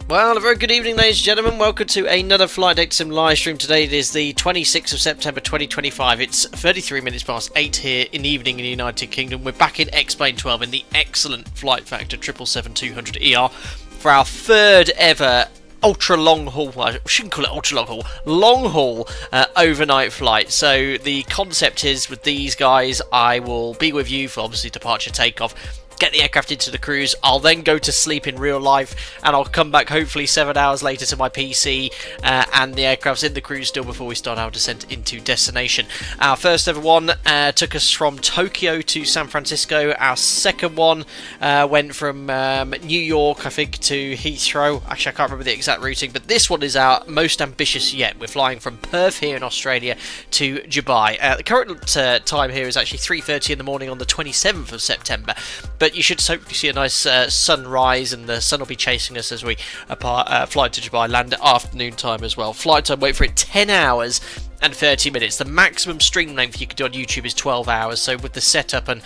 Well, a very good evening, ladies and gentlemen. Welcome to another Flight Data Sim live stream. Today it is the 26th of September 2025. It's 33 minutes past 8 here in the evening in the United Kingdom. We're back in X-Plane 12 in the excellent FlightFactor 777-200ER for our third ever ultra long haul, well, I shouldn't call it ultra long haul, long haul overnight flight. So the concept is with these guys, I will be with you for obviously departure, takeoff, get the aircraft into the cruise. I'll then go to sleep in real life and I'll come back hopefully 7 hours later to my PC and the aircraft's in the cruise still before we start our descent into destination. Our first ever one took us from Tokyo to San Francisco. Our second one went from New York, I think, to Heathrow. Actually, I can't remember the exact routing, but this one is our most ambitious yet. We're flying from Perth here in Australia to Dubai. The current time here is actually 3:30 in the morning on the 27th of September, but you should hopefully see a nice sunrise, and the sun will be chasing us as we fly to Dubai, land at afternoon time as well. Flight time, wait for it, 10 hours and 30 minutes. The maximum stream length you can do on YouTube is 12 hours, so with the setup and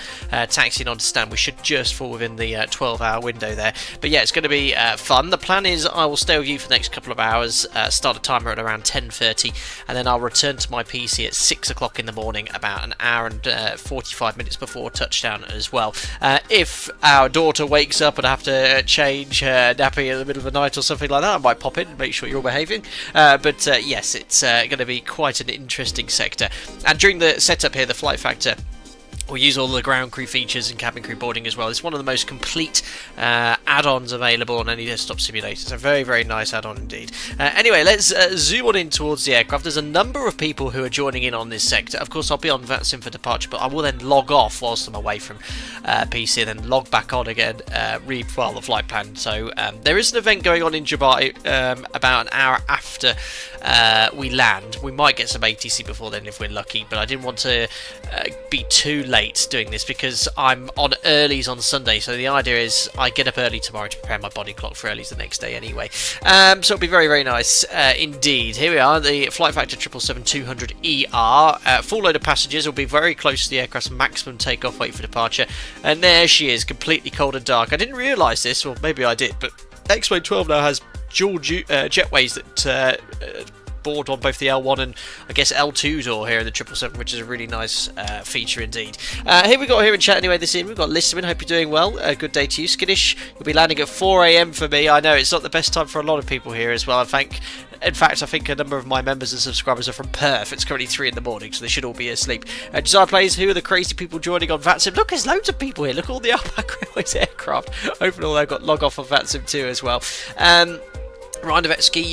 taxiing on to stand, we should just fall within the 12-hour window there. But yeah, it's going to be fun. The plan is I will stay with you for the next couple of hours, start a timer at around 10:30, and then I'll return to my PC at 6 o'clock in the morning, about an hour and 45 minutes before touchdown as well. If our daughter wakes up and I have to change her nappy in the middle of the night or something like that, I might pop in and make sure you're all behaving. But yes, it's going to be quite an interesting sector. And during the setup here, the FlightFactor will use all the ground crew features and cabin crew boarding as well. It's one of the most complete add-ons available on any desktop simulator. It's a very, very nice add-on indeed. Anyway, let's zoom on in towards the aircraft. There's a number of people who are joining in on this sector. Of course, I'll be on VATSIM for departure, but I will then log off whilst I'm away from PC, then log back on again, refile the flight plan. So there is an event going on in Dubai about an hour after we land. We might get some ATC before then if we're lucky, but I didn't want to be too late doing this because I'm on earlies on Sunday. So the idea is I get up early tomorrow to prepare my body clock for earlies the next day anyway. So it'll be very, very nice indeed. Here we are, the FlightFactor 777-200ER. Full load of passengers. Will be very close to the aircraft's maximum takeoff weight for departure. And there she is, completely cold and dark. I didn't realise this, or maybe I did, but X-Plane 12 now has dual jetways that board on both the L1 and I guess L2 door here in the 777, which is a really nice feature indeed. Here we got here in chat anyway this evening. We've got Listerman, hope you're doing well. Good day to you. Skittish, you'll be landing at 4 AM for me. I know it's not the best time for a lot of people here as well. In fact, I think a number of my members and subscribers are from Perth. It's currently 3 in the morning, so they should all be asleep. Desire Plays, who are the crazy people joining on VATSIM? Look, there's loads of people here. Look at all the Outback Railways aircraft. Hopefully they've got log off on VATSIM too as well. Ryan Devetsky,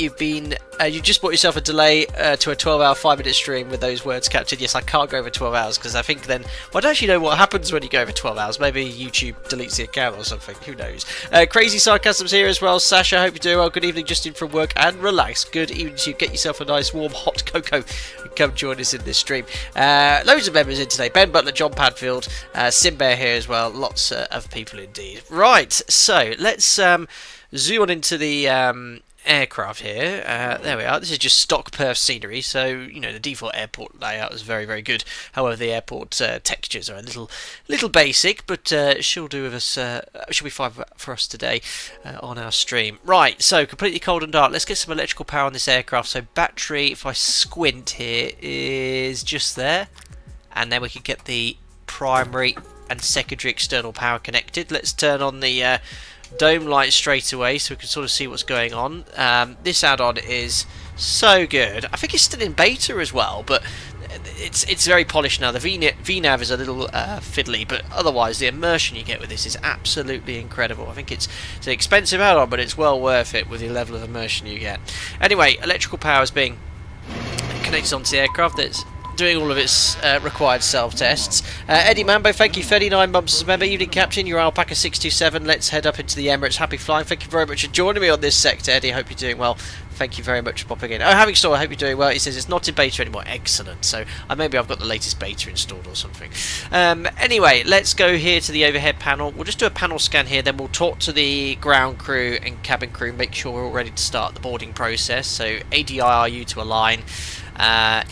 you just bought yourself a delay to a 12-hour 5-minute stream with those words captured. Yes, I can't go over 12 hours because I think then, well, I don't actually know what happens when you go over 12 hours. Maybe YouTube deletes the account or something. Who knows? Crazy Sarcasm's here as well. Sasha, hope you're doing well. Good evening, just in from work and relax. Good evening to you. Get yourself a nice warm hot cocoa and come join us in this stream. Loads of members in today. Ben Butler, John Padfield, Simbear here as well. Lots of people indeed. Right, so let's zoom on into the aircraft here. There we are. This is just stock Perth scenery, so you know the default airport layout is very, very good. However, the airport textures are a little basic, but she'll do with us. She'll be fine for us today on our stream. Right, so completely cold and dark. Let's get some electrical power on this aircraft. So battery, if I squint here, is just there, and then we can get the primary and secondary external power connected. Let's turn on the dome light straight away so we can sort of see what's going on. This add-on is so good. I think it's still in beta as well, but it's very polished now. The VNAV is a little fiddly, but otherwise the immersion you get with this is absolutely incredible. I think it's an expensive add-on, but it's well worth it with the level of immersion you get. Anyway, electrical power is being connected onto the aircraft. That's doing all of its required self-tests. Eddie Mambo, thank you, 39 months as a member. Evening Captain, you're Alpaca 627. Let's head up into the Emirates. Happy flying. Thank you very much for joining me on this sector, Eddie. Hope you're doing well. Thank you very much for popping in. Oh, Having Store, I hope you're doing well. He says it's not in beta anymore. Excellent. So maybe I've got the latest beta installed or something. Anyway, let's go here to the overhead panel. We'll just do a panel scan here, then we'll talk to the ground crew and cabin crew, make sure we're all ready to start the boarding process. So ADIRU to align.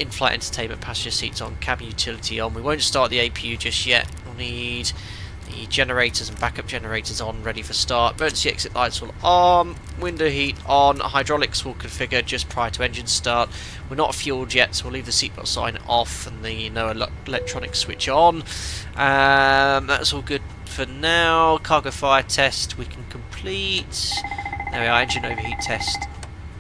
In-flight entertainment, passenger seats on, cabin utility on. We won't start the APU just yet. We'll need the the generators and backup generators on, ready for start. Emergency exit lights will on, window heat on, hydraulics will configure just prior to engine start. We're not fueled yet, so we'll leave the seatbelt sign off and the no electronic switch on. That's all good for now. Cargo fire test we can complete. There we are, engine overheat test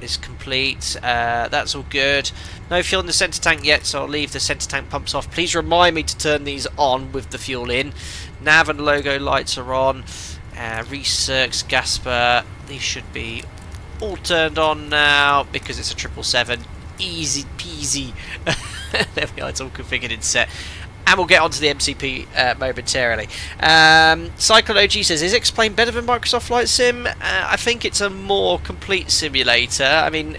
is complete. That's all good. No fuel in the centre tank yet, so I'll leave the centre tank pumps off. Please remind me to turn these on with the fuel in. Nav and logo lights are on. Recircs, Gasper, these should be all turned on now because it's a 777. Easy peasy. There we are, it's all configured and set. And we'll get onto the MCP momentarily. Cyclone OG says, is X-Plane better than Microsoft Flight Sim? I think it's a more complete simulator. I mean,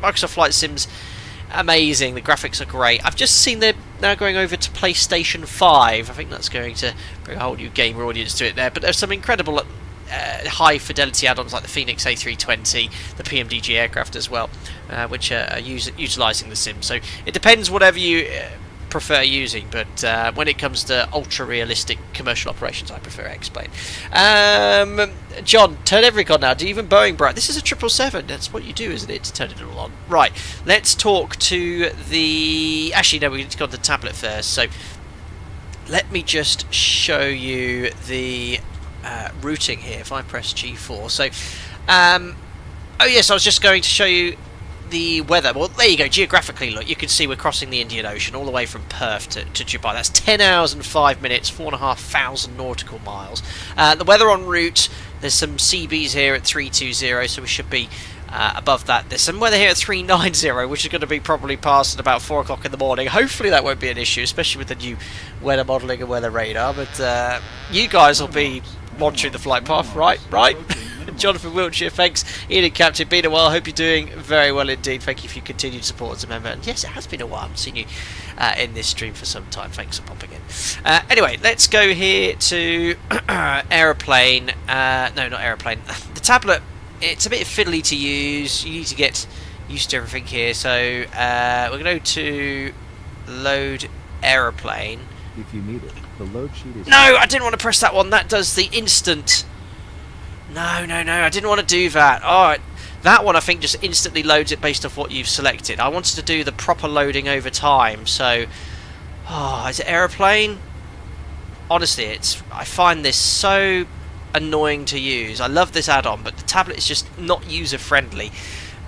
Microsoft Flight Sim's amazing. The graphics are great. I've just seen they're now going over to PlayStation 5. I think that's going to bring a whole new gamer audience to it there. But there's some incredible high-fidelity add-ons like the Phoenix A320, the PMDG aircraft as well, which are utilising the sim. So it depends whatever you prefer using, but when it comes to ultra realistic commercial operations, I prefer X-Plane. John, turn everything on now. Do you even Boeing bright? This is a 777. That's what you do, isn't it, to turn it all on? Right, let's talk to the... Actually, no, we need to go on the tablet first. So let me just show you the routing here. If I press G4, so oh yes, I was just going to show you the weather. Well, there you go. Geographically, look, you can see we're crossing the Indian Ocean all the way from Perth to Dubai. That's 10 hours and 5 minutes, 4,500 nautical miles. The weather en route, there's some CBs here at 320, so we should be above that. There's some weather here at 390, which is going to be probably past at about 4 o'clock in the morning. Hopefully that won't be an issue, especially with the new weather modelling and weather radar. But you guys will be monitoring the flight path, right? Jonathan Wiltshire, thanks. Ian and Captain, been a while. Hope you're doing very well indeed. Thank you for your continued support as a member. And yes, it has been a while. I haven't seen you in this stream for some time. Thanks for popping in. Anyway, let's go here to aeroplane. No, not aeroplane. The tablet, it's a bit fiddly to use. You need to get used to everything here. So we're going to load aeroplane. If you need it, the load sheet is... No, I didn't want to press that one. That does the instant... No, I didn't want to do that. Alright, that one I think just instantly loads it based off what you've selected. I wanted to do the proper loading over time, so... Oh, is it aeroplane? Honestly, I find this so annoying to use. I love this add-on, but the tablet is just not user-friendly.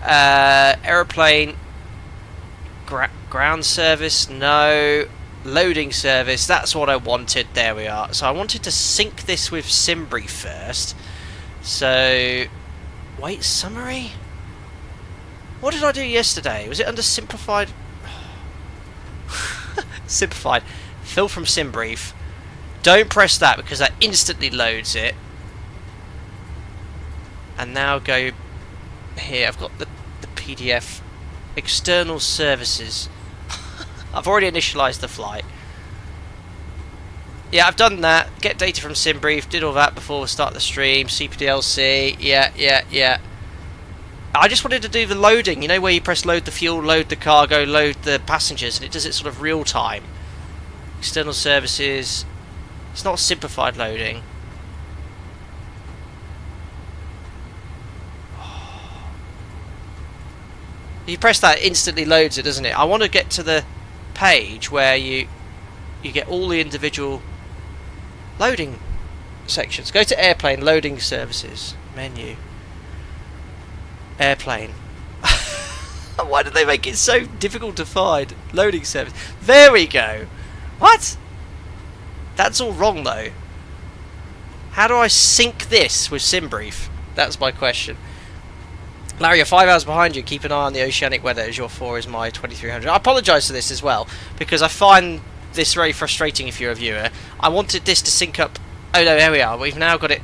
Aeroplane... ground service, no... Loading service, that's what I wanted. There we are. So I wanted to sync this with SimBrief first. So, wait, summary? What did I do yesterday? Was it under simplified? Simplified. Fill from SimBrief. Don't press that because that instantly loads it. And now go here. I've got the PDF. External services. I've already initialised the flight. Yeah, I've done that. Get data from SimBrief. Did all that before we start the stream. CPDLC. Yeah. I just wanted to do the loading. You know where you press load the fuel, load the cargo, load the passengers, and it does it sort of real time. External services. It's not simplified loading. You press that, it instantly loads it, doesn't it? I want to get to the page where you get all the individual loading sections. Go to airplane, loading services, menu, airplane. Why did they make it so difficult to find? Loading service. There we go. What? That's all wrong though. How do I sync this with SimBrief? That's my question. Larry, you're 5 hours behind you. Keep an eye on the oceanic weather as your 4 is my 2300. I apologise for this as well, because I find this very frustrating if you're a viewer. I wanted this to sync up... Oh no, there we are. We've now got it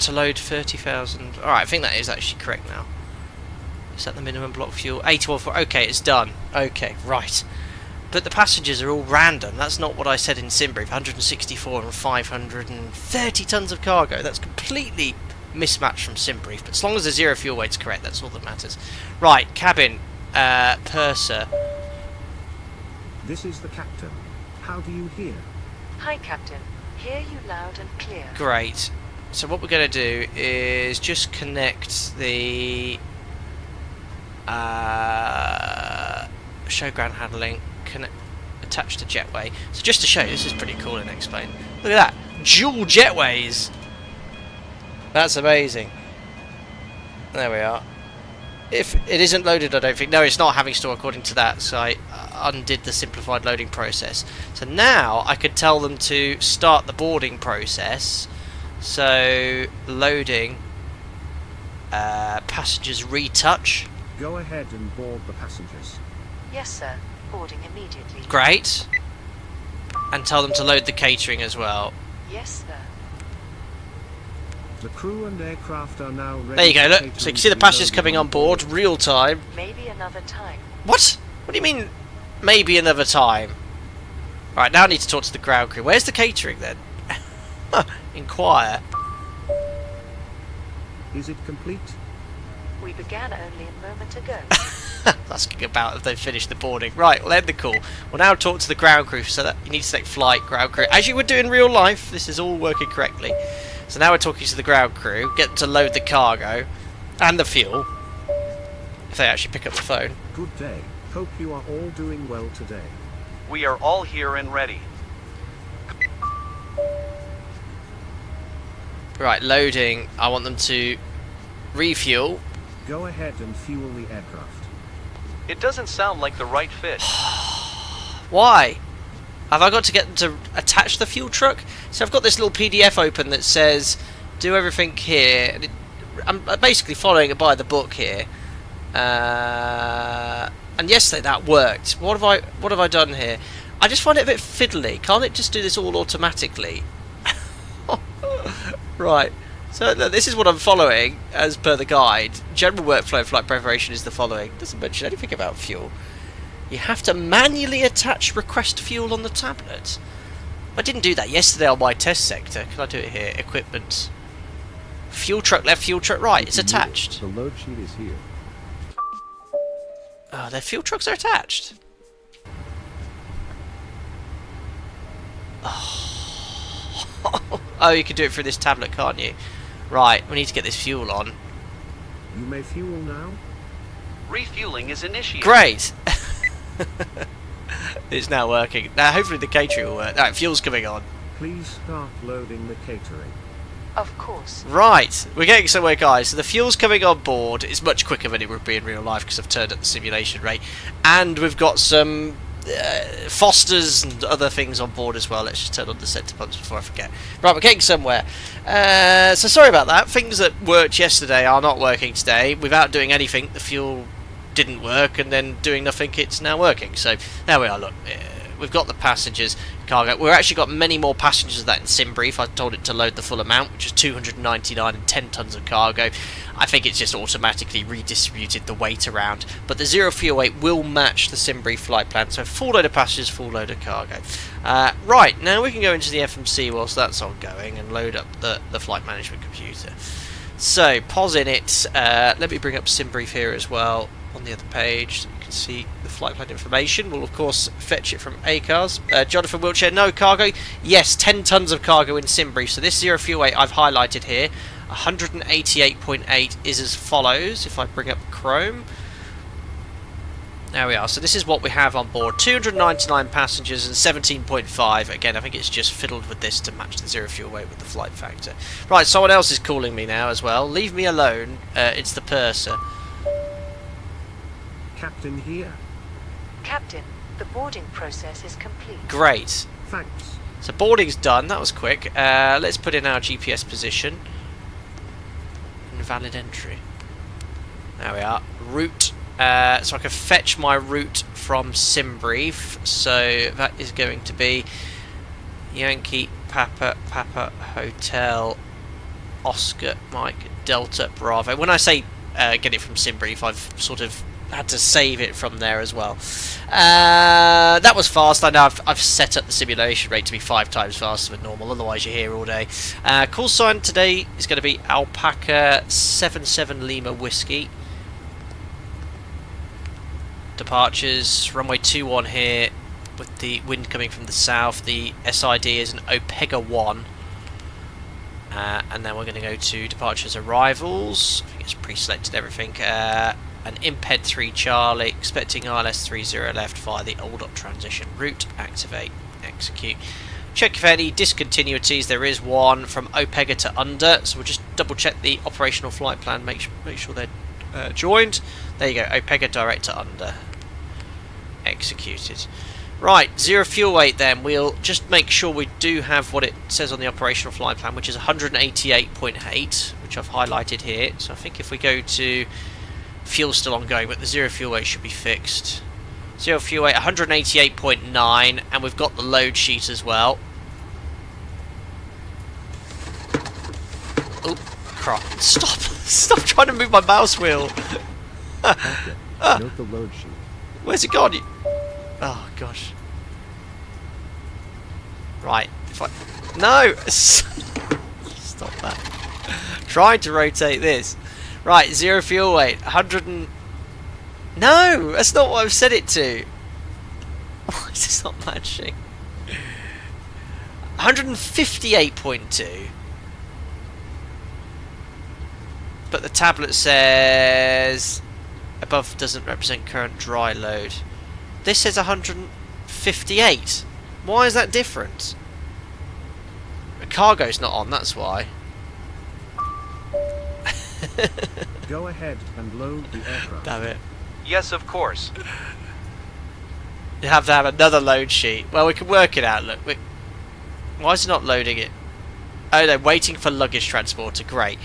to load 30,000. Alright, I think that is actually correct now. Is that the minimum block fuel? 81.4. Okay, it's done. Okay, right. But the passengers are all random. That's not what I said in SimBrief. 164 and 530 tons of cargo. That's completely... mismatch from SimBrief, but as long as the zero fuel weight's correct, that's all that matters. Right, cabin, purser. This is the captain. How do you hear? Hi, Captain. Hear you loud and clear. Great. So what we're going to do is just connect the show ground handling, attach to jetway. So just to show you, this is pretty cool and explain. Look at that, dual jetways. That's amazing. There we are. If it isn't loaded, I don't think. No, it's not having store according to that, so I undid the simplified loading process. So now I could tell them to start the boarding process. So loading, passengers retouch. Go ahead and board the passengers. Yes, sir. Boarding immediately. Great. And tell them to load the catering as well. Yes, sir. The crew and aircraft are now ready. There you go, for look. catering So you can see the to be passengers loaded coming on board, real time. Maybe another time. What? What do you mean, maybe another time? Right, now I need to talk to the ground crew. Where's the catering then? Inquire. Is it complete? We began only a moment ago. Asking about if they've finished the boarding. Right, we'll end the call. We'll now talk to the ground crew, so that you need to select flight, ground crew. As you would do in real life, this is all working correctly. So now we're talking to the ground crew, get them to load the cargo and the fuel, if they actually pick up the phone. Good day. Hope you are all doing well today. We are all here and ready. Right, loading. I want them to refuel. Go ahead and fuel the aircraft. It doesn't sound like the right fit. Why? Have I got to get them to attach the fuel truck? So I've got this little PDF open that says do everything here. I'm basically following it by the book here. And yesterday that worked. What have I done here? I just find it a bit fiddly. Can't it just do this all automatically? Right. So this is what I'm following as per the guide. General workflow of flight preparation is the following. Doesn't mention anything about fuel. You have to manually attach request fuel on the tablet. I didn't do that yesterday on my test sector. Can I do it here? Equipment. Fuel truck left, fuel truck right. It's attached. The load sheet is here. Oh, their fuel trucks are attached. Oh, you can do it through this tablet, can't you? Right, we need to get this fuel on. You may fuel now. Refueling is initiated. Great! It's now working. Now, hopefully the catering will work. Right, fuel's coming on. Please start loading the catering. Of course. Right, we're getting somewhere, guys. So the fuel's coming on board. It's much quicker than it would be in real life because I've turned up the simulation rate. And we've got some Fosters and other things on board as well. Let's just turn on the centre pumps before I forget. Right, we're getting somewhere. So sorry about that. Things that worked yesterday are not working today. Without doing anything, the fuel didn't work, and then doing nothing, it's now working. So there we are. Look, we've got the passengers cargo. We've actually got many more passengers than that in SimBrief. I told it to load the full amount, which is 299 and 10 tons of cargo. I think it's just automatically redistributed the weight around, but the zero fuel weight will match the SimBrief flight plan. So full load of passengers, full load of cargo. Right, now we can go into the FMC whilst that's ongoing and load up the flight management computer. So pause in it. Let me bring up SimBrief here as well on the other page so you can see the flight plan information. We'll of course fetch it from ACARS. Jonathan Wiltshire, no cargo. Yes, 10 tons of cargo in SimBrief. So this zero fuel weight I've highlighted here, 188.8 is as follows. If I bring up Chrome, there we are. So this is what we have on board: 299 passengers and 17.5. Again, I think it's just fiddled with this to match the zero fuel weight with the FlightFactor. Right, someone else is calling me now as well. Leave me alone. It's the purser. Captain here. Captain, the boarding process is complete. Great. Thanks. So boarding's done. That was quick. Let's put in our GPS position. Invalid entry. There we are. Route. So I can fetch my route from SimBrief. So that is going to be Yankee Papa Hotel Oscar Mike Delta Bravo. When I say get it from SimBrief, I've sort of had to save it from there as well. That was fast. I know I've set up the simulation rate to be 5 times faster than normal, otherwise you're here all day. Call sign today is going to be Alpaca 77 Lima Whiskey. Departures, runway 21 here, with the wind coming from the south. The SID is an Opega 1. And then we're going to go to departures arrivals. I think it's pre-selected everything. An Imped 3 Charlie, expecting ILS 30 left via the old transition route. Activate, execute. Check if any discontinuities. There is one from Opega to under, so we'll just double check the operational flight plan, make sure they're joined. There you go, Opega direct to under. Executed. Right, 0 fuel weight then. We'll just make sure we do have what it says on the operational flight plan, which is 188.8, which I've highlighted here. So I think if we go to fuel still ongoing, but the 0 fuel weight should be fixed. 0 fuel weight 188.9, and we've got the load sheet as well. Oh, crap. Stop trying to move my mouse wheel. Note the load sheet. Where's it gone? Oh gosh. Right. No! Stop that. Trying to rotate this. Right, 0 fuel weight. 100 and... No! That's not what I've set it to. Why is this not matching? 158.2. But the tablet says above doesn't represent current dry load. This says 158. Why is that different? The cargo's not on, that's why. Go ahead and load the aircraft. Damn it. Yes, of course. You have to have another load sheet. Well, we can work it out. Look, why is it not loading it? Oh, they're waiting for luggage transporter. Great.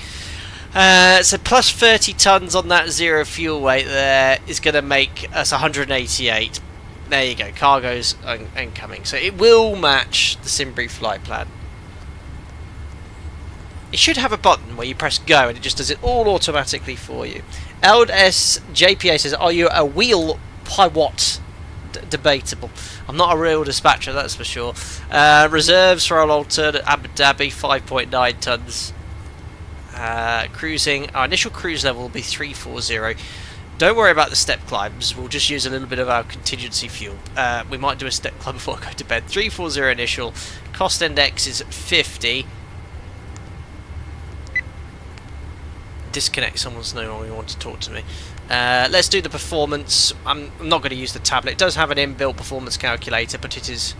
So plus 30 tons on that 0 fuel weight there is going to make us 188. There you go. Cargo's incoming. So it will match the Simbrief flight plan. It should have a button where you press go and it just does it all automatically for you. LS JPA says, are you a wheel pilot? Debatable. I'm not a real dispatcher, that's for sure. Reserves for our alternate Abu Dhabi, 5.9 tons. Cruising, our initial cruise level will be 340. Don't worry about the step climbs, we'll just use a little bit of our contingency fuel. We might do a step climb before I go to bed. 340 initial, cost index is 50. Disconnect, someone's no longer want to talk to me. Let's do the performance. I'm not going to use the tablet. It does have an inbuilt performance calculator, but it is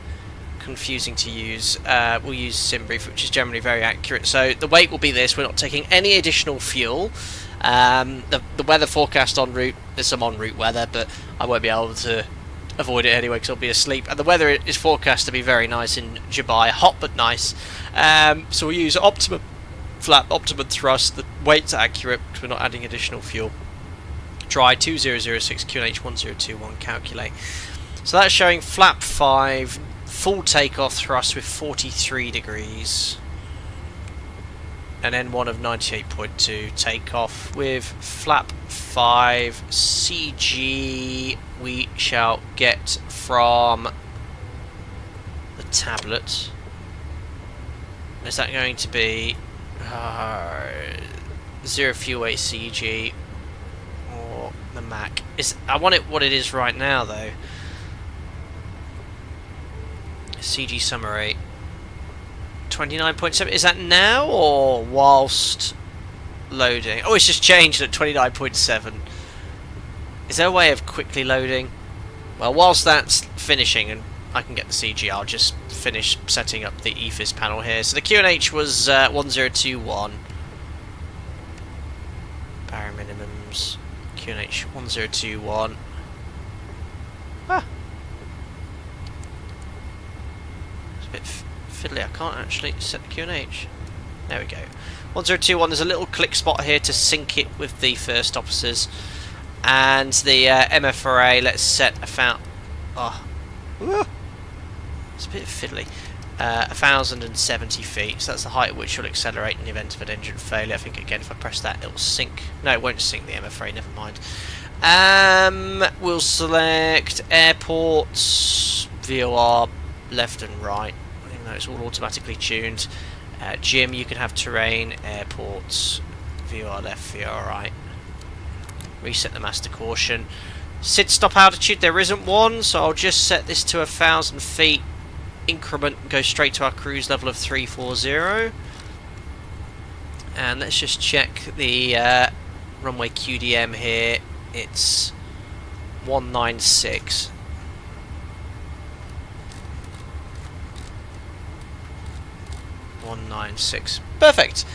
confusing to use. We'll use Simbrief, which is generally very accurate. So the weight will be this. We're not taking any additional fuel. The weather forecast en route, there's some en route weather, but I won't be able to avoid it anyway because I'll be asleep. And the weather is forecast to be very nice in Dubai, hot but nice. So we'll use optimum flap, optimum thrust. The weight's accurate because we're not adding additional fuel. Try 2006 QNH 1021, calculate. So that's showing flap 5, full takeoff thrust with 43 degrees. And N1 of 98.2, takeoff with flap 5, CG we shall get from the tablet. Is that going to be 0 fuel weight CG or the Mac? I want it what it is right now though. CG summary 29.7. Is that now or whilst loading? Oh, it's just changed at 29.7. Is there a way of quickly loading? Well, whilst that's finishing and I can get the CG, I'll just finish setting up the EFIS panel here. So the QNH was 1021. Barrier minimums. QNH 1021. Ah. It's a bit fiddly. I can't actually set the QNH. There we go. 1021. There's a little click spot here to sync it with the first officers. And the MFRA, let's set it's a bit fiddly. 1,070 feet, so that's the height at which you'll accelerate in the event of an engine failure. I think again if I press that it'll sync. No, it won't sync the MFRA, never mind. We'll select airports, VOR, left and right. I think that's all automatically tuned. Jim, you can have terrain, airports, VOR left, VOR right. Reset the master caution. SID stop altitude, there isn't one, so I'll just set this to 1,000 feet increment and go straight to our cruise level of 340. And let's just check the runway QDM here. It's 196. Perfect.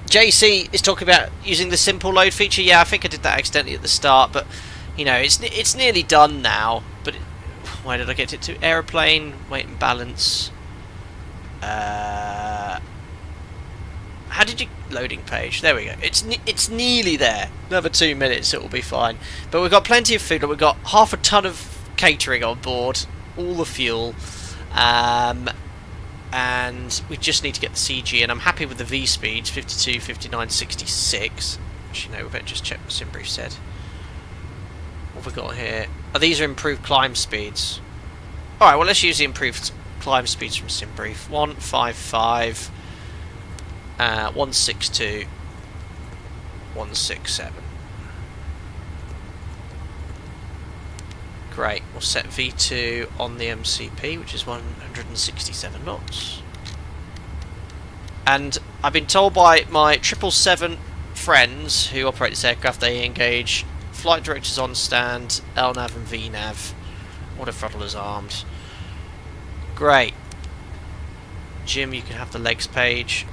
JC is talking about using the simple load feature. Yeah, I think I did that accidentally at the start, but you know, it's nearly done now. But where did I get it to? Aeroplane, weight and balance. How did you loading page? There we go. It's nearly there. Another 2 minutes, it will be fine. But we've got plenty of food. We've got half a ton of catering on board, all the fuel. And we just need to get the CG, and I'm happy with the V speeds, 52, 59, 66. Which, you know, we better just check what SimBrief said. What have we got here? Oh, these are improved climb speeds. Alright, well, let's use the improved climb speeds from SimBrief. 155, 162, 167. Great, we'll set V2 on the MCP, which is 167 knots. And I've been told by my 777 friends who operate this aircraft, they engage flight directors on stand, LNAV and VNAV. Auto throttle is armed. Great. Jim, you can have the legs page.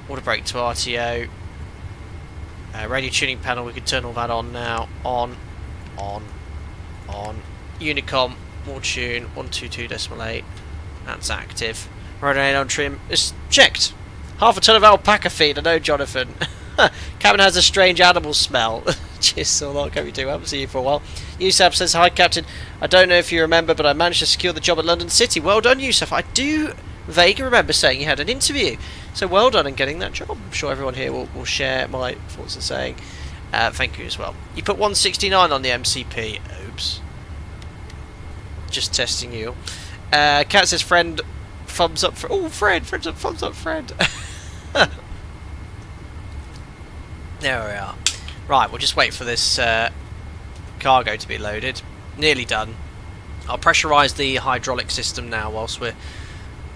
Auto brake to RTO. Radio tuning panel, we can turn all that on now. On. Unicom, more tune, 122.8. That's active. Radar on trim is checked. Half a ton of alpaca feed, I know, Jonathan. Cabin has a strange animal smell. Cheers, Solok, hope you do. I haven't seen you for a while. Yusuf says, hi, Captain. I don't know if you remember, but I managed to secure the job at London City. Well done, Yusuf. I do vaguely remember saying you had an interview. So well done in getting that job. I'm sure everyone here will share my thoughts and saying thank you as well. You put 169 on the MCP. Oops. Just testing you. Cat says, friend, thumbs up for... Oh, friend, thumbs up, friend. There we are. Right, we'll just wait for this cargo to be loaded. Nearly done. I'll pressurise the hydraulic system now whilst we're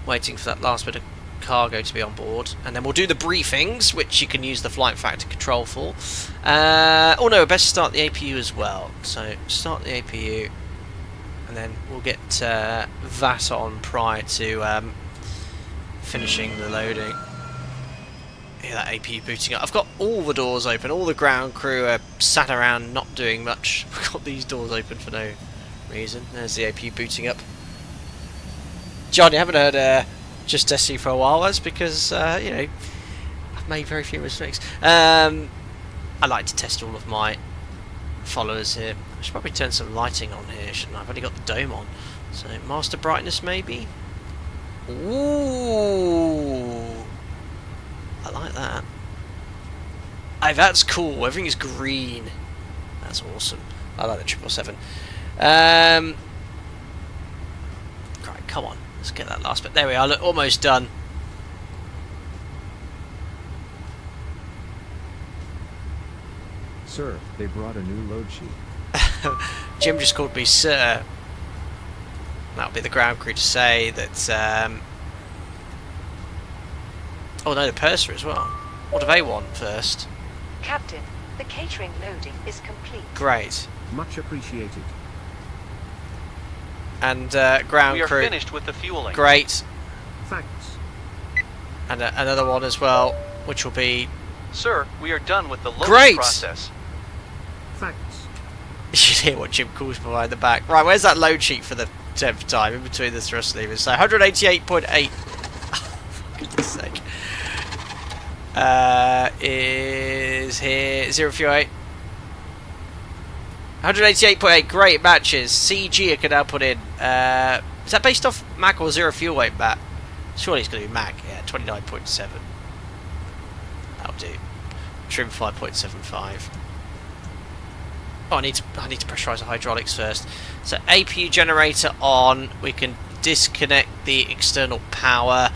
waiting for that last bit of cargo to be on board. And then we'll do the briefings, which you can use the FlightFactor control for. Oh no, best start the APU as well. So, start the APU. And then we'll get that on prior to finishing the loading. Yeah, that APU booting up. I've got all the doors open. All the ground crew are sat around not doing much. I've got these doors open for no reason. There's the APU booting up. John, you haven't heard Just Testing for a while. That's because, you know, I've made very few mistakes. I like to test all of my followers here. I should probably turn some lighting on here, shouldn't I? I've only got the dome on. So, master brightness maybe? Ooh! I like that. Hey, that's cool. Everything is green. That's awesome. I like the 777. Right, come on. Let's get that last bit. There we are. Look, almost done. Sir, they brought a new load sheet. Jim just called me sir. That'll be the ground crew to say that. Oh no, the purser as well. What do they want first? Captain, the catering loading is complete. Great. Much appreciated. And ground We are crew. finished with the fueling. Great. Thanks. And another one as well, which will be. Sir, we are done with the loading Great. process. Thanks. You should hear what Jim calls behind the back. Right, where's that load sheet for the 10th time in between the thrust levers? So 188.8. For goodness sake. Is here 038. 188.8, great matches. CG I could now put in. Is that based off Mac or zero fuel weight Mac? Surely it's going to be Mac. Yeah, 29.7. That'll do. Trim 5.75. Oh, I need to pressurise the hydraulics first. So APU generator on. We can disconnect the external power.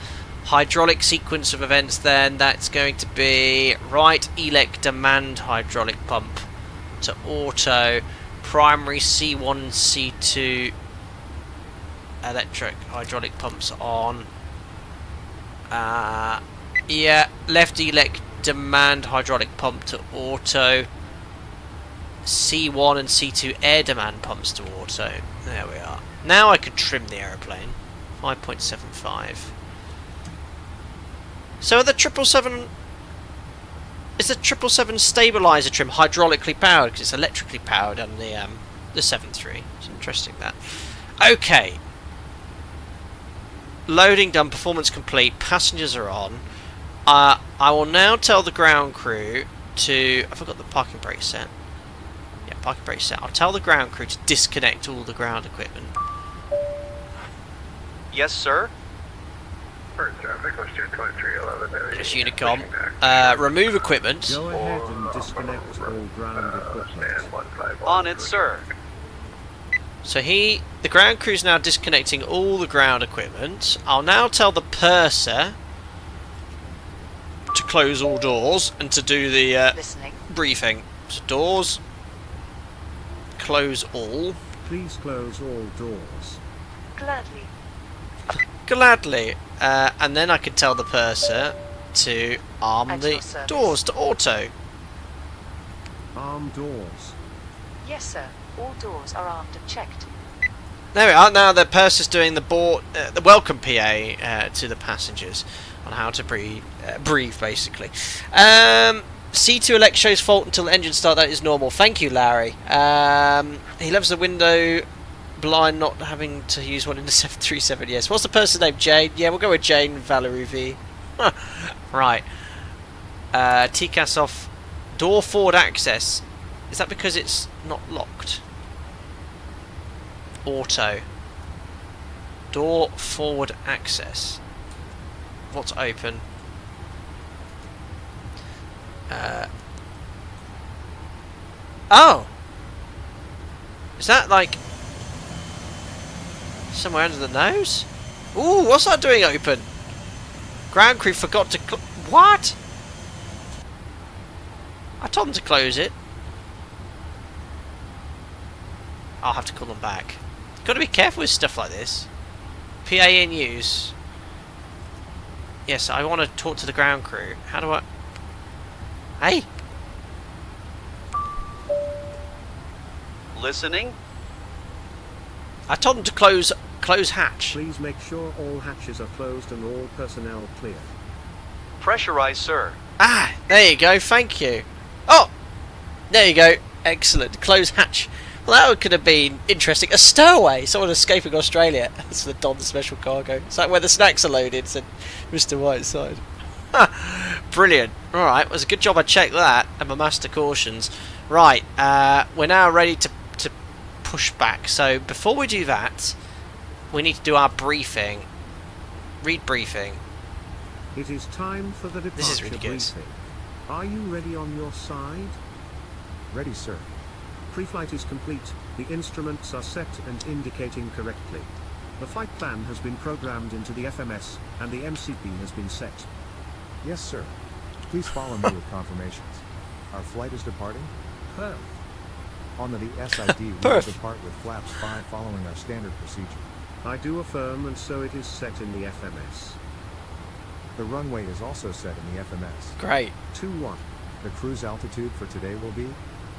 Hydraulic sequence of events then. That's going to be right elec demand hydraulic pump. to auto. Primary C1 and C2 electric hydraulic pumps on. Yeah, left elect demand hydraulic pump to auto. C1 and C2 air demand pumps to auto. There we are. Now I could trim the aeroplane. 5.75. So are the 777... Is the 777 stabiliser trim hydraulically powered? Because it's electrically powered on the 7.3. It's interesting that. Okay. Loading done, performance complete, passengers are on. I will now tell the ground crew to... I forgot the parking brake set. Yeah, parking brake set. I'll tell the ground crew to disconnect all the ground equipment. Yes, sir. Just Unicom. Remove equipment. Go ahead and disconnect all ground equipment. On it, sir. So the ground crew's now disconnecting all the ground equipment. I'll now tell the purser to close all doors and to do the Listening. briefing. So doors, close all. Please close all doors. Gladly. Gladly. And then I can tell the purser to arm At the your service. doors to auto. Arm doors. Yes, sir. All doors are armed and checked. There we are. Now the purser's doing the welcome PA to the passengers on how to breathe, basically. C2 elect shows fault until the engine start. That is normal. Thank you, Larry. He loves the window blind, not having to use one in the 737. Yes. What's the person's name? Jane. Yeah, we'll go with Jane Valerie V. Right. TCAS off. Door forward access. Is that because it's not locked? Auto. Door forward access. What's open? Oh! Is that like somewhere under the nose? Ooh, what's that doing open? Ground crew forgot to what? I told them to close it. I'll have to call them back. Got to be careful with stuff like this. PA in use. Yes, I want to talk to the ground crew. How do I... Hey! Listening. I told them to close hatch. Please make sure all hatches are closed and all personnel clear. Pressurized, sir. Ah, there you go. Thank you. Oh! There you go. Excellent. Close hatch. Well, that could have been interesting. A stowaway. Someone escaping Australia. That's the Don Special Cargo. Is that where the snacks are loaded? Said Mr. Whiteside. Brilliant. Alright, it was a good job I checked that. And my master cautions. Right, we're now ready to push back. So, before we do that, we need to do our briefing. Read briefing. It is time for the departure This is really good. briefing. Are you ready on your side? Ready, sir. Pre-flight is complete, the instruments are set and indicating correctly. The flight plan has been programmed into the FMS, and the MCP has been set. Yes, sir. Please follow me with confirmations. Our flight is departing. Perth. On the SID, we will Perth. depart with flaps 5 following our standard procedure. I do affirm, and so it is set in the FMS. The runway is also set in the FMS. Great. 2-1. The cruise altitude for today will be...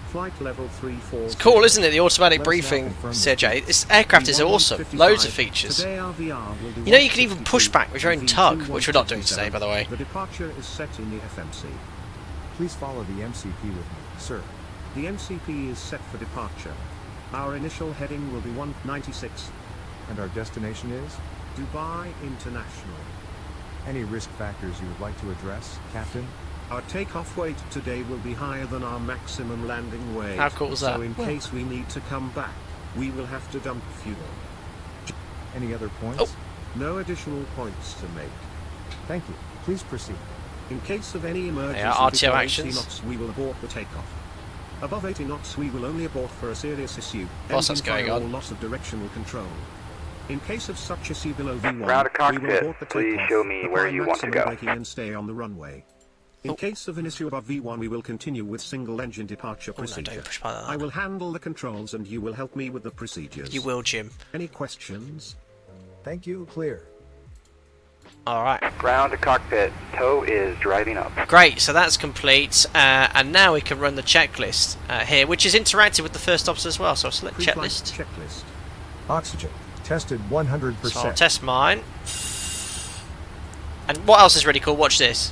Flight level 340. It's cool, isn't it? The automatic Let us now briefing, confirm this. Sergey. This aircraft is awesome. Loads of features. Today our VR will be You know, you can even 152 push back with your own tug, V2 which we're not doing today, by the way. The departure is set in the FMC. Please follow the MCP with me, sir. The MCP is set for departure. Our initial heading will be 196, And our destination is? Dubai International. Any risk factors you would like to address, Captain? Our takeoff weight today will be higher than our maximum landing weight. How cool is that? So in case we need to come back, we will have to dump fuel. Any other points? Oh. No additional points to make. Thank you. Please proceed. In case of any emergency RTO before 80 actions. knots, we will abort the takeoff. Above 80 knots, we will only abort for a serious issue. What's that's engine going fire on? or loss of directional control. In case of such issue below V1, Route to we will cockpit. abort the Please takeoff, show me where apply you want to maximum go. braking and stay on the runway. In case of an issue above V1, we will continue with single engine departure Oh, no, procedure. don't push by that. I will handle the controls and you will help me with the procedures. You will, Jim. Any questions? Thank you, clear. Alright. Ground to cockpit. Tow is driving up. Great, so that's complete. And now we can run the checklist here, which is interactive with the first officer as well. So I'll select Pre-flight checklist. checklist. Oxygen, tested 100%. So I'll test mine. And what else is really cool? Watch this.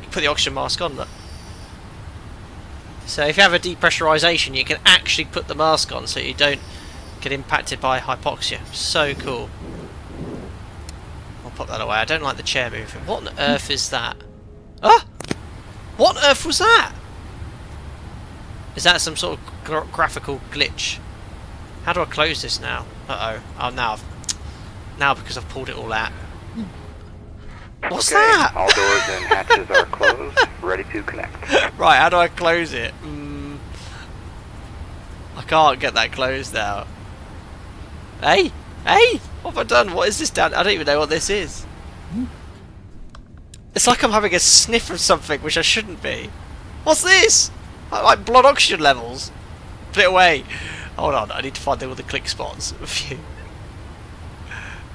You put the oxygen mask on, look. So if you have a depressurization, you can actually put the mask on so you don't get impacted by hypoxia. So cool. I'll put that away. I don't like the chair moving. What on earth is that? Ah! What on earth was that? Is that some sort of graphical glitch? How do I close this now? Uh-oh. Oh, now because I've pulled it all out. What's Okay, that? all doors and hatches are closed, ready to connect. Right, how do I close it? I can't get that closed now. Hey! Hey! What have I done? What is this down? I don't even know what this is. It's like I'm having a sniff of something which I shouldn't be. What's this? Like blood oxygen levels. Put it away. Hold on, I need to find all the click spots. A few.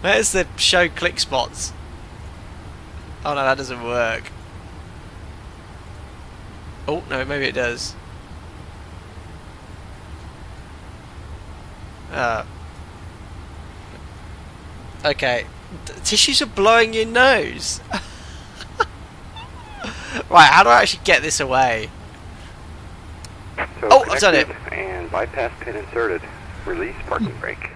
Where's the show click spots? Oh no, that doesn't work. Oh no, maybe it does. Okay. Tissues are blowing your nose. Right, how do I actually get this away? So Oh, I've done it. And bypass pin inserted. Release parking brake.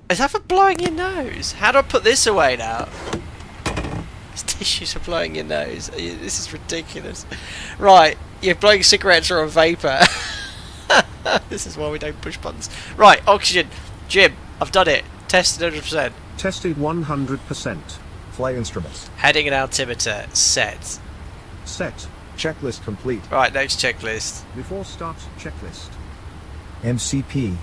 Is that for blowing your nose? How do I put this away now? These tissues are blowing your nose. This is ridiculous. Right, you're blowing cigarettes or a vapor. This is why we don't push buttons. Right, oxygen. Jim, I've done it. Tested 100%. Tested 100%. Flight instruments. Heading and altimeter set. Set. Checklist complete. Right, next checklist. Before start checklist. MCP.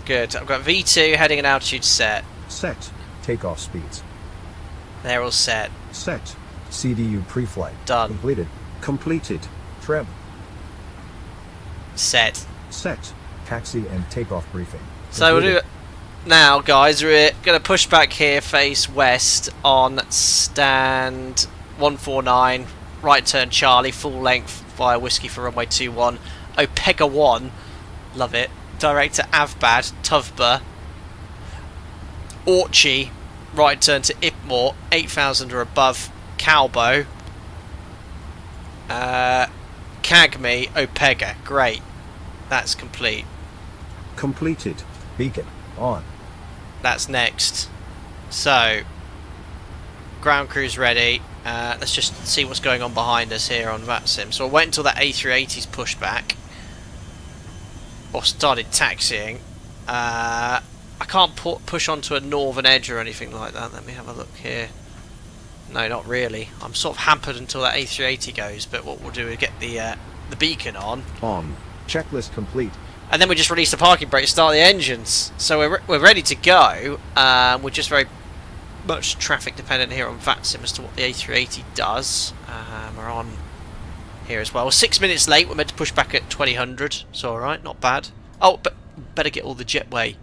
Good. I've got V2 heading and altitude set. Set. Takeoff speeds. They're all set. Set. CDU pre-flight. Done. Completed. Completed. Trim. Set. Set. Taxi and takeoff briefing. So we'll do Completed. it now, guys. We're going to push back here, face west on stand 149. Right turn Charlie, full length via Whiskey for runway 21. Opega 1. Love it. Direct to Avbad, Tuvba. Orchi. Right turn to Ipmore, 8,000 or above. Calbo. Cagme, Opega. Great. That's complete. Completed. Beacon. On. That's next. So, ground crew's ready. Let's just see what's going on behind us here on VATSIM. So I'll wait until that A380's pushed back. Or started taxiing. I can't push onto a northern edge or anything like that. Let me have a look here. No, not really. I'm sort of hampered until that A380 goes, but what we'll do is get the beacon on. On. Checklist complete. And then we just release the parking brake, start the engines. So we're ready to go. We're just very much traffic dependent here on VATSIM as to what the A380 does. We're on here as well. We're 6 minutes late. We're meant to push back at 2000. So alright, not bad. Oh, but better get all the jetway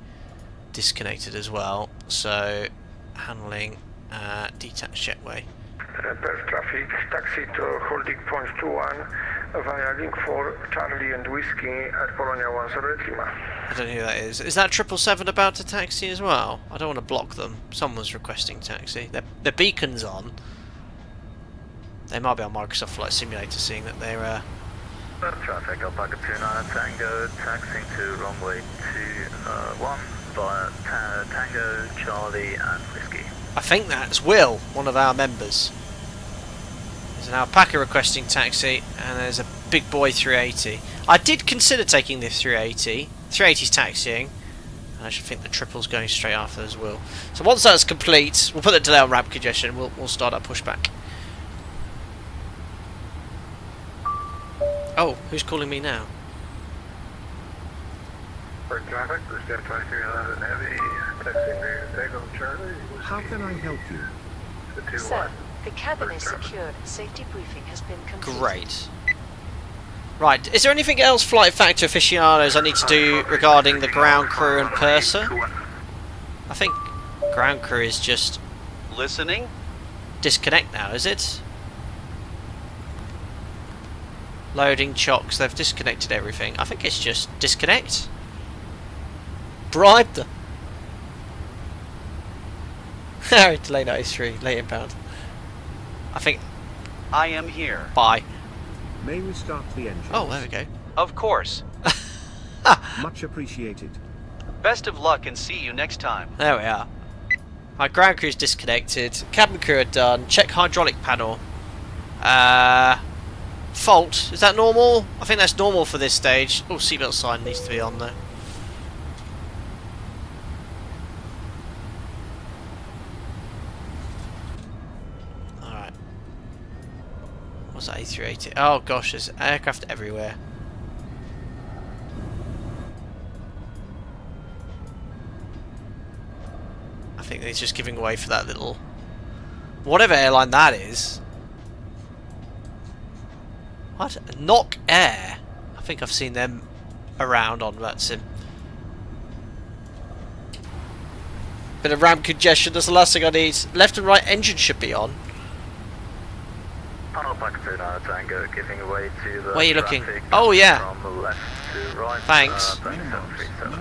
disconnected as well. So handling detached jetway. Perth traffic, taxi to holding point 21 via link 4 Charlie and Whiskey at Polonia 1 Lima. I don't know who that is. Is that 777 about to taxi as well? I don't want to block them. Someone's requesting taxi. Their beacon's on. They might be on Microsoft Flight Simulator, seeing that they're... Traffic, Alpaca 29 Tango, taxiing to runway 21 via Tango, Charlie and Whiskey. I think that's Will, one of our members. There's an alpaca requesting taxi, and there's a big boy 380. I did consider taking this 380. 380's taxiing, and I should think the triple's going straight after as well. So once that's complete, we'll put the delay on ramp congestion. We'll start our pushback. Oh, who's calling me now? For traffic, the Step 2311 Heavy, taxiing to Takeoff Charlie. How can I help you? Sir, the cabin is secured. Safety briefing has been completed. Great. Right, is there anything else FlightFactor aficionados I need to do regarding the ground crew and purser? I think ground crew is just Listening? disconnect now, is it? Loading chocks, they've disconnected everything. I think it's just disconnect. Bribe them. Harry, delay 93, late inbound. I think, I am here. bye. May we start the engine? Oh, there we go. Of course. Much appreciated. Best of luck and see you next time. There we are. My ground crew's disconnected. Cabin crew are done. Check hydraulic panel. Fault. Is that normal? I think that's normal for this stage. Oh, seatbelt sign needs to be on though. Alright. What's that A380? Oh gosh, there's aircraft everywhere. I think he's just giving away for that little... whatever airline that is. What? Knock Air? I think I've seen them around on that sim. Bit of ramp congestion, that's the last thing I need. Left and right engine should be on. Tango giving way to the Where are you looking? traffic Oh yeah. from left to right. Thanks. 3737.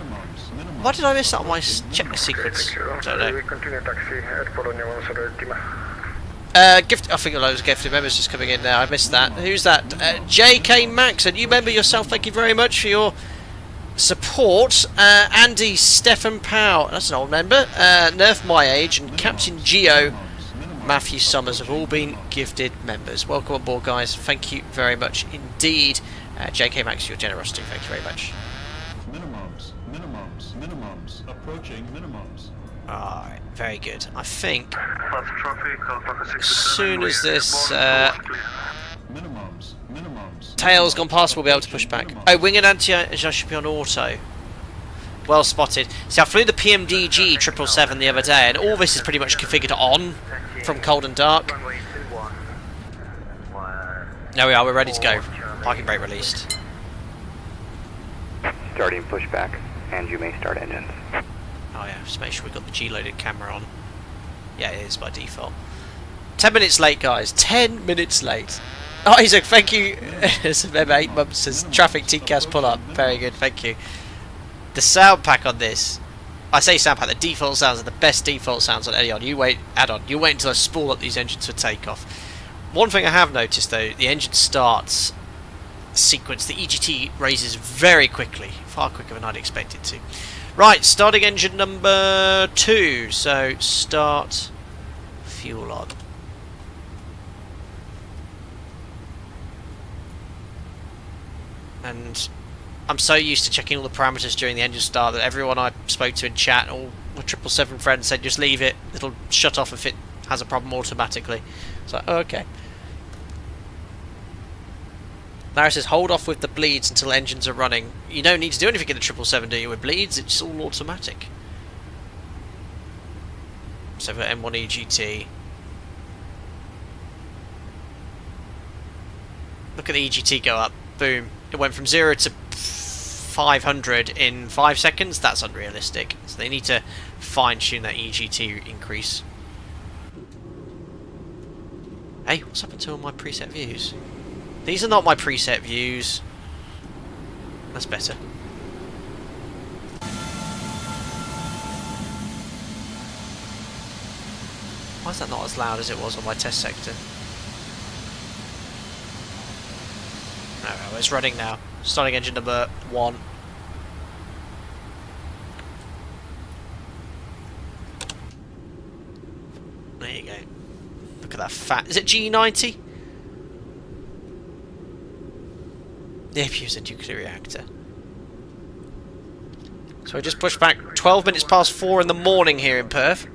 Why did I miss that on my checklist sequence? I don't know. We continue taxi at Polonia 1 Gift. I think a loads of gifted members just coming in now. I missed that. Who's that? JK Max, a new member yourself. Thank you very much for your support. Andy Stefan Powell, that's an old member. Nerf My Age and Captain Geo Matthew Summers have all been gifted members. Welcome on board, guys. Thank you very much indeed. JK Max, your generosity. Thank you very much. Minimums, approaching minimums. Alright, very good. I think Traffic, as soon as this Minimums. tail's gone past, we'll be able to push back. Oh, wing and anti-air should be on auto. Well spotted. See, I flew the PMDG 777 the other day, and all this is pretty much configured on from cold and dark. There we are, we're ready to go. Parking brake released. Starting pushback, and you may start engines. Oh yeah, just make sure we've got the G-loaded camera on. Yeah, it is by default. 10 minutes late, guys. 10 minutes late. Oh, Isaac, thank you. Remember, 8 months says traffic TCAS pull up. Very good, thank you. The sound pack on this, I say sound pack, the default sounds are the best default sounds on any add-on. You wait until I spool up these engines for takeoff. One thing I have noticed though, the engine starts sequence, the EGT raises very quickly, far quicker than I'd expect it to. Right, starting engine number 2, so start fuel on. And I'm so used to checking all the parameters during the engine start that everyone I spoke to in chat, all my 777 friends said just leave it, it'll shut off if it has a problem automatically. It's like, oh, okay. Larry says hold off with the bleeds until engines are running. You don't need to do anything in the 777, do you, with bleeds? It's all automatic. So for M1 EGT. Look at the EGT go up. Boom. It went from 0 to 500 in 5 seconds. That's unrealistic. So they need to fine-tune that EGT increase. Hey, what's happened to all my preset views? These are not my preset views. That's better. Why is that not as loud as it was on my test sector? Oh, it's running now. Starting engine number 1. There you go. Look at that fat. Is it G90? The APU is a nuclear reactor. So we just pushed back 12 minutes past 4 in the morning here in Perth.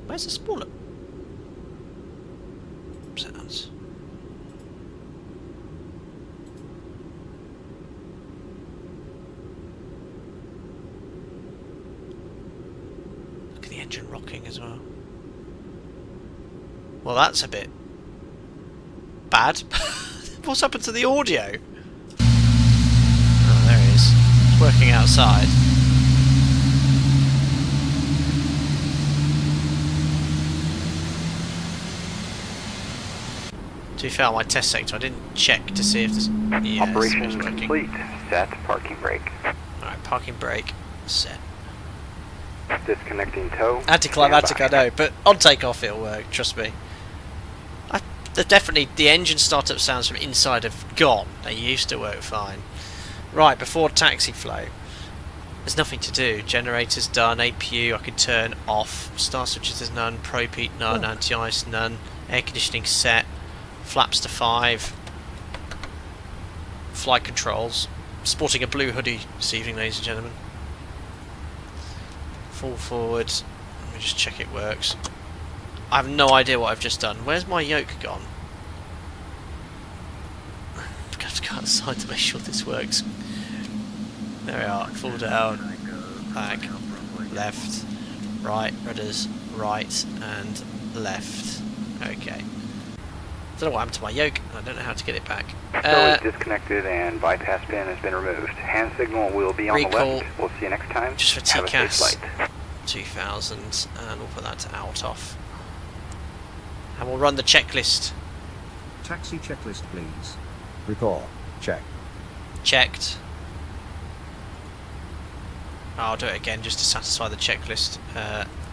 Where's the spoiler? Sounds. engine rocking as well. Well, that's a bit bad. What's happened to the audio? Oh, there it is. It's working outside. To be fair, on my test sector, I didn't check to see if this. Yeah, Operation it's working. complete. Set parking brake. Alright, parking brake set. Disconnecting tow. Anticlimactic, I Standby. know, but on takeoff it'll work, trust me. Definitely, the engine startup sounds from inside have gone. They used to work fine. Right, before taxi flow, there's nothing to do. Generators done, APU I can turn off. Star switches there's none, probe heat none, anti-ice none, air conditioning set, flaps to 5, flight controls. Sporting a blue hoodie this evening, ladies and gentlemen. Full forward. Let me just check it works. I have no idea what I've just done. Where's my yoke gone? I've got to go outside to make sure this works. There we are. Full down, back, left, right, rudders, right, and left. Okay. I don't know what happened to my yoke, and I don't know how to get it back. Tow is disconnected and bypass pin has been removed. Hand signal will be on the Recall. left. We'll see you next time. Just for Have a safe TCAS flight. 2000, and we'll put that to out off. And we'll run the checklist. Taxi checklist, please. Recall. Check. Checked. I'll do it again just to satisfy the checklist.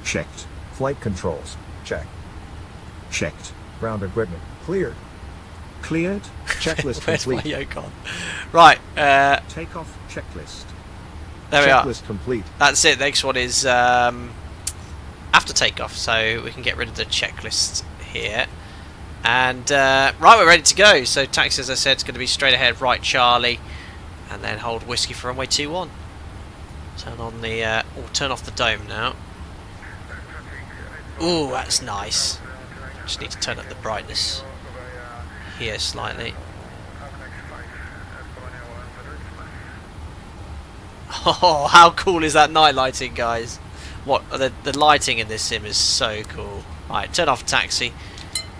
Checked. Flight controls. Check. Checked. Ground equipment. Cleared. Cleared. Checklist Where's my complete. yoke on? Right, Takeoff checklist. there we are. Checklist complete. That's it. The next one is after takeoff, so we can get rid of the checklist here. And right, we're ready to go. So taxi, as I said, is going to be straight ahead, right Charlie, and then hold whiskey for runway 21. Turn on the, or turn off the dome now. Ooh, that's nice. Just need to turn up the brightness here slightly. Oh, how cool is that night lighting, guys? What the lighting in this sim is so cool. Right, turn off taxi.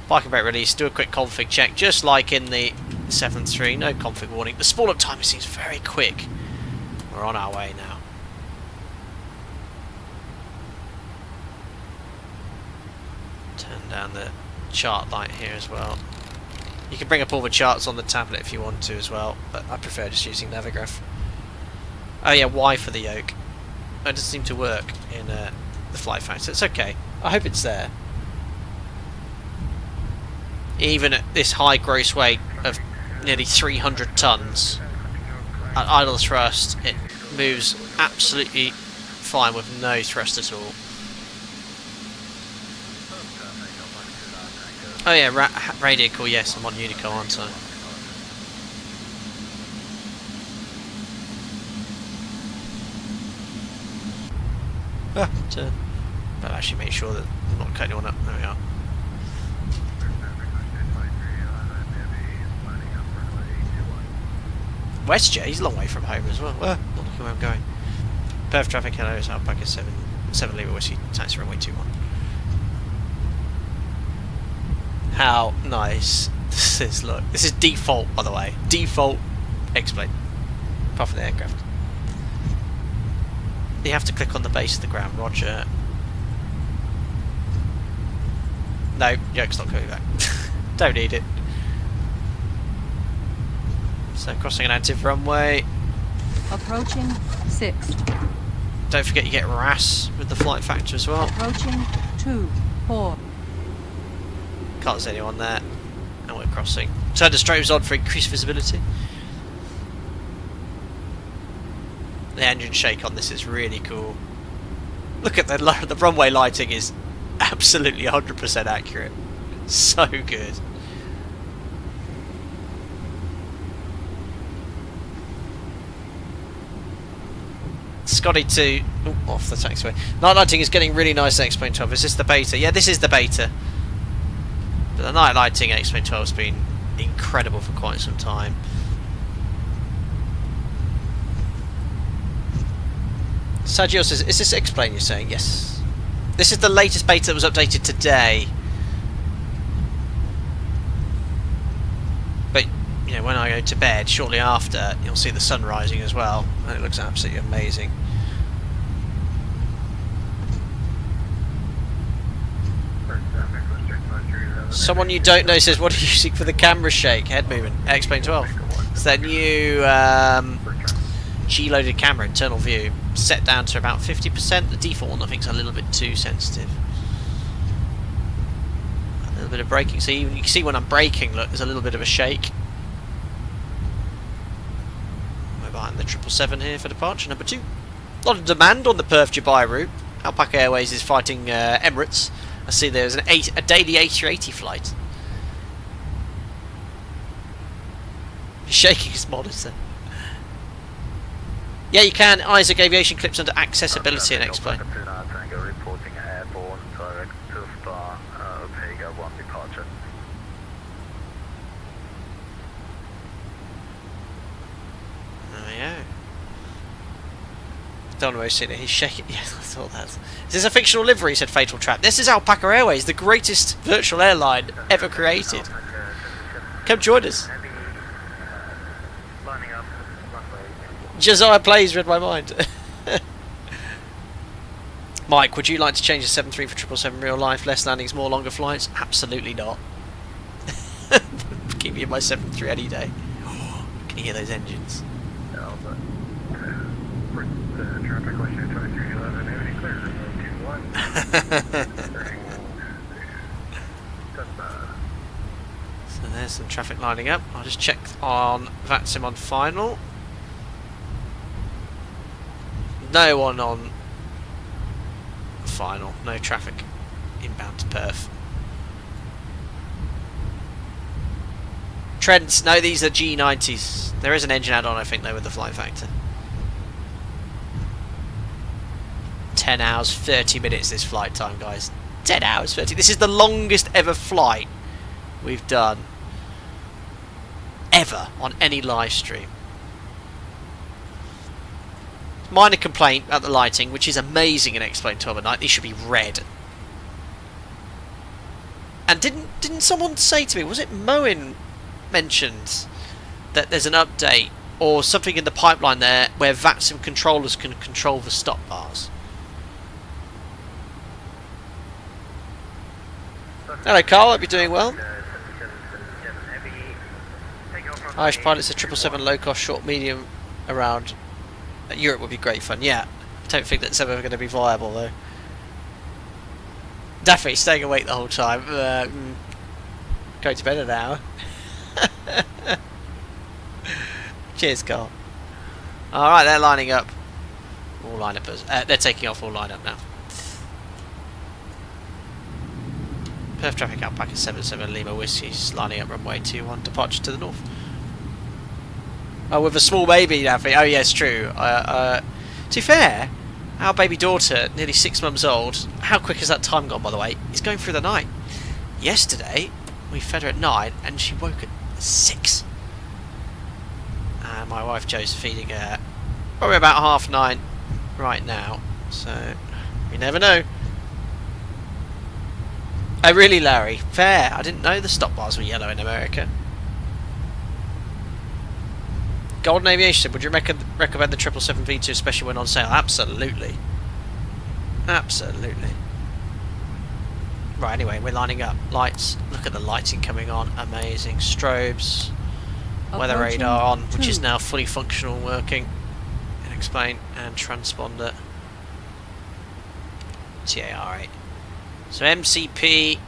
Parking brake release. Do a quick config check, just like in the 7.3. No config warning. The spool up timer seems very quick. We're on our way now. Turn down the chart light here as well. You can bring up all the charts on the tablet if you want to as well, but I prefer just using Navigraph. Oh yeah, Y for the yoke. It doesn't seem to work in the FlightFactor. It's okay. I hope it's there. Even at this high gross weight of nearly 300 tons at idle thrust, it moves absolutely fine with no thrust at all. Oh yeah, radio call, yes, I'm on Unico, aren't I? Turn. But actually make sure that I'm not cutting anyone up. There we are. West Jet, he's a long way from home as well. Not looking where I'm going. Perth traffic, hello, it's Outback 7 Lima Whiskey, taxi runway 21. How nice this is, look. This is default, by the way. Default X-plane. Apart from the aircraft. You have to click on the base of the ground, roger. No, yoke's not coming back. Don't need it. So crossing an active runway. Approaching 6. Don't forget you get RAS with the FlightFactor as well. Approaching 2, 4. Can't see anyone there. And we're crossing. Turn the strobes on for increased visibility. The engine shake on this is really cool. Look at the runway lighting is absolutely 100% accurate. So good. Scotty 2, off the taxiway. Night lighting is getting really nice in X-Plane 12. Is this the beta? Yeah, this is the beta. But the night lighting in X-Plane 12 has been incredible for quite some time. Sergio says, is this X-Plane you're saying? Yes. This is the latest beta that was updated today. But, you know, when I go to bed, shortly after, you'll see the sun rising as well. And it looks absolutely amazing. Someone you don't know says, what are you using for the camera shake? Head movement. Explain 12. It's their new G-loaded camera, internal view. Set down to about 50%. The default one I think is a little bit too sensitive. A little bit of braking. So you can see when I'm braking, look, there's a little bit of a shake. We're behind the 777 here for departure number 2. A lot of demand on the Perth-Dubai route. Alpaca Airways is fighting Emirates. I see there's a daily A380 flight. He's shaking his monitor. Yeah, you can. Isaac Aviation clips under accessibility and explain. Reporting airborne, direct to Star, Omega 1 departure. There we go. Don't know see it. He's shaking. Yeah, I thought that. Is this a fictional livery? Said Fatal Trap. This is Alpaca Airways, the greatest virtual airline ever created. Come join us. Josiah Plays read my mind. Mike, would you like to change the 73 for 777 real life? Less landings, more longer flights? Absolutely not. Keep me in my 73 any day. Can you hear those engines? So there's some traffic lining up. I'll just check on VATSIM on final. No one on final. No traffic inbound to Perth. Trents, no, these are G90s. There is an engine add-on, I think, though, with the FlightFactor. 10 hours, 30 minutes this flight time, guys. 10 hours, 30. This is the longest ever flight we've done. Ever on any live stream. Minor complaint about the lighting, which is amazing in X-Plane 12 at night. These should be red. And didn't someone say to me, was it Moen mentioned that there's an update or something in the pipeline there where VATSIM controllers can control the stop bars? Hello Carl, hope you're doing well. Irish pilots a 777 low cost short medium around Europe would be great fun. Yeah, I don't think that's ever going to be viable though. Definitely staying awake the whole time. Going to bed an hour. Cheers, Carl. Alright, they're lining up. All line-uppers. They're taking off all line-up now. Perth traffic Alpaca 77 Lima Whiskey's lining up runway 21, departure to the north. Oh, with a small baby, Daffy. Oh, yes, true. To be fair, our baby daughter, nearly 6 months old, how quick has that time gone, by the way? Is going through the night. Yesterday, we fed her at 9, and she woke at 6. And my wife Jo's feeding her probably about 9:30 right now. So, you never know. Oh, really, Larry? Fair. I didn't know the stop bars were yellow in America. Golden Aviation said, would you recommend the 777 V2, especially when on sale? Absolutely. Absolutely. Right, anyway, we're lining up. Lights. Look at the lighting coming on. Amazing. Strobes. Weather radar on, which is now fully functional and working. And explain. And transponder. TAR8. So MCP.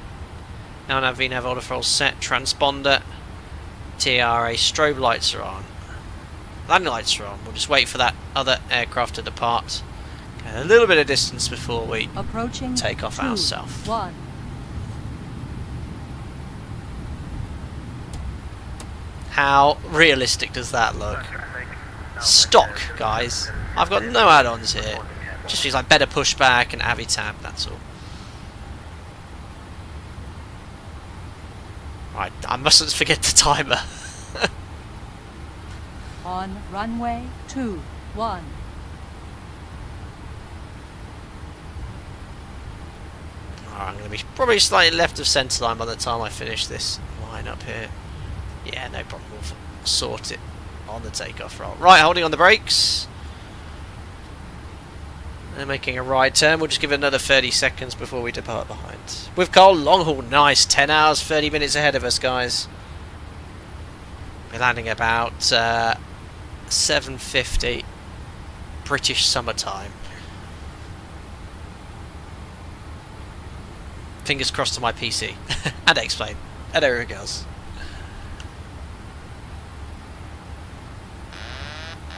Now VNAV order for all set. Transponder. TARA. Strobe lights are on. Landing lights are on. We'll just wait for that other aircraft to depart. Get a little bit of distance before we take off ourselves. How realistic does that look? Stock, guys. I've got no add-ons here. Just feels like better pushback and Avitab, that's all. Right, I mustn't forget the timer. On runway 21. I'm going to be probably slightly left of centre line by the time I finish this line up here. Yeah, no problem. We'll sort it on the takeoff roll. Right, holding on the brakes. They're making a right turn. We'll just give it another 30 seconds before we depart behind. With Cole, long haul, nice. 10 hours, 30 minutes ahead of us, guys. We're landing about 7:50 British summertime. Fingers crossed to my PC. And X-Plane. And everything else.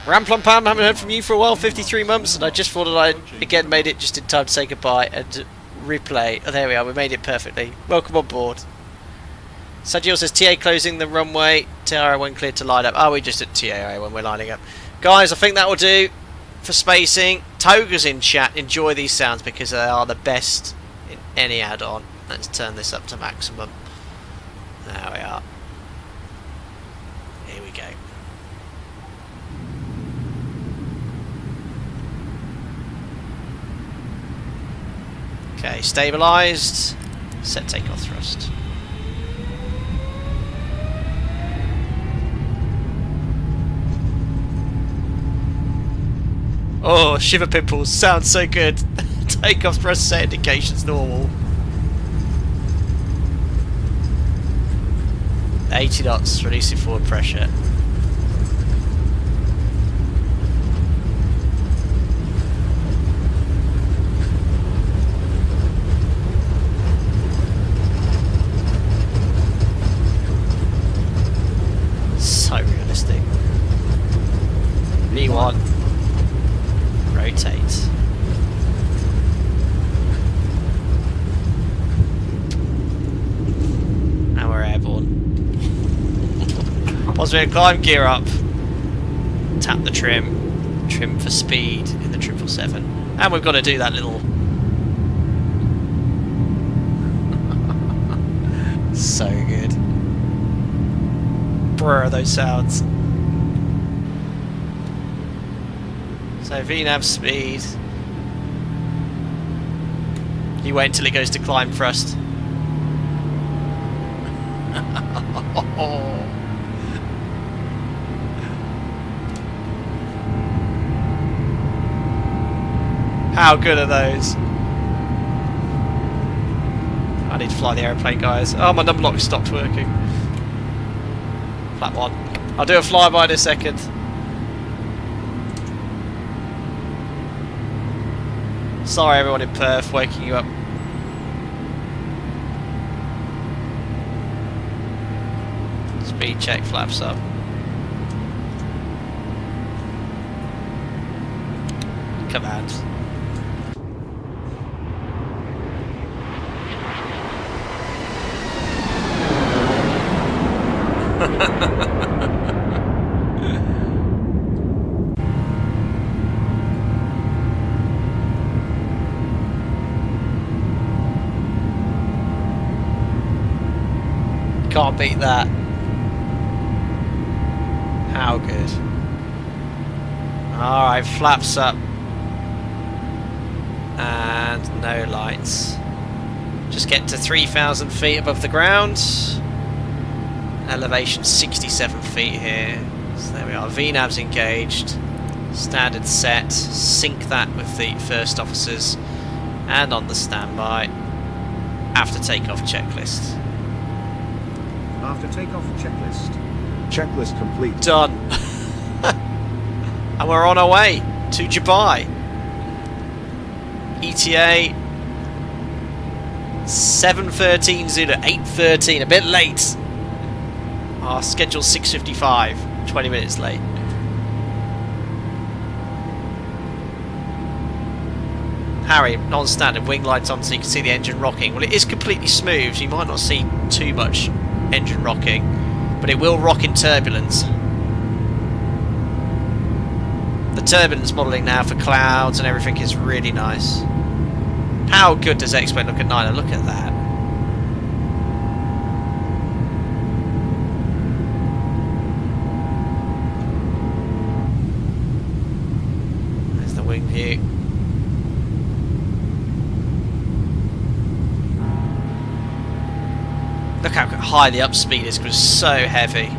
Ramplon Pam, haven't heard from you for a while, 53 months, and I just thought that I again made it just in time to say goodbye and replay. Oh, there we are, we made it perfectly. Welcome on board. Sajil says TA closing the runway, TRA1 cleared to line up. Oh, we're just at TAA when we're lining up. Guys, I think that will do for spacing. Toga's in chat, enjoy these sounds because they are the best in any add-on. Let's turn this up to maximum. There we are. Here we go. Okay, stabilised. Set takeoff thrust. Oh, shiver pimples. Sounds so good. Takeoff thrust set indications normal. 80 knots, releasing forward pressure. So realistic. V1. Rotate. And we're airborne. Positive climb, gear up. Tap the trim. Trim for speed in the 777. And we've got to do that little... So good. Brr, those sounds. So VNAV speed. You wait until it goes to climb thrust. How good are those? I need to fly the aeroplane, guys. Oh, my number lock stopped working. Flat 1. I'll do a flyby in a second. Sorry everyone in Perth, waking you up. Speed check, flaps up. Command. Can't beat that. How good. Alright, flaps up. And no lights. Just get to 3,000 feet above the ground. Elevation 67 feet here. So there we are. VNAV's engaged. Standard set. Sync that with the first officers. And on the standby. After takeoff checklist. After takeoff checklist. Checklist complete. Done. And we're on our way to Dubai. ETA 7:13 Zulu, 8:13, a bit late. Our schedule's 6:55, 20 minutes late. Harry, non-standard, wing lights on so you can see the engine rocking. Well, it is completely smooth, so you might not see too much engine rocking, but it will rock in turbulence. The turbulence modelling now for clouds and everything is really nice. How good does X-Plane look at night? Look at that. There's the wing view. Look how high the upspeed is, because it's so heavy.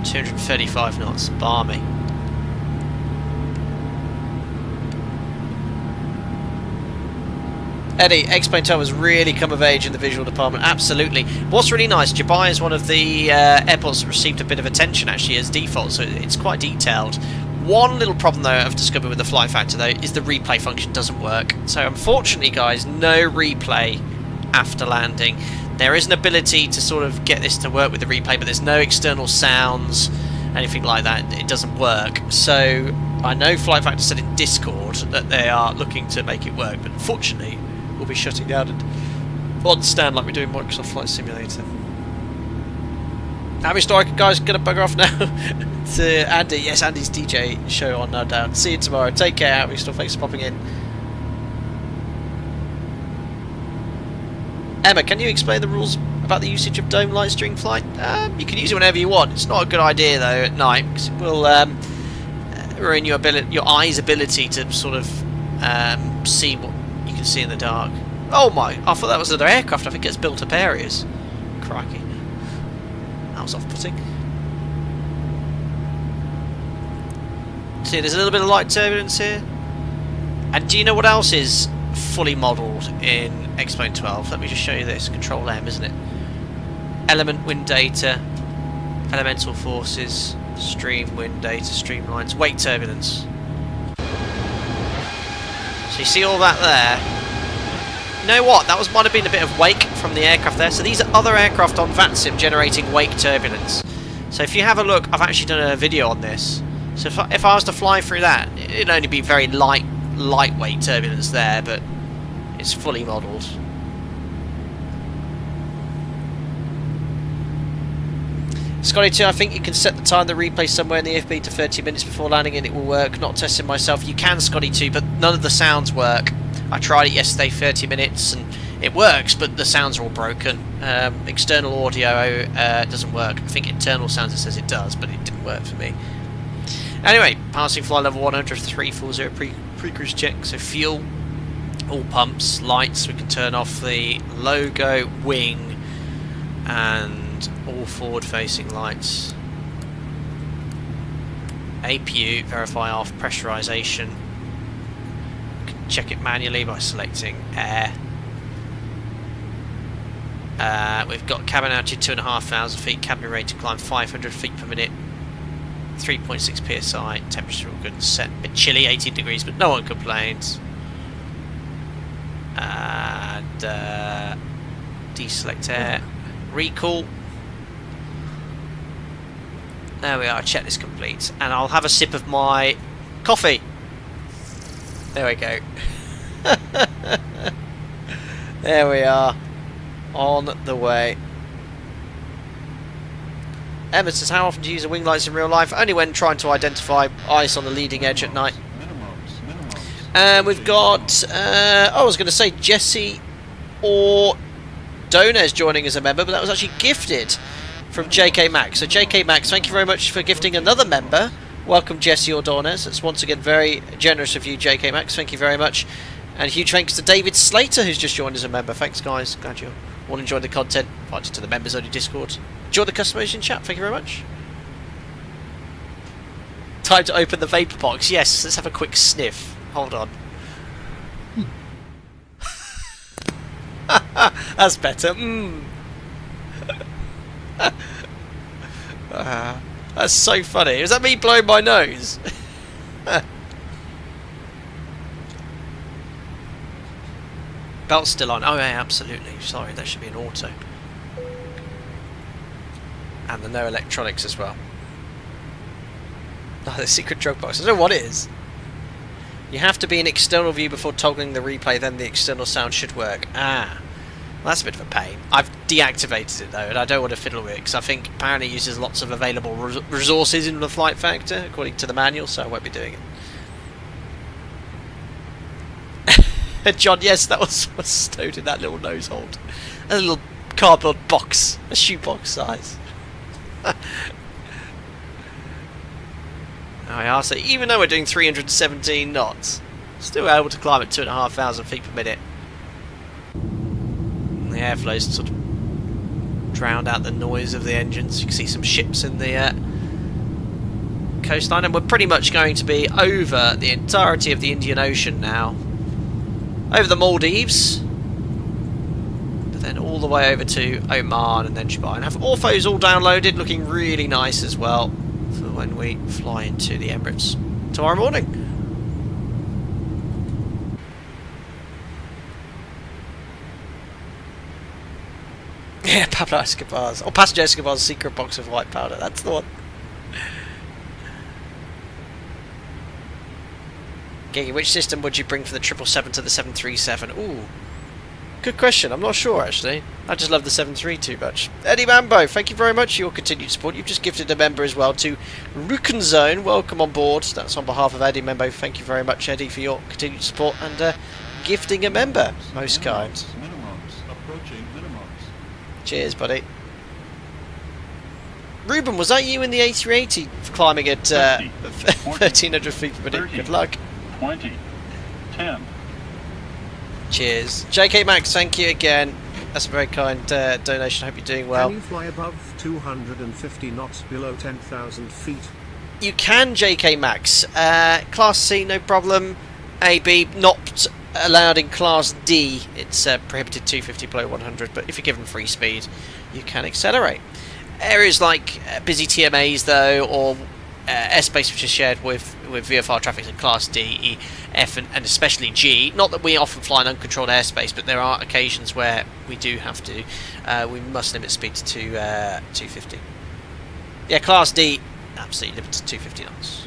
235 knots, balmy. Eddie, X-Plane 12 has really come of age in the visual department. Absolutely. What's really nice, Dubai is one of the airports that received a bit of attention actually as default, so it's quite detailed. One little problem though I've discovered with the FlightFactor though is the replay function doesn't work. So unfortunately guys, no replay after landing. There is an ability to sort of get this to work with the replay, but there's no external sounds, anything like that. It doesn't work. So I know FlightFactor said in Discord that they are looking to make it work, but unfortunately we'll be shutting down and on stand like we do in Microsoft Flight Simulator. Happy story, guys. Gonna bugger off now. To Andy, yes, Andy's DJ show on, no doubt. See you tomorrow. Take care. Happy stuff. Thanks for popping in. Emma, can you explain the rules about the usage of dome lights during flight? You can use it whenever you want. It's not a good idea though at night, because it will ruin your eye's ability to sort of see what you can see in the dark. Oh my! I thought that was another aircraft. I think it's built up areas. Crikey. That was off-putting. See, there's a little bit of light turbulence here. And do you know what else is fully modelled in X-Plane 12? Let me just show you this. Control M, isn't it? Element wind data, elemental forces, stream wind data, streamlines, wake turbulence. So you see all that there? You know what? That might have been a bit of wake from the aircraft there. So these are other aircraft on VATSIM generating wake turbulence. So if you have a look, I've actually done a video on this. So if I was to fly through that, it'd only be very lightweight turbulence there, but it's fully modelled. Scotty 2, I think you can set the time the replay somewhere in the FB to 30 minutes before landing and it will work. Not testing myself. You can, Scotty 2, but none of the sounds work. I tried it yesterday, 30 minutes, and it works, but the sounds are all broken. External audio doesn't work. I think internal sounds it says it does, but it didn't work for me. Anyway, passing flight level 100-340 pre-cruise check. So fuel, all pumps, lights. We can turn off the logo, wing, and all forward-facing lights. APU, verify off, pressurization. We can check it manually by selecting air. We've got cabin altitude 2,500 feet, cabin rate to climb 500 feet per minute. 3.6 psi, temperature all good and set. A bit chilly, 18 degrees, but no one complains. And deselect air, recall. There we are, checklist complete. And I'll have a sip of my coffee. There we go. There we are, on the way. Emma says, how often do you use the wing lights in real life? Only when trying to identify ice on the leading edge at night. And we've got, I was going to say Jesse or Donez joining as a member, but that was actually gifted from JK Max. So JK Max, thank you very much for gifting another member. Welcome Jesse or Donez. It's once again very generous of you, JK Max. Thank you very much. And huge thanks to David Slater, who's just joined as a member. Thanks guys, glad you all enjoyed the content. Invited to the members only Discord. Enjoy the customization chat, thank you very much. Time to open the vapor box. Yes, let's have a quick sniff. Hold on. That's better. That's so funny. Is that me blowing my nose? Belt's still on. Oh yeah, absolutely. Sorry, that should be an auto. And the no electronics as well. Oh, the secret drug box. I don't know what it is. You have to be in external view before toggling the replay, then the external sound should work. Ah, well, that's a bit of a pain. I've deactivated it though, and I don't want to fiddle with it because I think apparently it uses lots of available resources in the FlightFactor according to the manual, so I won't be doing it. John, yes, that was what's stowed in that little nose hold. A little cardboard box, a shoebox size. So even though we're doing 317 knots, still able to climb at 2,500 feet per minute. The airflow's sort of drowned out the noise of the engines. You can see some ships in the coastline, and we're pretty much going to be over the entirety of the Indian Ocean now. Over the Maldives, but then all the way over to Oman and then Dubai. And have orthos all downloaded, looking really nice as well for when we fly into the Emirates tomorrow morning. Yeah, Pablo Escobar's, or Passenger Escobar's secret box of white powder. That's the one. Gigi, which system would you bring for the 777 to the 737? Ooh, good question. I'm not sure, actually. I just love the 73 too much. Eddie Mambo, thank you very much for your continued support. You've just gifted a member as well to Ruken Zone. Welcome on board. That's on behalf of Eddie Mambo. Thank you very much, Eddie, for your continued support and gifting a member. Most kind. Minimums. Approaching minimums. Cheers, buddy. Ruben, was that you in the A380 climbing at 1,300 feet per minute? 30, Good luck. 20, 10. Cheers. JK Max, thank you again. That's a very kind donation. I hope you're doing well. Can you fly above 250 knots below 10,000 feet? You can, JK Max. Class C, no problem. AB, not allowed in Class D. It's prohibited 250 below 100, but if you're given free speed, you can accelerate. Areas like busy TMAs, though, or airspace which is shared with VFR traffic in Class D, E, F, and especially G. Not that we often fly in uncontrolled airspace, but there are occasions where we do have to. We must limit speed to 250. Yeah, Class D, absolutely limited to 250 knots.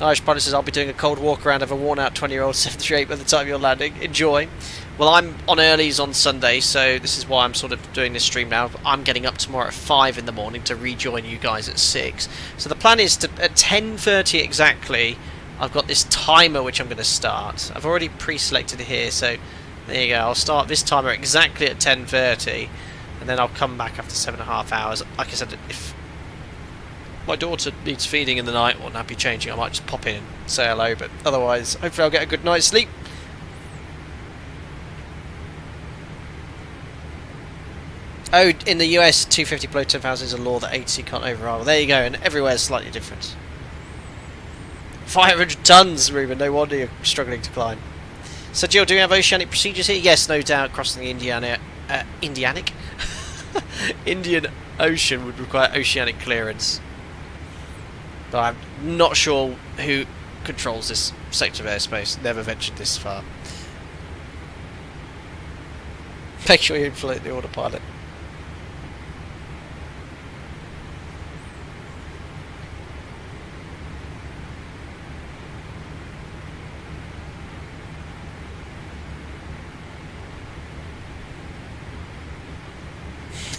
Irish Pilot says, I'll be doing a cold walk around of a worn out 20-year-old 738 by the time you're landing. Enjoy. Well, I'm on earlies on Sunday, so this is why I'm sort of doing this stream now. I'm getting up tomorrow at 5 in the morning to rejoin you guys at 6. So the plan is to, at 10:30 exactly, I've got this timer which I'm going to start. I've already pre-selected it here, so there you go. I'll start this timer exactly at 10:30, and then I'll come back after 7.5 hours. Like I said, if my daughter needs feeding in the night or nappy changing, I might just pop in and say hello, but otherwise, hopefully I'll get a good night's sleep. Oh, in the US, 250 below 10,000 is a law that ATC can't override. Well, there you go, and everywhere is slightly different. 500 tons, Ruben, no wonder you're struggling to climb. So, Jill, do we have oceanic procedures here? Yes, no doubt, crossing the Indian Ocean would require oceanic clearance. But I'm not sure who controls this sector of airspace. Never ventured this far. Make sure you inflate the autopilot.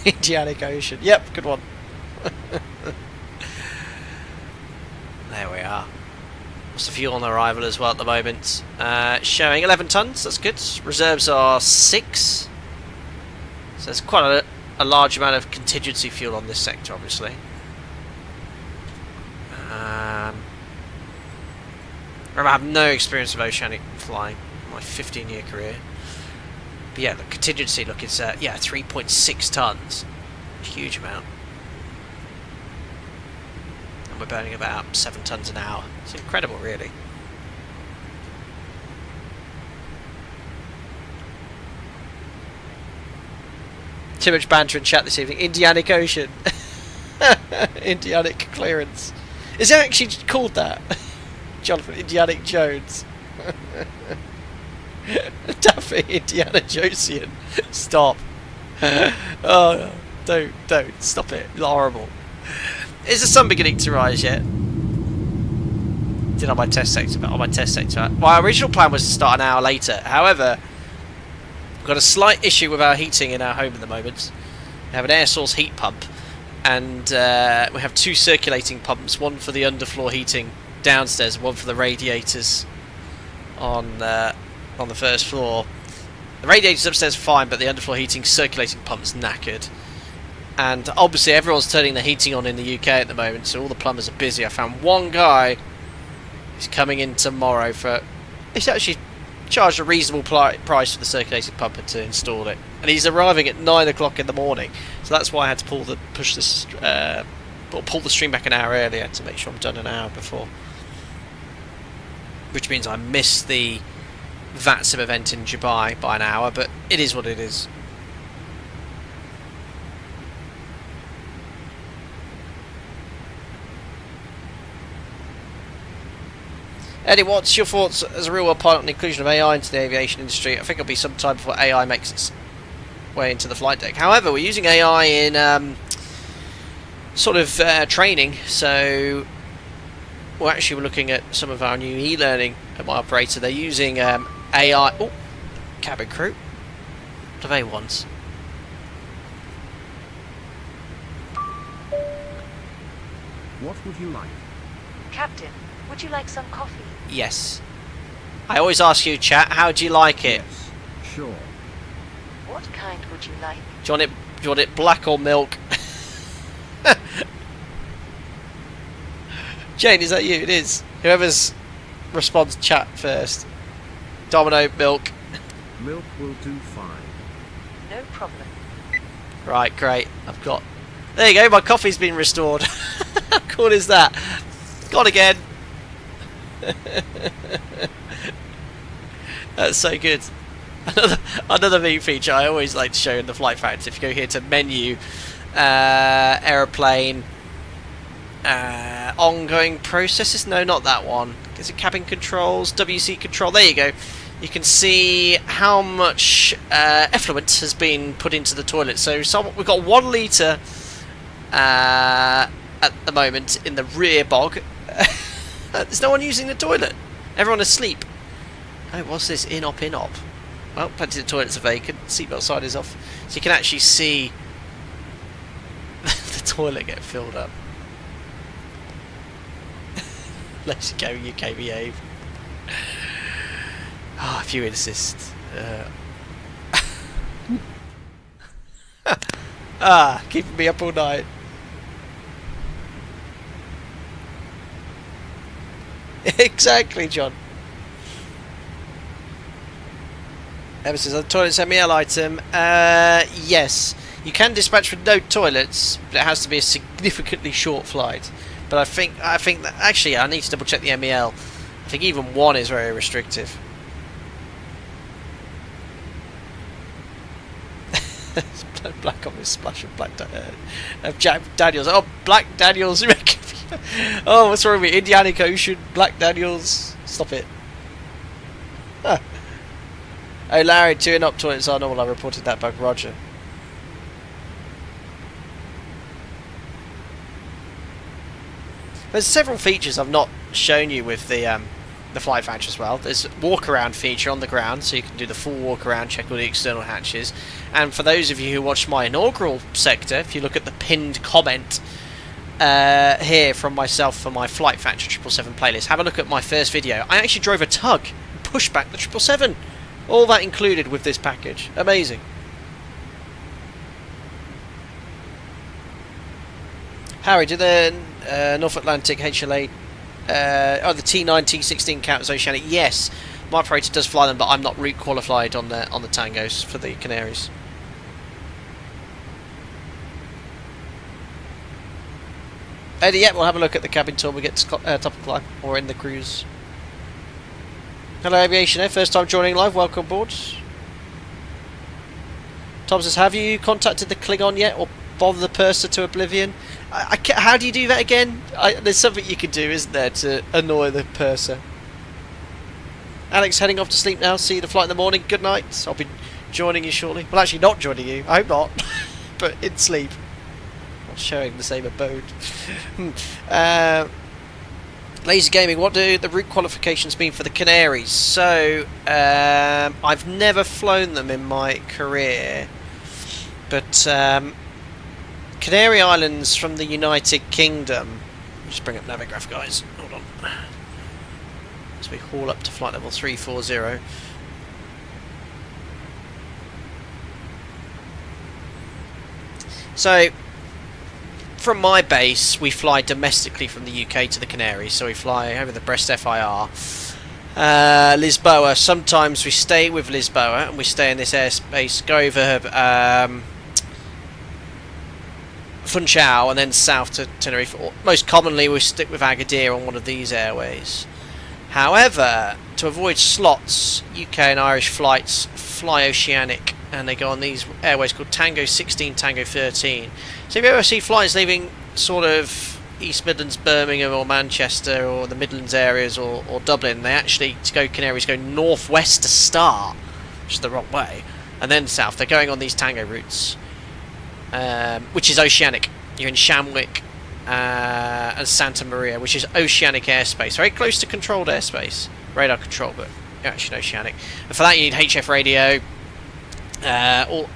Indianic Ocean. Yep, good one. There we are. What's the fuel on arrival as well at the moment? Showing 11 tons, that's good. Reserves are 6. So there's quite a large amount of contingency fuel on this sector, obviously. Remember, I have no experience of oceanic flying in my 15-year career. But yeah, the contingency, look, it's 3.6 tons. A huge amount. And we're burning about 7 tons an hour. It's incredible, really. Too much banter in chat this evening. Indianic Ocean. Indianic clearance. Is it actually called that? Jonathan Indianic Jones. Daffy Indiana Josian. Stop. Oh, no. Don't. Stop it. It's horrible. Is the sun beginning to rise yet? Did on my test sector, but on my test sector. My original plan was to start an hour later. However, we've got a slight issue with our heating in our home at the moment. We have an air source heat pump, and we have 2 circulating pumps, one for the underfloor heating downstairs, and one for the radiators on the first floor. The radiators upstairs are fine, but the underfloor heating circulating pump's knackered. And obviously everyone's turning the heating on in the UK at the moment, so all the plumbers are busy. I found one guy who's coming in tomorrow for... It's actually charged a reasonable price for the circulating pumper to install it, and he's arriving at 9 o'clock in the morning. So that's why I had to pull the stream back an hour earlier to make sure I'm done an hour before. Which means I missed the VATSIM event in Dubai by an hour, but it is what it is. Eddie, what's your thoughts as a real-world pilot on the inclusion of AI into the aviation industry? I think it'll be some time before AI makes its way into the flight deck. However, we're using AI in training, so we're actually looking at some of our new e-learning at my operator. They're using AI... Oh, cabin crew. What do they want? What would you like? Captain, would you like some coffee? Yes. I always ask you, chat, how do you like it? Yes, sure. What kind would you like? Do you want it black or milk? Jane, is that you? It is. Whoever's responds chat first. Domino, milk. Milk will do fine. No problem. Right, great. I've got... There you go, my coffee's been restored. How cool is that? Gone again. That's so good. Another neat feature I always like to show in the FlightFactor. If you go here to menu, aeroplane, ongoing processes. No, not that one. Is it cabin controls, WC control? There you go. You can see how much effluent has been put into the toilet. So we've got 1 litre at the moment in the rear bog. There's no one using the toilet. Everyone asleep. Oh, what's this? In-op, in-op. Well, plenty of toilets are vacant. Seatbelt sign is off. So you can actually see the toilet get filled up. Let's go, UK behave. Ah, if you insist. Keeping me up all night. Exactly, John. Ever says, are the toilets MEL item? Yes. You can dispatch with no toilets, but it has to be a significantly short flight. But I think that actually I need to double check the MEL. I think even 1 is very restrictive. Black on this splash of black Jack Daniels. Oh, Black Daniels. Oh, what's wrong with me? Indianic Ocean, Black Daniels. Stop it. Huh. Oh, Larry, 2 in-op toilets are normal. I reported that bug. Roger. There's several features I've not shown you with the FlightFactor as well. There's walk-around feature on the ground, so you can do the full walk-around, check all the external hatches. And for those of you who watched my inaugural sector, if you look at the pinned comment here from myself for my FlightFactor 777 playlist, have a look at my first video. I actually drove a tug and pushed back the 777. All that included with this package. Amazing. Harry, do the North Atlantic HLA, the T9, T16 count as oceanic? Yes, my operator does fly them, but I'm not route qualified on the Tangos for the Canaries. Eddie, yeah, we'll have a look at the cabin tour when we get to Top of Climb, or in the cruise. Hello, Aviation Air, first time joining live, welcome aboard. Tom says, have you contacted the Klingon yet, or bother the purser to oblivion? How do you do that again? There's something you can do, isn't there, to annoy the purser. Alex, heading off to sleep now. See you the flight in the morning. Good night. I'll be joining you shortly. Well, actually not joining you. I hope not. But in sleep. Not sharing the same abode. Laser Gaming, what do the route qualifications mean for the Canaries? So, I've never flown them in my career. But, Canary Islands from the United Kingdom. Just bring up Navigraph, guys. Hold on. As we haul up to flight level 340. So, from my base, we fly domestically from the UK to the Canaries. So we fly over the Brest FIR. Lisboa. Sometimes we stay with Lisboa and we stay in this airspace, go over Funchal and then south to Tenerife. Most commonly we stick with Agadir on one of these airways. However, to avoid slots, UK and Irish flights fly oceanic and they go on these airways called Tango 16, Tango 13. So if you ever see flights leaving sort of East Midlands, Birmingham or Manchester or the Midlands areas or Dublin, they actually, to go Canaries, go northwest to start, which is the wrong way, and then south. They're going on these Tango routes, which is oceanic. You're in Shamwick and Santa Maria, which is oceanic airspace, very close to controlled airspace, radar control, but you're actually oceanic. And for that you need HF radio,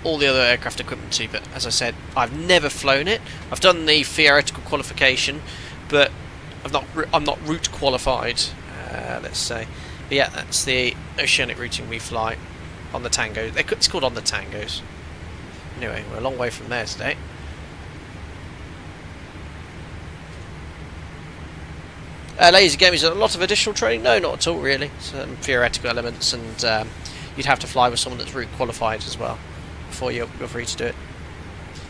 all the other aircraft equipment too, but as I said, I've never flown it. I've done the theoretical qualification, but I'm not route qualified, let's say. But yeah, that's the oceanic routing we fly on the Tango. It's called on the Tangos. Anyway, we're a long way from there today. Laser game is a lot of additional training? No, not at all really. Some theoretical elements, and you'd have to fly with someone that's route qualified as well before you're free to do it.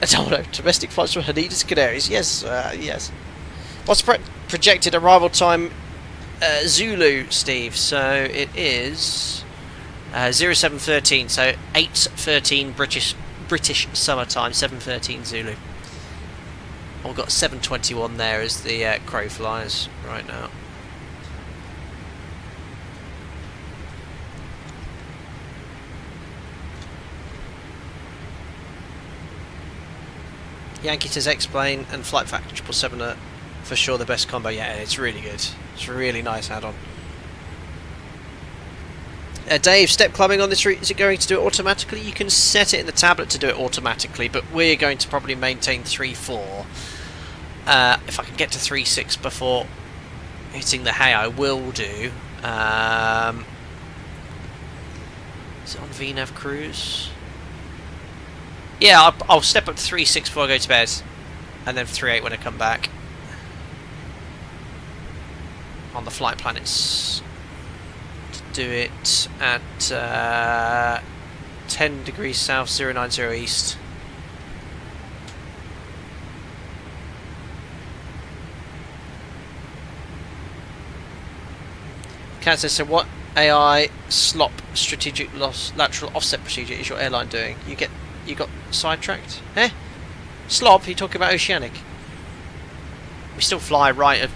I don't know. Domestic flights from Haneda to Canaries? Yes, yes. What's the projected arrival time, Zulu, Steve? So it is 0713. So 8:13 British summertime, 7:13 Zulu. I've got 7:21 there as the crow flies right now. Yankee says X-Plane and FlightFactor 777 are for sure the best combo. Yeah, it's really good. It's a really nice add-on. Dave, step climbing on this route, is it going to do it automatically? You can set it in the tablet to do it automatically, but we're going to probably maintain 3.4. If I can get to 3.6 before hitting the hay, I will do. Is it on VNAV cruise? Yeah, I'll step up to 3.6 before I go to bed, and then 3.8 when I come back. On the flight plan, it's to do it at 10 degrees south, 090 east. Cat says, so what AI slop strategic loss lateral offset procedure is your airline doing? You got sidetracked? Eh? Slop? You're talking about oceanic? We still fly right of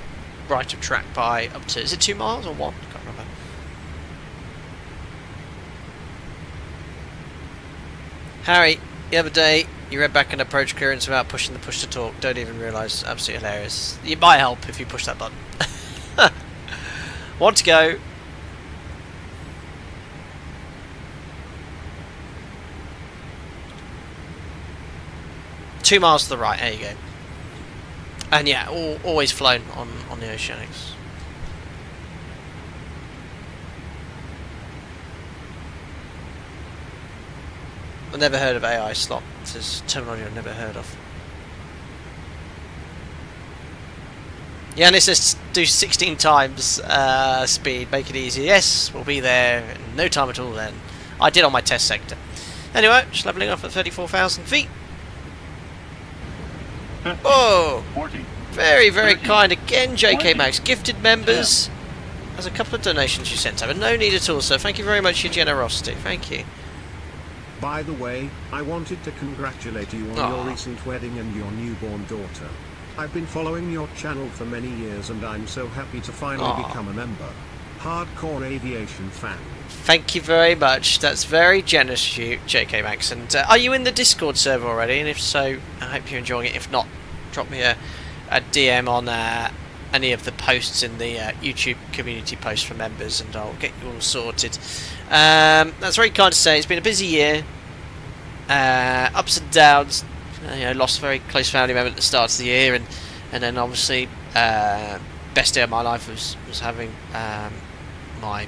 track by up to, is it 2 miles or 1? Can't remember. Harry, the other day you read back an approach clearance without pushing the push to talk. Don't even realise. Absolutely hilarious. It might help if you push that button. Want to go. Two miles to the right, there you go. And yeah, always flown on the oceanics. I've never heard of AI slot. This is terminology I've never heard of. Yeah, and it says do 16 times speed, make it easy. Yes, we'll be there in no time at all then. I did on my test sector. Anyway, just levelling off at 34,000 feet. Oh, very, very kind again, JK Max. Gifted members. There's a couple of donations you sent over. No need at all, sir. Thank you very much for your generosity. Thank you. By the way, I wanted to congratulate you on your recent wedding and your newborn daughter. I've been following your channel for many years and I'm so happy to finally become a member. Hardcore aviation fan. Thank you very much. That's very generous of you, JK Max. And are you in the Discord server already? And if so, I hope you're enjoying it. If not, drop me a DM on any of the posts in the YouTube community post for members and I'll get you all sorted. That's very kind to say. It's been a busy year. Ups and downs. You know, lost a very close family member at the start of the year, and then obviously best day of my life was having my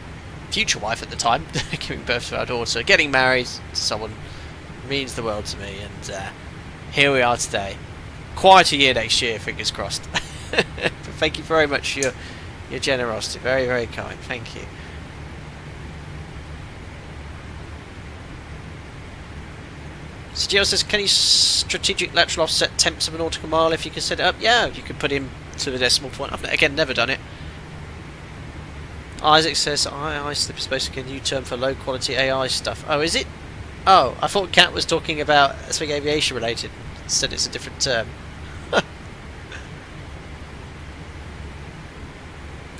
future wife at the time giving birth to our daughter. Getting married to someone means the world to me, and here we are today. Quite a year next year, fingers crossed. But thank you very much for your generosity. Very, very kind. Thank you. So Gio says, can you strategic lateral offset temps of a nautical mile if you can set it up? Yeah, you could put him to the decimal point. I've again never done it. Isaac says, I slip is supposed to be a new term for low quality AI stuff. Oh, is it? Oh, I thought Kat was talking about something aviation related. Said it's a different term.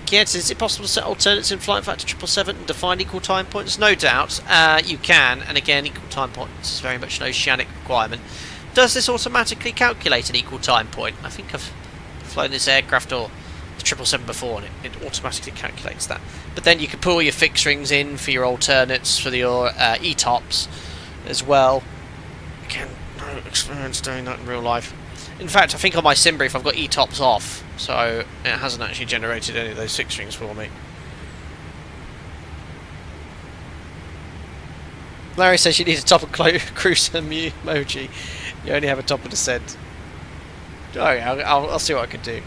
Kiet, is it possible to set alternates in FlightFactor 777 and define equal time points? No doubt, you can, and again, equal time points is very much an oceanic requirement. Does this automatically calculate an equal time point? I think I've flown this aircraft or the 777 before, and it automatically calculates that. But then you can pull your fixed rings in for your alternates, for your ETOPS as well. Again, no experience doing that in real life. In fact, I think on my Simbrief I've got ETOPS off, so it hasn't actually generated any of those fixed rings for me. Larry says you need a top of cruise emoji. You only have a top of descent. Oh yeah, I'll see what I can do.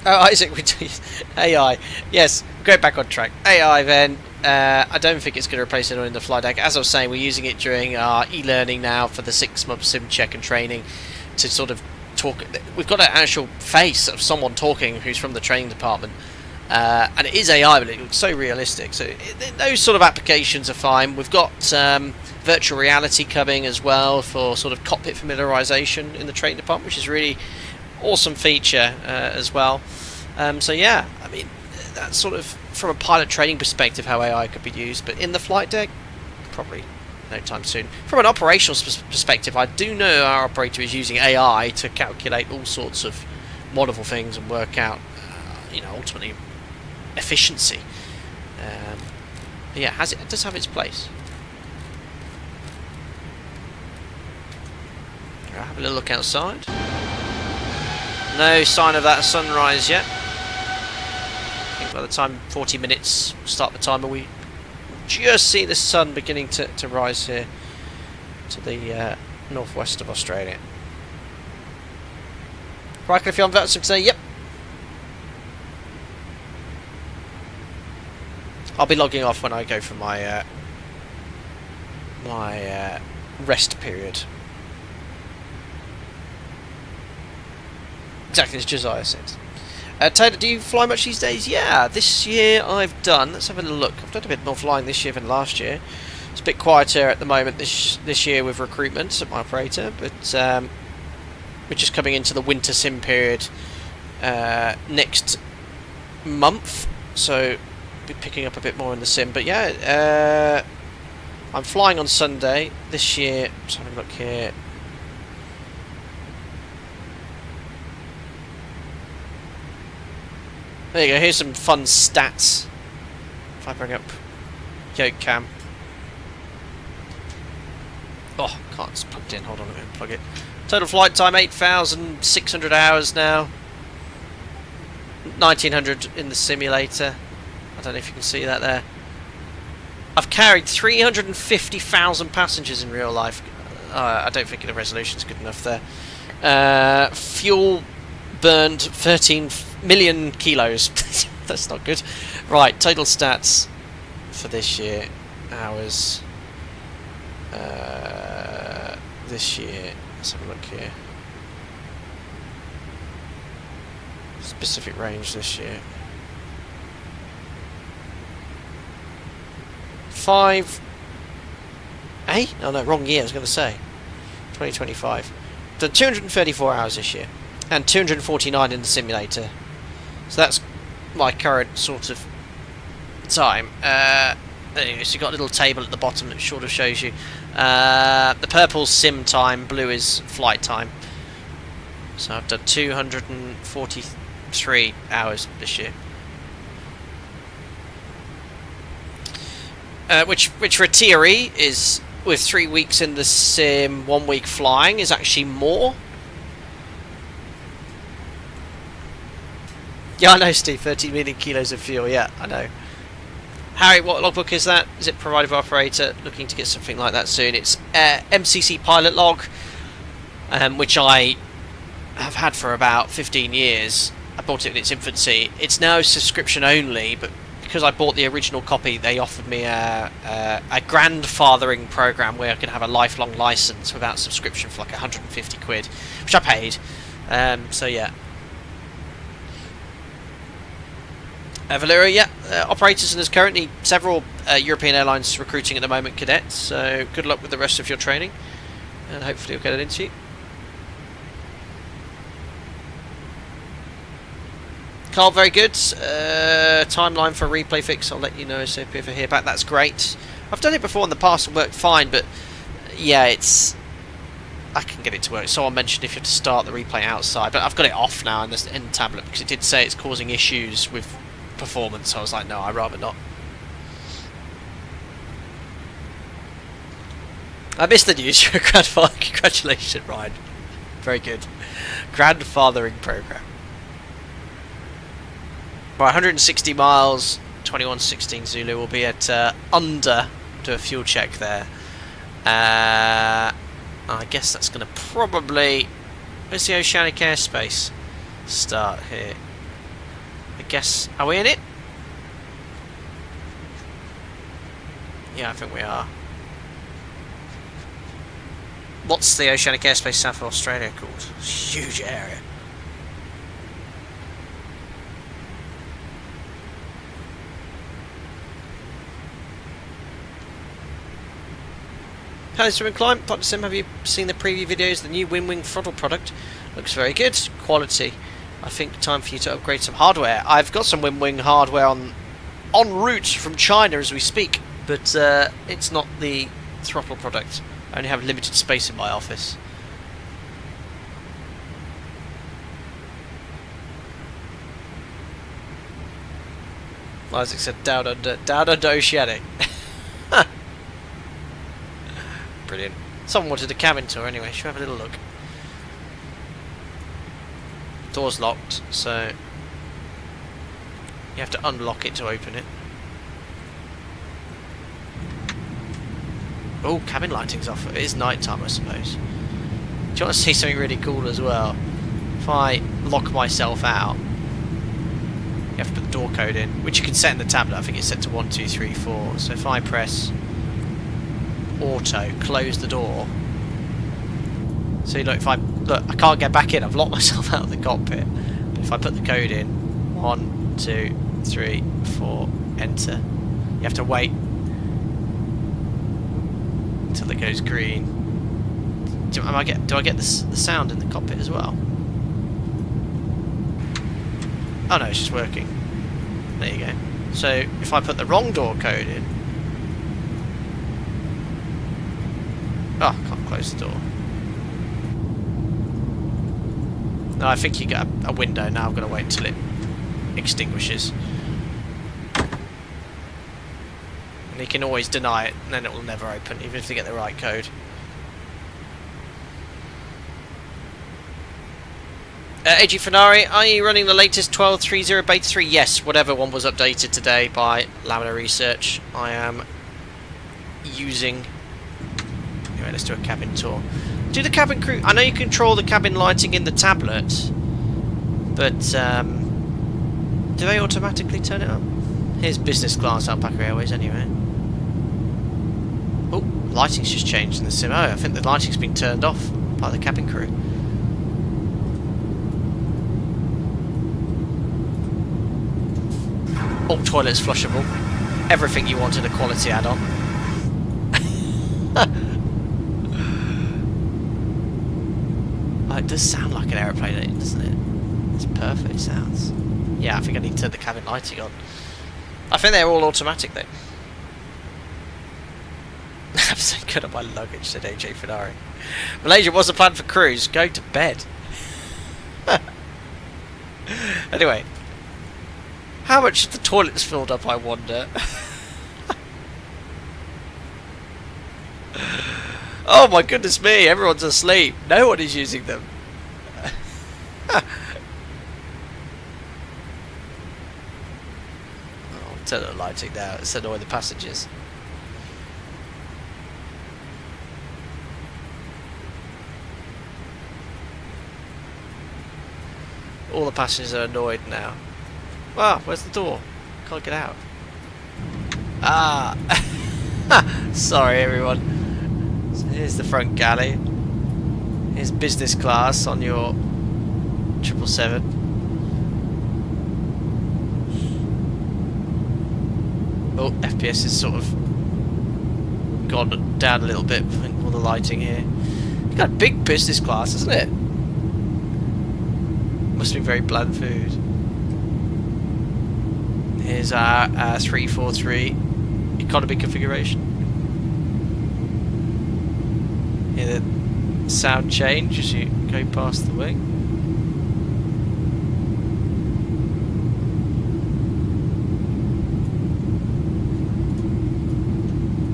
Oh, Isaac, we do AI. Yes, go back on track. AI then. I don't think it's going to replace anyone in the flight deck. As I was saying, we're using it during our e-learning now for the 6-month sim check and training to sort of talk. We've got an actual face of someone talking who's from the training department. And it is AI, but it looks so realistic. So those sort of applications are fine. We've got virtual reality coming as well for sort of cockpit familiarization in the training department, which is a really awesome feature as well. So yeah, I mean, that's sort of from a pilot training perspective how AI could be used, but in the flight deck, probably no time soon. From an operational perspective, I do know our operator is using AI to calculate all sorts of wonderful things and work out, ultimately efficiency. But yeah, it does have its place. I'll have a little look outside. No sign of that sunrise yet. I think by the time 40 minutes start the timer, we just see the sun beginning to rise here to the northwest of Australia. Right, if you're on Vetsum today, yep. I'll be logging off when I go for my rest period. Exactly as Josiah said. Taylor, do you fly much these days? Yeah, this year I've done. Let's have a look. I've done a bit more flying this year than last year. It's a bit quieter at the moment this year with recruitment at my operator, but we're just coming into the winter sim period next month, so be picking up a bit more in the sim. But yeah, I'm flying on Sunday this year. Let's have a look here. There you go, here's some fun stats. If I bring up yoke cam. Oh, can't, it's plugged in, hold on, let me unplug it. Total flight time 8,600 hours now. 1,900 in the simulator. I don't know if you can see that there. I've carried 350,000 passengers in real life. I don't think the resolution's good enough there. Fuel burned 13 million kilos. That's not good. Right, total stats for this year. Hours. This year. Let's have a look here. Specific range this year. 5. Eh? Oh no, wrong year. I was going to say 2025. Done 234 hours this year, and 249 in the simulator. So that's my current sort of time. Anyway, so you've got a little table at the bottom that sort of shows you. The purple's sim time, blue is flight time. So I've done 243 hours this year. Which for a TRE is, with 3 weeks in the sim, 1 week flying, is actually more. Yeah, I know, Steve. 13 million kilos of fuel. Yeah, I know. Harry, what logbook is that? Is it provided by operator? Looking to get something like that soon. It's MCC pilot log, which I have had for about 15 years. I bought it in its infancy. It's now subscription only, but because I bought the original copy, they offered me a grandfathering program where I could have a lifelong license without subscription for like 150 quid, which I paid. So yeah. Valera, yeah, operators, and there's currently several European airlines recruiting at the moment cadets, so good luck with the rest of your training, and hopefully you'll get an interview. Carl, very good. Timeline for replay fix, I'll let you know so if I hear back. That's great. I've done it before in the past and worked fine, but yeah, I can get it to work. Someone mentioned if you have to start the replay outside, but I've got it off now in the tablet because it did say it's causing issues with performance, so I was like, no, I'd rather not. I missed the news. You're a grandfather. Congratulations, Ryan. Very good. Grandfathering program. Right, 160 miles, 2116 Zulu. Will be at under. Do a fuel check there. I guess that's going to probably. Where's the oceanic airspace start here? I guess. Are we in it? Yeah, I think we are. What's the oceanic airspace south of Australia called? It's a huge area. Hello, Takeoff and Climb. Dr. Sim, have you seen the preview videos? The new Wing throttle product looks very good. Quality. I think time for you to upgrade some hardware. I've got some Wing hardware en route from China as we speak, but it's not the throttle product. I only have limited space in my office. Isaac said down under oceanic. Brilliant. Someone wanted a cabin tour anyway. Should we have a little look? Door's locked, so you have to unlock it to open it. Oh, cabin lighting's off. It is night time, I suppose. Do you want to see something really cool as well? If I lock myself out, you have to put the door code in, which you can set in the tablet. I think it's set to 1, 2, 3, 4. So if I press auto, close the door. See, look, I can't get back in. I've locked myself out of the cockpit. But if I put the code in, 1, 2, 3, 4, enter. You have to wait until it goes green. Do I get the sound in the cockpit as well? Oh no, it's just working. There you go. So if I put the wrong door code in, oh, I can't close the door. No, I think you get a window now. I've got to wait until it extinguishes. And you can always deny it, and then it will never open, even if you get the right code. AG Fenari, are you running the latest 12.30 Beta 3? Yes, whatever one was updated today by Laminar Research. I am using... Anyway, let's do a cabin tour. Do the cabin crew... I know you control the cabin lighting in the tablet, but do they automatically turn it up? Here's business class Alpaca Airways anyway. Oh, lighting's just changed in the sim. Oh, I think the lighting's been turned off by the cabin crew. All toilets flushable. Everything you want in a quality add-on. Oh, it does sound like an aeroplane, doesn't it? It's perfect, it sounds. Yeah, I think I need to turn the cabin lighting on. I think they're all automatic though. I'm so good at my luggage, said AJ Fenari. Malaysia was a plan for cruise. Go to bed. Anyway. How much of the toilet's filled up, I wonder? Oh my goodness me, everyone's asleep. No one is using them. I'll turn the lighting down. It's annoying the passengers. All the passengers are annoyed now. Wow, where's the door? Can't get out. Ah, sorry everyone. So here's the front galley. Here's business class on your 777. Oh, FPS is sort of gone down a little bit with all the lighting here. You've got a big business class, isn't it? Must be very bland food. Here's our 343 economy configuration. Here the sound change as you go past the wing.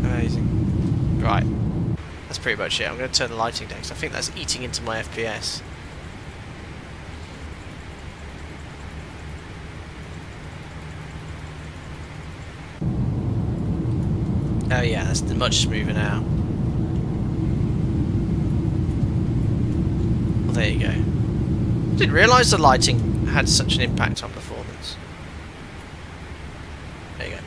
Amazing. Right. That's pretty much it. I'm going to turn the lighting down because I think that's eating into my FPS. Oh yeah, that's much smoother now. Well, there you go. Didn't realise the lighting had such an impact on performance. There you go.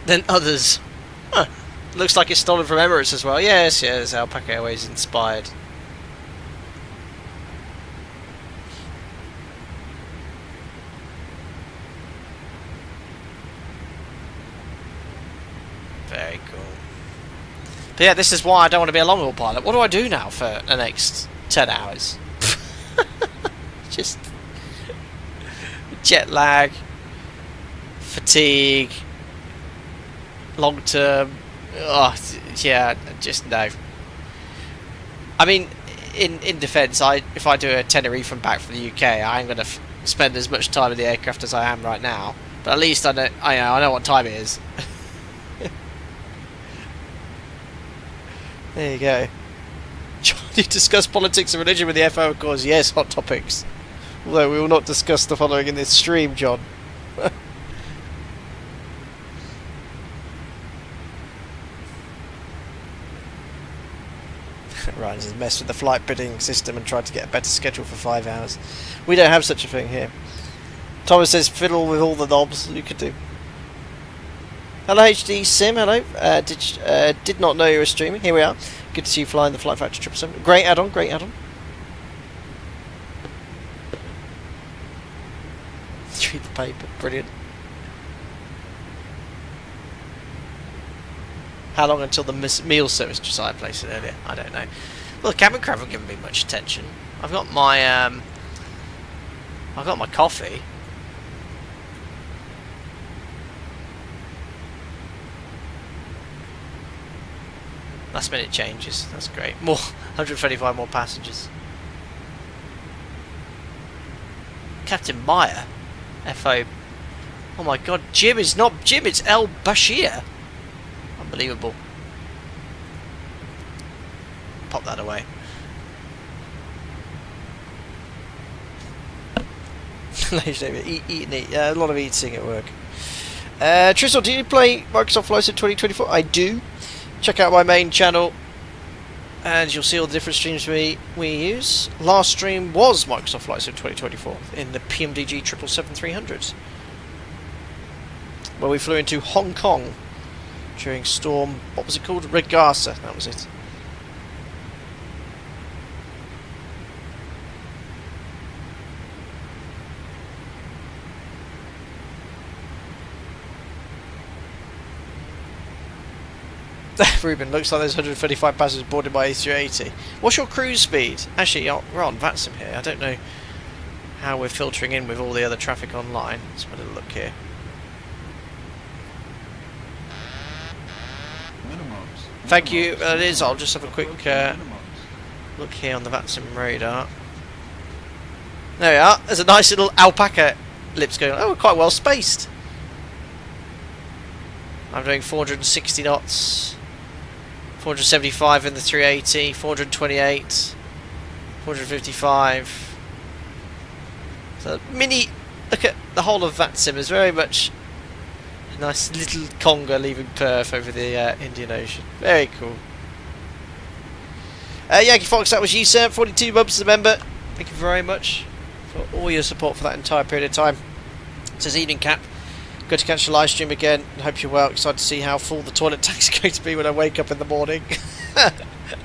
Then others. Huh. Looks like it's stolen from Emirates as well. Yes, yes, Alpaca Airways inspired. Very cool. But yeah, this is why I don't want to be a long haul pilot. What do I do now for the next 10 hours? Just jet lag, fatigue, long term. Oh, yeah, just no. I mean, in defence, if I do a Tenerife and back from the UK, I'm going to spend as much time in the aircraft as I am right now. But at least I know what time it is. There you go. You discuss politics and religion with the FO, of course. Yes, hot topics. Although we will not discuss the following in this stream, John. Right, this is messed with the flight bidding system and tried to get a better schedule for 5 hours. We don't have such a thing here. Thomas says fiddle with all the knobs you could do. Hello HD Sim, hello. Did not know you were streaming. Here we are. Good to see you flying the FlightFactor 777. Great add-on, great add-on. Read the paper, brilliant. How long until the meal service Josiah placed it earlier? I don't know. Well, the cabin crew haven't given me much attention. I've got my coffee. Last minute changes, that's great. More 135 more passengers. Captain Meyer, FO. Oh my god, Jim is not Jim, it's El Bashir. Unbelievable. Pop that away. Eat. A lot of eating at work. Tristle, do you play Microsoft Flight Sim 2024? I do. Check out my main channel and you'll see all the different streams we use. Last stream was Microsoft Flight Sim 2024 in the PMDG 777-300, where we flew into Hong Kong during storm, what was it called? Regasa, that was it. Ruben, looks like there's 135 passengers boarded by A380. What's your cruise speed? Actually, we're on VATSIM here. I don't know how we're filtering in with all the other traffic online. Let's have a little look here. Thank you. It is. I'll just have a quick look here on the VATSIM radar. There we are. There's a nice little alpaca lips going on. Oh, we're quite well spaced. I'm doing 460 knots. 475 in the 380, 428, 455. So mini, look at the whole of VATSIM is very much a nice little conga leaving Perth over the Indian Ocean. Very cool. Yankee Fox, that was you, sir. 42 months as a member. Thank you very much for all your support for that entire period of time. It says evening cap. Good to catch the live stream again. I hope you're well. Excited to see how full the toilet tank's going to be when I wake up in the morning. I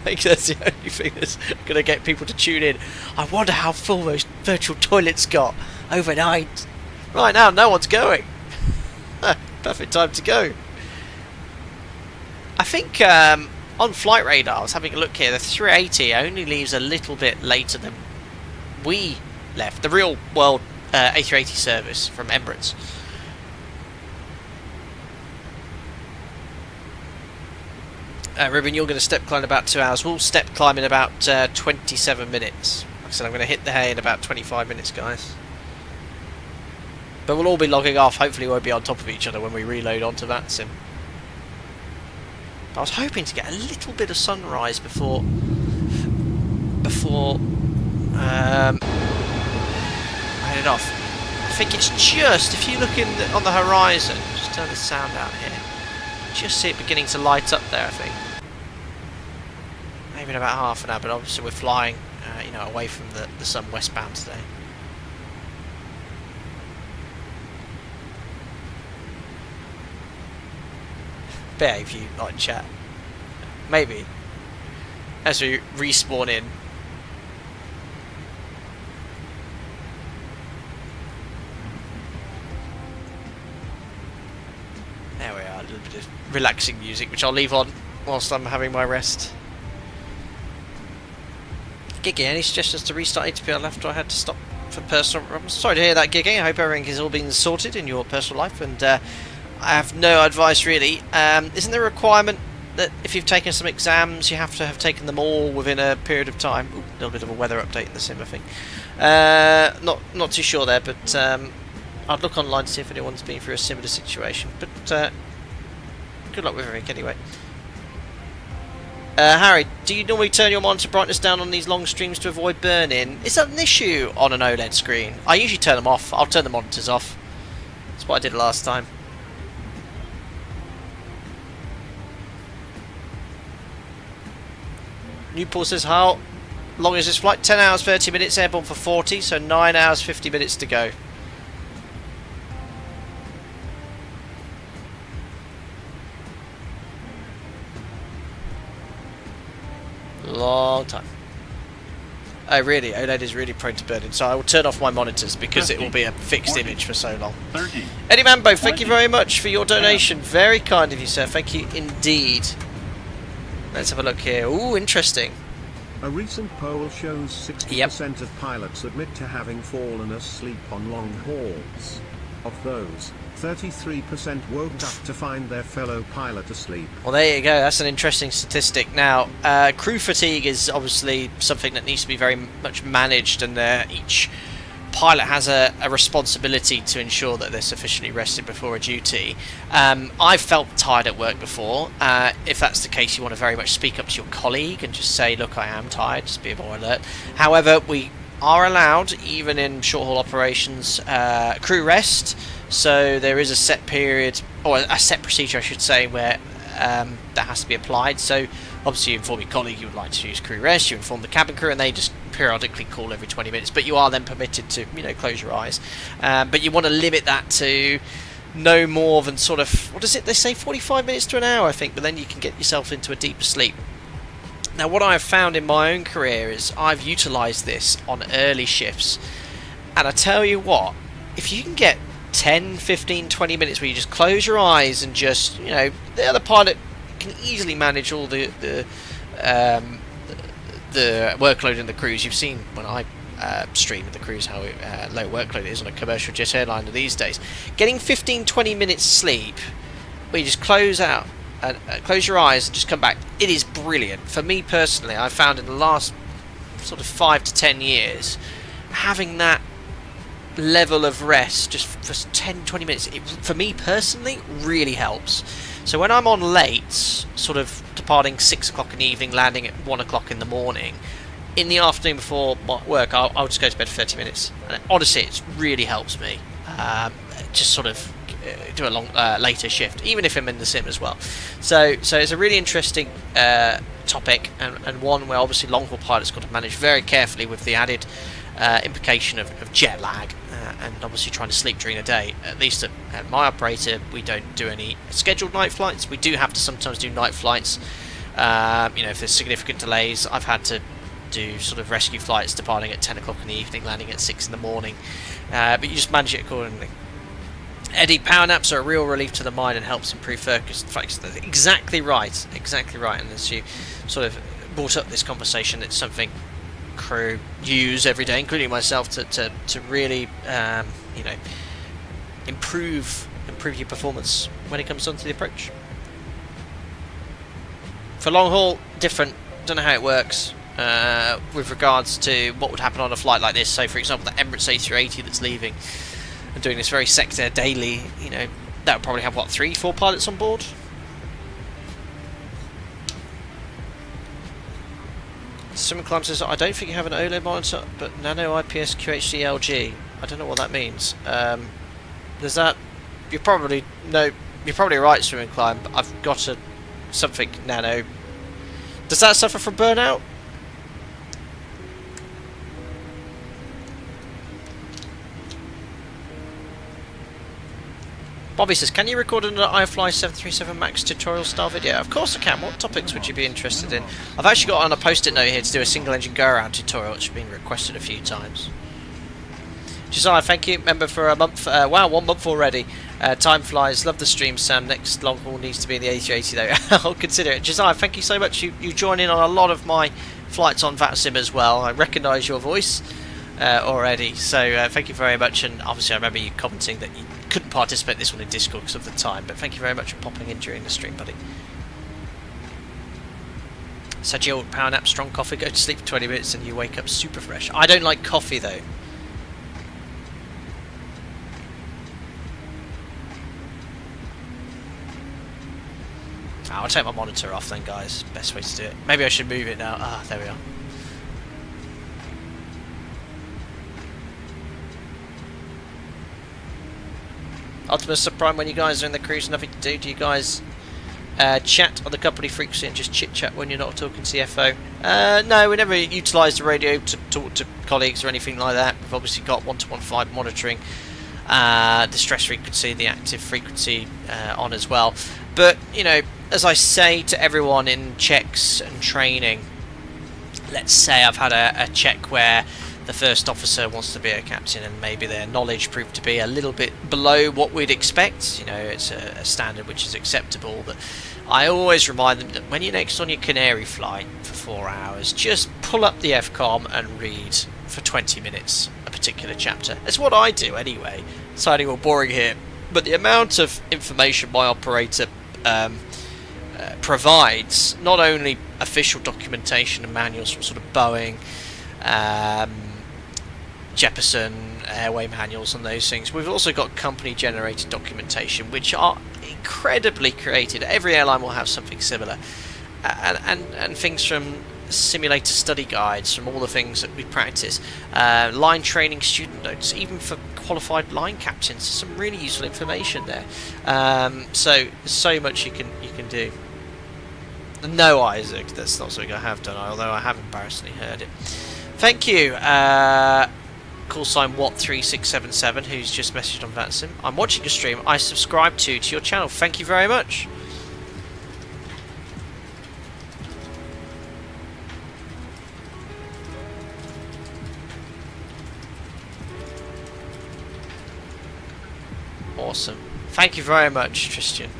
think that's the only thing that's going to get people to tune in. I wonder how full those virtual toilets got overnight. Right now, no one's going. Perfect time to go. I think on Flight Radar, I was having a look here, the 380 only leaves a little bit later than we left. The real world A380 service from Emirates. Ruben, you're going to step climb in about 2 hours. We'll step climb in about 27 minutes. Like I said, I'm going to hit the hay in about 25 minutes, guys. But we'll all be logging off. Hopefully we'll be on top of each other when we reload onto that sim. I was hoping to get a little bit of sunrise before I headed off. I think it's just, if you look on the horizon, just turn the sound out here, just see it beginning to light up there, I think. Maybe in about half an hour, but obviously we're flying you know, away from the sun westbound today. Behave, you not in chat. Maybe. As we respawn in. There we are, a little bit of relaxing music, which I'll leave on whilst I'm having my rest. Giggy, any suggestions to restart ATPL after I had to stop for personal problems? Sorry to hear that, Giggy. I hope everything has all been sorted in your personal life, and I have no advice really. Isn't there a requirement that if you've taken some exams, you have to have taken them all within a period of time? Ooh, a little bit of a weather update in the sim, I think. Not too sure there, but I'd look online to see if anyone's been through a similar situation. But good luck with everything anyway. Harry, do you normally turn your monitor brightness down on these long streams to avoid burn-in? Is that an issue on an OLED screen? I usually turn them off. I'll turn the monitors off. That's what I did last time. Newport says, how long is this flight? 10 hours 30 minutes, airborne for 40, so 9 hours 50 minutes to go. Long time. Oh really? OLED is really prone to burning, so I will turn off my monitors because 50, it will be a fixed 40, image for so long. 30, Eddie Mambo, thank 20, you very much for your donation. Very kind of you, sir. Thank you indeed. Let's have a look here. Ooh, interesting. A recent poll shows 60% of pilots admit to having fallen asleep on long hauls. Of those, 33% woke up to find their fellow pilot asleep. Well, there you go. That's an interesting statistic. Now, crew fatigue is obviously something that needs to be very much managed, and each pilot has a responsibility to ensure that they're sufficiently rested before a duty. I've felt tired at work before. If that's the case, you want to very much speak up to your colleague and just say, look, I am tired, just be more alert. However, we are allowed, even in short haul operations, crew rest. So there is a set period, or a set procedure I should say, where that has to be applied. So obviously you inform your colleague you would like to use crew rest, you inform the cabin crew, and they just periodically call every 20 minutes, but you are then permitted to, you know, close your eyes. But you want to limit that to no more than sort of, what is it, they say 45 minutes to an hour I think, but then you can get yourself into a deeper sleep. Now what I have found in my own career is I've utilised this on early shifts, and I tell you what, if you can get 10, 15, 20 minutes where you just close your eyes and just, you know, the other pilot can easily manage all the workload in the cruise. You've seen when I stream the cruise how low workload it is on a commercial jet airliner these days. Getting 15-20 minutes sleep where you just close out and close your eyes and just come back, it is brilliant. For me personally, I've found in the last sort of 5 to 10 years, having that level of rest just for 10-20 minutes, it, for me personally, really helps. So when I'm on late, sort of departing 6 o'clock in the evening, landing at 1 o'clock in the morning, in the afternoon before work, I'll just go to bed for 30 minutes. And honestly, it really helps me. Just sort of do a long later shift, even if I'm in the sim as well. So it's a really interesting topic, and one where obviously long haul pilots got to manage very carefully with the added implication of jet lag and obviously trying to sleep during the day. At least at my operator, we don't do any scheduled night flights. We do have to sometimes do night flights. If there's significant delays, I've had to do sort of rescue flights departing at 10 o'clock in the evening, landing at 6 in the morning. But you just manage it accordingly. Eddie, power naps are a real relief to the mind and helps improve focus. In fact, exactly right. And as you sort of brought up this conversation, it's something crew use every day, including myself, to really improve your performance when it comes onto the approach. For long haul, different. Don't know how it works with regards to what would happen on a flight like this. So, for example, the Emirates A380 that's leaving and doing this very sector daily, that would probably have, what, 3-4 pilots on board? Swimming Climb says, I don't think you have an OLED monitor, but Nano IPS QHD LG. I don't know what that means. There's that. You're probably right, Swimming Climb, but I've got something Nano. Does that suffer from burnout? Bobby says, can you record an iFly 737 MAX tutorial style video? Of course I can. What topics would you be interested in? I've actually got on a post-it note here to do a single engine go-around tutorial, which has been requested a few times. Josiah, thank you. Member for a month. Wow, 1 month already. Time flies. Love the stream, Sam. Next long haul needs to be in the A380 though. I'll consider it. Josiah, thank you so much. You join in on a lot of my flights on VATSIM as well. I recognise your voice already. So thank you very much. And obviously I remember you commenting that you couldn't participate in this one in Discord because of the time, but thank you very much for popping in during the stream, buddy. Sajil, power nap, strong coffee, go to sleep for 20 minutes and you wake up super fresh. I don't like coffee though. I'll take my monitor off then, guys. Best way to do it. Maybe I should move it now. Ah, there we are. Optimus Prime, when you guys are in the cruise, nothing to do you guys chat on the company frequency and just chit-chat when you're not talking CFO? No, we never utilise the radio to talk to colleagues or anything like that. We've obviously got 1215 monitoring, the stress frequency, the active frequency on as well. But, as I say to everyone in checks and training, let's say I've had a check where the first officer wants to be a captain and maybe their knowledge proved to be a little bit below what we'd expect. It's a standard which is acceptable, but I always remind them that when you're next on your Canary flight for 4 hours, just pull up the FCOM and read for 20 minutes a particular chapter. It's what I do anyway. Sounding all boring here, but the amount of information my operator provides, not only official documentation and manuals from sort of Boeing, Jeppesen, airway manuals and those things. We've also got company generated documentation which are incredibly creative. Every airline will have something similar, and things from simulator study guides, from all the things that we practice, line training student notes, even for qualified line captains. Some really useful information there. So much you can do. No, Isaac, that's not something I have done, although I have embarrassingly heard it. Thank you, call sign Watt3677, who's just messaged on VATSIM. I'm watching your stream. I subscribe to your channel. Thank you very much. Awesome. Thank you very much, Tristan.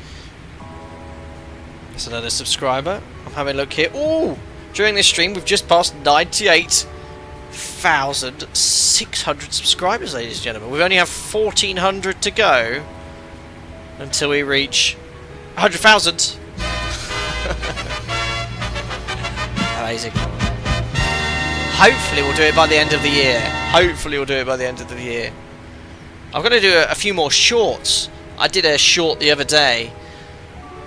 That's another subscriber. I'm having a look here. Ooh! During this stream, we've just passed 98,600 subscribers, ladies and gentlemen. We only have 1,400 to go until we reach 100,000. Amazing. Hopefully, we'll do it by the end of the year. I'm going to do a few more shorts. I did a short the other day.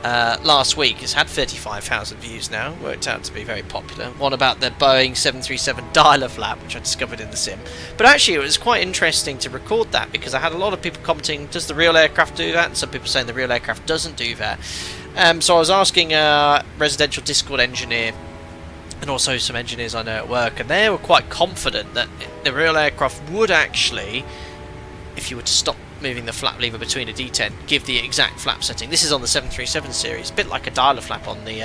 Last week. It's had 35,000 views now. Worked out to be very popular. One about the Boeing 737 dialer flap, which I discovered in the sim. But actually it was quite interesting to record that because I had a lot of people commenting, does the real aircraft do that? And some people saying the real aircraft doesn't do that. So I was asking a residential Discord engineer and also some engineers I know at work, and they were quite confident that the real aircraft would actually, if you were to stop moving the flap lever between a D10, give the exact flap setting. This is on the 737 series, a bit like a dialer flap on the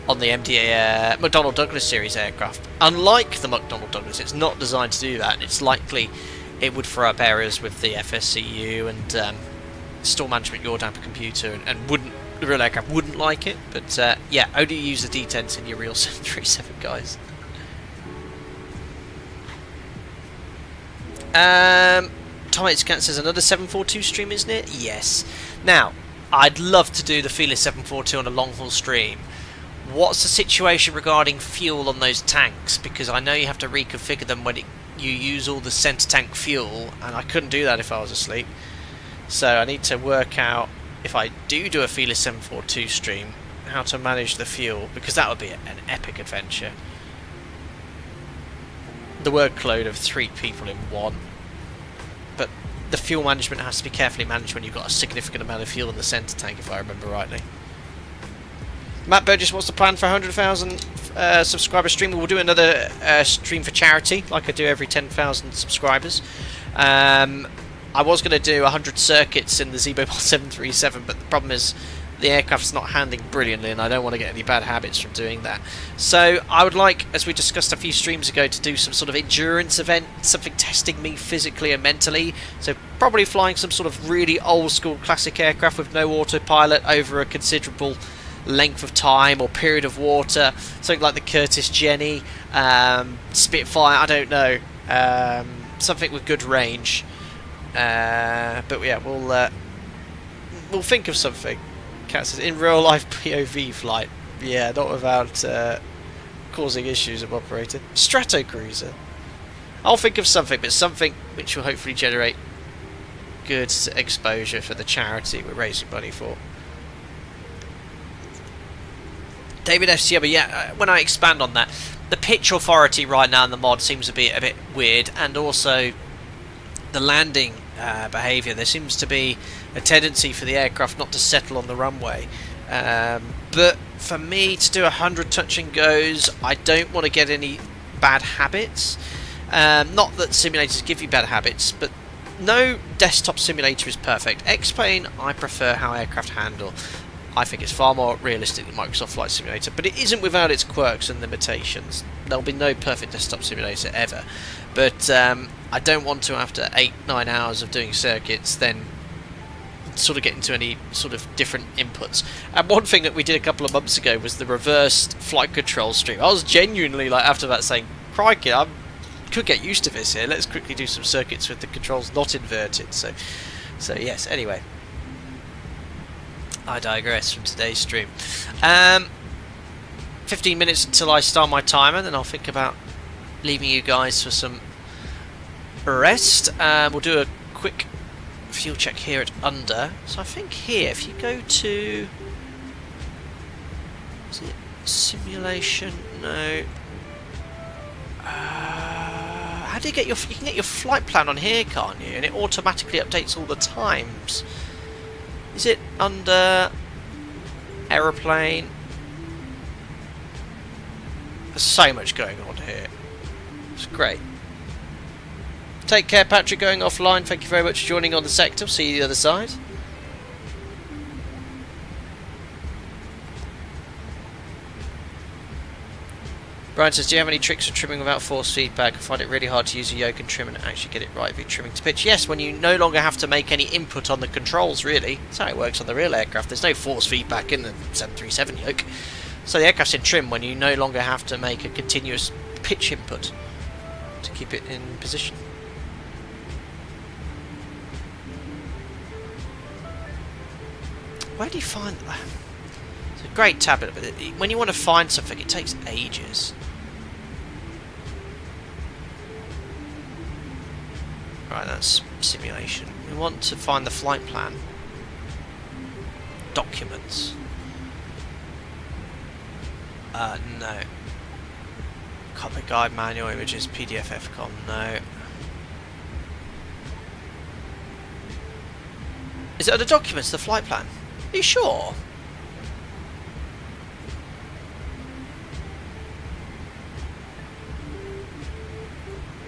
MDA McDonnell Douglas series aircraft. Unlike the McDonnell Douglas, it's not designed to do that, and it's likely it would throw up errors with the FSCU and stall management yaw damper computer, and wouldn't, the real aircraft wouldn't like it. But yeah, only use the D10s in your real 737 guys. Tomate Scan says another 742 stream, isn't it? Yes. Now, I'd love to do the Fearless 742 on a long haul stream. What's the situation regarding fuel on those tanks? Because I know you have to reconfigure them when you use all the centre tank fuel, and I couldn't do that if I was asleep. So I need to work out, if I do a Fearless 742 stream, how to manage the fuel, because that would be an epic adventure. The workload of 3 people in one. But the fuel management has to be carefully managed when you've got a significant amount of fuel in the centre tank, if I remember rightly. Matt Burgess, what's the plan for 100,000 subscriber stream? We'll do another stream for charity, like I do every 10,000 subscribers. I was going to do 100 circuits in the Zebobot 737, but the problem is the aircraft's not handling brilliantly, and I don't want to get any bad habits from doing that. So I would like, as we discussed a few streams ago, to do some sort of endurance event, something testing me physically and mentally. So probably flying some sort of really old school classic aircraft with no autopilot over a considerable length of time or period of water, something like the Curtiss Jenny, Spitfire, I don't know, something with good range. But yeah, we'll think of something. Cat says, in real life POV flight, yeah, not without causing issues of operating. Stratocruiser. I'll think of something, but something which will hopefully generate good exposure for the charity we're raising money for. David FCM, but yeah, when I expand on that, the pitch authority right now in the mod seems to be a bit weird, and also the landing behaviour. There seems to be a tendency for the aircraft not to settle on the runway. But for me to do 100 touch and goes, I don't want to get any bad habits. Not that simulators give you bad habits, but no desktop simulator is perfect. X-Plane, I prefer how aircraft handle. I think it's far more realistic than Microsoft Flight Simulator, but it isn't without its quirks and limitations. There'll be no perfect desktop simulator ever, but I don't want to, after 8-9 hours of doing circuits, then sort of get into any sort of different inputs. And one thing that we did a couple of months ago was the reversed flight control stream. I was genuinely, like, after that saying, crikey, I could get used to this here, let's quickly do some circuits with the controls not inverted. So yes, anyway, I digress from today's stream. 15 minutes until I start my timer, then I'll think about leaving you guys for some rest. We'll do a quick fuel check here at under. So I think here, if you go to, is it simulation? No. How do you get your? You can get your flight plan on here, can't you? And it automatically updates all the times. Is it under aeroplane? There's so much going on here. It's great. Take care, Patrick, going offline. Thank you very much for joining on the sector. See you the other side. Brian says, do you have any tricks for trimming without force feedback? I find it really hard to use a yoke and trim and actually get it right if you're trimming to pitch. Yes, when you no longer have to make any input on the controls, really. That's how it works on the real aircraft. There's no force feedback in the 737 yoke. So the aircraft's in trim when you no longer have to make a continuous pitch input to keep it in position. Where do you find that? It's a great tablet, but when you want to find something, it takes ages. Right, that's simulation. We want to find the flight plan. Documents. No. Cockpit guide, manual images, PDF FCOM, no. Is it under documents, the flight plan? Are you sure?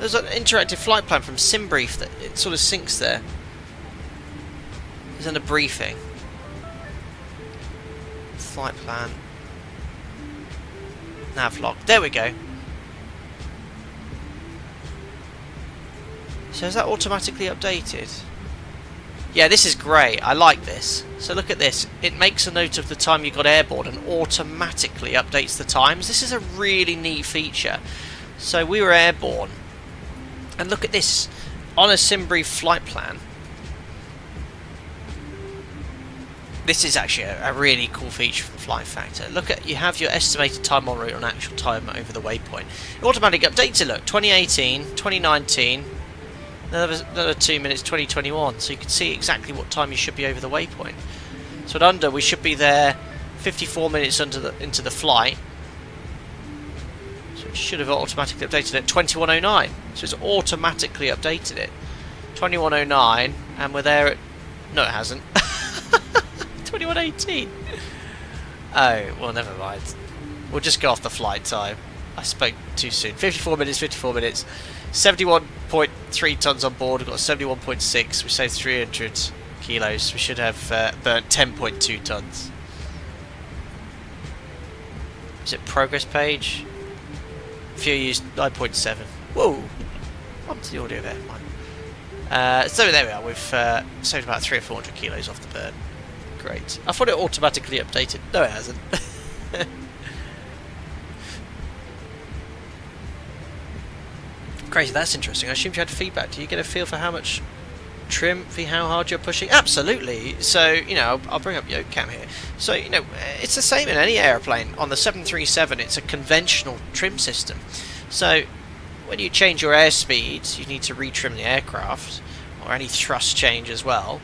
there's an interactive flight plan from SimBrief that it sort of syncs there. It's under briefing. Flight plan. Navlog. There we go. So is that automatically updated? Yeah, this is great. I like this. So look at this. It makes a note of the time you got airborne and automatically updates the times. This is a really neat feature. So we were airborne. And look at this. On a SimBrief flight plan. This is actually a really cool feature from FlightFactor. Look at, you have your estimated time en route on actual time over the waypoint. It automatically updates it, look. 2018, 2019... Another 2 minutes, 2021, so you can see exactly what time you should be over the waypoint. So at under, we should be there 54 minutes into the flight. So it should have automatically updated it 2109. So it's automatically updated it 2109, and we're there at... No, it hasn't. 2118. Oh, well, never mind. We'll just go off the flight time. I spoke too soon. 54 minutes, 54 minutes. 71.3 tons on board. We've got 71.6. We saved 300 kilos. We should have burnt 10.2 tons. Is it progress page? Fuel used 9.7. Whoa! Onto the audio there. So there we are. We've saved about 300 or 400 kilos off the burn. Great. I thought it automatically updated. No, it hasn't. Crazy, that's interesting. I assumed you had feedback. Do you get a feel for how much trim, for how hard you're pushing? Absolutely. So, you know, I'll bring up yoke cam here. So, you know, it's the same in any airplane. On the 737, it's a conventional trim system. So, when you change your airspeed, you need to retrim the aircraft, or any thrust change as well.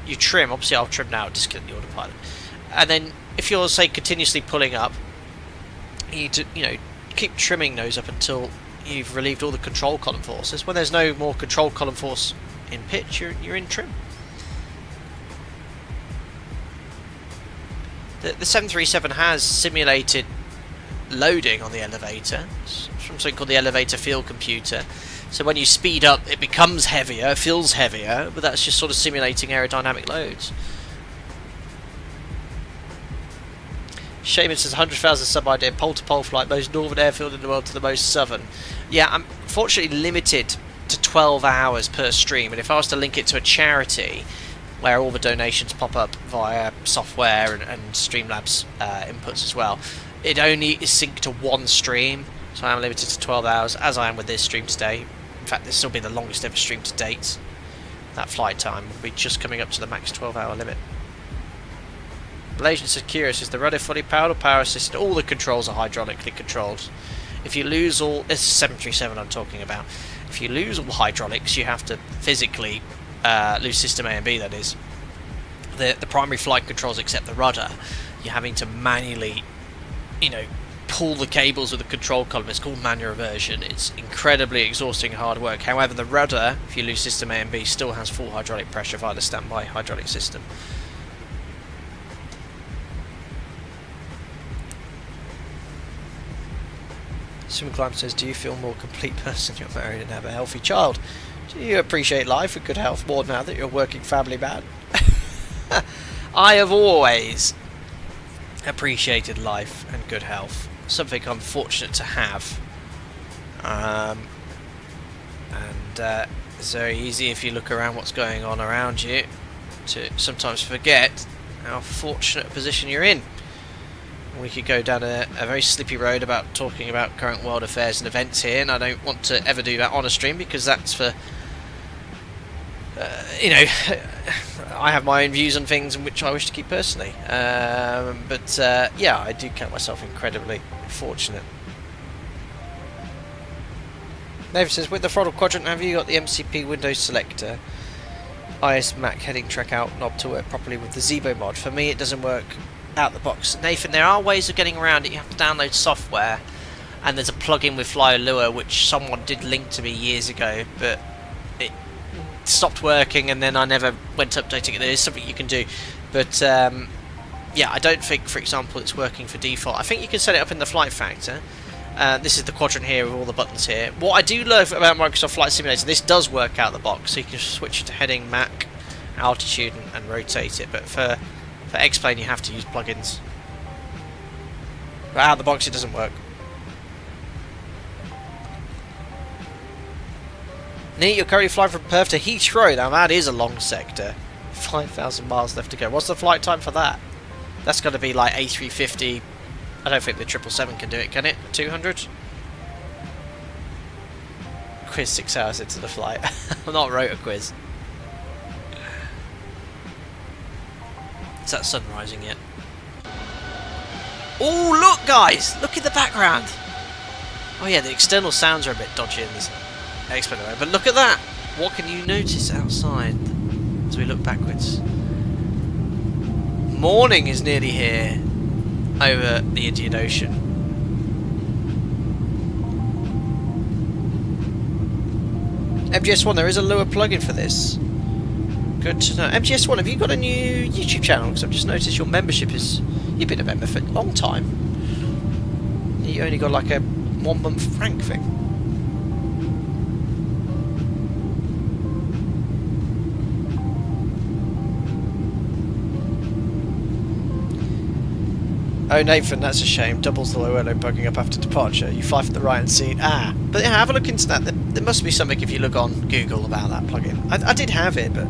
You trim. Obviously, I'll trim now, disconnect the autopilot. And then, if you're, say, continuously pulling up, you need to, you know, keep trimming those up until you've relieved all the control column forces. When there's no more control column force in pitch, you're in trim. The 737 has simulated loading on the elevator. It's from something called the elevator field computer. So when you speed up, it becomes heavier, feels heavier, but that's just sort of simulating aerodynamic loads. Shaman says 100,000 sub-idea, pole-to-pole flight, most northern airfield in the world to the most southern. Yeah, I'm fortunately limited to 12 hours per stream, and if I was to link it to a charity where all the donations pop up via software and Streamlabs inputs as well, it only is synced to one stream, so I am limited to 12 hours, as I am with this stream today. In fact, this will be the longest ever stream to date. That flight time will be just coming up to the max 12-hour limit. Malaysian says curious, is the rudder fully powered or power assisted? All the controls are hydraulically controlled. If you lose all... This is 737 I'm talking about. If you lose all the hydraulics, you have to physically lose system A and B, that is. The primary flight controls except the rudder. You're having to manually, you know, pull the cables with the control column. It's called manual reversion. It's incredibly exhausting and hard work. However, the rudder, if you lose system A and B, still has full hydraulic pressure via the standby hydraulic system. Sim Climb says, do you feel more complete person you're married and have a healthy child? Do you appreciate life and good health more now that you're a working family man? I have always appreciated life and good health. Something I'm fortunate to have. It's very easy if you look around what's going on around you to sometimes forget how fortunate a position you're in. We could go down a very slippy road about talking about current world affairs and events here, and I don't want to ever do that on a stream because that's for, you know, I have my own views on things in which I wish to keep personally. Yeah, I do count myself incredibly fortunate. David says, with the throttle quadrant, have you got the MCP Windows selector? IS Mac heading track out knob to work properly with the Zebo mod? For me, it doesn't work out the box. Nathan, there are ways of getting around it. You have to download software, and there's a plugin with FlyLure which someone did link to me years ago, but it stopped working and then I never went updating it. There is something you can do, but yeah, I don't think, for example, it's working for default. I think you can set it up in the FlightFactor. This is the quadrant here with all the buttons here. What I do love about Microsoft Flight Simulator, this does work out the box, so you can switch it to heading, Mach, altitude, and rotate it. But for X-Plane, you have to use plugins. But out of the box, it doesn't work. Neat, you're currently flying from Perth to Heathrow. Now that is a long sector. 5,000 miles left to go. What's the flight time for that? That's going to be like A350. I don't think the 777 can do it, can it? 200? Quiz 6 hours into the flight. I'm not wrote a quiz. Is that sun rising yet? Oh, look, guys! Look in the background! Oh yeah, the external sounds are a bit dodgy in this X-Plane, but look at that! What can you notice outside as we look backwards? Morning is nearly here over the Indian Ocean. MGS1, there is a lower plugin for this. Good to know. MGS1, have you got a new YouTube channel? Because I've just noticed your membership is... You've been a member for a long time. You only got like a 1 month frank thing. Oh, Nathan, that's a shame. Doubles the low elo bugging up after departure. You fly from the right-hand seat. Ah. But yeah, have a look into that. There must be something if you look on Google about that plugin. I did have it, but...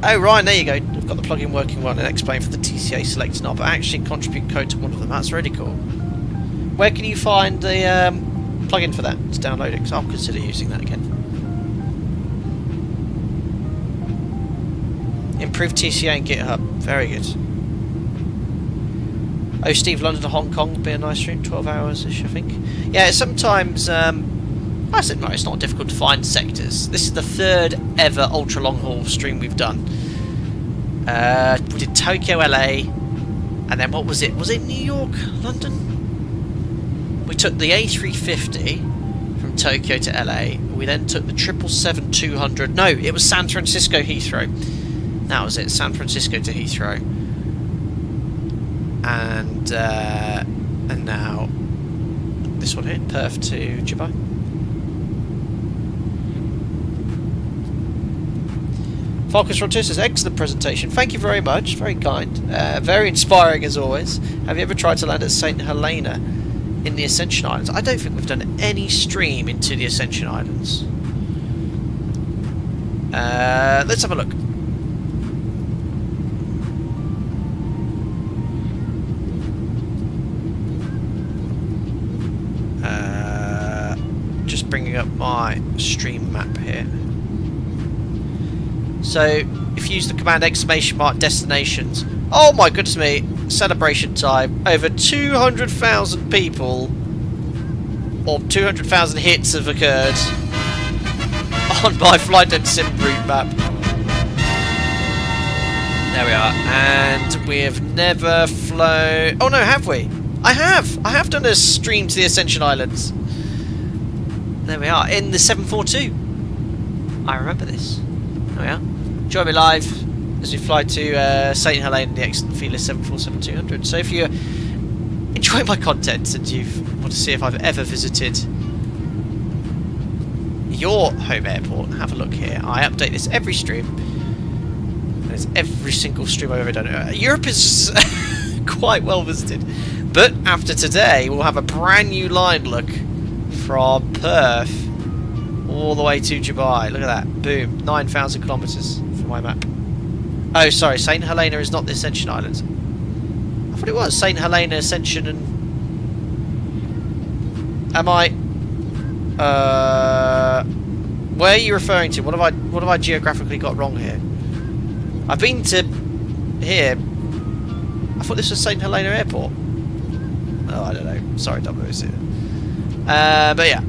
Oh, right, there you go. I've got the plugin working well and X-Plane for the TCA selected knob, but actually contribute code to one of them. That's really cool. Where can you find the plugin for that to download it? Because I'll consider using that again. Improved TCA and GitHub. Very good. Oh, Steve, London to Hong Kong would be a nice stream, 12 hours-ish, I think. Yeah, sometimes, I said, no, it's not difficult to find sectors. This is the 3rd ever ultra-long-haul stream we've done. We did Tokyo, LA, and then what was it? Was it New York, London? We took the A350 from Tokyo to LA. We then took the 777-200. No, it was San Francisco, Heathrow. That was it, San Francisco to Heathrow. And now this one here, Perth to Dubai. Falcus Frontier says, excellent presentation. Thank you very much, very kind, very inspiring as always. Have you ever tried to land at St. Helena in the Ascension Islands? I don't think we've done any stream into the Ascension Islands. Let's have a look. Just bringing up my stream map here. So, if you use the command !destinations, oh my goodness me, celebration time, over 200,000 people, or 200,000 hits have occurred on my Flight Sim route map. There we are, and we have never flown... Oh no, have we? I have done a stream to the Ascension Islands. There we are, in the 742. I remember this. There we are. Join me live as we fly to St. Helena in the excellent Fearless 747-200. So if you enjoy my content and you want to see if I've ever visited your home airport, have a look here. I update this every stream. And it's every single stream I've ever done. Europe is quite well visited. But after today, we'll have a brand new line look from Perth all the way to Dubai. Look at that. Boom. 9,000 kilometres for my map. Oh, sorry. St. Helena is not the Ascension Islands. I thought it was. St. Helena, Ascension, and... Am I... Where are you referring to? What have I geographically got wrong here? I've been to... here. I thought this was St. Helena Airport. Oh, I don't know. Sorry, WC. But yeah,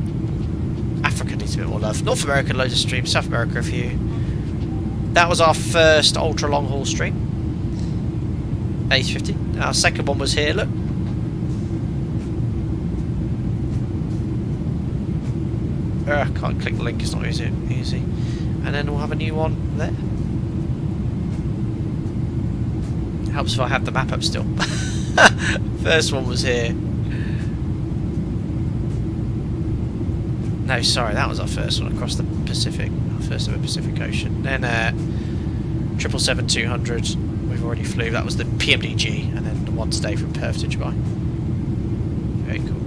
Africa needs a bit more love. North America, loads of streams. South America, a few. That was our first ultra long haul stream. A350. Our second one was here. Look. Can't click the link. It's not easy. And then we'll have a new one there. Helps if I have the map up still. First one was here. No, sorry, that was our first one across the Pacific. Our first ever Pacific Ocean. Then 777-200, we've already flew. That was the PMDG, and then the one today from Perth to Dubai. Very cool.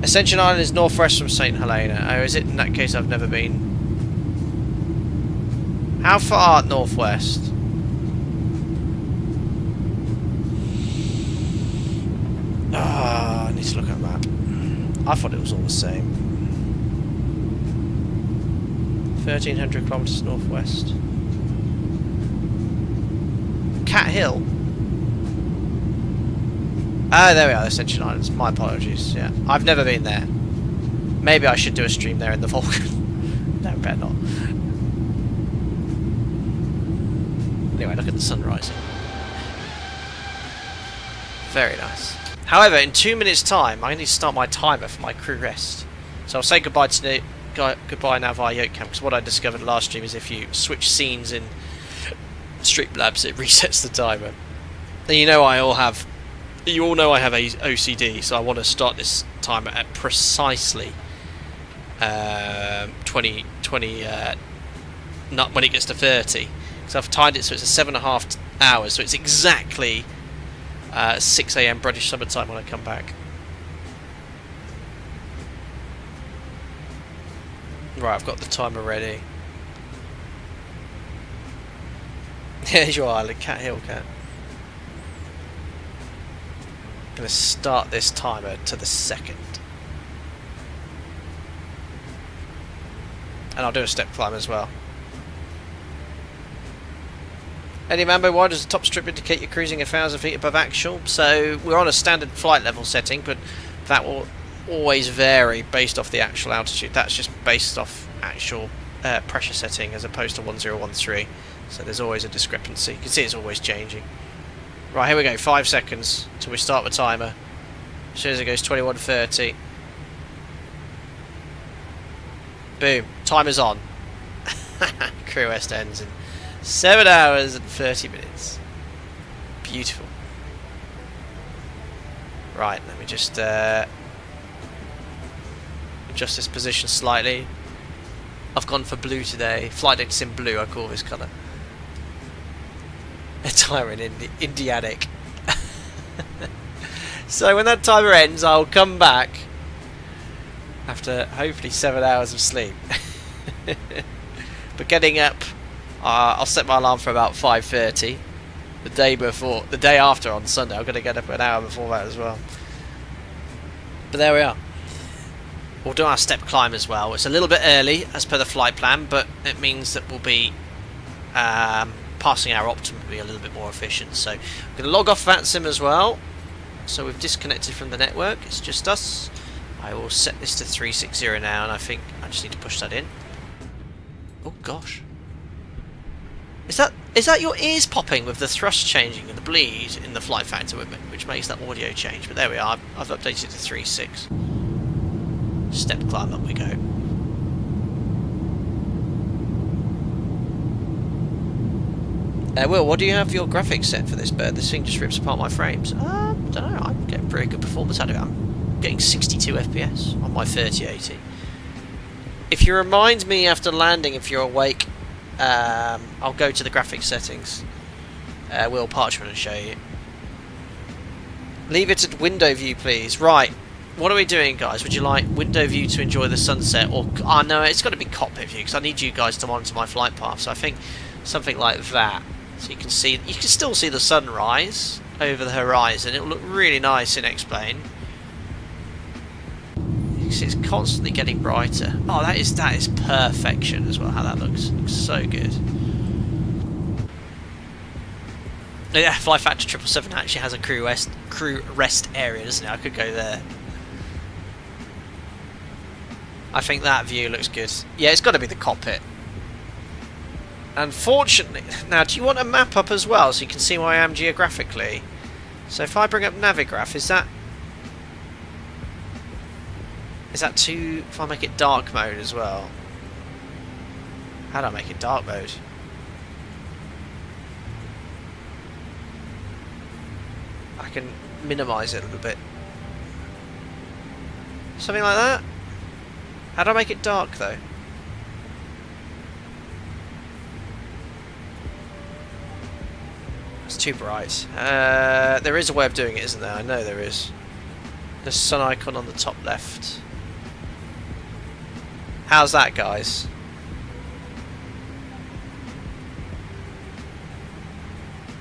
Ascension Island is northwest from St Helena. Oh, is it? In that case, I've never been. How far northwest? Ah, I need to look at a map. I thought it was all the same. 1,300 kilometres northwest. Cat Hill. Ah, there we are, Ascension Islands. My apologies. Yeah, I've never been there. Maybe I should do a stream there in the Vulcan. No, better not. Anyway, look at the sun rising. Very nice. However, in 2 minutes' time, I need to start my timer for my crew rest. So I'll say goodbye to goodbye now via Yoke Camp, because what I discovered last stream is if you switch scenes in Streamlabs, it resets the timer. And you know you all know I have a OCD, so I want to start this timer at precisely 20 not when it gets to 30. So I've timed it so it's 7.5 hours, so it's exactly 6 AM British Summer Time when I come back. Right, I've got the timer ready. Here's your island, Cat Hill, Cat. I'm going to start this timer to the second. And I'll do a step climb as well. Eddie Mambo, why does the top strip indicate you're cruising 1,000 feet above actual? So we're on a standard flight level setting, but that will always vary based off the actual altitude. That's just based off actual pressure setting as opposed to 1013. So there's always a discrepancy. You can see it's always changing. Right, here we go. 5 seconds till we start the timer. As soon as it goes 21:30. Boom. Timer's on. Crew rest ends in 7 hours and 30 minutes. Beautiful. Right, let me just adjust this position slightly. I've gone for blue today. Flight deck's in blue, I call this colour. A timer in Indianic. So when that timer ends, I'll come back after hopefully 7 hours of sleep. But getting up, I'll set my alarm for about 5:30. The day after on Sunday, I'm going to get up an hour before that as well. But there we are. We'll do our step climb as well. It's a little bit early as per the flight plan, but it means that we'll be passing our optimum to be a little bit more efficient. So I'm going to log off VATSIM as well. So we've disconnected from the network. It's just us. I will set this to 360 now, and I think I just need to push that in. Oh gosh. Is that your ears popping with the thrust changing and the bleed in the FlightFactor with it, which makes that audio change? But there we are. I've updated to 3.6. Step climb, up we go. Will, what do you have for your graphics set for this bird? This thing just rips apart my frames. I don't know. I'm getting pretty good performance out of it. I'm getting 62 FPS on my 3080. If you remind me after landing, if you're awake, I'll go to the graphics settings. Will Parchment and show you. Leave it at window view, please. Right. What are we doing, guys? Would you like window view to enjoy the sunset, or no? It's got to be cockpit view because I need you guys to monitor my flight path. So I think something like that, so you can still see the sunrise over the horizon. It will look really nice in X-plane. You can see it's constantly getting brighter. Oh, that is perfection as well. How that looks so good. Yeah, FlightFactor 777 actually has a crew rest area, doesn't it? I could go there. I think that view looks good. Yeah, it's got to be the cockpit. Unfortunately, now do you want a map up as well so you can see where I am geographically? So if I bring up Navigraph, is that too? If I make it dark mode as well, how do I make it dark mode? I can minimise it a little bit. Something like that? How do I make it dark though? It's too bright. There is a way of doing it, isn't there? I know there is. The sun icon on the top left. How's that, guys?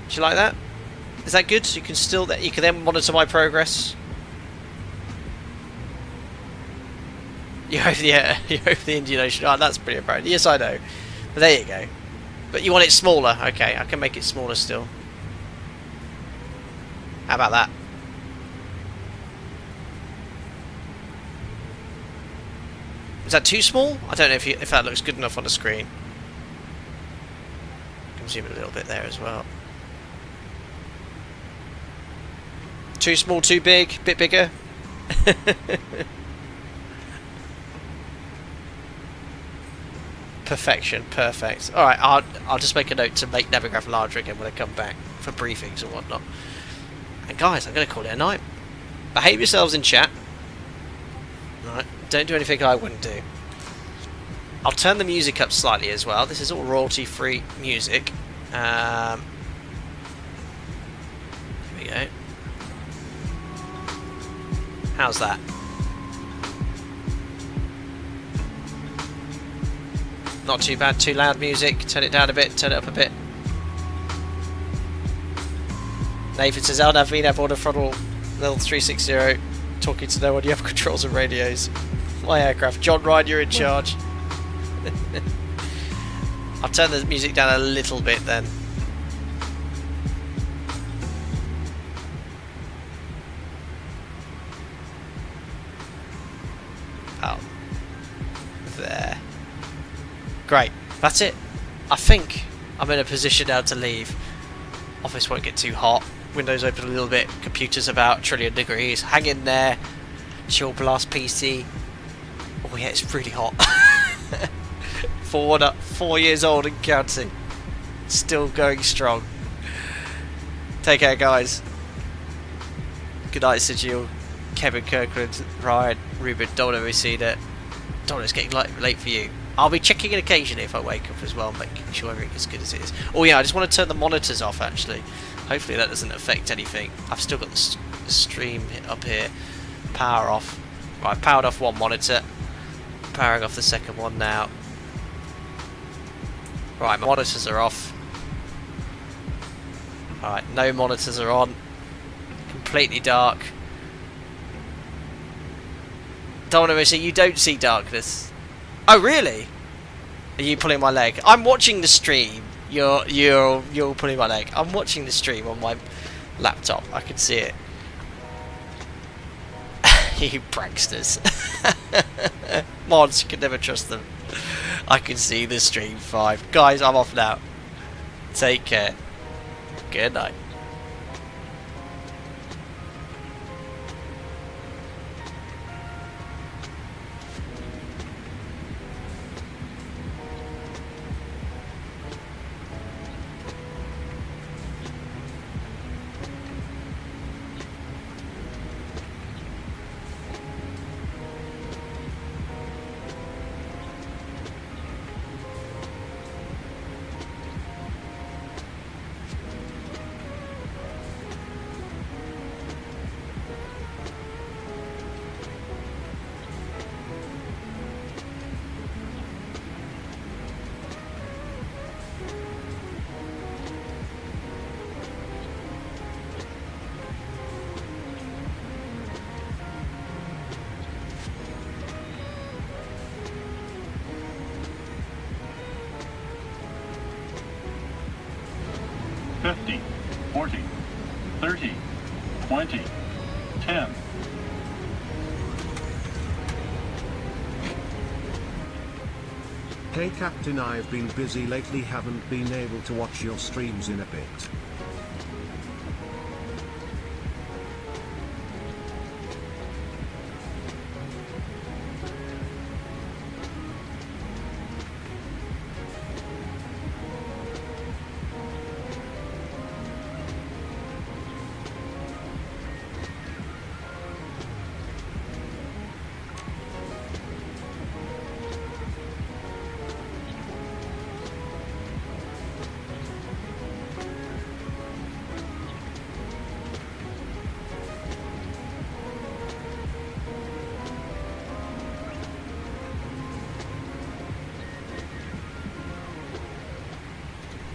Do you like that? Is that good? So you can still you can then monitor my progress. You over the Indian Ocean. Oh, that's pretty apparent. Yes, I know. But there you go. But you want it smaller? Okay, I can make it smaller still. How about that? Is that too small? I don't know if that looks good enough on the screen. I can zoom it a little bit there as well. Too small, too big, bit bigger. Perfection, perfect. Alright, I'll just make a note to make Navigraph larger again when I come back for briefings and whatnot. And guys, I'm going to call it a night. Behave yourselves in chat. Alright, don't do anything I wouldn't do. I'll turn the music up slightly as well. This is all royalty-free music. Here we go. How's that? Not too bad, too loud music. Turn it down a bit, turn it up a bit. Nathan says, I'll have on a frontal level 360, talking to no one, you have controls and radios. My aircraft. John Ryan, you're in charge. I'll turn the music down a little bit then. Oh. There. Great. That's it. I think I'm in a position now to leave. Office won't get too hot. Windows open a little bit. Computer's about 1 trillion degrees. Hang in there. Chill blast PC. Oh yeah, it's really hot. 4 years old and counting. Still going strong. Take care, guys. Good night, Sigil, Kevin, Kirkland, Ryan, Ruben. Don't ever see that. Don't it's getting late for you. I'll be checking it occasionally if I wake up as well, making sure everything is good as it is. Oh yeah, I just want to turn the monitors off actually. Hopefully that doesn't affect anything. I've still got the stream up here. Power off. Right, I've powered off one monitor. Powering off the second one now. Right, my monitors are off. Alright, no monitors are on. Completely dark. Don't want to say you don't see darkness. Oh really? Are you pulling my leg? I'm watching the stream. You're pulling my leg. I'm watching the stream on my laptop. I can see it. You pranksters. Mods, you can never trust them. I can see the stream fine. Guys, I'm off now. Take care. Good night. Hey Captain, I've been busy lately, haven't been able to watch your streams in a bit.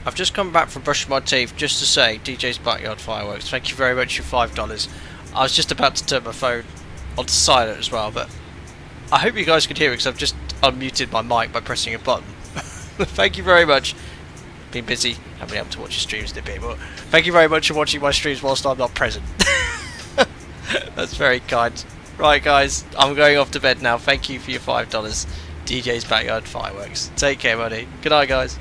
I've just come back from brushing my teeth just to say DJ's Backyard Fireworks. Thank you very much for $5. I was just about to turn my phone onto silent as well, but I hope you guys could hear it because I've just unmuted my mic by pressing a button. Thank you very much. Been busy, haven't been able to watch your streams in a bit, but thank you very much for watching my streams whilst I'm not present. That's very kind. Right guys, I'm going off to bed now. Thank you for your $5. DJ's Backyard Fireworks. Take care, buddy. Good night, guys.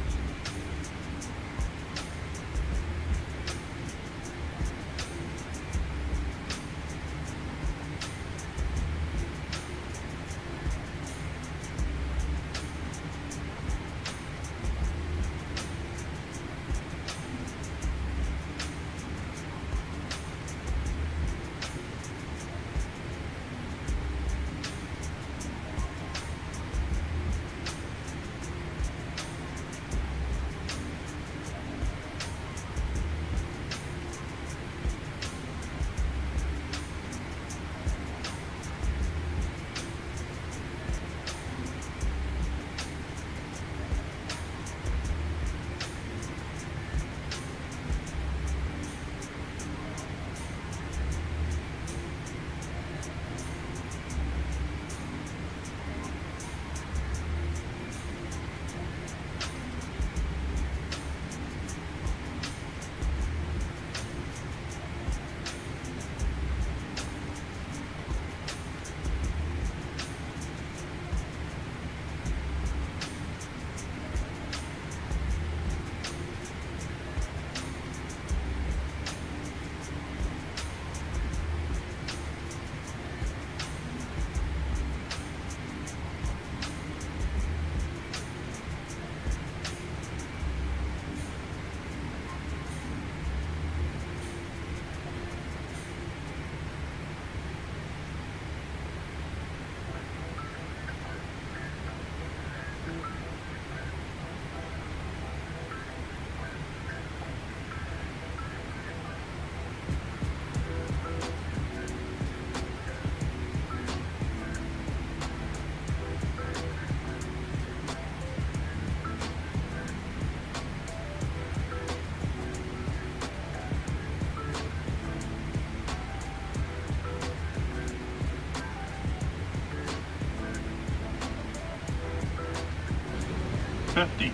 Fifty,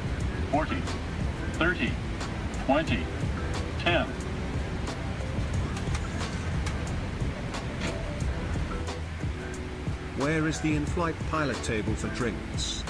40, 30, 20, 10. Where is the in-flight pilot table for drinks?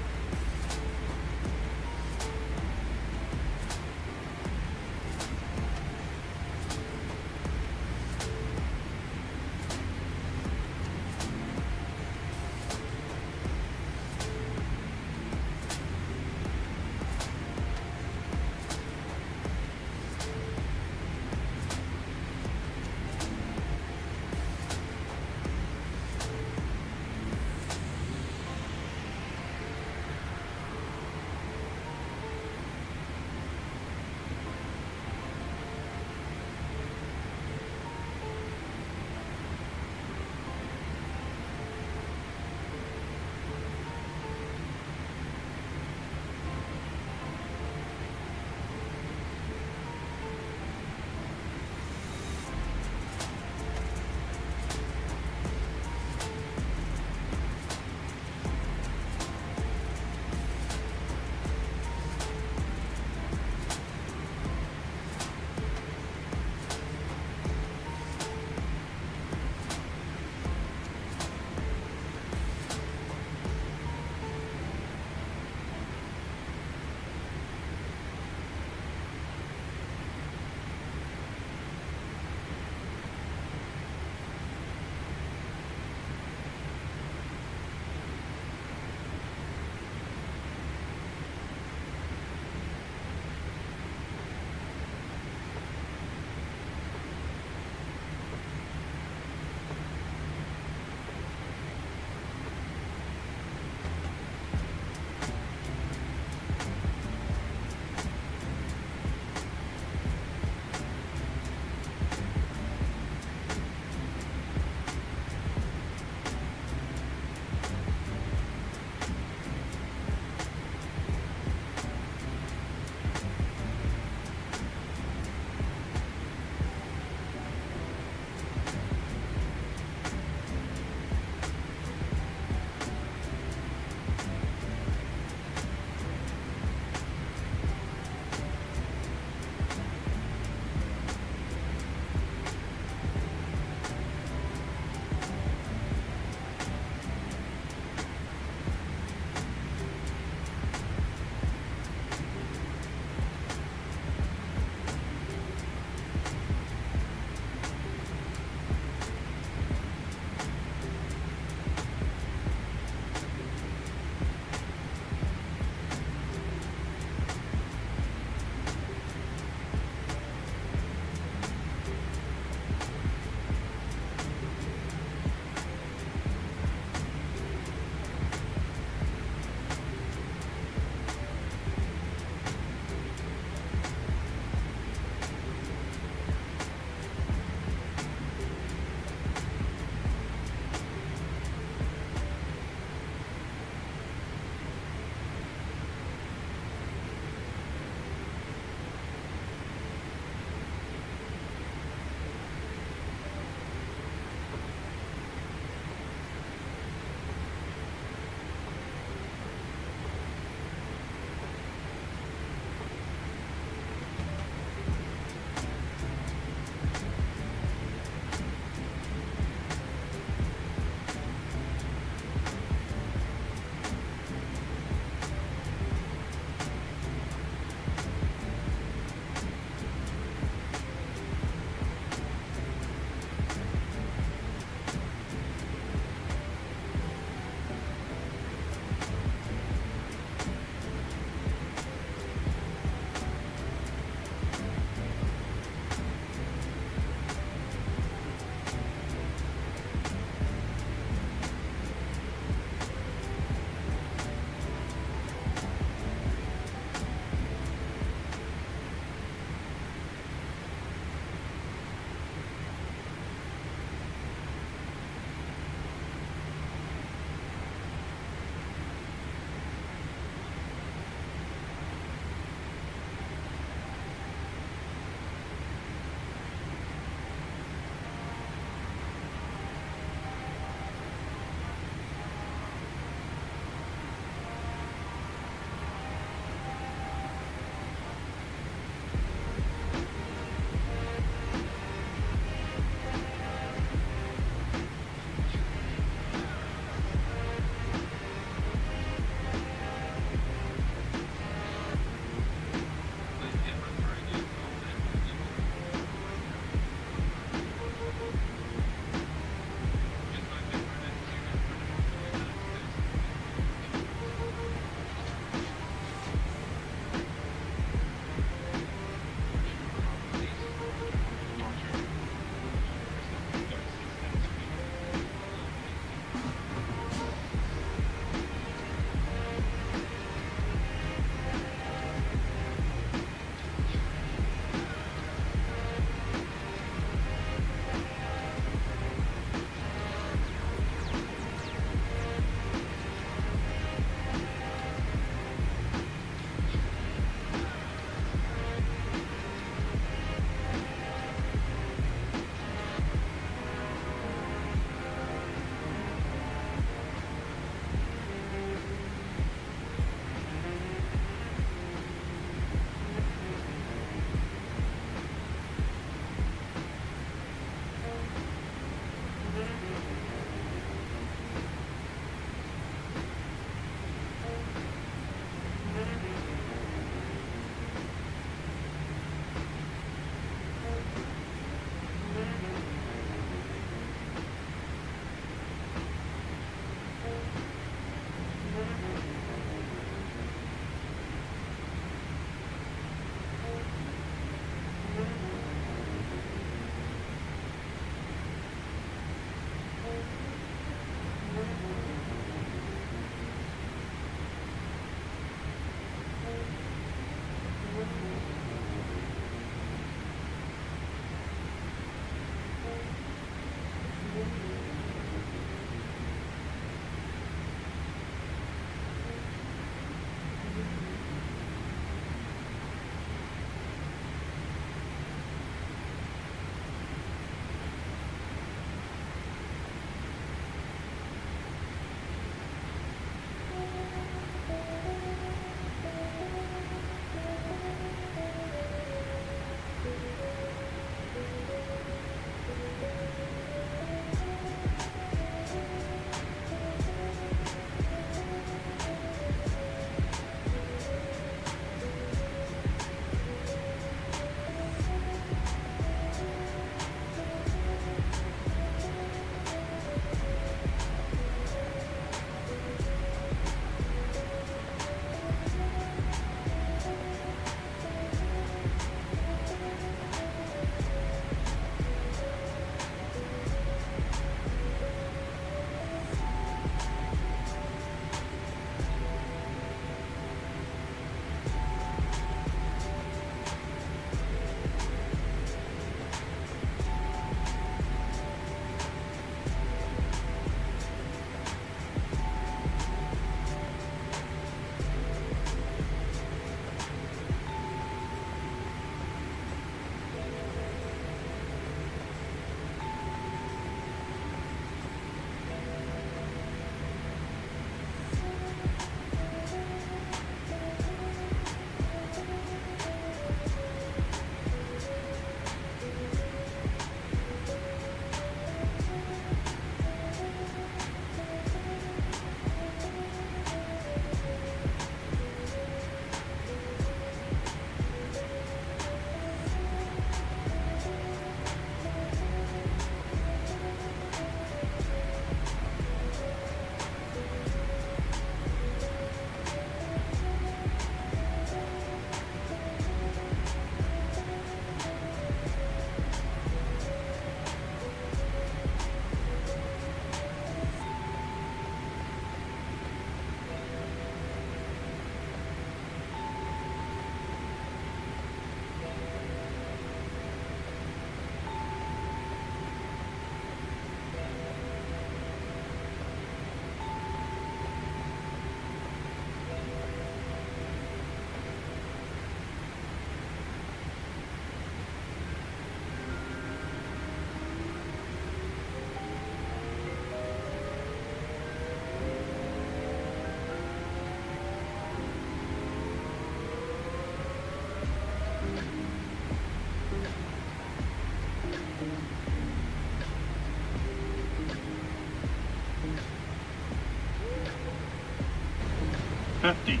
50,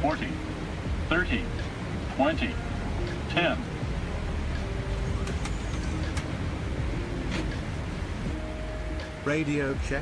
40, 30, 20, 10. Radio check.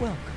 Welcome.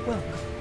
Welcome.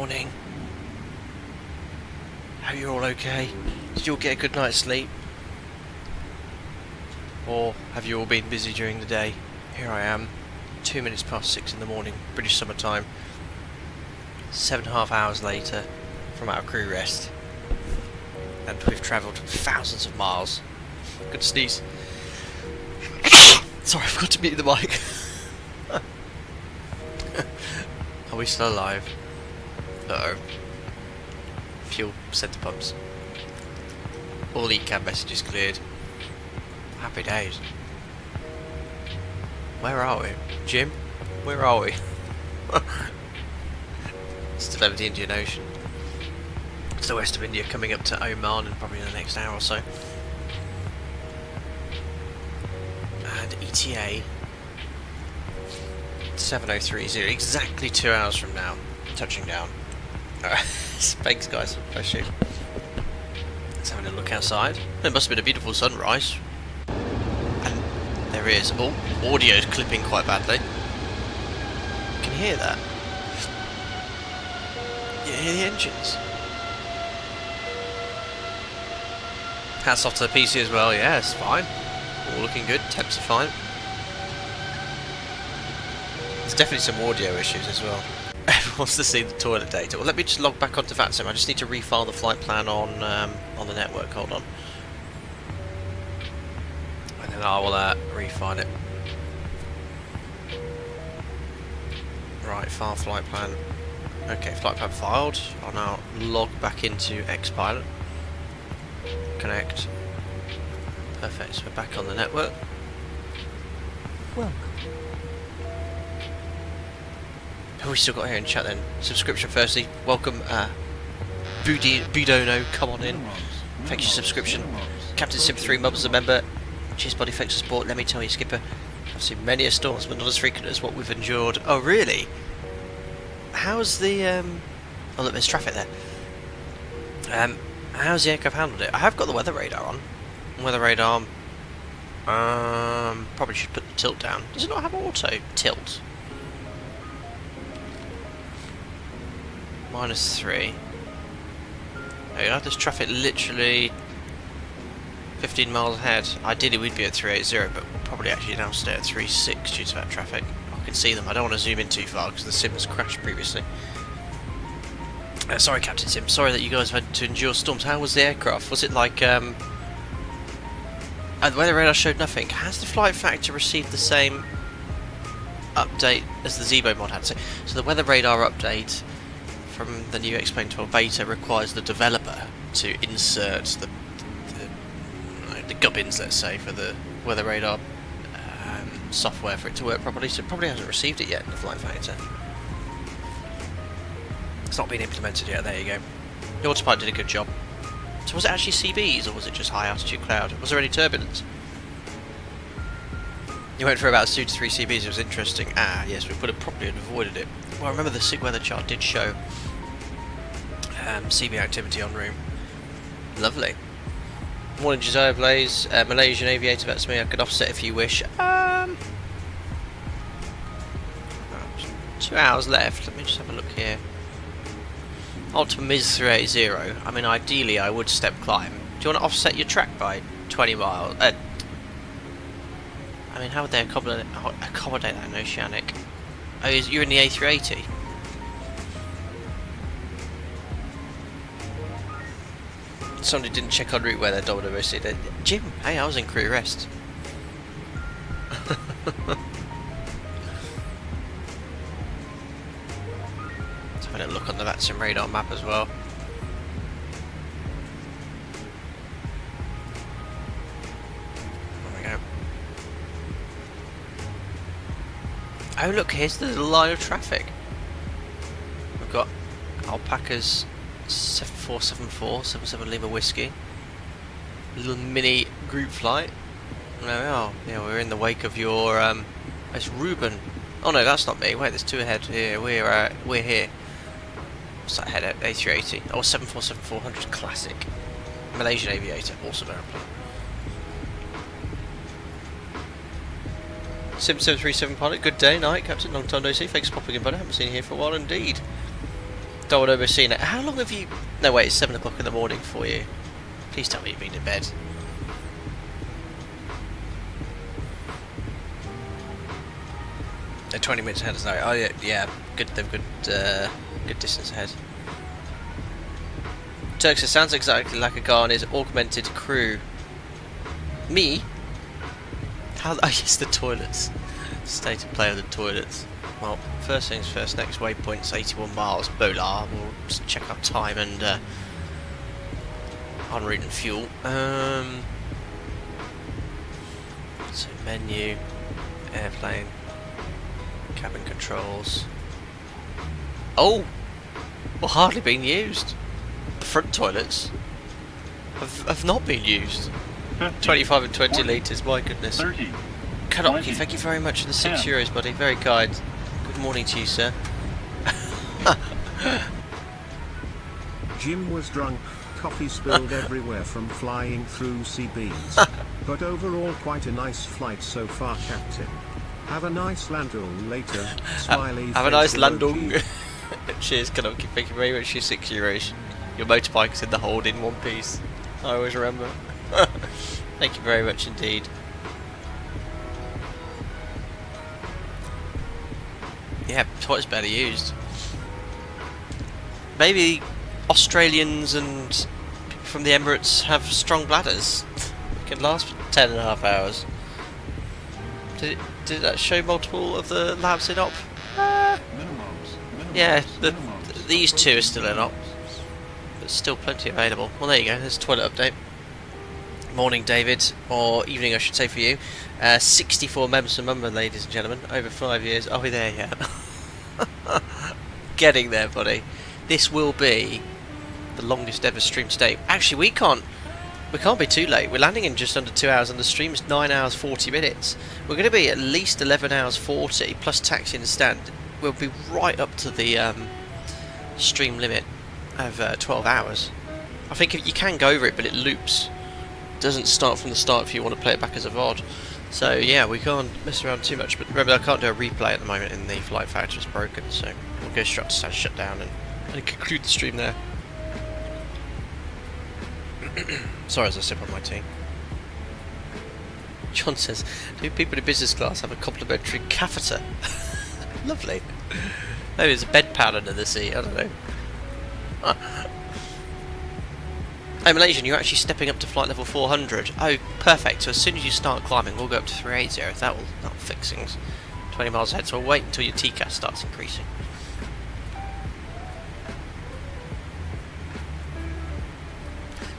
morning. Hope you're all okay. Did you all get a good night's sleep? Or have you all been busy during the day? Here I am, 2 minutes past 6 in the morning, British summertime. 7.5 hours later from our crew rest. And we've travelled thousands of miles. Good sneeze. Sorry, I forgot to mute the mic. Are we still alive? Uh-oh. Fuel centre pumps. All ECAM messages cleared. Happy days. Where are we? Jim? Where are we? Still over the Indian Ocean. It's the west of India, coming up to Oman in probably the next hour or so. And ETA 7030, exactly 2 hours from now, touching down. Thanks guys, bless you. Let's have a look outside. It must have been a beautiful sunrise. And there is. Oh, audio's clipping quite badly. You can hear that. You hear the engines. Hats off to the PC as well, yeah, it's fine. All looking good, temps are fine. There's definitely some audio issues as well. Everyone wants to see the toilet data. Well, let me just log back onto VATSIM. I just need to refile the flight plan on the network. Hold on. And then I will refile it. Right, file flight plan. Okay, flight plan filed. I'll now log back into Xpilot. Connect. Perfect, so we're back on the network. Welcome. Who we still got here in chat then? Subscription firstly. Welcome, Budono, come on in. Thanks for your subscription. Captain Sim 3 Mubs a member. Cheers buddy, thanks for support. Let me tell you, Skipper, I've seen many a storms, but not as frequent as what we've endured. Oh really? How's the oh look, there's traffic there. How's the aircraft handled it? I have got the weather radar on. Weather radar. Probably should put the tilt down. Does it not have auto tilt? -3. There you go, there's traffic literally 15 miles ahead. Ideally we'd be at 380, but we'll probably actually now stay at 36 due to that traffic. I can see them, I don't want to zoom in too far because the sim has crashed previously. Sorry Captain Sim, sorry that you guys had to endure storms. How was the aircraft? Was it like, the weather radar showed nothing. Has the FlightFactor received the same update as the Zebo mod had? So the weather radar update from the new X-Plane 12 beta requires the developer to insert the gubbins, let's say, for the weather radar software for it to work properly, so it probably hasn't received it yet in the FlightFactor. It's not been implemented yet, there you go. The autopilot did a good job. So was it actually CBs or was it just high altitude cloud? Was there any turbulence? You went for about 2 to 3 CBs, it was interesting. Ah yes, we put it properly and avoided it. Well, I remember the SIG weather chart did show CB activity en route. Lovely. Morning Josiah Blaze, Malaysian aviator, that's me. I could offset if you wish. 2 hours left, let me just have a look here. Optimum is 380. I mean, ideally I would step climb. Do you want to offset your track by 20 miles? I mean, how would they accommodate that in Oceanic? Oh, you're in the A380? Somebody didn't check on route where their WC did. Jim, hey, I was in crew rest. Let's have a little look on the VATSIM radar map as well. There we go. Oh look, here's the little line of traffic. We've got alpacas 7474, 77 Lima Whiskey. Little mini group flight. There we are. Yeah, we're in the wake of your it's Ruben. Oh no, that's not me. Wait, there's two ahead here. We're here. What's that head at? A380. Oh, 747-400 classic. Malaysian aviator, awesome aeroplane. Sim 737 pilot, good day, night, Captain, long time no see. Thanks for popping in, buddy. Haven't seen you here for a while indeed. Don't want to oversee it. How long have you... No, wait, it's 7 o'clock in the morning for you. Please tell me you've been in bed. They're 20 minutes ahead, sorry. Oh, yeah. Good, they've good distance ahead. Turks, it sounds exactly like a Ghana's augmented crew. Me? How? Oh, yes, the toilets. State of play of the toilets. Well, first things first, next waypoint's 81 miles, Bolar. We'll just check our time and en route and fuel. So menu, airplane, cabin controls. Oh! Well, hardly been used. The front toilets have not been used. 25 and 20 litres, my goodness. 30. Kanoki, thank you very much for the €6, buddy. Very kind. Good morning to you, sir. Jim was drunk, coffee spilled everywhere from flying through CBs. But overall quite a nice flight so far, Captain. Have a nice landung later, smiley. Have a nice landung. Cheers, Kanoki, thank you very much for your €6. Your motorbike's in the hold in one piece. I always remember. Thank you very much indeed. Yeah, toilet's barely used. Maybe Australians and people from the Emirates have strong bladders. It can last for 10.5 hours. Did that show multiple of the labs in op? Yeah, these two are still in op. But still plenty available. Well, there you go, there's a toilet update. Morning, David, or evening, I should say, for you. 64 members and member, ladies and gentlemen, over 5 years. Are we there yet? Getting there, buddy. This will be the longest ever stream to date. Actually, we can't be too late. We're landing in just under 2 hours, and the stream's 9 hours 40 minutes. We're going to be at least 11 hours 40 plus taxi and stand. We'll be right up to the stream limit of 12 hours. I think you can go over it, but it loops. Doesn't start from the start if you want to play it back as a VOD. So yeah, we can't mess around too much. But remember, I can't do a replay at the moment in the FlightFactor, it's broken. So we'll go straight to shut down and conclude the stream there. Sorry as I sip on my tea. John says, do people in business class have a complimentary catheter? Lovely. Maybe there's a bed pad under the seat, I don't know. Oh, Malaysian, you're actually stepping up to flight level 400. Oh, perfect. So as soon as you start climbing, we'll go up to 380. That'll fix things. 20 miles ahead, so we'll wait until your TCAS starts increasing.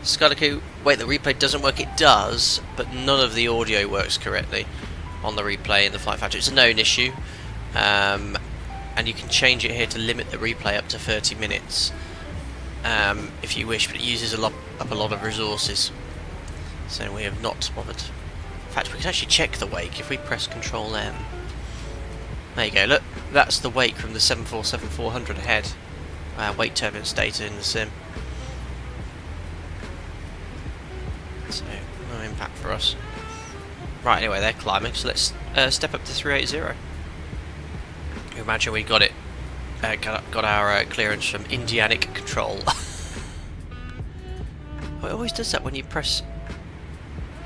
Skylaku, wait, the replay doesn't work. It does, but none of the audio works correctly on the replay in the FlightFactor. It's a known issue, and you can change it here to limit the replay up to 30 minutes. If you wish, but it uses up a lot of resources, so we have not bothered. In fact, we can actually check the wake if we press Control M. There you go, look, that's the wake from the 747-400 ahead. Wake turbulence data in the sim. So, no impact for us. Right, anyway, they're climbing, so let's step up to 380. You imagine we got it. Got our clearance from Indianic Control. It always does that when you press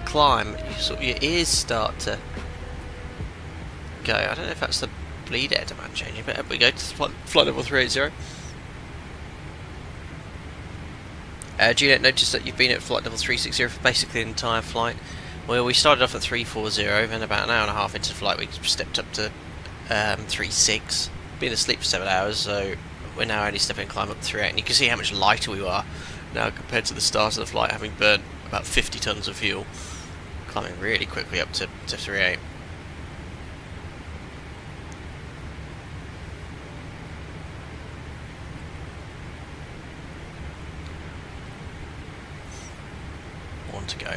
climb. Your ears start to go. I don't know if that's the bleed air demand changing, but we go to flight level 380. Juliet, noticed that you've been at flight level 360 for basically the entire flight. Well, we started off at 340, and about an hour and a half into flight we stepped up to 36. Been asleep for 7 hours, so we're now only stepping climb up to 38, and you can see how much lighter we are now compared to the start of the flight, having burnt about 50 tons of fuel, climbing really quickly up to 38. One to go.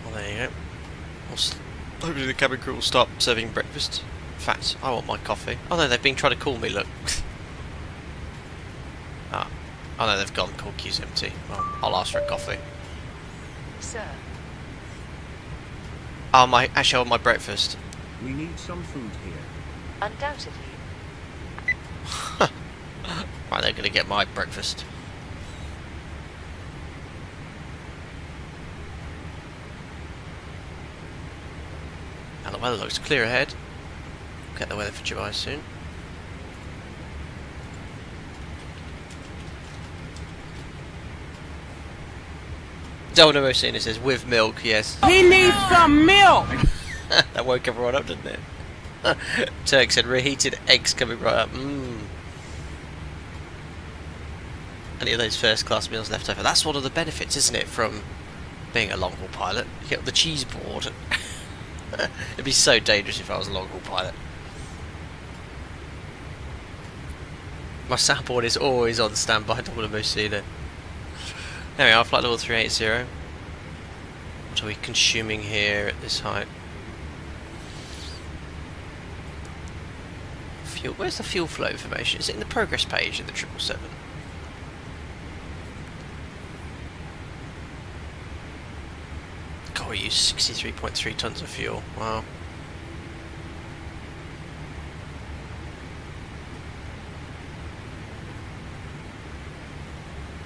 Well, there you go. Hopefully the cabin crew will start serving breakfast. In fact, I want my coffee. Oh no, they've been trying to call me, look. Oh no, they've gone. Call queue's empty. Well, I'll ask for a coffee. Sir. Oh, actually I want my breakfast. We need some food here. Undoubtedly. Right, they're going to get my breakfast. And the weather looks clear ahead. Get the weather for Dubai soon. Donamo Cena says, with milk, yes. He needs some milk! That woke everyone up, didn't it? Turk said, reheated eggs coming right up. Any of those first class meals left over. That's one of the benefits, isn't it, from being a long haul pilot? You get the cheese board. It'd be so dangerous if I was a long haul pilot. My soundboard is always on standby, Donamo Cena. There we are, flight level 380. What are we consuming here at this height? Fuel. Where's the fuel flow information? Is it in the progress page of the 777? God, we use 63.3 tons of fuel. Wow.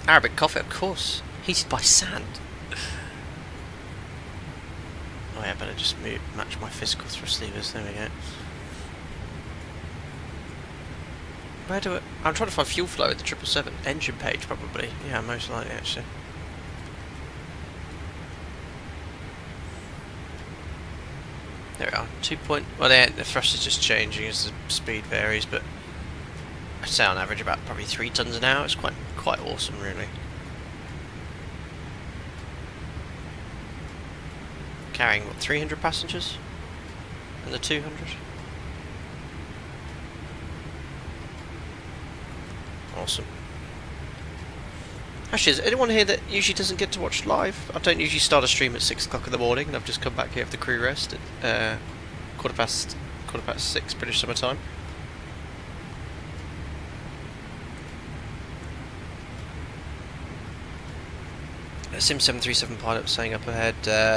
Arabic coffee, of course. Heated by sand. Oh yeah, better just match my physical thrust levers. There we go. Where do I'm trying to find fuel flow at the 777 engine page, probably. Yeah, most likely actually. There we are. Well, the thrust is just changing as the speed varies, but I'd say on average about probably 3 tons an hour. It's quite awesome, really. Carrying what, 300 passengers? And the 200? Awesome. Actually, is anyone here that usually doesn't get to watch live? I don't usually start a stream at 6 o'clock in the morning, and I've just come back here for the crew rest at quarter past 6 British summer time. Sim 737 pilot saying up ahead,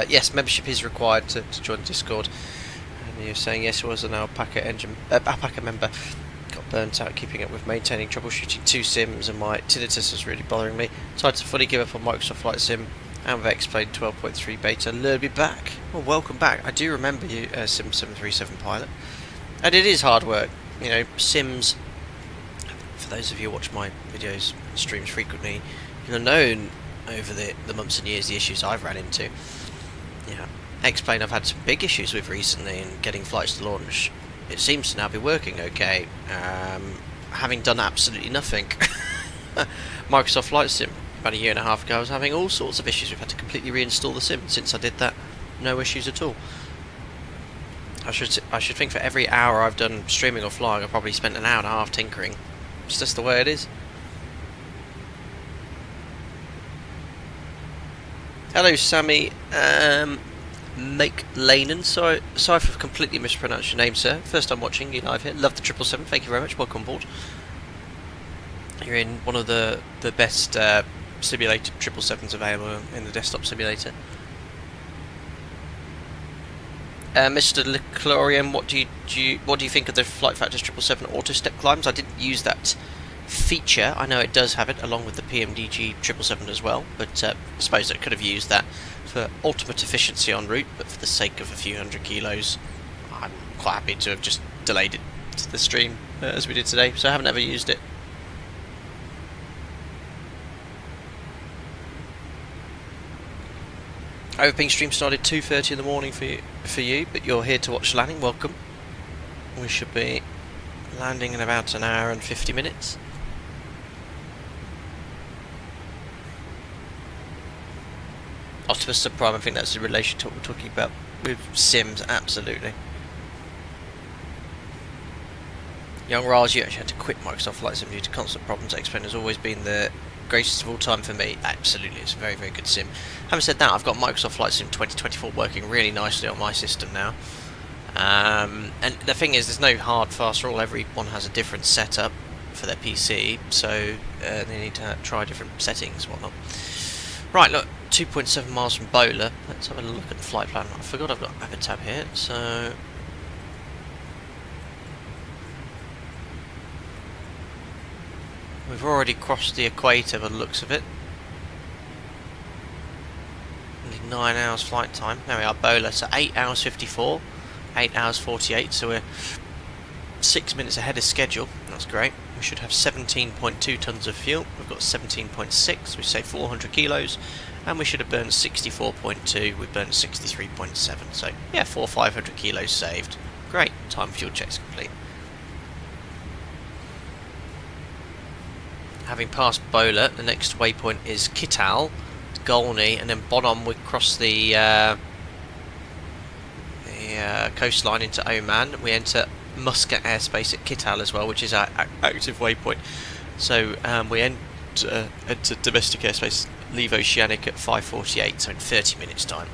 yes, membership is required to join Discord. And you're saying yes, I was an Alpaca member. Got burnt out keeping up with maintaining troubleshooting 2 sims, and my tinnitus was really bothering me. Tried to fully give up on Microsoft Flight Sim, and with X-Plane 12.3 beta. Learn me back. Well, welcome back. I do remember you, Sim 737 pilot. And it is hard work. You know, Sims, for those of you who watch my videos and streams frequently, you'll have known over the months and years the issues I've ran into. Yeah, X-Plane I've had some big issues with recently in getting flights to launch. It seems to now be working okay, having done absolutely nothing. Microsoft Flight Sim, about a year and a half ago, I was having all sorts of issues. We've had to completely reinstall the sim. Since I did that, no issues at all. I should think for every hour I've done streaming or flying, I've probably spent an hour and a half tinkering. It's just the way it is. Hello, Sammy. Make Lanen. Sorry for completely mispronounced your name, sir. First time watching you live here. Love the 777. Thank you very much. Welcome aboard. You're in one of the best simulated 777s available in the desktop simulator. Mr. Leclorian, what do you think of the FlightFactor 777 auto step climbs? I didn't use that feature. I know it does have it along with the PMDG 777 as well, but I suppose it could have used that for ultimate efficiency en route, but for the sake of a few hundred kilos, I'm quite happy to have just delayed it to the stream as we did today, so I haven't ever used it. Overping stream started 2:30 in the morning for you, but you're here to watch landing. Welcome. We should be landing in about an hour and 50 minutes. Optimus Subprime, I think that's in relation to what we're talking about with Sims, absolutely. Young Raj, you actually had to quit Microsoft Flight Sim due to constant problems. X-Plane has always been the greatest of all time for me. Absolutely, it's a very, very good sim. Having said that, I've got Microsoft Flight Sim 2024 working really nicely on my system now. And the thing is, there's no hard, fast rule. Everyone has a different setup for their PC, so they need to try different settings and whatnot. Right, look, 2.7 miles from Bowler. Let's have a look at the flight plan. I forgot I've got a tab here, so... We've already crossed the equator by the looks of it. Only 9 hours flight time. There we are, Bola. So 8 hours 54, 8 hours 48. So we're 6 minutes ahead of schedule. That's great. We should have 17.2 tons of fuel. We've got 17.6. We say 400 kilos. And we should have burned 64.2. We burned 63.7. So yeah, 500 kilos saved. Great. Time fuel checks complete. Having passed Bola, the next waypoint is Kittal, Golni, and then Bonham. We cross the coastline into Oman. We enter Muscat airspace at Kittal as well, which is our active waypoint. So we enter domestic airspace, leave Oceanic at 5:48, so in 30 minutes time.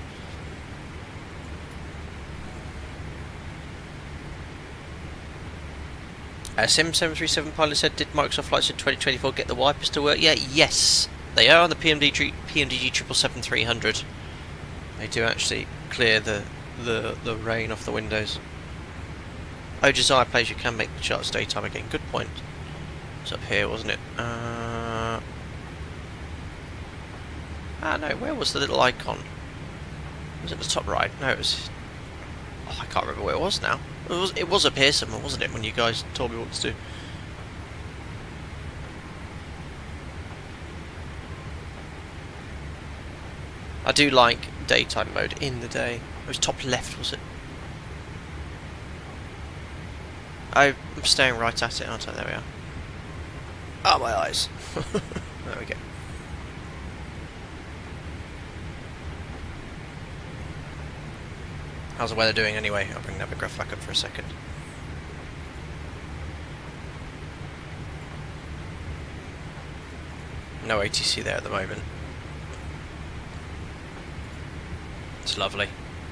Sim737 pilot said, did Microsoft flights in 2024 get the wipers to work? Yeah, yes, they are on the PMDG 777-300. They do actually clear the rain off the windows. Oh, Josiah plays, you can make the charts daytime again. Good point. It's up here, wasn't it? No, where was the little icon? Was it the top right? No, it was... Oh, I can't remember where it was now. It was up here somewhere, wasn't it, when you guys told me what to do? I do like daytime mode in the day. It was top left, was it? I'm staring right at it, aren't I? There we are. Oh, my eyes. There we go. How's the weather doing anyway? I'll bring Navigraph back up for a second. No ATC there at the moment. It's lovely.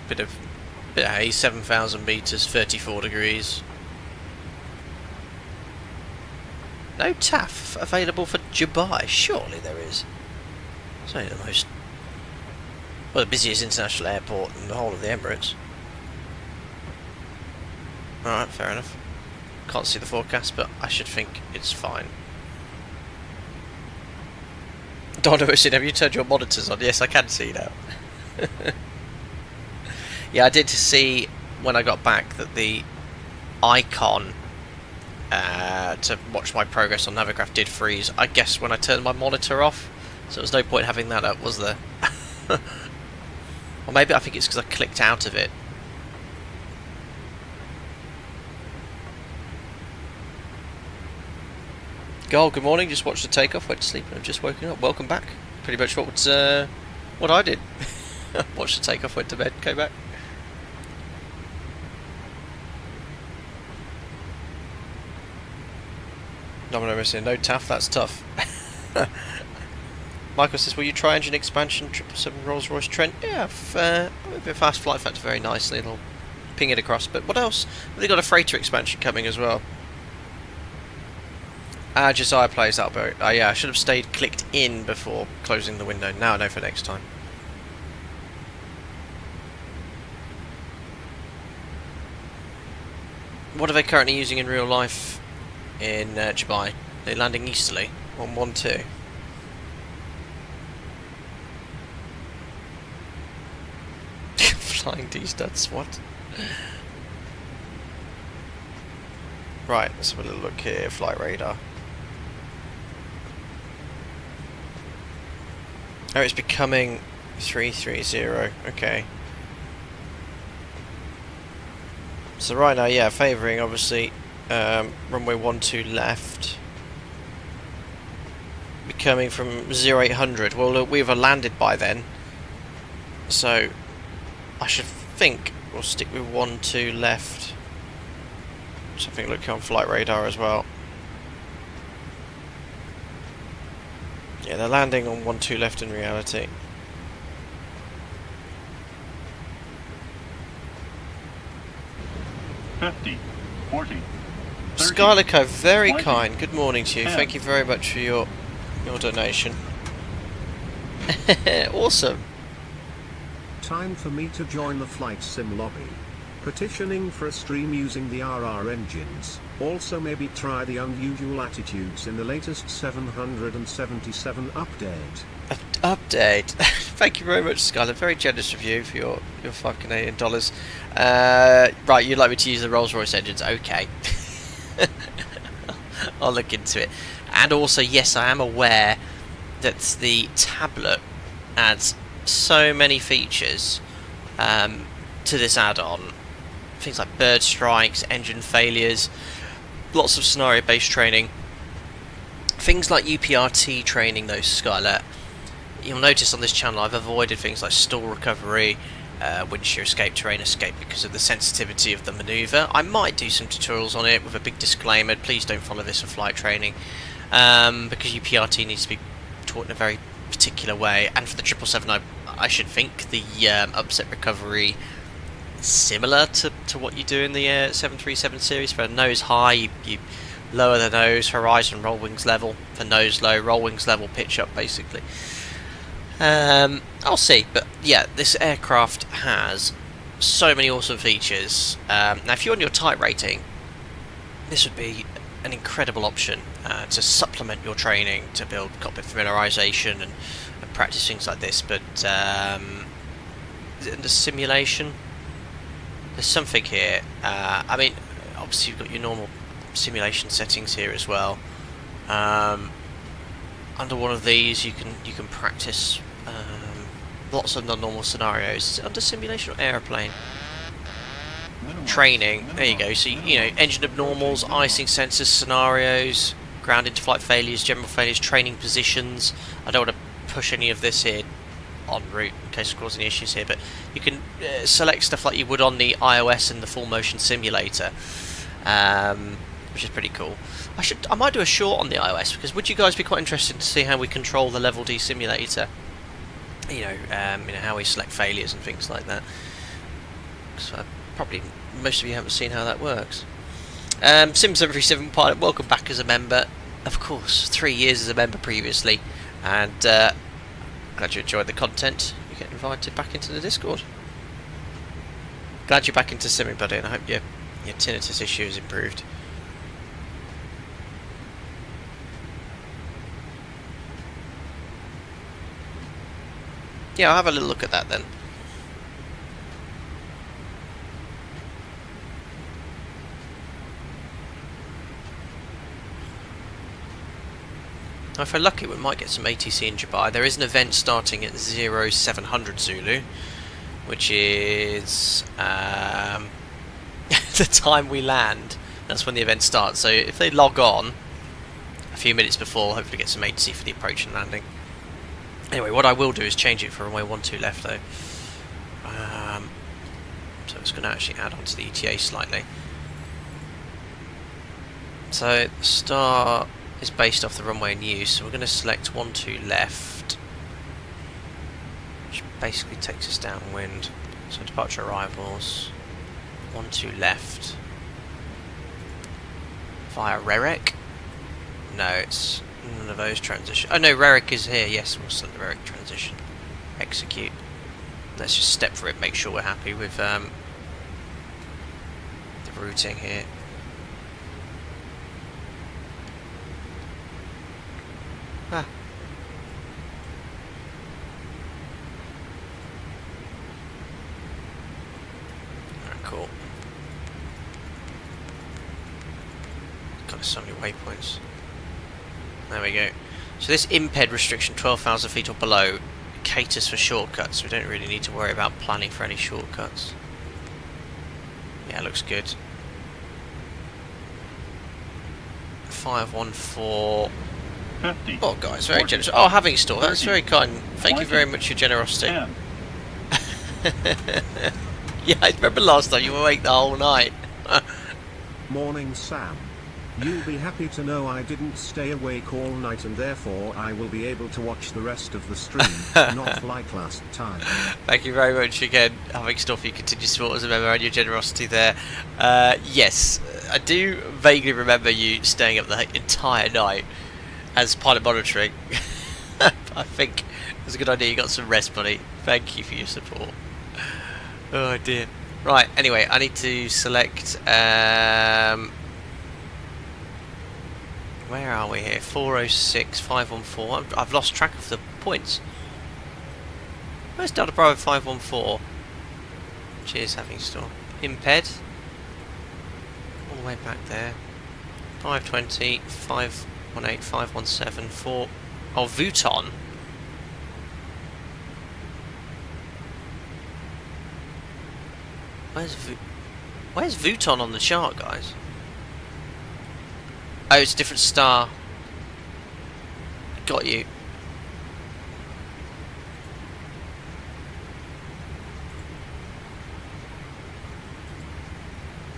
Bit of haze, 7,000 meters, 34 degrees. No TAF available for Dubai. Surely there is. It's only the most... well, the busiest international airport in the whole of the Emirates. Alright, fair enough. Can't see the forecast, but I should think it's fine. Donovan said, have you turned your monitors on? Yes, I can see now. Yeah, I did see when I got back that the icon to watch my progress on Navigraph did freeze. I guess when I turned my monitor off, so there was no point having that up, was there? Or maybe I think it's because I clicked out of it. Goal, good morning, just watched the takeoff, went to sleep and I've just woken up. Welcome back. Pretty much what I did. Watched the takeoff, went to bed, came back. Domino missing, no TAF, that's tough. Michael says, will you try engine expansion, 777 Rolls-Royce Trent? Yeah, I've fast FlightFactor very nicely and I'll ping it across. But what else? They've got a freighter expansion coming as well. Josiah plays that boat. Yeah, I should have stayed clicked in before closing the window. Now I know for next time. What are they currently using in real life in Dubai? They're landing easterly on 1-2. Flying D-studs, what? Right, let's have a little look here. Flight radar. Oh, it's becoming 330. Okay. So right now, yeah, favouring obviously runway 12 left. Becoming from 0800. Well, look, we've landed by then. So I should think we'll stick with 12 left. Something looking on flight radar as well. Yeah, they're landing on 12 left in reality. $50, $40, $30, Skylico, very 20, kind. Good morning to you. 10. Thank you very much for your donation. Awesome. Time for me to join the flight sim lobby. Petitioning for a stream using the RR engines. Also maybe try the unusual attitudes in the latest 777 update. Update. Thank you very much, Skylar. Very generous of you for your $5 Canadian. Right, you'd like me to use the Rolls-Royce engines? Okay. I'll look into it. And also, yes, I am aware that the tablet adds so many features to this add-on. Things like bird strikes, engine failures, lots of scenario-based training. Things like UPRT training, though, Skylar. You'll notice on this channel I've avoided things like stall recovery, wind shear escape, terrain escape, because of the sensitivity of the manoeuvre. I might do some tutorials on it with a big disclaimer. Please don't follow this for flight training, because UPRT needs to be taught in a very particular way. And for the 777, I should think the upset recovery is similar to what you do in the 737 series. For nose high, you lower the nose, horizon, roll wings level. For nose low, roll wings level, pitch up, basically. I'll see, but yeah, this aircraft has so many awesome features. Now, if you're on your type rating, this would be an incredible option to supplement your training, to build cockpit familiarization and practice things like this. But is it under simulation? There's something here. I mean, obviously you've got your normal simulation settings here as well. Under one of these, you can practice lots of non-normal scenarios. Is it under simulation or aeroplane? Training. There you go. So you know, engine abnormals, icing sensors, scenarios, ground into flight failures, general failures, training positions. I don't want to push any of this here en route in case it causes any issues here, but you can select stuff like you would on the iOS and the full motion simulator, which is pretty cool. I might do a short on the iOS, because would you guys be quite interested to see how we control the level D simulator? You know how we select failures and things like that. So probably most of you haven't seen how that works. Sim737 pilot, welcome back as a member. Of course, 3 years as a member previously, and glad you enjoyed the content. You get invited back into the Discord. Glad you're back into simming, buddy, and I hope your tinnitus issue is improved. Yeah, I'll have a little look at that then. Now, if we're lucky, we might get some ATC in Dubai. There is an event starting at 0700 Zulu, which is the time we land. That's when the event starts. So if they log on a few minutes before, hopefully get some ATC for the approach and landing. Anyway, what I will do is change it for runway 12 left, though. So it's going to actually add on to the ETA slightly. So the start is based off the runway in use, so we're going to select 12 left, which basically takes us downwind. So departure arrivals, 12 left, via Rerek. No, it's none of those transition. Oh no, Rerek is here. Yes, we'll select the Rerek transition. Execute. Let's just step for it. Make sure we're happy with the routing here. Ah. Alright, cool. Got so many waypoints. There we go. So this imped restriction, 12,000 feet or below, caters for shortcuts. We don't really need to worry about planning for any shortcuts. Yeah, looks good. 514. 50. Oh, guys, very generous. Oh, having store. That's very kind. Thank you very much for your generosity. 10. Yeah, I remember last time you were awake the whole night. Morning, Sam. You'll be happy to know I didn't stay awake all night, and therefore I will be able to watch the rest of the stream, not like last time. Thank you very much again, having stuff you continue to support as a member and your generosity there. Yes, I do vaguely remember you staying up the entire night as pilot monitoring. I think it was a good idea you got some rest, buddy. Thank you for your support. Oh dear. Right, anyway, I need to select, where are we here? 406, 514. I've lost track of the points. Where's Delta Bravo 514? Cheers, having store. Imped. All the way back there. 520, 518, 517, 4. Oh, Vuitton. Where's Vuitton on the chart, guys? Oh, it's a different star. Got you.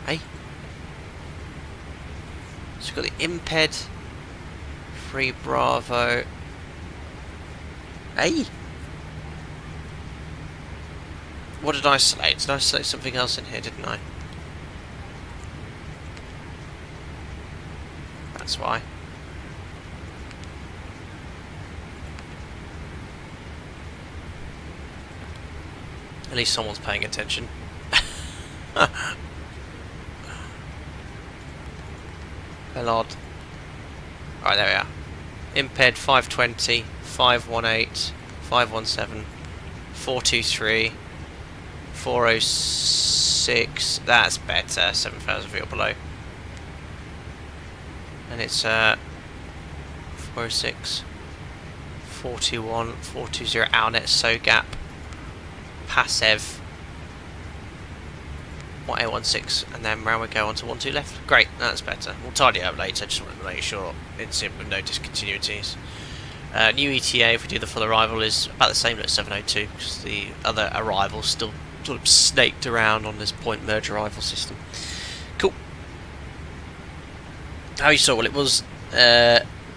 Hey. So we've got the Imped. Free Bravo. Hey. What did I select? Did I select something else in here, didn't I? That's why. At least someone's paying attention. Well odd. Right, there we are. Imped 520, 518, 517, 423, 406. That's better. 7,000 feet or below. And it's 406, 421, 420, Outnet, SOGAP, Passev, 1816, and then round we go on to 12 left. Great, that's better. We'll tidy it up later, just wanted to make sure it's in with no discontinuities. New ETA, if we do the full arrival, is about the same as 702, because the other arrivals still sort of snaked around on this point merge arrival system. Cool. How you saw, well, it was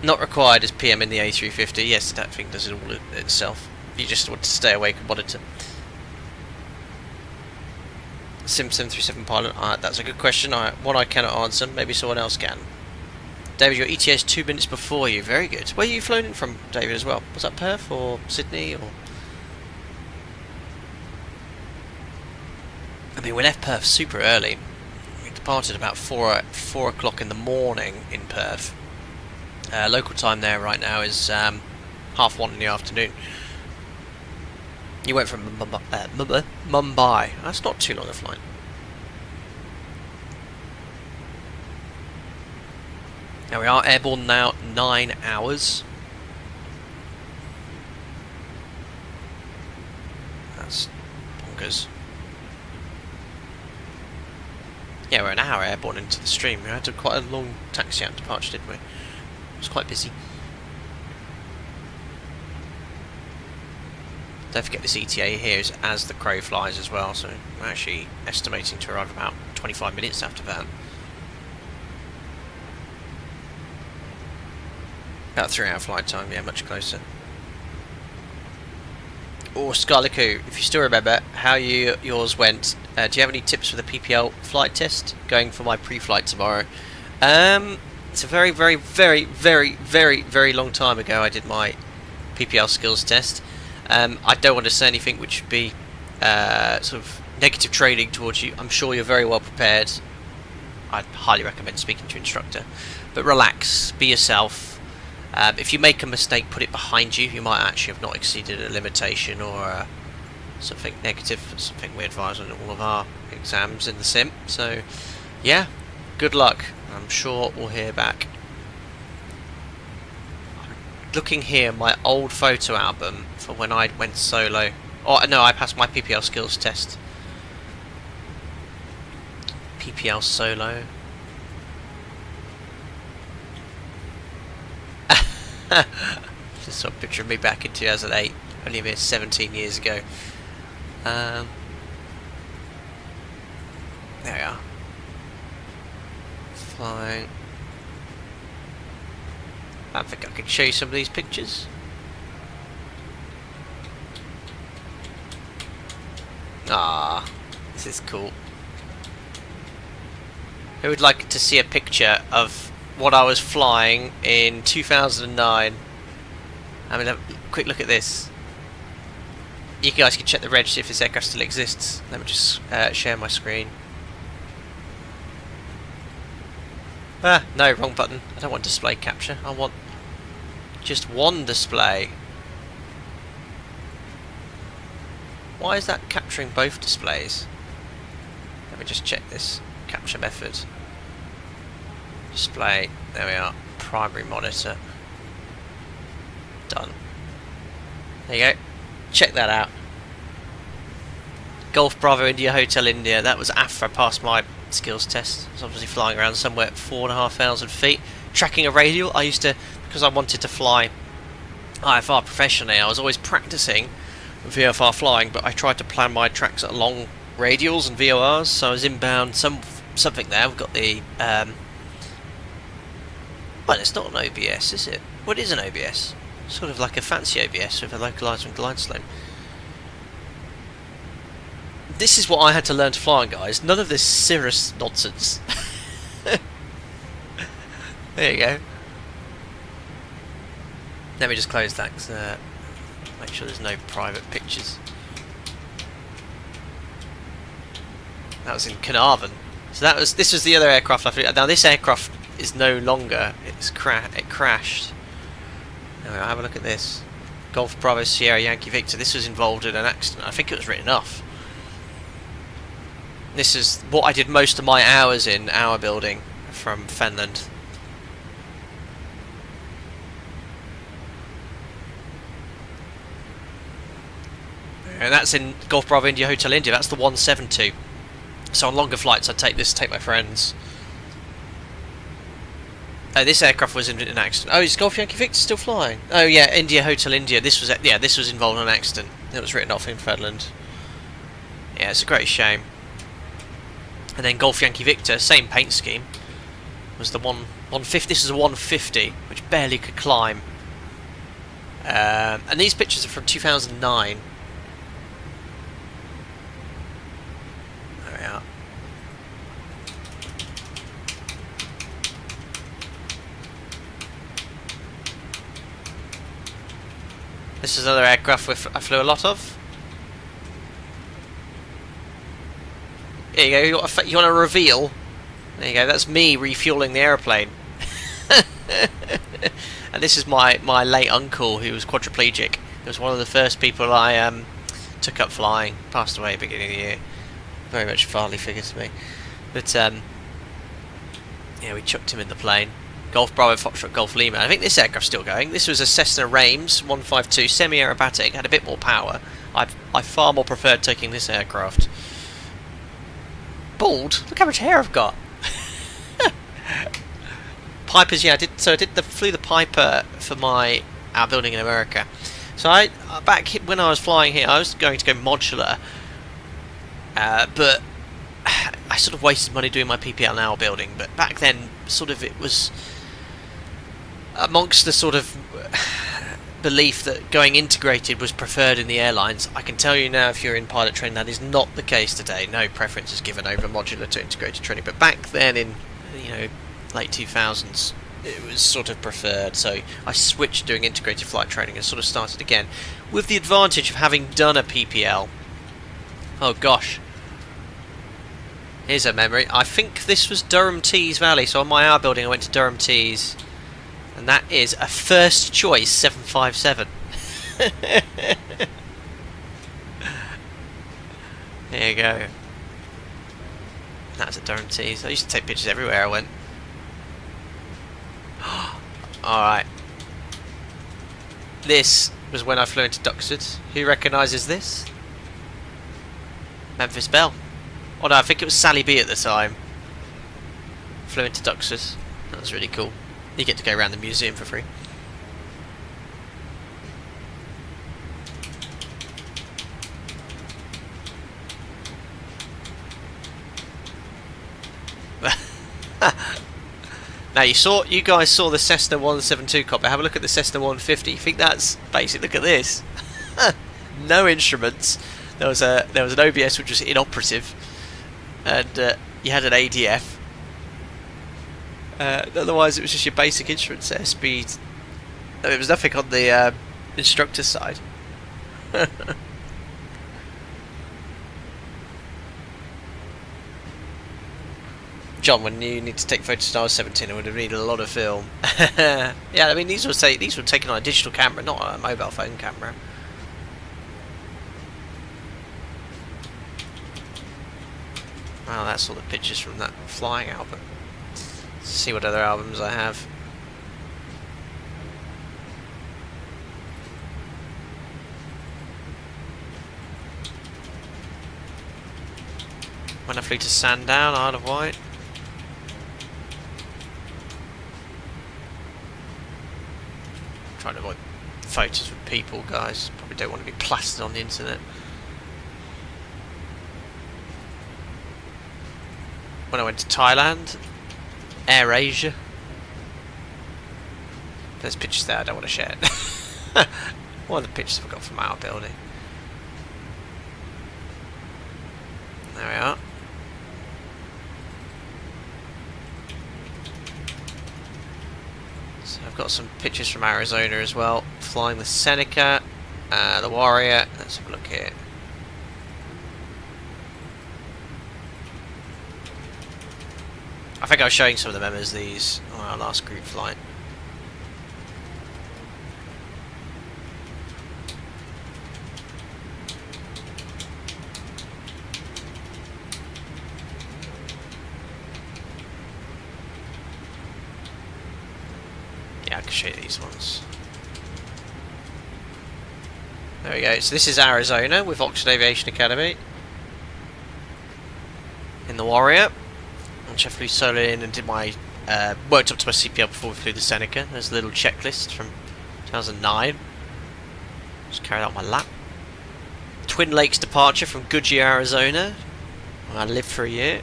not required as PM in the A350. Yes, that thing does it all itself. You just want to stay awake and monitor. Sim 737 pilot, that's a good question. One I cannot answer, maybe someone else can. David, your ETA is 2 minutes before you. Very good. Where are you flown in from, David, as well? Was that Perth or Sydney? Or I mean, we left Perth super early. We departed about 4 o'clock in the morning in Perth. Local time there right now is 1:30 in the afternoon. You went from Mumbai. That's not too long a flight. Now we are airborne now, 9 hours. That's bonkers. Yeah, we're an hour airborne into the stream. We had quite a long taxi out departure, didn't we? It was quite busy. Don't forget this ETA here is as the crow flies as well, so we're actually estimating to arrive about 25 minutes after that. About 3 hour flight time, yeah, much closer. Or Scarlico, if you still remember how yours went, do you have any tips for the PPL flight test? Going for my pre-flight tomorrow. It's a very, very, very, very, very, very long time ago I did my PPL skills test. I don't want to say anything which would be sort of negative training towards you. I'm sure you're very well prepared. I'd highly recommend speaking to an instructor. But relax, be yourself. If you make a mistake, put it behind you. You might actually have not exceeded a limitation or something negative, something we advise on all of our exams in the sim. So, yeah, good luck. I'm sure we'll hear back. Looking here, my old photo album for when I went solo. Oh no, I passed my PPL skills test. PPL solo. Just saw a picture of me back in 2008, only a mere 17 years ago. There we are. Flying. I think I could show you some of these pictures. Ah, this is cool. Who would like to see a picture of what I was flying in 2009? I mean, a quick look at this. you guys can check the reg, see if this aircraft still exists. Let me just share my screen. Ah, no, wrong button. I don't want display capture. I want just one display. Why is that capturing both displays? Let me just check this capture method. Display, there we are. Primary monitor. Done. There you go. Check that out. Golf Bravo India Hotel India. That was after I passed my skills test. I was obviously flying around somewhere at 4,500 feet. Tracking a radial. I used to, because I wanted to fly IFR professionally, I was always practicing VFR flying, but I tried to plan my tracks at long radials and VORs, so I was inbound something there. We've got the well, it's not an OBS, is it? What is an OBS? Sort of like a fancy OBS with a localizer and glide slope. This is what I had to learn to fly on, guys. None of this Cirrus nonsense. There you go. Let me just close that, make sure there's no private pictures. That was in Carnarvon. So this was the other aircraft I flew. Now this aircraft is no longer. It crashed. Now have a look at this. Golf Bravo Sierra Yankee Victor. This was involved in an accident. I think it was written off. This is what I did most of my hours in hour building from Finland. And that's in Golf Bravo India Hotel India. That's the 172. So on longer flights, I'd take this, take my friends. This aircraft was in an accident. Oh, is Golf Yankee Victor still flying? Oh yeah, India Hotel India. This was involved in an accident. It was written off in Finland. Yeah, it's a great shame. And then Golf Yankee Victor, same paint scheme, was the 150. This is a 150, which barely could climb. And these pictures are from 2009. There we are. This is another aircraft I flew a lot of. There you go. You want a reveal? There you go. That's me refueling the aeroplane. And this is my late uncle, who was quadriplegic. He was one of the first people I took up flying. Passed away at the beginning of the year. Very much a fatherly figure to me. But yeah, we chucked him in the plane. Golf Bravo Foxtrot Golf Lima. I think this aircraft's still going. This was a Cessna Rames 152, semi-aerobatic, had a bit more power. I far more preferred taking this aircraft. Bald? Look how much hair I've got. Pipers, yeah, I flew the Piper for my building in America. So back when I was flying here, I was going to go modular, but I sort of wasted money doing my PPL now building. But back then, sort of it was amongst the sort of belief that going integrated was preferred in the airlines. I can tell you now, if you're in pilot training, that is not the case today. No preference is given over modular to integrated training. But back then, in late 2000s, it was sort of preferred. So I switched doing integrated flight training and sort of started again, with the advantage of having done a PPL. Oh gosh. Here's a memory. I think this was Durham Tees Valley. So on my hour building, I went to Durham Tees. And that is a first choice 757. There you go. That's at Durham Tees. I used to take pictures everywhere I went. Alright. This was when I flew into Duxford. Who recognises this? Memphis Belle. Oh no, I think it was Sally B at the time. Flew into Duxford. That was really cool. You get to go around the museum for free. Now you guys saw the Cessna 172 cockpit. Have a look at the Cessna 150. You think that's basic? Look at this. No instruments. There was an OBS which was inoperative, and you had an ADF. Otherwise, it was just your basic instruments there. Speed. There was nothing on the instructor side. John, when you need to take photos when I was 17, I would have needed a lot of film. Yeah, I mean these were taken on a digital camera, not a mobile phone camera. Wow, that's all the pictures from that flying album. Let's see what other albums I have. When I flew to Sandown, Isle of Wight. Trying to avoid photos with people, guys. Probably don't want to be plastered on the internet. When I went to Thailand, Air Asia. There's pictures there I don't want to share. One of the pictures I've got from our building. There we are. So I've got some pictures from Arizona as well. Flying the Seneca, the Warrior. Let's have a look here. I think I was showing some of the members these on our last group flight. Yeah, I can show you these ones. There we go. So this is Arizona with Oxford Aviation Academy in the Warrior. Which I flew solo in and did my worked up to my CPL before we flew the Seneca. There's a little checklist from 2009. Just carried out my lap. Twin Lakes departure from Goodyear, Arizona. I lived for a year.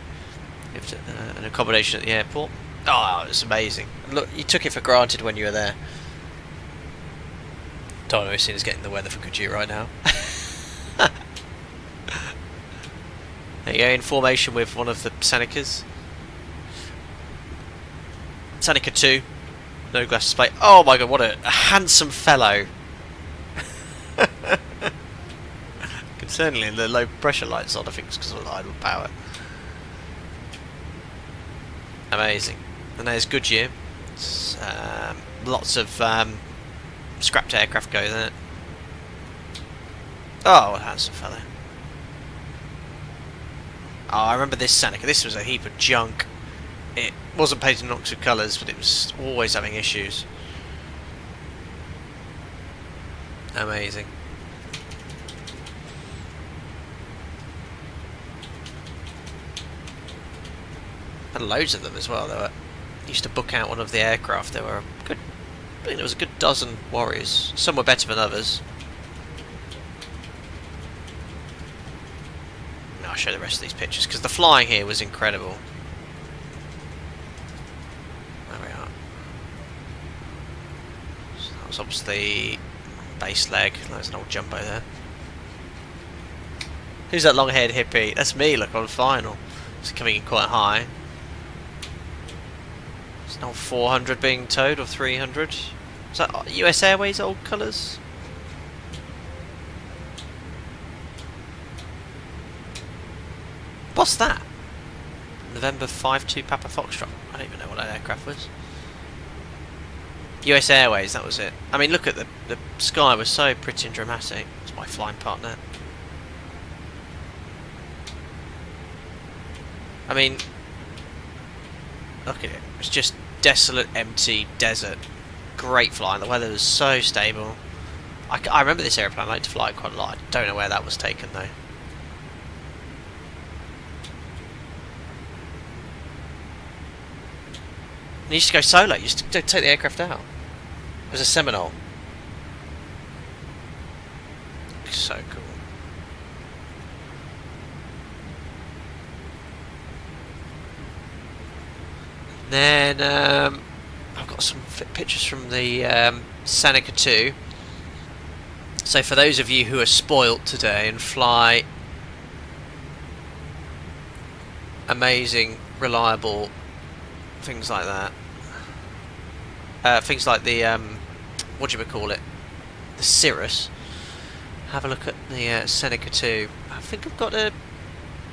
Lived at an accommodation at the airport. Oh, it was amazing. Look, you took it for granted when you were there. Don't know as soon as getting the weather for Goodyear right now. There you go, in formation with one of the Senecas. Seneca 2, no glass display. Oh my god, what a handsome fellow. Concerningly, the low pressure lights on, I think it's because of the idle power. Amazing. And there's Goodyear. Lots of scrapped aircraft go there. Oh, what a handsome fellow. Oh, I remember this Seneca. This was a heap of junk. It wasn't painted in Oxford colours, but it was always having issues. Amazing. Had loads of them as well. They used to book out one of the aircraft. There were good. I think there was a good dozen Warriors. Some were better than others. I'll show the rest of these pictures because the flying here was incredible. There we are. So that was obviously base leg. There's an old jumbo there. Who's that long-haired hippie? That's me. Look, on final. It's coming in quite high. It's an old 400 being towed, or 300. Is that US Airways old colours? What's that? November 5-2 Papa Foxtrot. I don't even know what that aircraft was. US Airways, that was it. I mean, look at the sky was so pretty and dramatic. It's my flying partner. I mean, look at it. It's just desolate, empty desert. Great flying. The weather was so stable. I remember this airplane. I like to fly it quite a lot. I don't know where that was taken though. And you used to go solo. You used to take the aircraft out. It was a Seminole. So cool. Then I've got some pictures from the Seneca 2. So for those of you who are spoilt today and fly amazing, reliable things like that, things like the what do you call it, the Cirrus, have a look at the Seneca 2. I think I've got an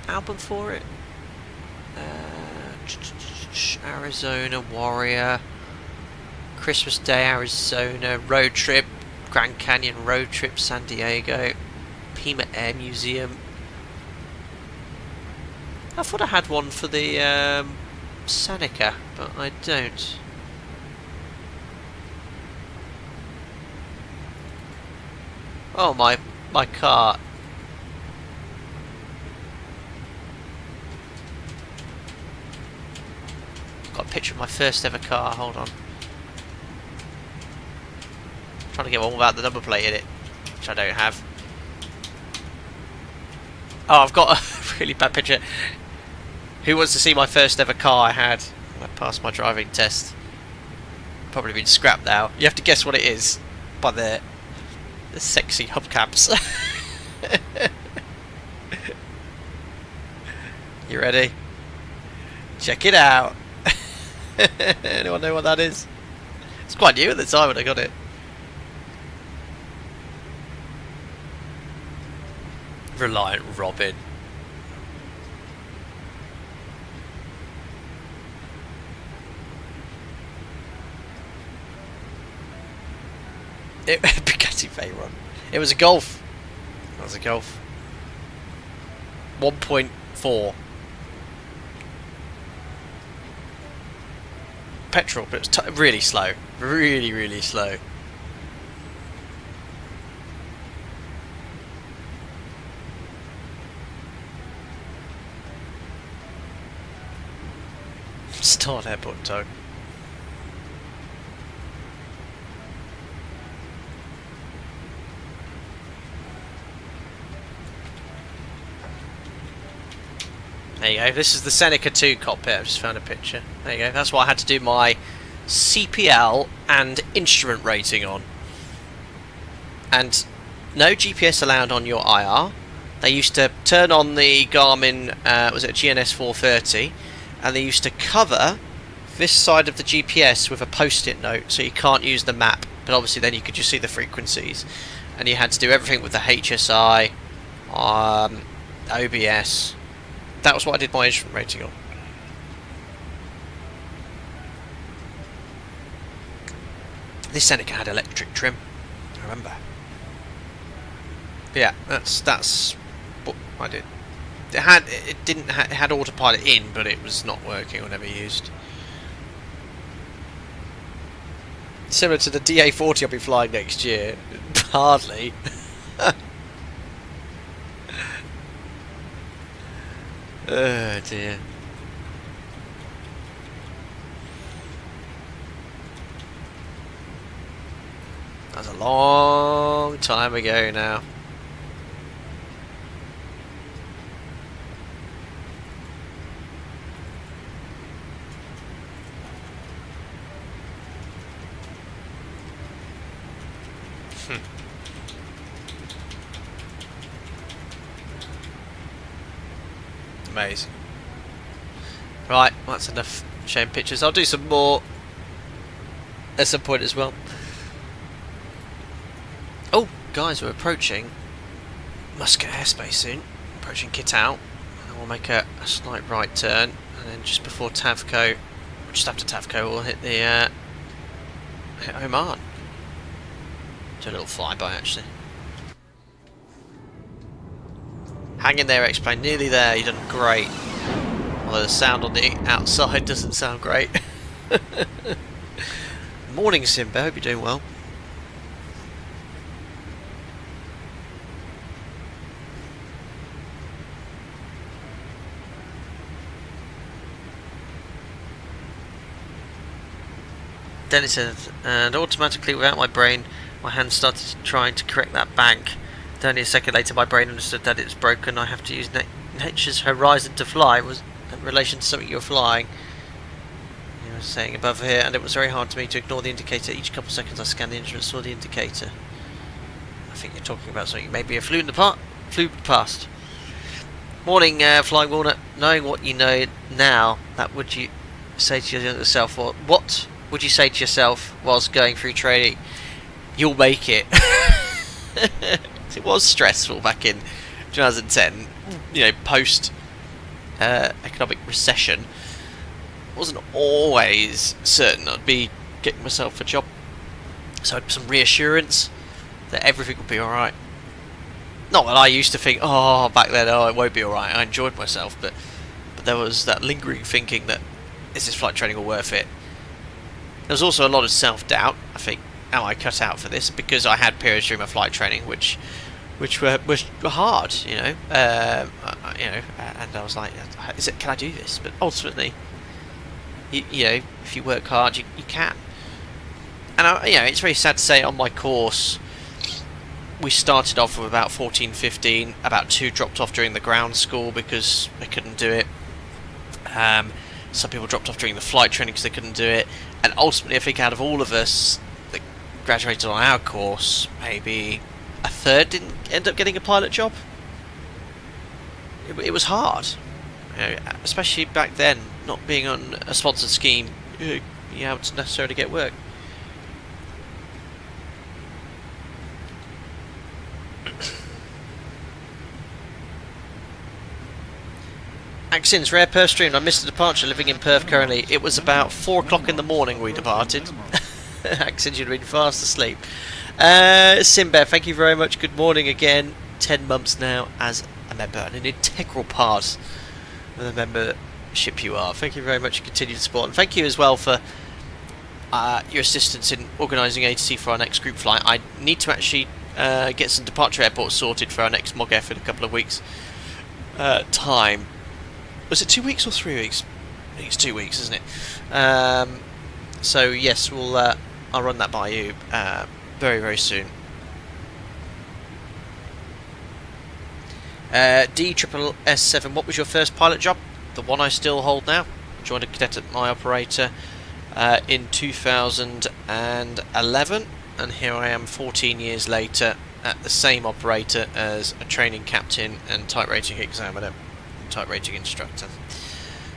album for it. Arizona Warrior, Christmas Day Arizona, road trip, Grand Canyon road trip, San Diego, Pima Air Museum. I thought I had one for the Seneca, but I don't. Oh, my car. Got a picture of my first ever car, hold on. Trying to get one without the number plate in it, which I don't have. Oh, I've got a really bad picture. Who wants to see my first ever car I had? I passed my driving test. Probably been scrapped now. You have to guess what it is by the sexy hubcaps. You ready? Check it out. Anyone know what that is? It's quite new at the time when I got it. Reliant Robin. Bugatti Veyron. It was a Golf. That was a Golf. 1.4. Petrol, but it was really slow. Really, really slow. Start airport tow. There you go. This is the Seneca 2 cockpit. I've just found a picture. There you go. That's what I had to do my CPL and instrument rating on. And no GPS allowed on your IR. They used to turn on the Garmin, was it a GNS 430, and they used to cover this side of the GPS with a post-it note, so you can't use the map, but obviously then you could just see the frequencies. And you had to do everything with the HSI, OBS. That was what I did my instrument rating on. This Seneca had electric trim, I remember. But yeah, that's what I did. It had autopilot in, but it was not working or never used. Similar to the DA40 I'll be flying next year. Hardly. Oh dear. That was a long time ago now. Amazing. Right, that's enough showing pictures. I'll do some more at some point as well. Oh, guys, we're approaching Muscat airspace soon. Approaching Kit Out. And we'll make a slight right turn. And then just before Tavco, just after Tavco, we'll hit the hit Oman. Do a little flyby actually. Hang in there, X-Plane. Nearly there. You've done great. Although the sound on the outside doesn't sound great. Morning, Simba. Hope you're doing well. Dennis said, and automatically, without my brain, my hand started trying to correct that bank. Only a second later my brain understood that it's broken. I have to use nature's horizon to fly. Was in relation to something you're flying. You were saying above here, and it was very hard to me to ignore the indicator. Each couple of seconds I scanned the instrument, saw the indicator. I think you're talking about something. Maybe a flew past. Morning, Flying Walnut. Knowing what you know now, that would you say to yourself? What would you say to yourself whilst going through training? You'll make it. It was stressful back in 2010, you know, post economic recession. wasn't always certain I'd be getting myself a job. So I had some reassurance that everything would be alright. Not that I used to think, oh, back then, oh, it won't be alright. I enjoyed myself, but there was that lingering thinking that, is this flight training all worth it? There was also a lot of self-doubt. I think, am I cut out for this? Because I had periods during my flight training which were hard, you know, and I was like, can I do this? But ultimately, you know, if you work hard, you can. And you know, it's very sad to say, on my course, we started off with about 14, 15. About 2 dropped off during the ground school because they couldn't do it. Some people dropped off during the flight training because they couldn't do it. And ultimately, I think out of all of us that graduated on our course, maybe a third didn't end up getting a pilot job. It was hard, you know, especially back then, not being on a sponsored scheme, you know, to necessarily get work. Axins, rare Perth stream. I missed the departure, living in Perth currently. It was about 4 o'clock in the morning we departed. Axins, you'd been fast asleep. Simbear, thank you very much. Good morning again. 10 months now as a member, and an integral part of the membership you are. Thank you very much for continued support, and thank you as well for your assistance in organising ATC for our next group flight. I need to actually get some departure airports sorted for our next MOGF in a couple of weeks' time. Was it 2 weeks or 3 weeks? I think it's 2 weeks, isn't it? So yes, I'll run that by you very, very soon. D-S-7, what was your first pilot job? The one I still hold now. Joined a cadet at my operator in 2011, and here I am 14 years later at the same operator as a training captain and type rating examiner, type rating instructor.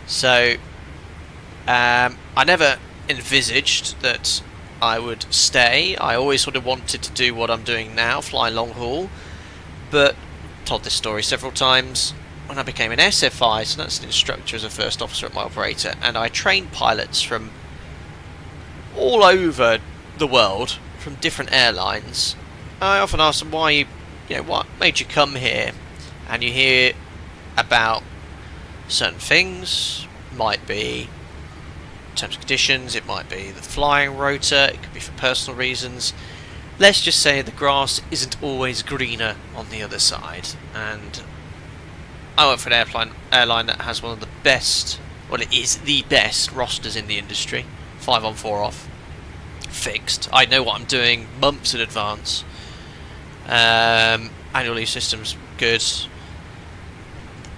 So I never envisaged that I would stay. I always sort of wanted to do what I'm doing now, fly long haul, but told this story several times. When I became an SFI, so that's an instructor as a first officer at my operator, and I trained pilots from all over the world, from different airlines. I often ask them why what made you come here, and you hear about certain things. Might be terms and conditions, it might be the flying rota, it could be for personal reasons. Let's just say the grass isn't always greener on the other side, and I work for an airline that has one of the best, well, it is the best rosters in the industry. 5 on 4 off, fixed. I know what I'm doing months in advance. Annual leave system's good.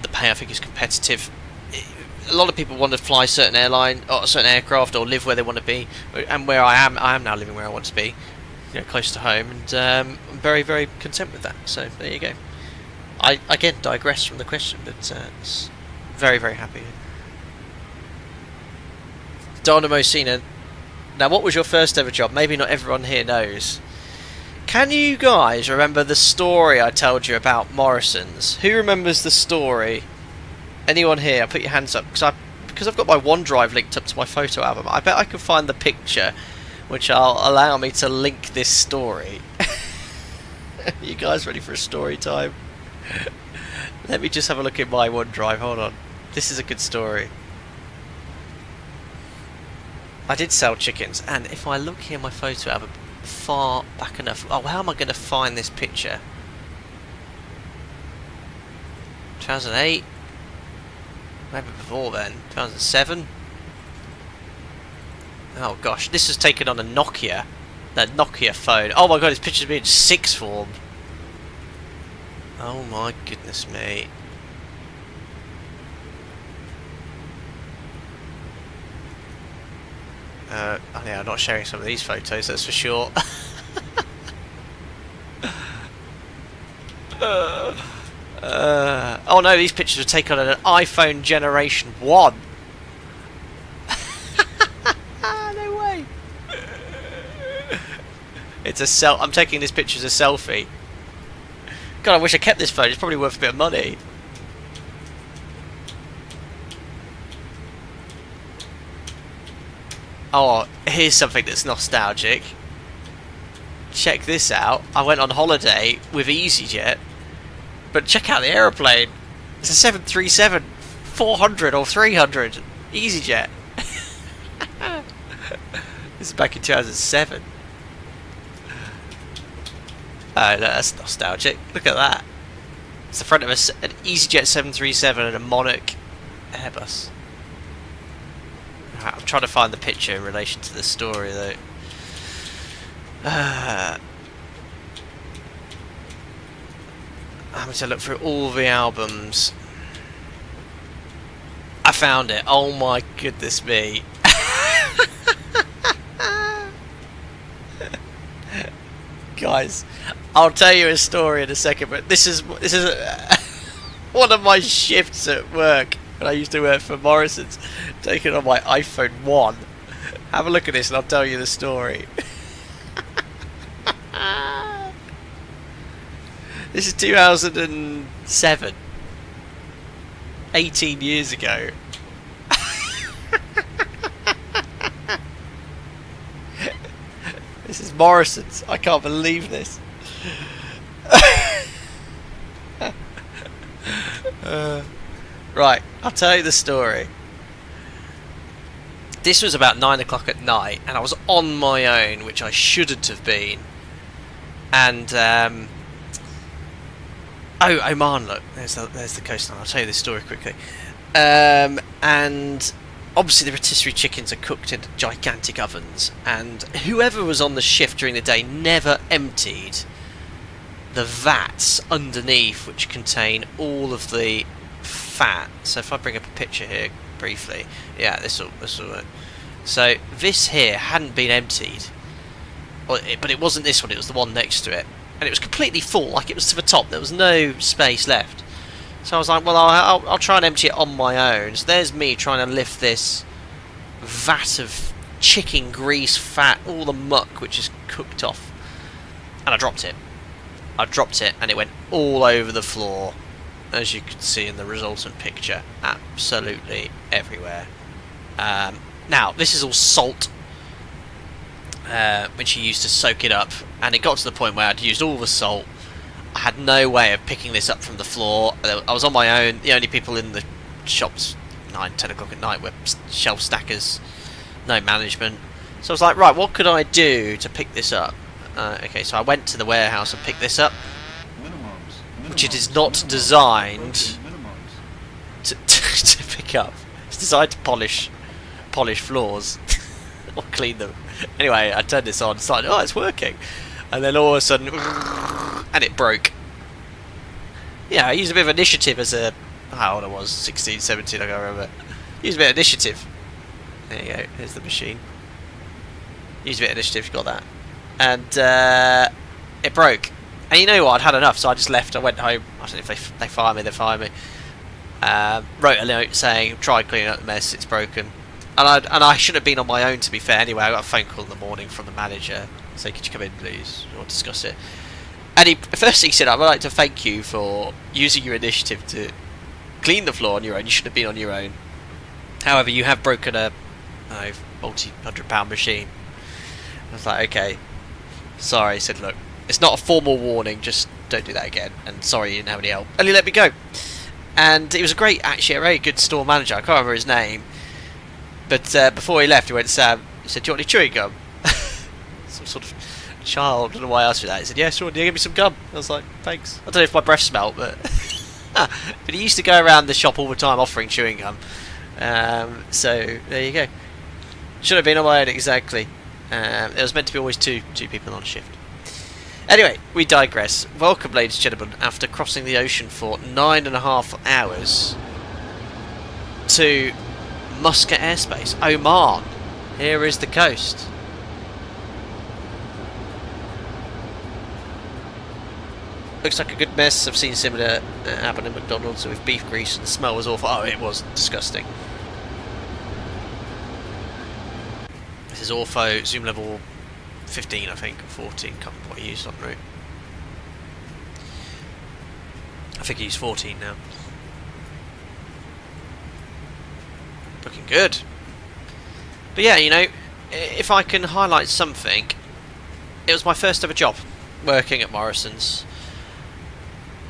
The pay, I think, is competitive. A lot of people want to fly certain airline or certain aircraft, or live where they want to be, and where I am now living where I want to be, close to home, and I'm very, very content with that. So there you go. I again digress from the question, but it's very, very happy. Dynamo Cena. Now, what was your first ever job? Maybe not everyone here knows. Can you guys remember the story I told you about Morrison's? Who remembers the story? Anyone here? Put your hands up, because I've got my OneDrive linked up to my photo album. I bet I can find the picture which will allow me to link this story. You guys ready for a story time? Let me just have a look at my OneDrive. Hold on. This is a good story. I did sell chickens, and if I look here, my photo album far back enough. Oh, how am I going to find this picture? 2008. Maybe before then. 2007. Oh gosh, this is taken on a Nokia. That Nokia phone. Oh my god, this picture's being 6 form. Oh my goodness me. Oh yeah, I'm not sharing some of these photos, that's for sure. Oh no, these pictures were taken on an iPhone Generation 1. No way. It's a I'm taking this picture as a selfie. God, I wish I kept this phone. It's probably worth a bit of money. Oh, here's something that's nostalgic. Check this out. I went on holiday with EasyJet, but check out the aeroplane. It's a 737 400 or 300 EasyJet. This is back in 2007. Oh, no, that's nostalgic. Look at that. It's the front of an EasyJet 737 and a Monarch Airbus. Right, I'm trying to find the picture in relation to the story, though. I'm having to look through all the albums. I found it. Oh my goodness me. Guys, I'll tell you a story in a second, but this is one of my shifts at work when I used to work for Morrison's, taken on my iPhone 1. Have a look at this and I'll tell you the story. This is 2007. 18 years ago. This is Morrison's. I can't believe this. Right, I'll tell you the story. This was about 9 o'clock at night, and I was on my own, which I shouldn't have been. And oh, Oman! Look, there's the coastline. I'll tell you this story quickly. And obviously the rotisserie chickens are cooked in gigantic ovens, and whoever was on the shift during the day never emptied the vats underneath, which contain all of the fat. So if I bring up a picture here briefly, yeah, this will work. So this here hadn't been emptied, but it wasn't this one. It was the one next to it, and it was completely full, like it was to the top. There was no space left. So I was like, well, I'll try and empty it on my own. So there's me trying to lift this vat of chicken grease, fat, all the muck which is cooked off. And I dropped it. And it went all over the floor, as you can see in the resultant picture. Absolutely everywhere. Now, this is all salt, which you used to soak it up. And it got to the point where I'd used all the salt. I had no way of picking this up from the floor. I was on my own. The only people in the shops 9-10 o'clock at night were shelf stackers, no management. So I was like, right, what could I do to pick this up? Okay, so I went to the warehouse and picked this up, which it is not designed to pick up. It's designed to polish floors or clean them. Anyway, I turned this on and started, oh, it's working. And then all of a sudden, and it broke. Yeah, I used a bit of initiative as a... How old I was? 16, 17, I can't remember. Used a bit of initiative. There you go, here's the machine. Used a bit of initiative, you got that. And it broke. And you know what, I'd had enough, so I just left. I went home. I don't know if they fire me, they fire me. Wrote a note saying, try cleaning up the mess, it's broken. And I shouldn't have been on my own, to be fair. Anyway, I got a phone call in the morning from the manager. Say, could you come in, please? I want to discuss it. And first he said, I would like to thank you for using your initiative to clean the floor on your own. You should have been on your own. However, you have broken a multi-hundred-pound machine. I was like, okay. Sorry. He said, look, it's not a formal warning. Just don't do that again. And sorry you didn't have any help. And he let me go. And he was actually a very good store manager. I can't remember his name. But before he left, he went, Sam, he said, do you want any chewing gum? Some sort of child, I don't know why I asked for that. He said, yeah, sure, give me some gum. I was like, thanks. I don't know if my breath smelled, but but he used to go around the shop all the time offering chewing gum. So there you go. Should have been on my own, exactly. There was meant to be always two people on shift. Anyway, we digress. Welcome, ladies and gentlemen, after crossing the ocean for 9.5 hours to Muscat airspace, Oman. Here is the coast. Looks like a good mess. I've seen similar happen in McDonald's with beef grease, and the smell was awful. Oh, it was disgusting. This is Ortho, zoom level 15, I think, or 14. Can't remember what I used on route. I think I used 14 now. Looking good. But yeah, you know, if I can highlight something, it was my first ever job working at Morrison's,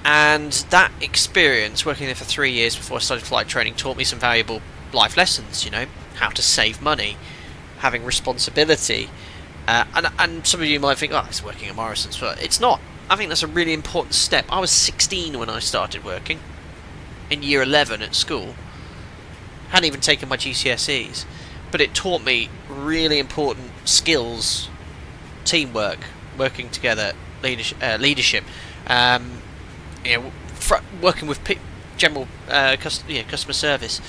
and that experience working there for 3 years before I started flight training taught me some valuable life lessons. You know, how to save money, having responsibility, and some of you might think, oh, it's working at Morrison's, but it's not. I think that's a really important step. I was 16 when I started working, in year 11 at school. Hadn't even taken my GCSEs, but it taught me really important skills, teamwork, working together, leadership, working with general customer service,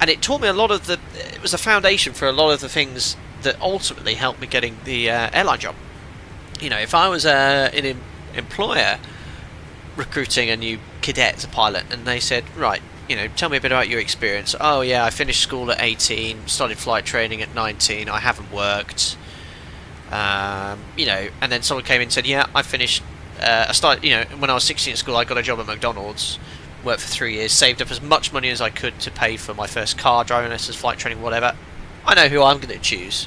and it taught me a lot of the. It was a foundation for a lot of the things that ultimately helped me getting the airline job. You know, if I was an employer recruiting a new cadet as a pilot, and they said, right, you know, tell me a bit about your experience. Oh yeah, I finished school at 18, started flight training at 19. I haven't worked. You know, and then someone came in and said, yeah, I finished. I started, you know, when I was 16 at school, I got a job at McDonald's. Worked for 3 years, saved up as much money as I could to pay for my first car, driving lessons, flight training, whatever. I know who I'm going to choose.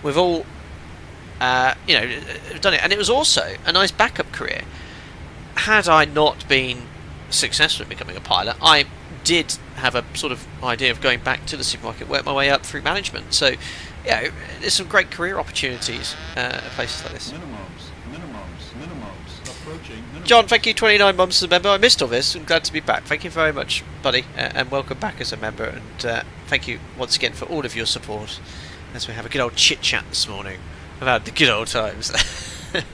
We've all, you know, done it, and it was also a nice backup career. Had I not been successful in becoming a pilot, I did have a sort of idea of going back to the supermarket, work my way up through management. So, yeah, there's some great career opportunities at places like this. Minimums. Approaching minimums. John, thank you, 29 months as a member. I missed all this. I'm glad to be back. Thank you very much, buddy, and welcome back as a member. And thank you once again for all of your support as we have a good old chit chat this morning about the good old times.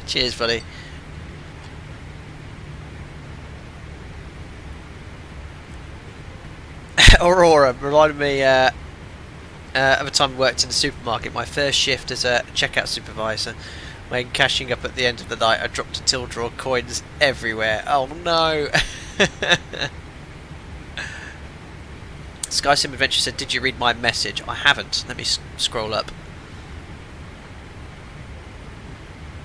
Cheers, buddy. Aurora reminded me of a time I worked in the supermarket. My first shift as a checkout supervisor. When cashing up at the end of the night, I dropped a till drawer, coins everywhere. Oh no! SkySim Adventure said, "Did you read my message?" I haven't. Let me scroll up.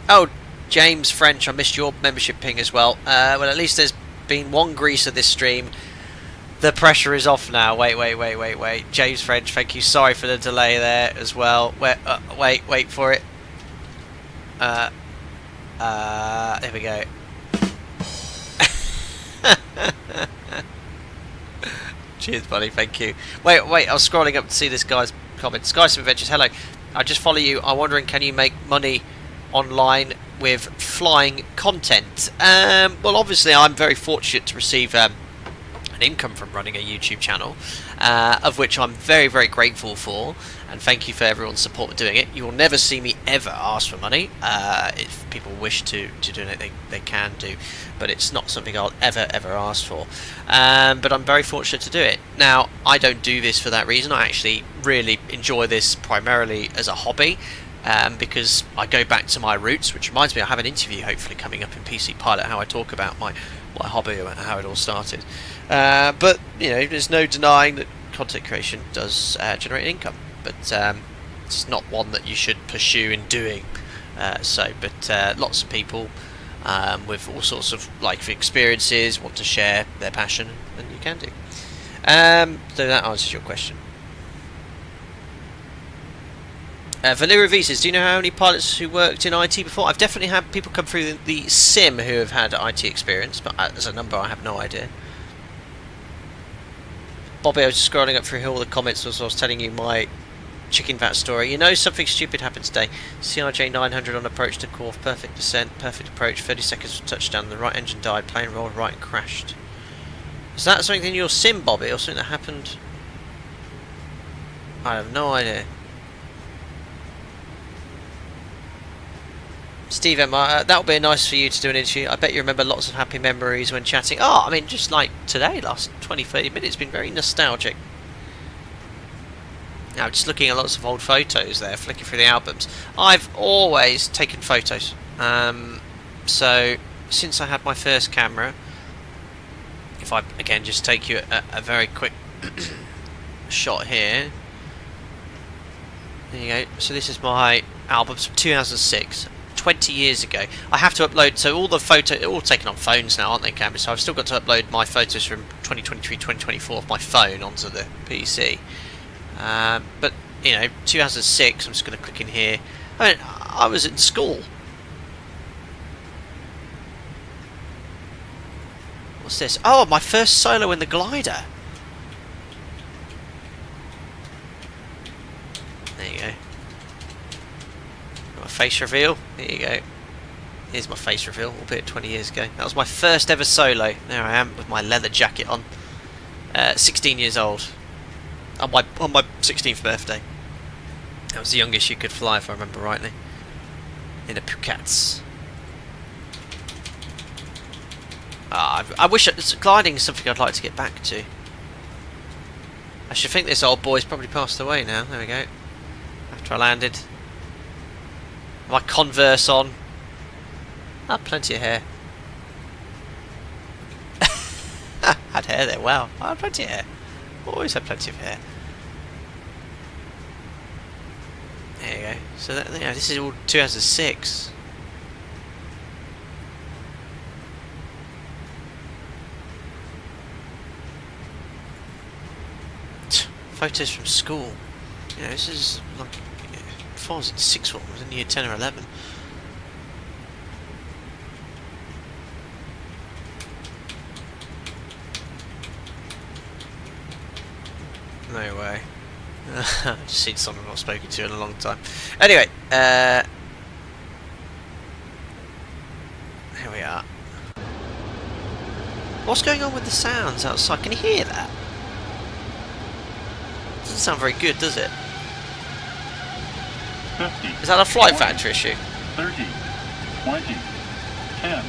Oh, James French, I missed your membership ping as well. Well, at least there's been one grease of this stream. The pressure is off now. Wait. James French, thank you. Sorry for the delay there as well. Wait for it. There we go. Cheers, buddy. Thank you. Wait. I was scrolling up to see this guy's comment. SkySim Adventures. Hello. I just follow you. I'm wondering, can you make money online with flying content? Well, obviously, I'm very fortunate to receive an income from running a YouTube channel, of which I'm very, very grateful for, and thank you for everyone's support with doing it. You will never see me ever ask for money. If people wish to do it, they can do, but it's not something I'll ever ask for. But I'm very fortunate to do it. Now, I don't do this for that reason. I actually really enjoy this primarily as a hobby, because I go back to my roots, which reminds me I have an interview hopefully coming up in PC Pilot, how I talk about my hobby and how it all started. But you know, there's no denying that content creation does generate income, but it's not one that you should pursue in doing so. But lots of people with all sorts of life experiences want to share their passion, and you can do. So that answers your question. Valera V says, do you know how many pilots who worked in IT before? I've definitely had people come through the sim who have had IT experience, but as a number I have no idea. Bobby, I was just scrolling up through all the comments as I was telling you my chicken vat story. You know, something stupid happened today. CRJ 900 on approach to Corf, perfect descent, perfect approach, 30 seconds to touchdown, the right engine died, plane rolled right and crashed. Is that something in your sim, Bobby, or something that happened? I have no idea. Steve M, that would be nice for you to do an interview. I bet you remember lots of happy memories when chatting. Oh, I mean, just like today, last 20-30 minutes, been very nostalgic. Now, just looking at lots of old photos there, flicking through the albums. I've always taken photos. So, since I had my first camera, if I, again, just take you a very quick shot here. There you go. So this is my albums from 2006. 20 years ago. I have to upload, so all the photos, they're all taken on phones now, aren't they, cameras? So I've still got to upload my photos from 2023, 2024 of my phone onto the PC. But you know, 2006. I'm just going to click in here. I mean, I was in school. What's this? Oh, my first solo in the glider. There you go. Got my face reveal. There you go. Here's my face reveal, albeit 20 years ago. That was my first ever solo. There I am with my leather jacket on. 16 years old. On my 16th birthday. That was the youngest you could fly, if I remember rightly. In a Phuket. I wish gliding is something I'd like to get back to. I should think this old boy's probably passed away now. There we go. After I landed. My Converse on. I had plenty of hair. Had hair there, wow. I had plenty of hair. Always had plenty of hair. There you go. So that, yeah, this is all 2006. Photos from school. You know, this is like, before I was in sixth form, I was in year 10 or 11. No way. I've just seen someone I've not spoken to in a long time. Anyway, here we are. What's going on with the sounds outside? Can you hear that? Doesn't sound very good, does it? 50. Is that a FlightFactor issue? 30. 20. 10.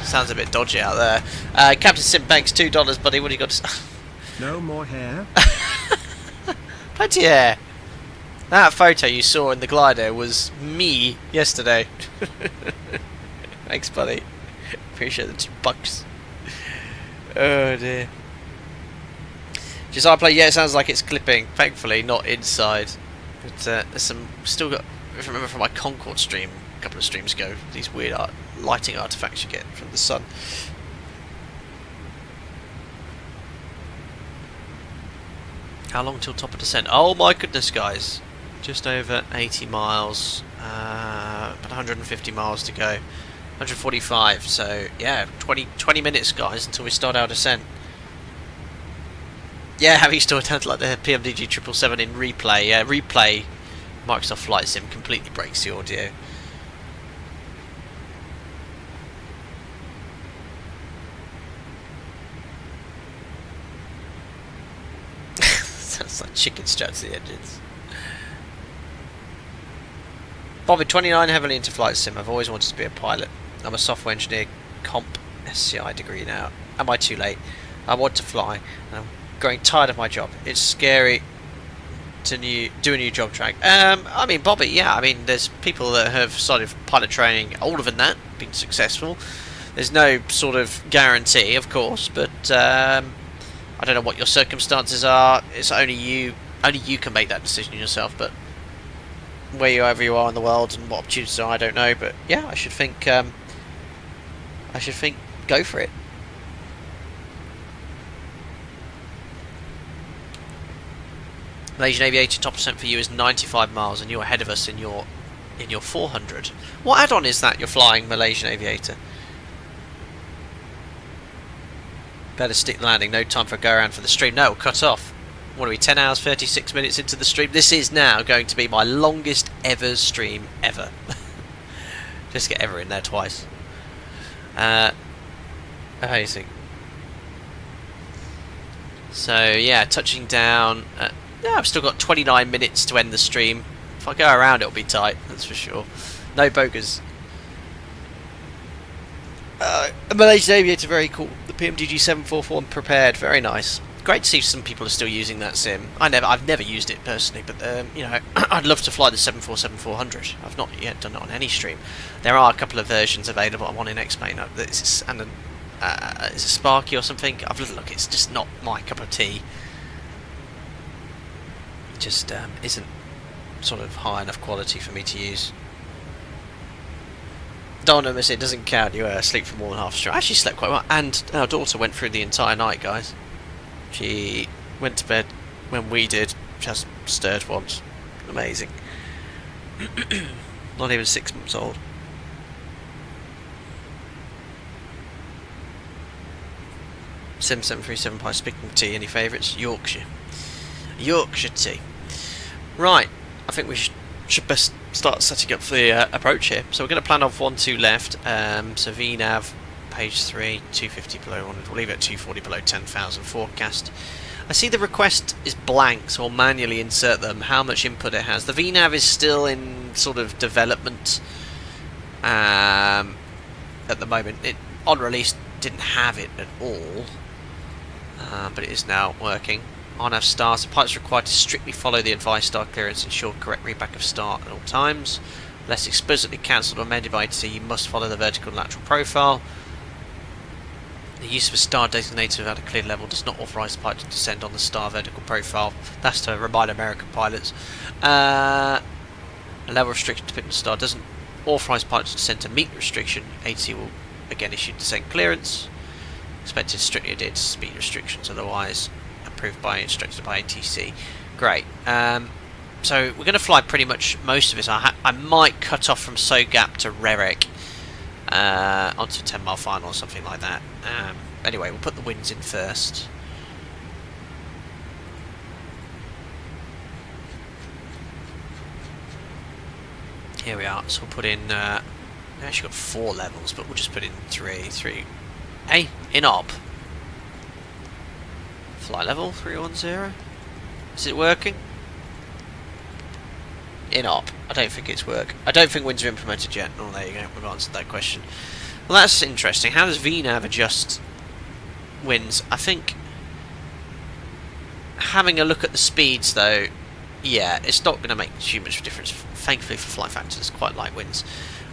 Sounds a bit dodgy out there. Captain Sim Banks, $2, buddy. What do you got to say? No more hair? Plenty of hair. That photo you saw in the glider was me yesterday. Thanks, buddy. Appreciate the $2. Oh dear. Just I play. Yeah, it sounds like it's clipping. Thankfully, not inside. But there's some still got. If I remember from my Concorde stream a couple of streams ago, these weird lighting artifacts you get from the sun. How long till top of descent? Oh my goodness, guys! Just over 80 miles. About 150 miles to go. 145. So yeah, 20 minutes, guys, until we start our descent. Yeah, having still attempted like the PMDG 777 in replay. Yeah, replay. Microsoft Flight Sim completely breaks the audio. Sounds like chicken struts the engines. Bobby, 29, heavily into Flight Sim. I've always wanted to be a pilot. I'm a software engineer, comp SCI degree now. Am I too late? I want to fly, and I'm growing tired of my job. It's scary to do a new job track. I mean, Bobby, yeah, I mean, there's people that have started pilot training older than that, been successful. There's no sort of guarantee, of course, but I don't know what your circumstances are. It's only you can make that decision yourself. But wherever you are in the world and what opportunities are, I don't know. But yeah, I should think go for it. Malaysian Aviator top percent for you is 95 miles, and you're ahead of us in your 400. What add-on is that you're flying, Malaysian Aviator? Better stick landing. No time for a go around for the stream. No, cut off. What are we? 10 hours 36 minutes into the stream. This is now going to be my longest ever stream ever. Just get ever in there twice. Amazing. So yeah, touching down. Yeah, I've still got 29 minutes to end the stream. If I go around, it'll be tight. That's for sure. No bogus. Malaysian Aviator, very cool. The PMDG 744 prepared, very nice. Great to see some people are still using that sim. I've never used it personally, but you know, I'd love to fly the 747-400. I've not yet done it on any stream. There are a couple of versions available. I'm on in X-Plane, and it's a Sparky or something. I've had a look. It's just not my cup of tea. It just isn't sort of high enough quality for me to use. Don't miss it. Doesn't count. You sleep for more than half a stream. I actually slept quite well, and our daughter went through the entire night, guys. She went to bed when we did. just stirred once. Amazing. Not even 6 months old. (737) Pie speaking tea. Any favourites? Yorkshire tea. Right, I think we should best start setting up the approach here. So we're going to plan off 1-2 left. So VNAV, page 3, 250 below 100. We'll leave it at 240 below 10,000 forecast. I see the request is blank, so I'll manually insert them, how much input it has. The VNAV is still in sort of development at the moment. It, on release, didn't have it at all, but it is now working. On-nav stars, the pilot's required to strictly follow the advised star clearance, ensure correct readback of start at all times. Unless explicitly cancelled or amended by ATC, you must follow the vertical and lateral profile. The use of a star designator without a clear level does not authorise the pilot to descend on the star vertical profile. That's to remind American pilots. A level restriction dependent on the star doesn't authorise pilots to descend to meet the restriction. ATC will again issue descent clearance. Expected strictly adhere to speed restrictions, otherwise approved by instructed by ATC. Great. So we're going to fly pretty much most of it. I might cut off from Sogap to Rerek onto a 10-mile final or something like that. Anyway, we'll put the winds in first. Here we are. So we'll put in. We've actually got 4 levels, but we'll just put in 3. Hey, in op. Flight level 310. Is it working? In op. I don't think it's work. I don't think winds are implemented yet. Oh, there you go. We've answered that question. Well, that's interesting. How does VNAV adjust winds? I think having a look at the speeds, though, yeah, it's not going to make too much difference. Thankfully for FlightFactor, there's quite light winds.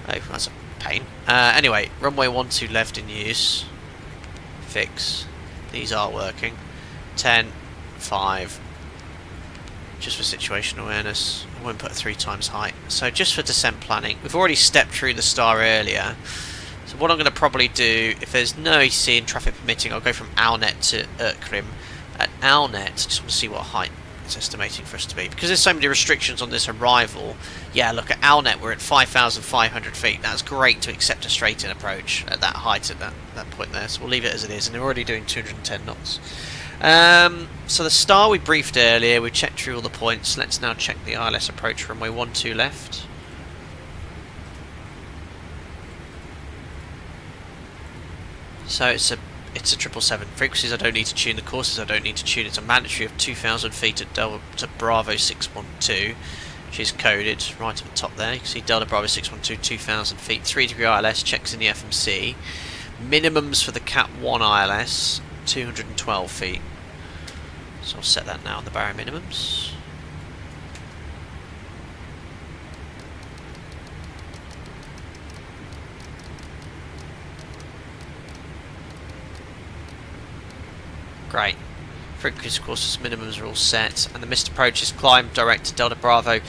Oh, that's a pain. Anyway, runway 12 left in use. Fix. These are working. 10, 5. Just for situational awareness. I won't put 3 times height. So just for descent planning, we've already stepped through the star earlier. So what I'm going to probably do, if there's no EC and traffic permitting, I'll go from Alnet to Erkrim. At Alnet, just want to see what height it's estimating for us to be. Because there's so many restrictions on this arrival, yeah, look, at Alnet we're at 5,500 feet. That's great to accept a straight-in approach at that height at that point there. So we'll leave it as it is, and we're already doing 210 knots. So the star we briefed earlier, we checked through all the points. Let's now check the ILS approach runway 12 left. So it's a 777. Frequencies I don't need to tune, the courses I don't need to tune. It's a mandatory of 2,000 feet at Delta Bravo 612, which is coded right at the top there. You can see Delta Bravo 612, 2,000 feet, 3 degree ILS, checks in the FMC. Minimums for the Cat 1 ILS, 212 feet. So I'll set that now on the barrier minimums. Great. Frequency courses minimums are all set, and the missed approach is climb direct to Delta Bravo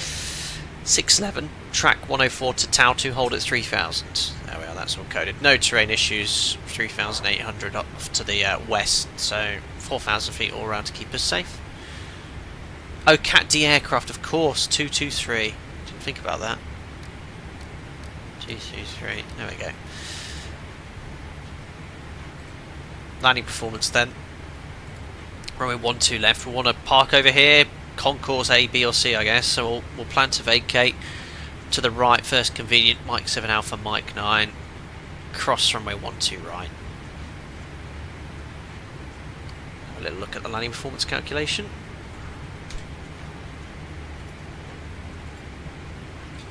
611, track 104 to Tau 2, hold at 3,000. There we are, that's all coded. No terrain issues, 3,800 up to the west, so 4,000 feet all around to keep us safe. Oh, Cat D aircraft, of course, 223. Didn't think about that. 223, there we go. Landing performance then. Runway 12 left. We'll want to park over here, concourse A, B or C I guess, so we'll plan to vacate to the right, first convenient, Mike 7 Alpha, Mike 9, cross runway 12 right. Have a little look at the landing performance calculation.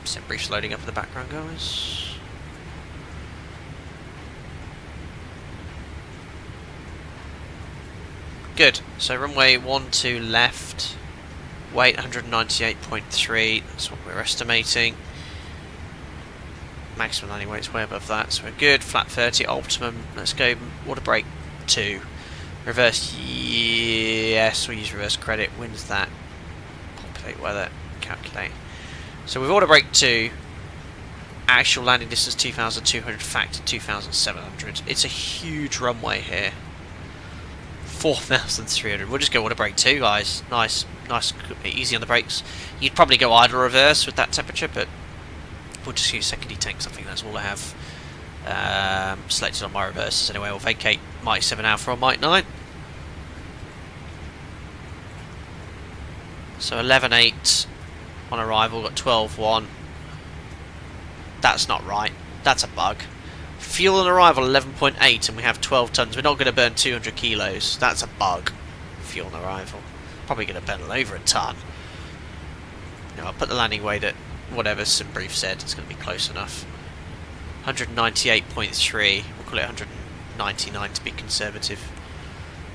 Set briefs loading up in the background, guys. Good, so runway 12 left, weight 198.3, that's what we're estimating. Maximum landing weight's way above that, so we're good. Flat 30, optimum, let's go water brake 2. Reverse, yes, we'll use reverse credit. When's that? Populate weather, calculate. So with water brake 2, actual landing distance 2,200, factor 2,700. It's a huge runway here. 4,300. We'll just go water brake 2, guys. Nice nice, easy on the brakes. You'd probably go idle reverse with that temperature, but we'll just use secondary tanks. I think that's all I have selected on my reverses anyway. We'll vacate Mike 7 Alpha on Mike 9. So 11.8 on arrival, got 12.1. That's not right. That's a bug. Fuel on arrival 11.8 and we have 12 tons. We're not going to burn 200 kilos. That's a bug. Fuel on arrival. Probably going to burn over a ton. No, I'll put the landing weight at whatever some brief said. It's going to be close enough. 198.3. We'll call it 199 to be conservative.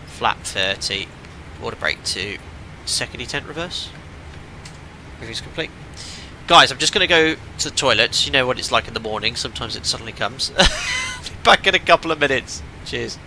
Flap 30. Water brake 2. Second detent reverse. Review's complete. Guys, I'm just going to go to the toilet. You know what it's like in the morning. Sometimes it suddenly comes. Be back in a couple of minutes. Cheers.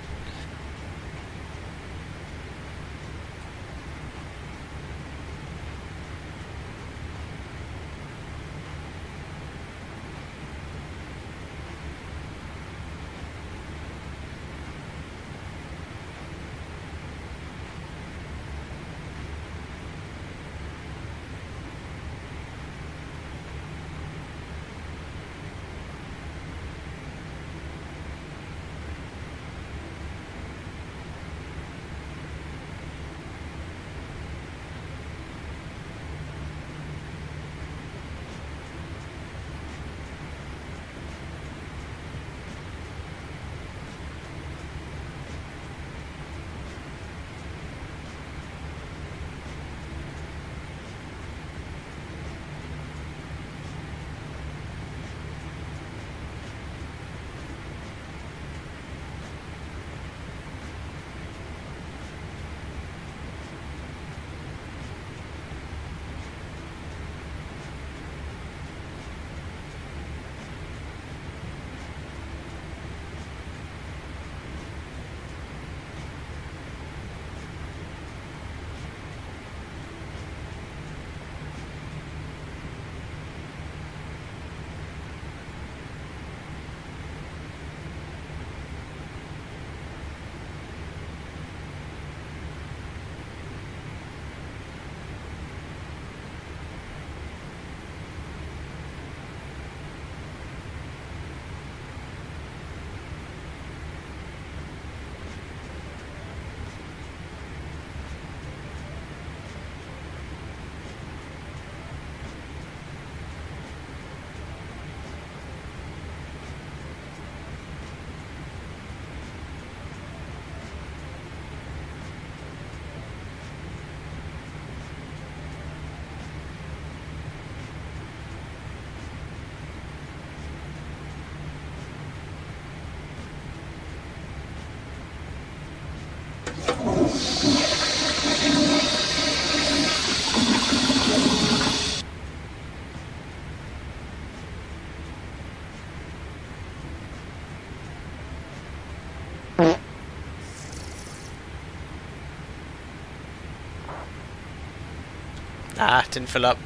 Ah, didn't fill up.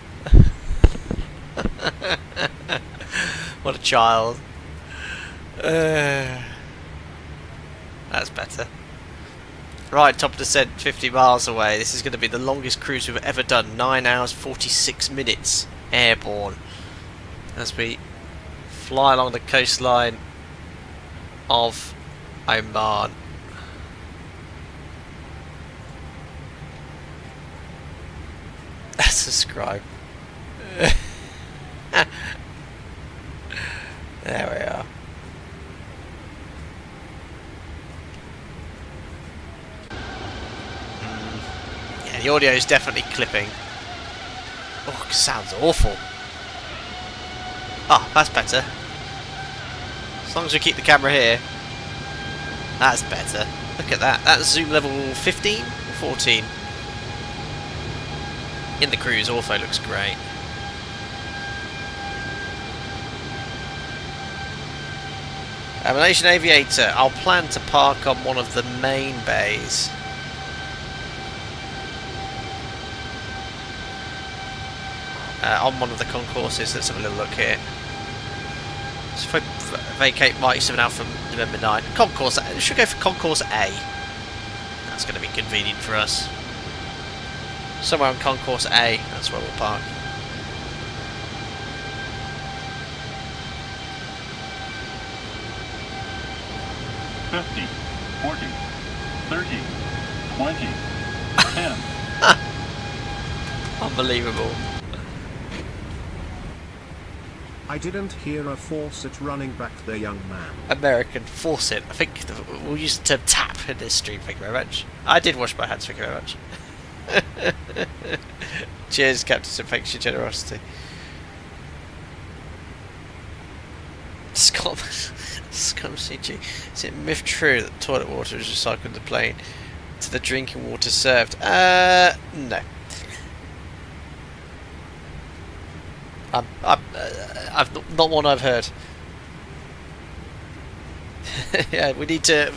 What a child. That's better. Right, top of descent, 50 miles away. This is going to be the longest cruise we've ever done. 9 hours, 46 minutes airborne. As we fly along the coastline of Oman. Subscribe. There we are. Yeah, the audio is definitely clipping. Oh, sounds awful. Oh, that's better. As long as we keep the camera here. That's better. Look at that. That's zoom level 15 or 14. In the cruise, Ortho looks great. Malaysian Aviator, I'll plan to park on one of the main bays. On one of the concourses. Let's have a little look here. So if I vacate Mike 7 Alpha November 9, concourse, should go for concourse A. That's going to be convenient for us. Somewhere on Concourse A, that's where we'll park. $50, $40, $30, $20, $10. Unbelievable. I didn't hear a faucet running back there, young man. American faucet. I think we'll use the term tap in this stream. Thank you very much. I did wash my hands. Thank you very much. Cheers, Captain. Thanks for your generosity. Scott CG. Is it myth true that toilet water is recycled in the plane to the drinking water served? No. I've not one I've heard. Yeah, we need to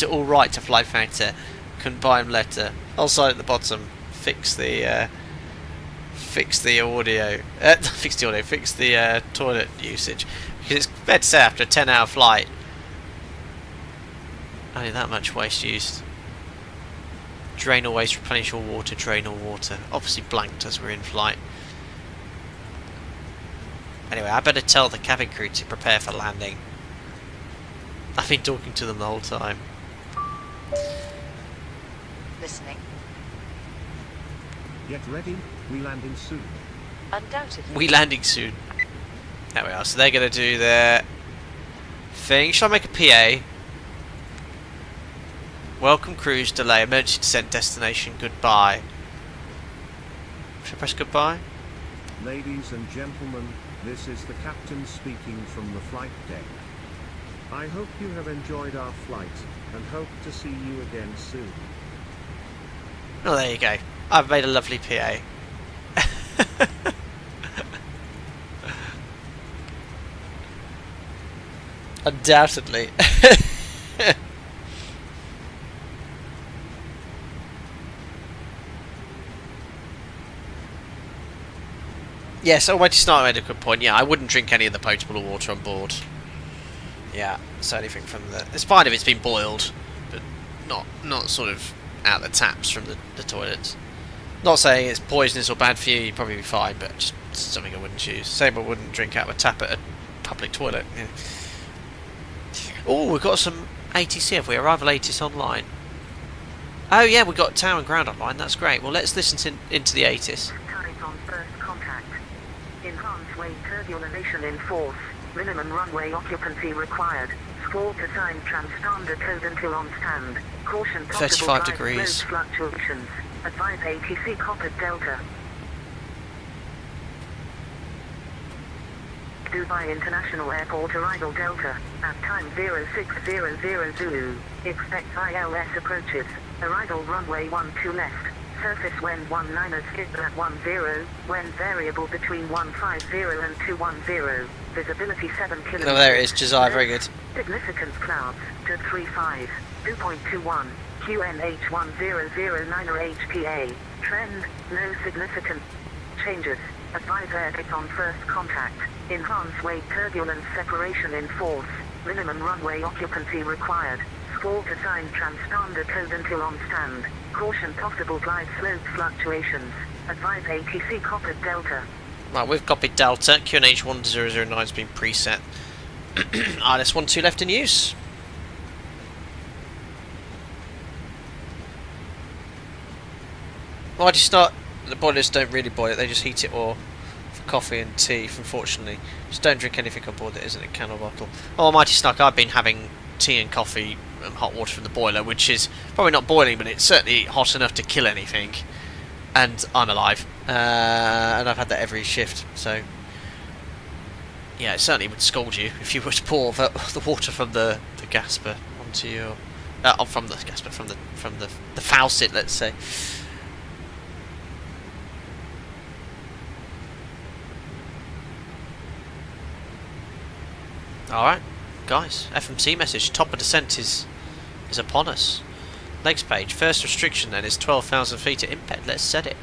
all write to FlightFactor, combine letter. Also at the bottom, fix the audio. Fix the toilet usage, because it's fair to say after a 10-hour flight, only that much waste used. Drain all waste, replenish all water, drain all water. Obviously blanked as we're in flight. Anyway, I better tell the cabin crew to prepare for landing. I've been talking to them the whole time. Listening. Get ready, we landing soon. Undoubtedly. We landing soon. There we are. So they're going to do their thing. Shall I make a PA? Welcome cruise delay. Emergency descent destination. Goodbye. Should I press goodbye? Ladies and gentlemen, this is the captain speaking from the flight deck. I hope you have enjoyed our flight, and hope to see you again soon. Oh, there you go. I've made a lovely PA. Undoubtedly. Yes, Almighty Sniper made a good point. Yeah, I wouldn't drink any of the potable water on board. Yeah, so anything from the... It's fine if it's been boiled, but not sort of out the taps from the toilets. Not saying it's poisonous or bad for you, you'd probably be fine, but just something I wouldn't choose. Same I wouldn't drink out of a tap at a public toilet. Yeah. Oh, we've got some ATC, have we? Arrival ATIS online. Oh yeah, we've got tower and ground online, that's great. Well, let's listen into the ATIS. Time on first contact. Enhanced wave turbulation in force. Minimum runway occupancy required. Squall to time transponder code until on stand. Caution possible 35 degrees. Fluctuations. Advise ATC Copper Delta. Dubai International Airport arrival Delta. At time 0600 Zulu. Expect ILS approaches. Arrival runway 12 left. Surface wind 19 skip at 10. Wind variable between 150 and 210. Visibility 7 km. Oh, there it is, Josiah, very good. Significance clouds, 235, 2.21, QNH 1009 or HPA. Trend, no significant changes. Advise airbase on first contact. Enhanced wave turbulence separation in force. Minimum runway occupancy required. Squall to time transponder code until on stand. Caution possible glide slope fluctuations. Advise ATC Copper Delta. Right, we've copied Delta. QNH 1009 has been preset. ILS 12 left in use. Why do you start? The boilers don't really boil it, they just heat it or for coffee and tea, unfortunately. Just don't drink anything on board that isn't a can or bottle. Oh, Almighty Snuck, I've been having tea and coffee and hot water from the boiler, which is probably not boiling, but it's certainly hot enough to kill anything. And I'm alive. And I've had that every shift, so... Yeah, it certainly would scald you if you were to pour the water from the gasper onto your... from the gasper, from the faucet, let's say. Alright, guys, FMC message, top of descent is upon us. Next page, first restriction then is 12,000 feet at imped, let's set it.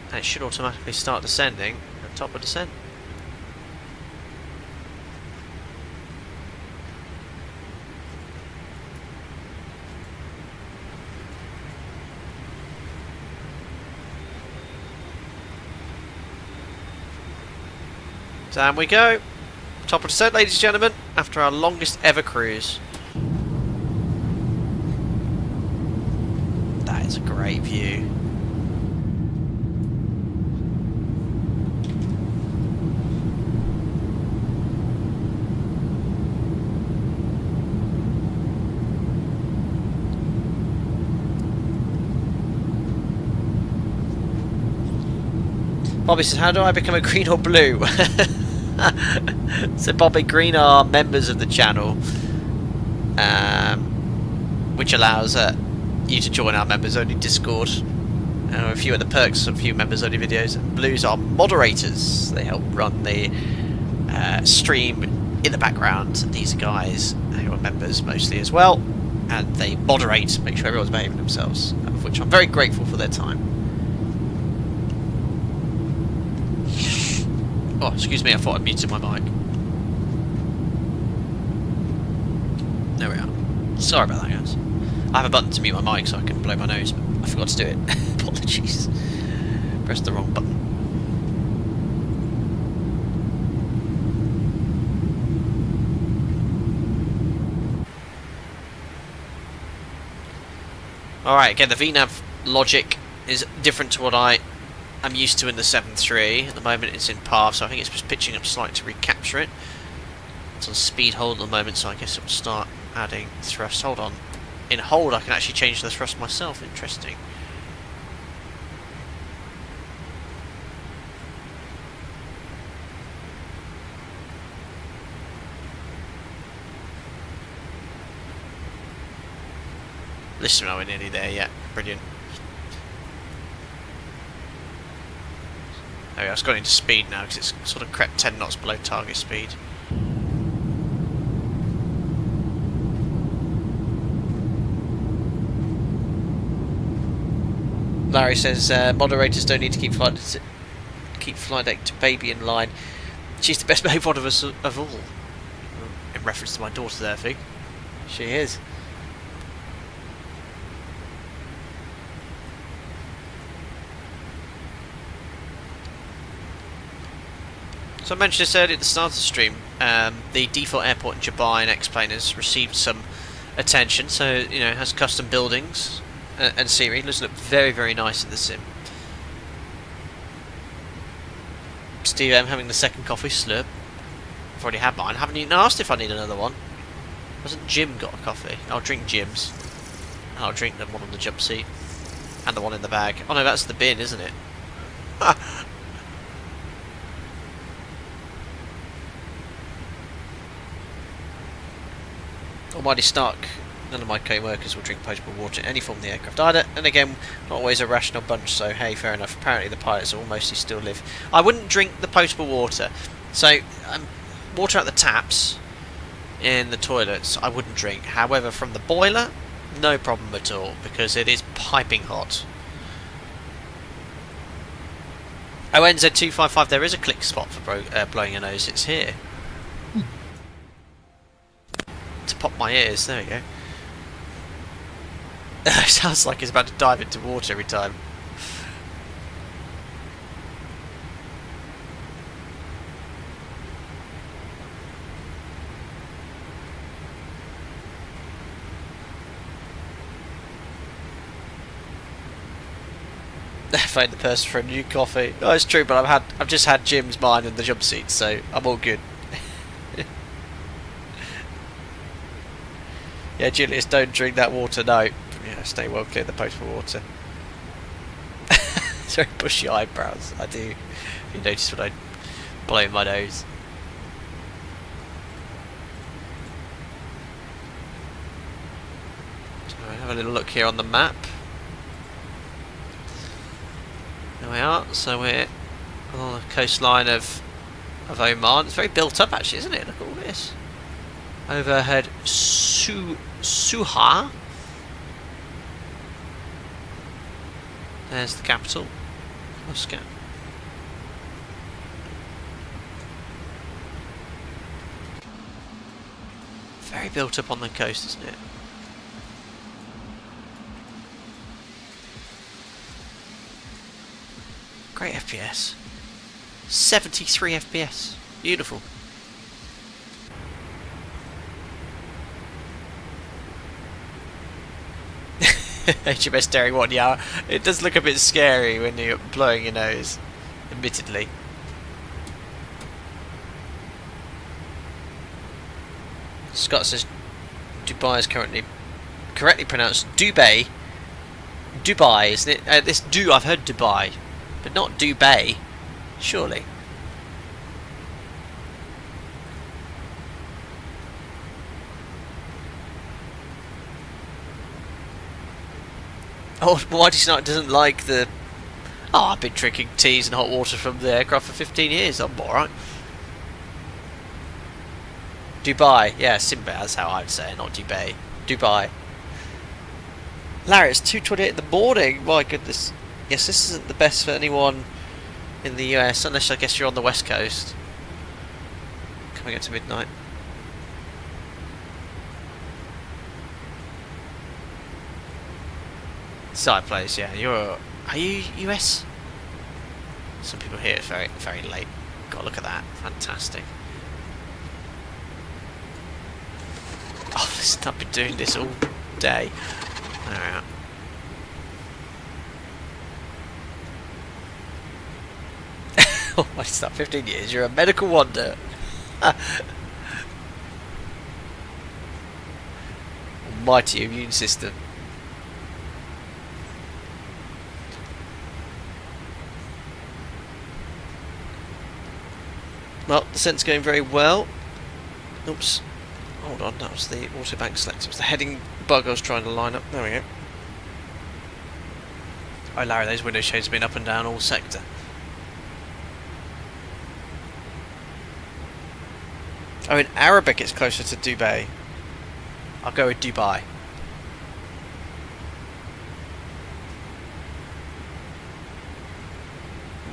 And it should automatically start descending at top of descent. Down we go. Top of descent, ladies and gentlemen, after our longest ever cruise. That is a great view. Bobby says, how do I become a green or blue? So Bobby, green are members of the channel, which allows you to join our members only Discord, a few other perks, a few members only videos. And blues are moderators. They help run the stream in the background. These are guys who are members mostly as well, and they moderate, make sure everyone's behaving themselves, of which I'm very grateful for their time. Oh, excuse me, I thought I muted my mic. There we are. Sorry about that, guys. I have a button to mute my mic so I can blow my nose, but I forgot to do it. Apologies. Pressed the wrong button. Alright, again, the VNAV logic is different to what I'm used to in the 7.3. At the moment it's in path, so I think it's just pitching up slightly to recapture it. It's on speed hold at the moment, so I guess it will start adding thrust. Hold on. In hold I can actually change the thrust myself. Interesting. Listen, we're nearly there yet. Brilliant. There we go, it's gone into speed now because it's sort of crept 10 knots below target speed. Larry says moderators don't need to keep flight deck to baby in line. She's the best behaved one of us of all. In reference to my daughter there, I think. She is. So I mentioned this earlier at the start of the stream. The default airport in Dubai and X-Plane has received some attention. So, you know, it has custom buildings and scenery. It does look very, very nice in the sim. Steve, I'm having the second coffee slurp. I've already had mine. I haven't even asked if I need another one. Hasn't Jim got a coffee? I'll drink Jim's. I'll drink the one on the jump seat. And the one in the bag. Oh no, that's the bin, isn't it? Almighty Stark, none of my co-workers will drink potable water in any form of the aircraft either, and again, not always a rational bunch, so hey, fair enough. Apparently the pilots all mostly still live. I wouldn't drink the potable water. So, water out the taps in the toilets, I wouldn't drink. However, from the boiler, no problem at all, because it is piping hot. ONZ255, there is a click spot for blowing your nose, it's here. To pop my ears, there we go. It sounds like it's about to dive into water every time. Phone the person for a new coffee. Oh, it's true, but I've just had Jim's, mine, and the jump seat, so I'm all good. Yeah, Julius, don't drink that water, no. Yeah, stay well clear of the potable water. It's very bushy eyebrows, I do. If you notice when I blow my nose. So have a little look here on the map. There we are, so we're on the coastline of Oman. It's very built up actually, isn't it? Look at all this. Overhead Suha. There's the capital, Moscow. Very built up on the coast, isn't it? Great FPS. 73 FPS. Beautiful. HMS Daring 1, yeah, it does look a bit scary when you're blowing your nose, admittedly. Scott says Dubai is currently correctly pronounced Dubai. Dubai, isn't it? I've heard Dubai, but not Dubai, surely. Oh, Whitey Snipe doesn't like the... Oh, I've been drinking teas and hot water from the aircraft for 15 years. I'm alright. Dubai. Yeah, Simba, that's how I'd say it, not Dubai. Dubai. Larry, it's 2:28 in the morning. My goodness. Yes, this isn't the best for anyone in the US, unless I guess you're on the West Coast. Coming up to midnight. Side place, yeah. Are you US? Some people here it's very, very late. Gotta look at that. Fantastic. Oh, listen, I've been doing this all day. Alright. Oh, my stuff. 15 years. You're a medical wonder. Almighty immune system. Well, the descent's going very well. Oops. Hold on, that was the autobank select. It was the heading bug I was trying to line up. There we go. Oh, Larry, those window shades have been up and down all sector. Oh, in Arabic it's closer to Dubai. I'll go with Dubai.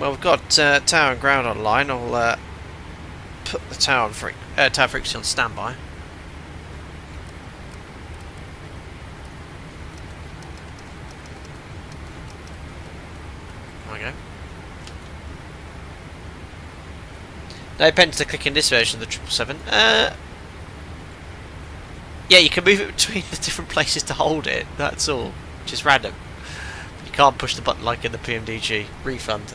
Well, we've got tower and ground online. I'll put the tower frequency on standby. There we go. Now it depends to click in this version of the 777. Yeah, you can move it between the different places to hold it, that's all. Which is random. You can't push the button like in the PMDG. Refund.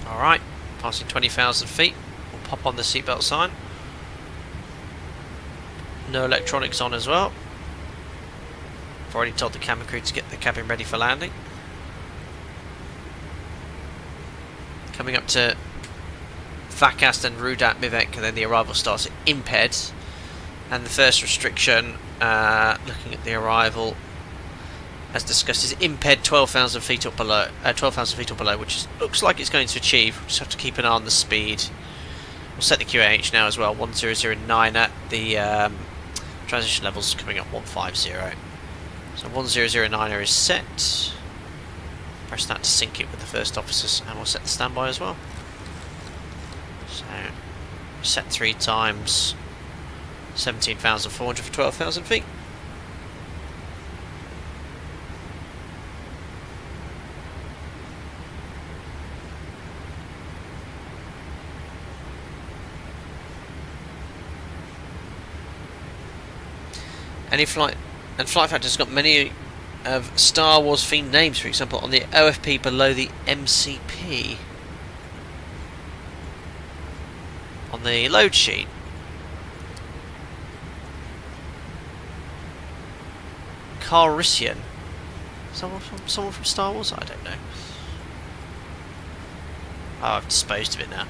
Alright, passing 20,000 feet. We'll pop on the seatbelt sign. No electronics on as well. I've already told the cabin crew to get the cabin ready for landing. Coming up to Vakast and Rudat Mivek, and then the arrival starts at Imped. And the first restriction, looking at the arrival, as discussed, is Imped 12,000 feet up below. 12,000 feet up below, which looks like it's going to achieve. We'll just have to keep an eye on the speed. We'll set the QAH now as well. 1009 at the transition levels coming up 150. So 1009 is set. Press that to sync it with the first officers, and we'll set the standby as well. So set 3 times 17,400 for 12,000 feet. Any flight and FlightFactor's got many of Star Wars themed names, for example, on the OFP below the MCP. On the load sheet. Calrissian. Someone from Star Wars? I don't know. Oh, I've disposed of it now.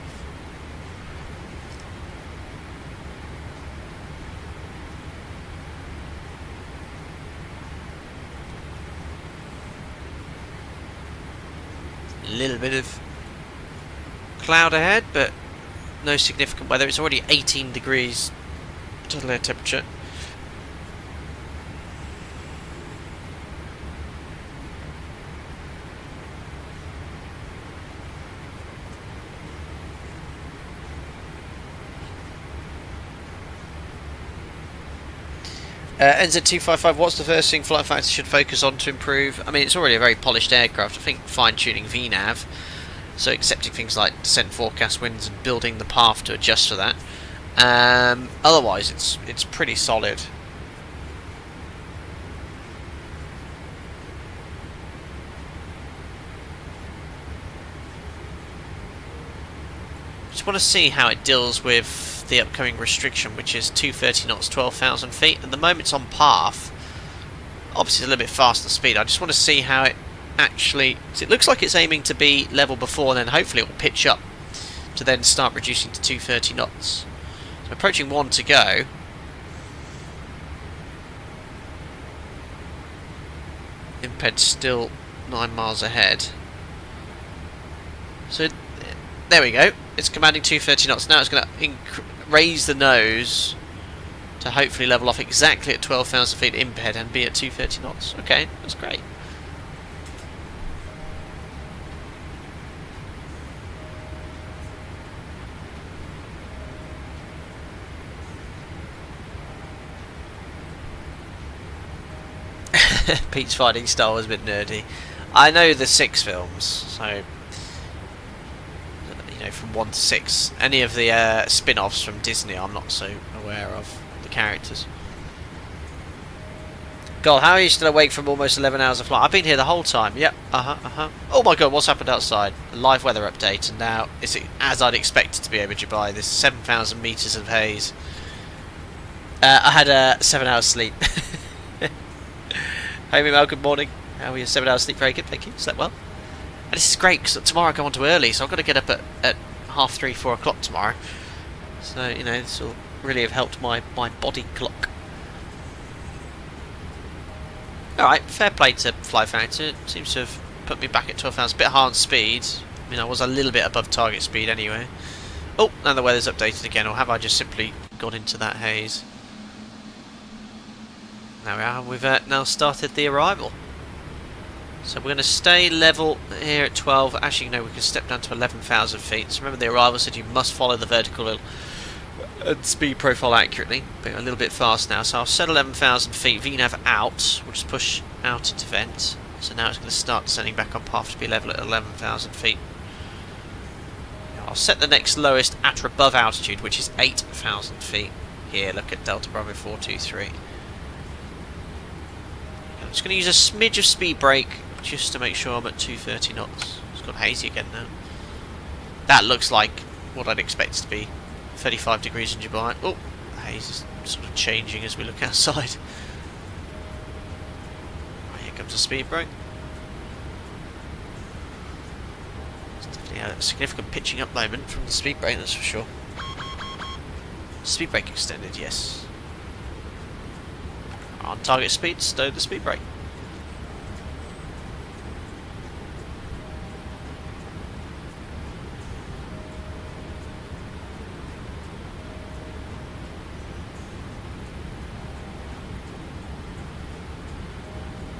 A little bit of cloud ahead, but no significant weather. It's already 18 degrees total air temperature. NZ255, what's the first thing FlightFactor should focus on to improve? I mean, it's already a very polished aircraft. I think fine-tuning VNAV, so accepting things like descent forecast winds and building the path to adjust for that. Otherwise, it's pretty solid. Just want to see how it deals with the upcoming restriction, which is 230 knots, 12,000 feet. At the moment it's on path. Obviously it's a little bit faster speed. I just want to see how it actually... It looks like it's aiming to be level before, and then hopefully it will pitch up to then start reducing to 230 knots. So approaching 1 to go. Imped's still 9 miles ahead. So there we go. It's commanding 230 knots. Now it's going to raise the nose to hopefully level off exactly at 12,000 feet imped and be at 230 knots. Okay, that's great. Pete's finding Star Wars a bit nerdy. I know the 6 films, so... from 1 to 6. Any of the spin-offs from Disney I'm not so aware of the characters. God, how are you still awake from almost 11 hours of flight? I've been here the whole time. Yep. Oh my god, what's happened outside? A live weather update, and now it's as I'd expect it to be over Dubai. There's 7,000 metres of haze. I had 7 hours sleep. Hey Mel, good morning. How are you? 7 hours sleep, very good, thank you. Slept well. And this is great because tomorrow I go on to early, so I've got to get up at 3:30, 4 o'clock tomorrow. So, you know, this will really have helped my body clock. Alright, fair play to FlightFactor. It seems to have put me back at 12,000. A bit hard speed. I mean, I was a little bit above target speed anyway. Oh, now the weather's updated again, or have I just simply got into that haze? There we are, we've now started the arrival. So we're going to stay level here at 12. Actually, no, we can step down to 11,000 feet. So remember, the arrival said you must follow the vertical speed profile accurately. But a little bit fast now. So I'll set 11,000 feet. VNAV out. We'll just push out into vent. So now it's going to start descending back on path to be level at 11,000 feet. I'll set the next lowest at or above altitude, which is 8,000 feet. Here, look at Delta Bravo 423. I'm just going to use a smidge of speed brake just to make sure I'm at 230 knots. It's got hazy again now. That looks like what I'd expect it to be. 35 degrees in Dubai. Oh, the haze is sort of changing as we look outside. Right, here comes the speed brake. It's definitely a significant pitching up moment from the speed brake, that's for sure. Speed brake extended, yes. On target speed, stow the speed brake.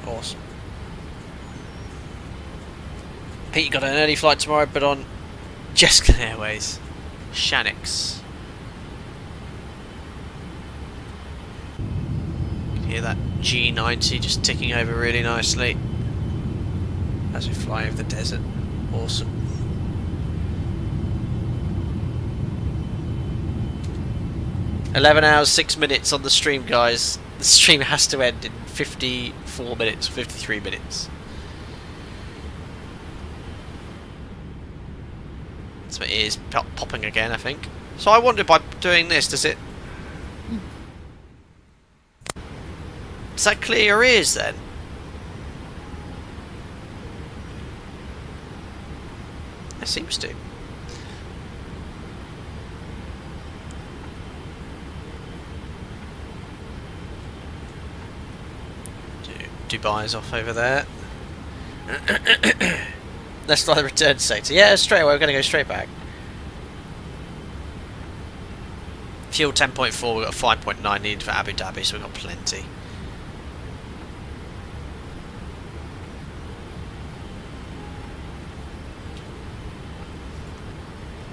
Awesome. Pete, you got an early flight tomorrow, but on Jeskin Airways. Shanix. Hear that G90 just ticking over really nicely as we fly over the desert. Awesome. $11 hours 6 minutes on the stream, guys. The stream has to end in 54 minutes, 53 minutes. So my ears popping again, I think. So I wonder, by doing this, does it... Does that clear your ears then? It seems to. Dubai's off over there. Let's fly the return sector. Yeah, straight away, we're going to go straight back. Fuel 10.4, we've got 5.9 needed for Abu Dhabi, so we've got plenty.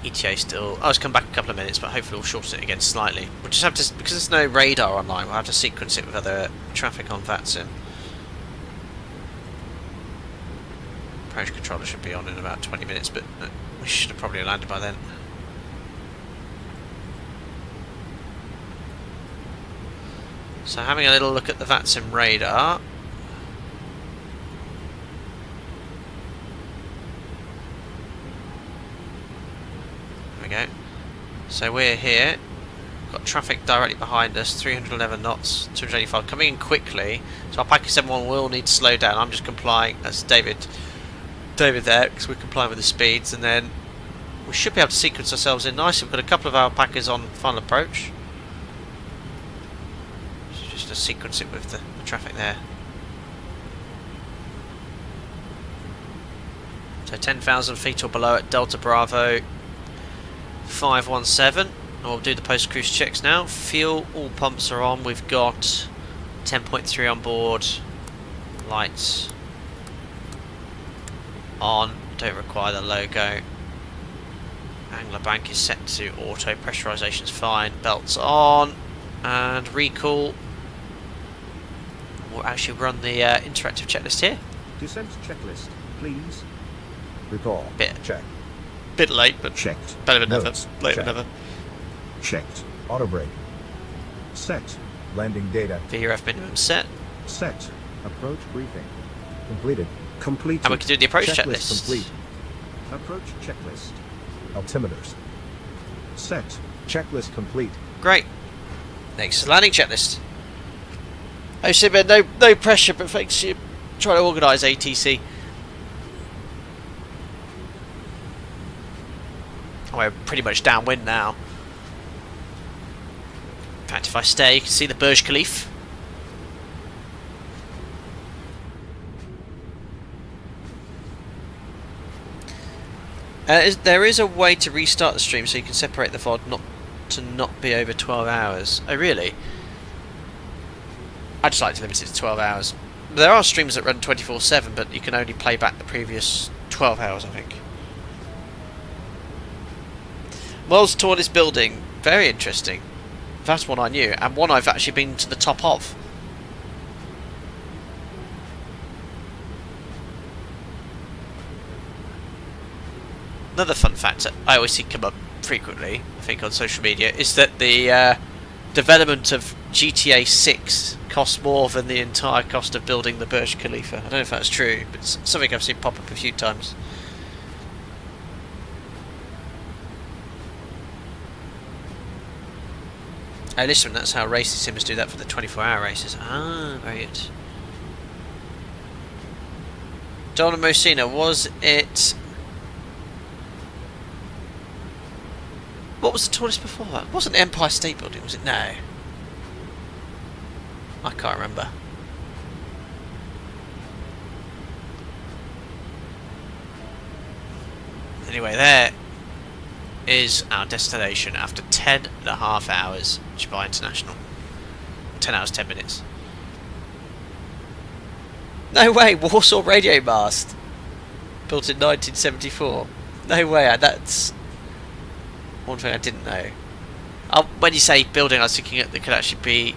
ETA still. I was come back a couple of minutes, but hopefully we'll shorten it again slightly. We'll just have to, because there's no radar online, we'll have to sequence it with other traffic on VATSIM. Approach controller should be on in about 20 minutes, but we should have probably landed by then. So having a little look at the VATSIM radar. There we go. So we're here. Got traffic directly behind us, 311 knots, 285, coming in quickly. So our Packer 71 will need to slow down. I'm just complying. That's David there, because we're complying with the speeds, and then we should be able to sequence ourselves in nicely. We've got a couple of our Packers on final approach. So just to sequence it with the traffic there. So 10,000 feet or below at Delta Bravo 517. And we'll do the post-cruise checks now. Fuel, all pumps are on. We've got 10.3 on board. Lights on. Don't require the logo. Angler bank is set to auto. Pressurization's fine. Belts on. And recall. We'll actually run the interactive checklist here. Descent checklist, please. Recall. Check. Bit late, but checked. Better than never. Notes. Later Check. than never. Checked. Auto brake. Set. Landing data. VRF minimum set. Set. Approach briefing. Completed. Completed. And we can do the approach Checklist checklist. complete. Approach checklist. Altimeters. Set. Checklist complete. Great. Next landing checklist. I said, man, no pressure, but thanks you trying to organise ATC. We're pretty much downwind now. In fact, if I stay, you can see the Burj Khalifa. There is a way to restart the stream so you can separate the VOD not be over 12 hours. Oh, really? I just like to limit it to 12 hours. There are streams that run 24/7, but you can only play back the previous 12 hours, I think. World's tallest building, very interesting. That's one I knew, and one I've actually been to the top of. Another fun fact that I always see come up frequently, I think on social media, is that the development of GTA 6 costs more than the entire cost of building the Burj Khalifa. I don't know if that's true, but it's something I've seen pop up a few times. Oh, listen, that's how racing sims do that for the 24-hour races. Ah, very good. Donna Mosina, was it... What was the tallest before that? It wasn't the Empire State Building, was it? No. I can't remember. Anyway, there is our destination after 10.5 hours, Dubai International. 10 hours, 10 minutes. No way, Warsaw radio mast. Built in 1974. No way, that's one thing I didn't know. When you say building, I was thinking that it could actually be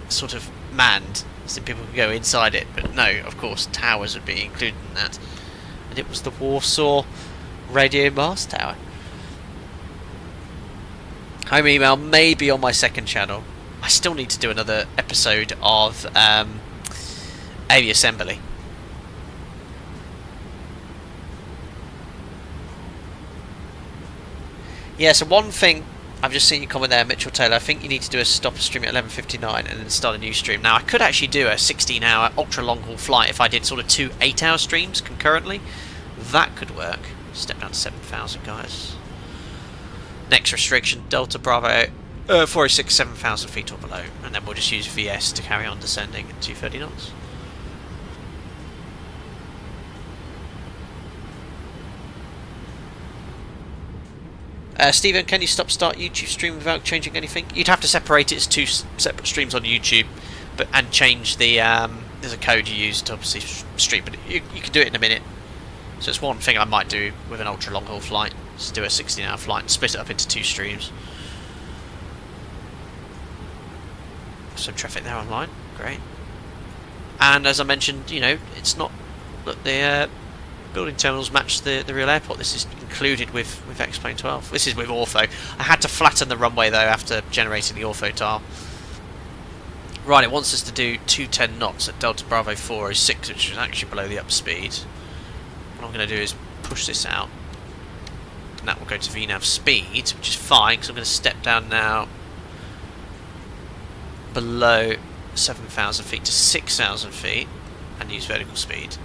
sort of manned, so people could go inside it, but no, of course, towers would be included in that. And it was the Warsaw radio mast tower. Home email may be on my second channel. I still need to do another episode of AV Assembly. Yeah, so one thing, I've just seen you comment there, Mitchell Taylor, I think you need to do a stop stream at 11:59 and then start a new stream. Now, I could actually do a 16-hour ultra long haul flight if I did sort of 2 8-hour streams concurrently. That could work. Step down to 7,000, guys. Next restriction, Delta Bravo 406, 7,000 feet or below, and then we'll just use VS to carry on descending at 230 knots. Stephen, can you start YouTube stream without changing anything? You'd have to separate it as 2 separate streams on YouTube, and change the there's a code you use to obviously stream, but you can do it in a minute. So it's one thing I might do with an ultra long haul flight. Let's do a 16-hour flight and split it up into 2 streams. Some traffic there online, great. And as I mentioned, you know, it's not that the building terminals match the real airport. This is included with X-Plane 12. This is with ortho. I had to flatten the runway though after generating the ortho tile. Right, it wants us to do 210 knots at Delta Bravo 406, which is actually below the up speed. What I'm going to do is push this out, and that will go to VNAV speed, which is fine because I'm going to step down now below 7,000 feet to 6,000 feet and use vertical speed.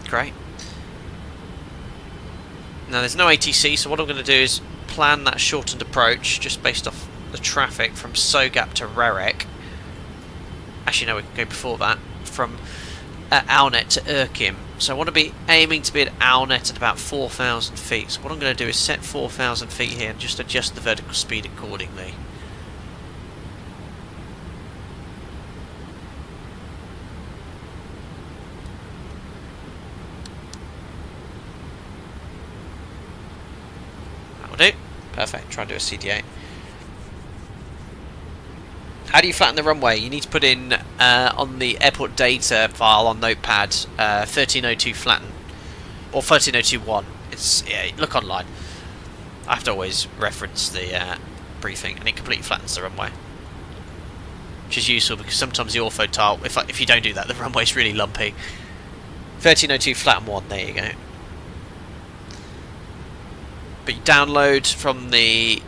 Great. Now there's no ATC, so what I'm going to do is plan that shortened approach just based off the traffic from Sogap to Rerek. Actually no, we can go before that, from Alnet to Erkim. So I want to be aiming to be at Alnet at about 4,000 feet. So what I'm going to do is set 4,000 feet here and just adjust the vertical speed accordingly. That will do. Perfect. Try and do a CD8. How do you flatten the runway? You need to put in on the airport data file on Notepad 1302 flatten or 13021. It's look online. I have to always reference the briefing, and it completely flattens the runway, which is useful because sometimes the ortho tile, if you don't do that, the runway's really lumpy. 1302 flatten 1. There you go. But you download from the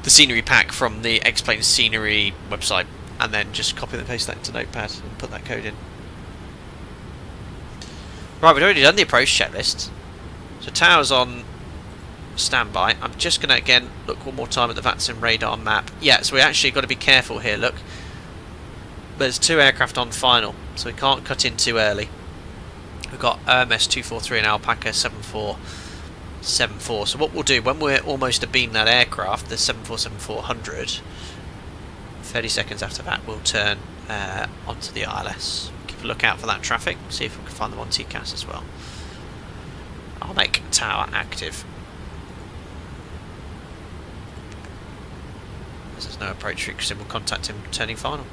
scenery pack from the X-Plane scenery website, and then just copy and paste that into Notepad and put that code in. Right, we've already done the approach checklist, so tower's on standby. I'm just going to again look one more time at the VATSIM radar map. Yeah, so we actually got to be careful here. Look, there's 2 aircraft on final, so we can't cut in too early. We've got OMS 243 and Alpaca 7474. So what we'll do when we're almost abeam that aircraft, the 747400, 30 seconds after that we'll turn onto the ILS. Keep a lookout for that traffic, see if we can find them on TCAS as well. I'll make tower active. As there's no approach frequency, we'll contact him turning final.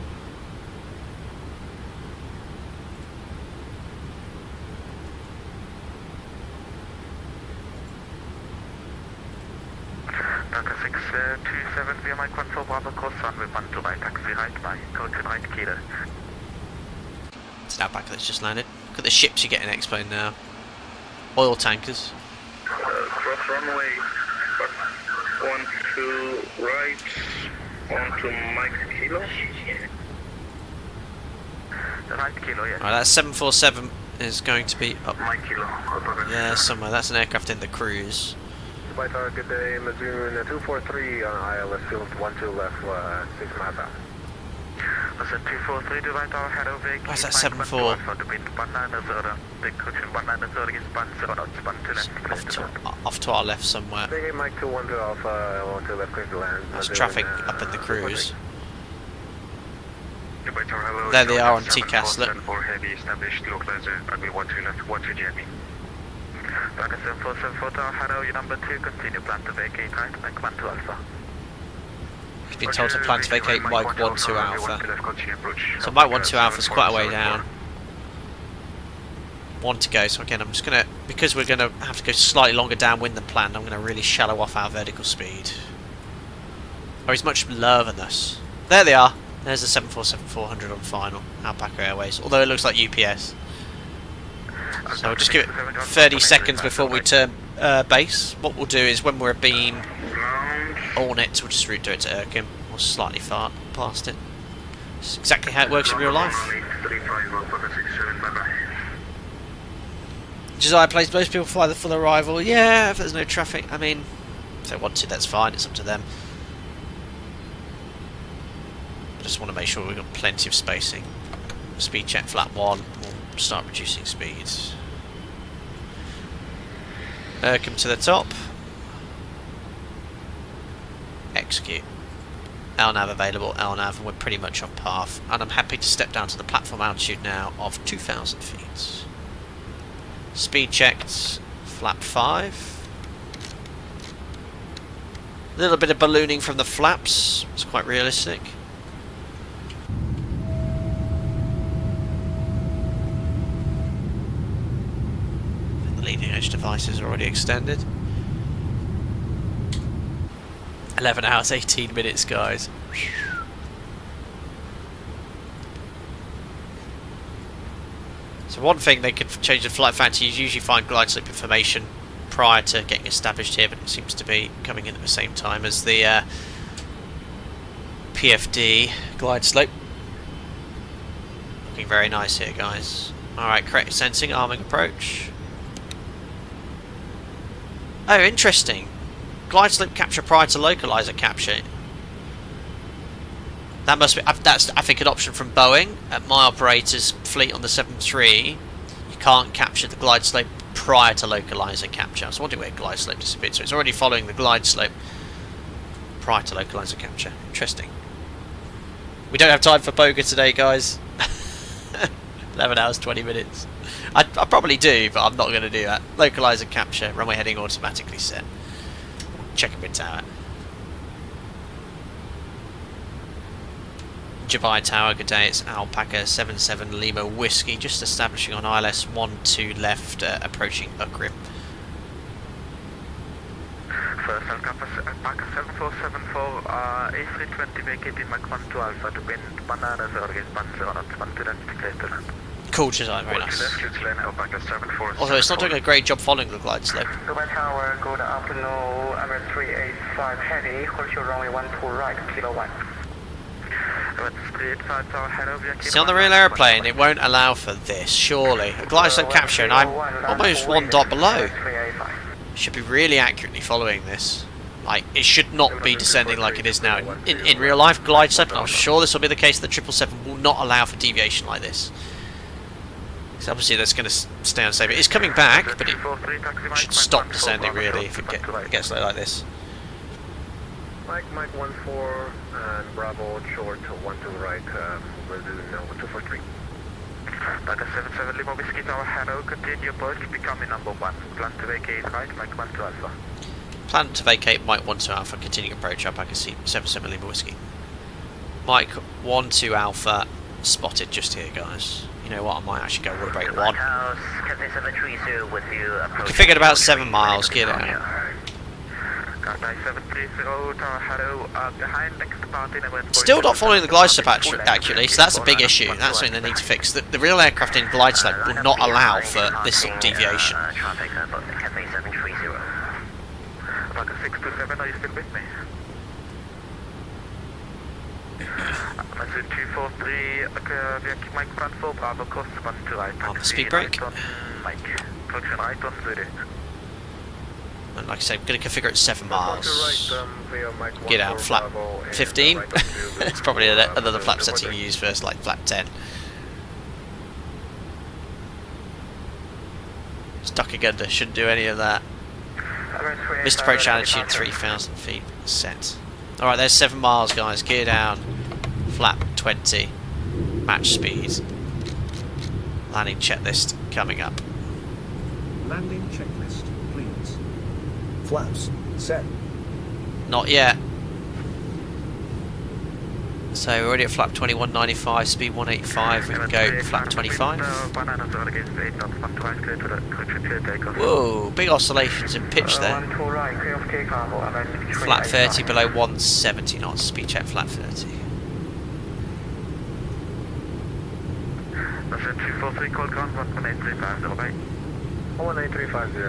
Delta 627 via Mike 1 Bravo course runway 12 right, taxi right by, code to right kilo. It's an Alpaca that's just landed. Look at the ships you get in X-Plane now. Oil tankers. Cross runway 12 right, onto Mike Kilo. The right kilo, yeah. Alright, that 747 is going to be up Mike Kilo. there somewhere. That's an aircraft in the cruise. Flight tower, good day, Mazoon 243 on ILS field 12 left, 6 miles out. Was it 243 to right tower, head over? What's that 74? Off to our left somewhere. Big Mike 212 Alpha, 12 left, clear to land. There's traffic up in the cruise. There they are on TCAS, look. Heavy established localizer, runway 12 left, 12 GME. Delta 7474 tower, hello, your number 2, continue plan to vacate right, Mike 12 Alpha. He's been told to plan to vacate Mike 12 Alpha. So Mike 12 Alpha is quite a way down. 1 to go, so again I'm just going to, because we're going to have to go slightly longer downwind than planned, I'm going to really shallow off our vertical speed. Oh, he's much lower than us. There they are. There's the 747-400 on final, Alpaca Airways, although it looks like UPS. So we'll just give it 30 seconds before we turn base. What we'll do is when we're abeam Hornets, we'll just route do it to Erkim, or slightly far past it. It's exactly how it works in real life. Desired place, most people fly the full arrival. Yeah, if there's no traffic, I mean, if they want to, that's fine, it's up to them. I just want to make sure we've got plenty of spacing. Speed check flat 1, we'll start reducing speeds. Erkim to the top. Execute. LNAV available, LNAV, and we're pretty much on path. And I'm happy to step down to the platform altitude now of 2,000 feet. Speed checked, flap 5. A little bit of ballooning from the flaps, it's quite realistic. The leading edge devices are already extended. 11 hours, 18 minutes, guys. So one thing they could change the FlightFactor, you usually find glide slope information prior to getting established here, but it seems to be coming in at the same time as the PFD glide slope. Looking very nice here, guys. Alright, correct sensing, arming approach. Oh, interesting. Glide slope capture prior to localizer capture. That must be, that's I think an option from Boeing. At my operator's fleet on the 737, you can't capture the glide slope prior to localizer capture. I was wondering where glide slope disappeared, so it's already following the glide slope prior to localizer capture. Interesting. We don't have time for Boga today, guys. 11 hours, 20 minutes. I probably do, but I'm not going to do that. Localizer capture, runway heading automatically set. Check mid tower. Dubai Tower, good day, it's Alpaca 77 Lima Whiskey, just establishing on ILS 12 left, approaching Ukrim. First Alpaca 7474, A320 vacating Mach 1 to Alpha to wind bananas against Panzer on 1 Cool design, very nice. Although it's not doing a great job following the glide slope. Dubai Tower, good afternoon, Emirates 385 heavy, hold your runway 12 right, kilo 1. See, on the real aeroplane, it won't allow for this, surely. A glide slope capture, and I'm almost 1 dot below. Should be really accurately following this. Like, it should not be descending like it is now. In real life, glide slope, and I'm sure this will be the case, the 777 will not allow for deviation like this. So obviously that's going to stay unsafe. It's coming back, but it should stop descending really if it gets like this. Mike 14 and Bravo short 12 right, we'll do no 243. Baca 77 Lima Whiskey Tower, hello, continue approach, becoming number 1. Plan to vacate right, Mike 12 Alpha. Plan to vacate Mike 12 Alpha, continue approach up, I can see 77 Lima Whiskey. Mike 12 Alpha, spotted just here, guys. You know what, I might actually go water break 1. Configured about 7 miles, get out. Still not following the glide slope actually, so that's a big issue. That's something they need to fix. The real aircraft in glide slope will not allow for this sort of deviation. Speed brake. And like I say, I'm going to configure it 7 miles. Get out, flap 15. It's probably another flap setting you use first, like flap 10. Ducking under, shouldn't do any of that. Missed approach altitude 3,000 feet set. Alright, there's 7 miles, guys. Gear down, flap 20, match speed. Landing checklist coming up. Landing checklist, please. Flaps set. Not yet. So we're already at flap 2195, speed 185, we can go flap 25. Whoa, big oscillations in pitch there. Flap 30 below 170 knots, speed check flap 30.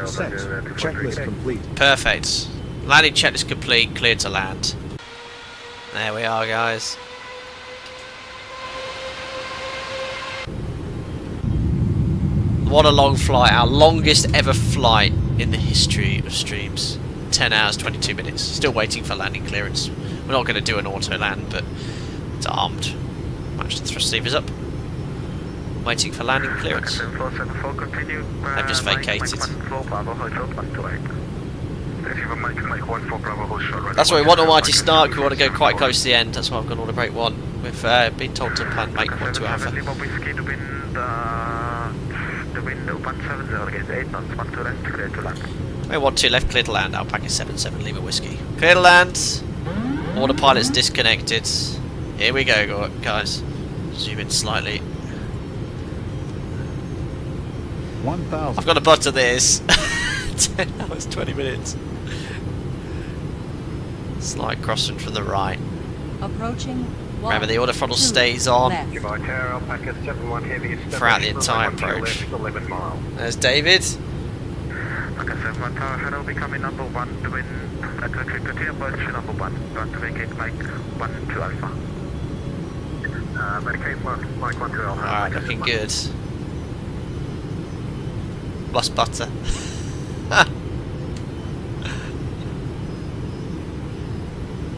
Set. Checklist complete. Perfect. Landing checklist complete, cleared to land. There we are, guys. What a long flight, our longest ever flight in the history of streams. 10 hours, 22 minutes. Still waiting for landing clearance. We're not going to do an auto land, but it's armed. Match the thrust levers up. Waiting for landing clearance. They've just vacated. That's why we want Almighty Snark, we want to go quite close to the end, that's why I've gone order break 1. We've been told to plan Mike 1 to Alpha. We're 1-2 left, clear to land, Alpaca 7-7 Lima Whiskey. Clear to land, autopilot's disconnected. Here we go, guys. Zoom in slightly. 1,000. I've got to butter this. 10 hours, 20 minutes. Slight crosswind from the right. Approaching. Remember, the auto throttle stays on Throughout throughout the entire approach. There's David. Becoming number 1 to win continue approach number 1. Want to vacate Mike 1 to Alpha. Vacate Mike 1 to Alpha. Alright, looking good. Lost butter.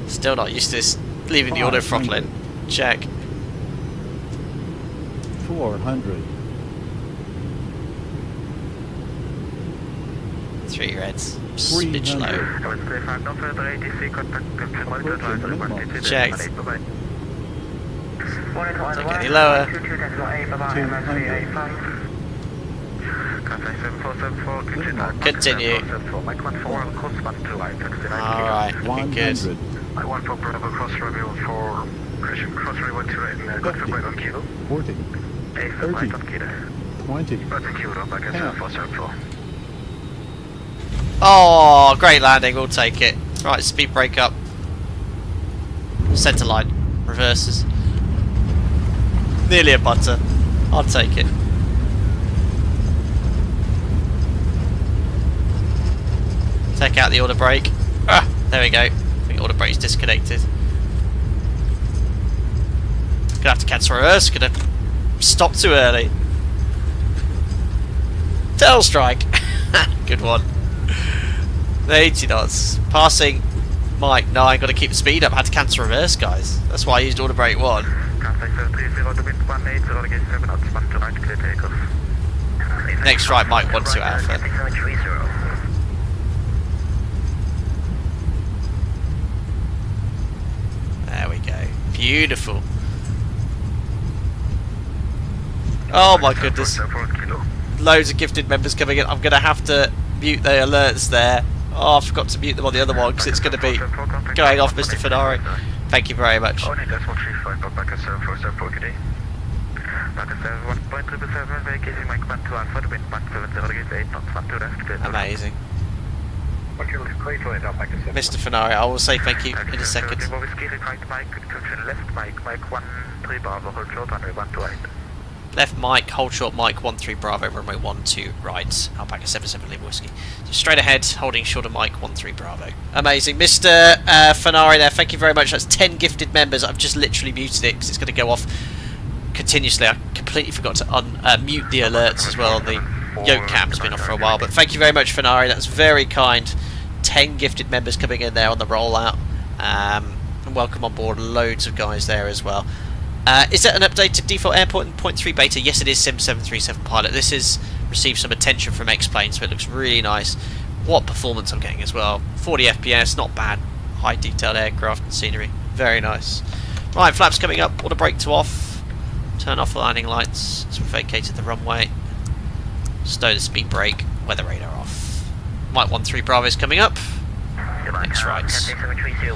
Still not used to this. Leaving the auto throttling. Check. 400. 3 reds. Smidge low. Checked. Don't get any lower. Continue. Alright, looking good. I want for Bravo cross review for cross review to right and good for right on kilo. 40. 30. Right on kilo. 20. Right on kilo, back at 747. Oh, great landing, we'll take it. Right, speed brake up. Centre line. Reverses. Nearly a butter. I'll take it. Take out the auto brake. Ah, there we go. I think auto brake's disconnected. Gonna have to cancel reverse. Gonna stop too early. Tail strike. Good one. 80 knots. Passing Mike 9. Got to keep the speed up. Had to cancel reverse, guys. That's why I used auto brake 1. Next right, Mike 1 to Alpha. There we go. Beautiful. Oh my goodness. Loads of gifted members coming in. I'm going to have to mute the alerts there. Oh, I forgot to mute them on the other one because it's going to be going off, Mr. Fenari. Thank you very much. Amazing. Mr. Fenari, I will say thank you in a second. Left Mike, hold short Mike, 13 Bravo, runway 12 right, Alpaca 77 Lima Whiskey. So straight ahead, holding short of Mike, 13 Bravo. Amazing. Mr. Fenari there, thank you very much. That's 10 gifted members. I've just literally muted it because it's going to go off continuously. I completely forgot to mute the alerts as well. The yoke cam's been off for a while, but thank you very much, Fenari. That's very kind. 10 gifted members coming in there on the rollout. And welcome on board. Loads of guys there as well. Is that an updated default airport in 0.3 beta? Yes, it is. Sim 737 pilot. This has received some attention from X-Plane, so it looks really nice. What performance I'm getting as well. 40 FPS, not bad. High detailed aircraft and scenery. Very nice. Right, flaps coming up. Auto brake to off. Turn off the landing lights. So we vacated the runway. Stow the speed brake. Weather radar off. Mike 13 Bravo is coming up. Next right.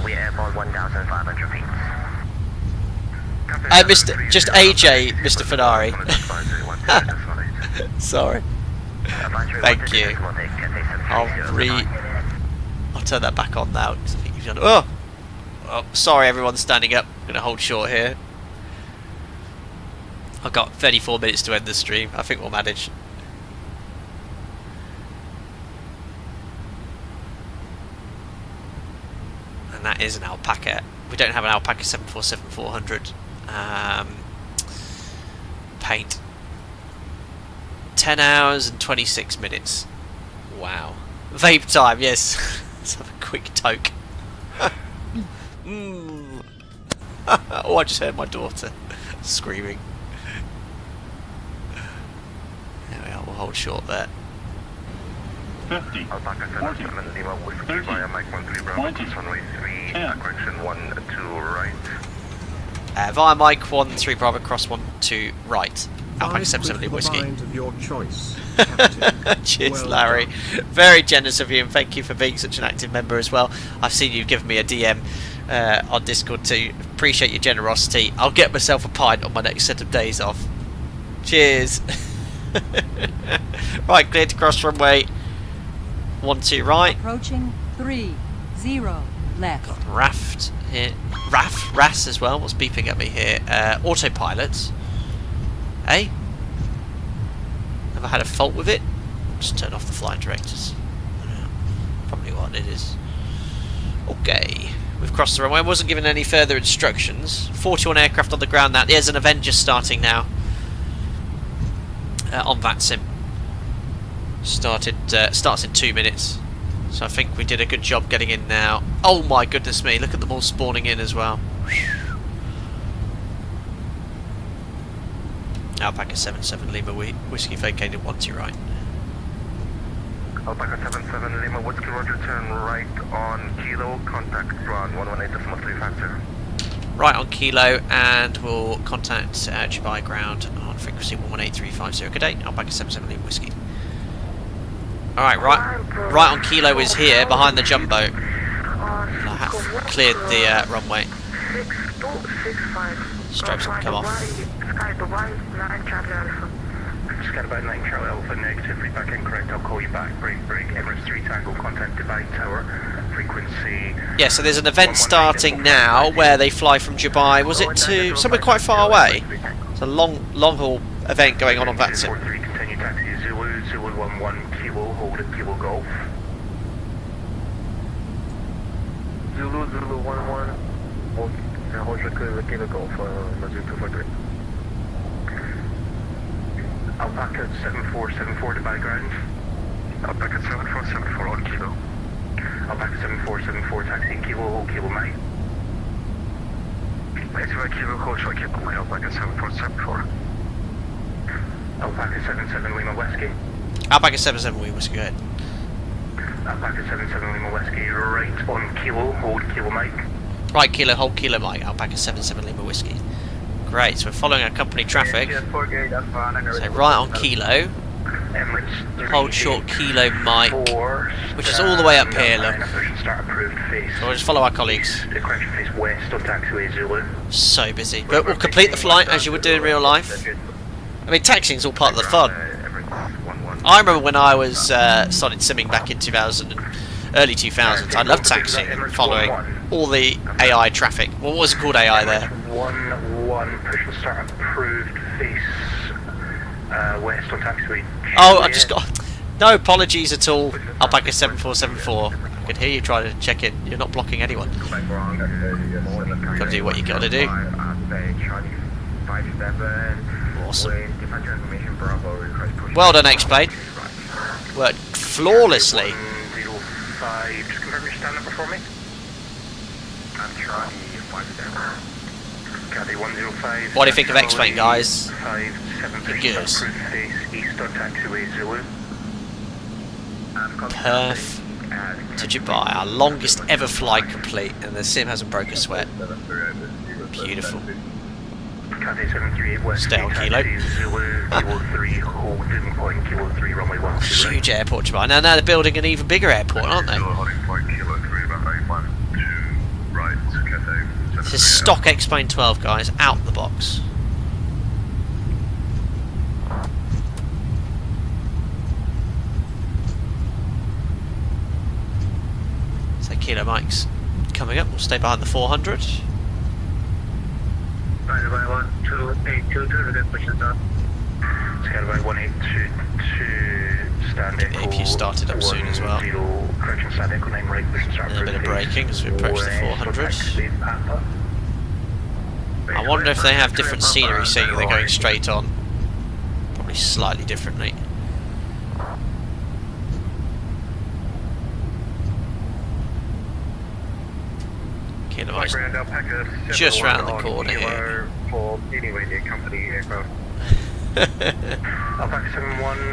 We airborne 1,500 feet. Mr. Just AJ, Mr. Fenari. Sorry. Thank you. I'll turn that back on now. Oh, sorry, everyone's standing up. I'm gonna hold short here. I've got 34 minutes to end the stream. I think we'll manage. And that is an Alpaca. We don't have an Alpaca 747-400. Paint. 10 hours and 26 minutes. Wow. Vape time, yes. Let's have a quick toke. Oh, I just heard my daughter screaming. There we are, we'll hold short there. 50, Alpaca 40, 77 Lima Whiskey 30, via Mike 13 Bravo, 20, runway 3, 10. correction 12 right. Via Mike 13 Bravo, cross 12 right. Alpaca 77 Lima Whiskey. Mind of your choice, Captain. Cheers, Well Larry. done. Very generous of you, and thank you for being such an active member as well. I've seen you give me a DM on Discord too. Appreciate your generosity. I'll get myself a pint on my next set of days off. Cheers. Right, clear to cross runway 12 right. Approaching 30 left. Raft here. RAS as well. What's beeping at me here? Autopilot. Hey? Have I had a fault with it? Just turn off the flight directors. Probably what it is. Okay. We've crossed the runway. I wasn't given any further instructions. 41 aircraft on the ground now. There's an event just starting now. On VATSIM. Starts in 2 minutes. So I think we did a good job getting in now. Oh my goodness me, look at them all spawning in as well. Alpaca 77 Lima Whiskey vacated 12 right. Alpaca 77 Lima Whiskey, roger, turn right on Kilo, contact ground 118.3 factor. Right on Kilo, and we'll contact Dubai ground on frequency 118.350. Good day, Alpaca 77 Lima Whiskey. Alright, right on Kilo is here, behind the jumbo. And I have cleared the runway. Stripes will come off. Scan about 9 Charlie Alpha, negative, feedback incorrect, I'll call you back, break, Emirates 3 Tango, contact Dubai Tower, frequency... Yeah, so there's an event starting now where they fly from Dubai, was it to somewhere quite far away? It's a long haul event going on VATSIM. 43, continue taxi, Zulu 11, Kilo, hold at Kilo Golf. Zulu 11, hold at Kilo Golf, Mazoo 243. Alpaca 7474 Dubai ground. Alpaca 7474 on Kilo. Alpaca 7474 taxi Kilo, Kilo Mike. Extra Kilo, hold short Kilo Mike, Alpaca 7474. Alpaca 77 Lima Whiskey. Alpaca 77 Lima Whiskey, go ahead. Alpaca 77 Lima Whiskey, right on Kilo, hold Kilo Mike. Right Kilo, hold Kilo Mike, Alpaca 77 Lima Whiskey. Great, so we're following our company traffic. So right on Kilo, hold short Kilo Mike, which is all the way up here, look. So we'll just follow our colleagues. So busy. But we'll complete the flight as you would do in real life. I mean, taxiing is all part of the fun. I remember when I was started simming back in early 2000s, I loved taxiing and following all the AI traffic. What was it called AI there? 1-1, push and start approved, face west on taxiway. Oh, I just got... No apologies at all, Alpaca 7474. I could hear you trying to check in. You're not blocking anyone. Gotta do what you gotta do. Awesome. Well done, X-Plane. Worked flawlessly. 105, just confirm your stand number for me. I'm Charlie 57. Caddy 105. What do you think of X-Plane, guys? Good. East on taxiway Zulu. Perth to Dubai, our longest ever flight complete, and the sim hasn't broke a sweat. Beautiful. Stay on Kilo. Huge airport, Dubai. Now they're building an even bigger airport, aren't they? This is stock X-Plane 12, guys, out the box. So Kilo Mike's coming up. We'll stay behind the 400. Skyby 1282, pushing start. Skyby 1822, stand Get the APU started up soon as well. Correction, stand echo 9 right, pushing start. A little bit of braking as we approach the 400. I wonder if they have different scenery, seeing they're going straight on. Probably slightly differently. Kilo Mike's just round the corner here.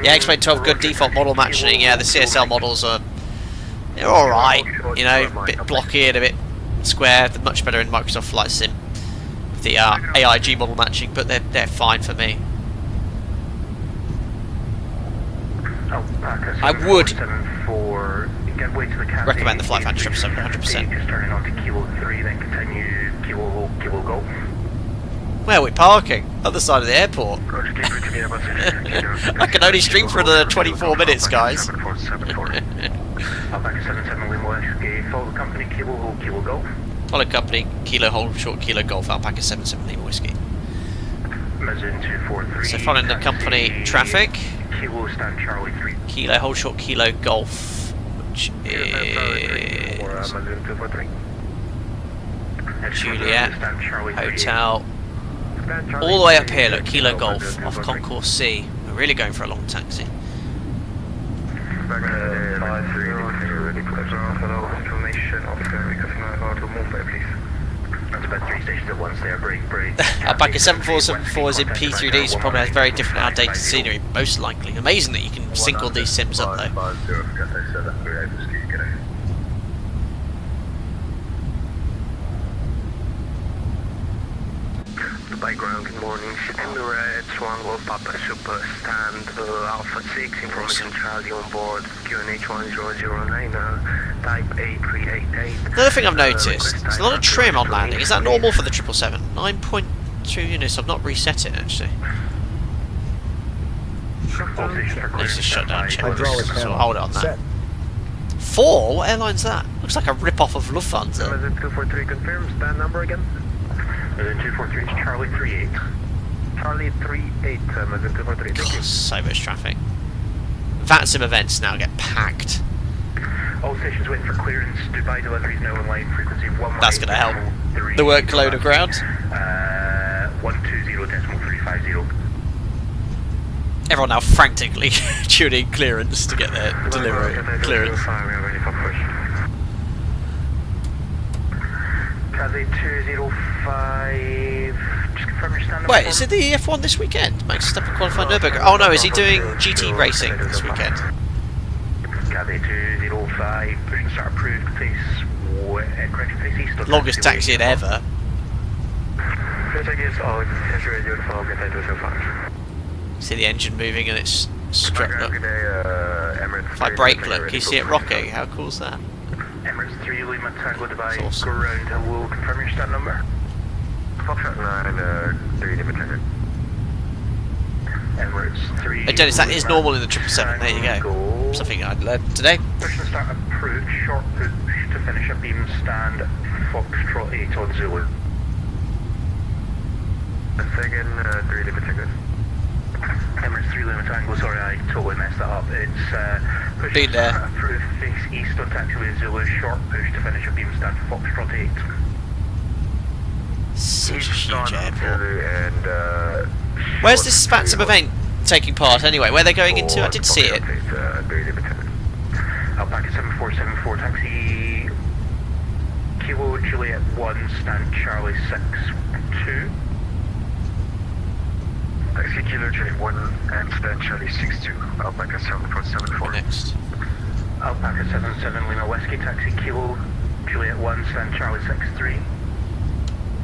Yeah, explain 12 good default model matching. Yeah, the CSL models are, they're alright, you know, a bit blocky and a bit square. They're much better in Microsoft Flight Sim, the AIG model matching, but they're fine for me. I would recommend the FlightFactor 777 100%. Just turning on to Kilo 3, then continue Kilo Golf. Where are we parking? Other side of the airport. I can only stream for another 24 minutes, guys. Alpaca 77 Lima Whiskey, follow company Kilo Golf. Follow company, Kilo Hold Short Kilo Golf, Alpaca 77 Lima Whiskey. Mezzin 243. So following the company traffic. Kilo Stand Charlie 3. Kilo Hold Short Kilo Golf, which is Juliet Hotel. All the way up here, look, Kilo Golf off Concourse C. We're really going for a long taxi. That's about 3 stations at once there, break. Alpaca 7474 is in P3D, so probably has very different outdated scenery, most likely. Amazing that you can sync all these sims up though. Dubai ground, good morning. Shipping Emirates, 1 Wolf Papa Super Stand Alpha 6, information Charlie on board, QNH 1009, type A388. Another thing I've noticed, there's a lot of trim on landing. Is that normal for the 777? 9.2 units, I've not reset it actually. Let's just shut down check. So hold on that. 4? What airline's that? Looks like a rip-off of Lufthansa. 243 confirms, stand number again? 243 is Charlie 38. Charlie 38, 243, thank you. So much traffic. VATSIM events now get packed. All stations waiting for clearance. Dubai deliveries now online. Frequency 1. That's going to help the workload of ground. 120.350. Everyone now frantically tuning clearance to get their delivery clearance. Cathay 205. Just confirm your stand. Wait, is it the F1 this weekend? Max Verstappen qualified Nürburgring. Oh no, is he doing GT racing this weekend? Cathay 205. Push and start approved. Face correction. Face east. Longest taxi in ever. See the engine moving and it's struck up. If I brake, look, can you see it rocking? How cool's that? Emirates 3 Lima Tango Dubai. Awesome. Go round and we'll confirm your stand number. Foxtrot 9 3 Lima Tango. Emirates 3. Hey Dennis, that is normal in the 777. There you go. Something I learned today. Push and start approved. Short push to finish a beam stand. Foxtrot 8 on Zulu. Second 3 Lima Tango. Emirates 3 Lima Tango, sorry I totally messed that up. It's push Been there. Approved face east on taxiway Zulu, short push to finish a beam stand for Foxtrot 8. Such a huge airport. Where's this VATSIM event taking part anyway? Where they're going into? I did see it. Alpaca 7474 taxi Kilo Juliet 1 stand Charlie 62. Taxi Kilo Juliet 1 and stand Charlie 62, Alpaca 7474. Next. Alpaca 77 Lima Whiskey, taxi Kilo Juliet 1 stand Charlie 63.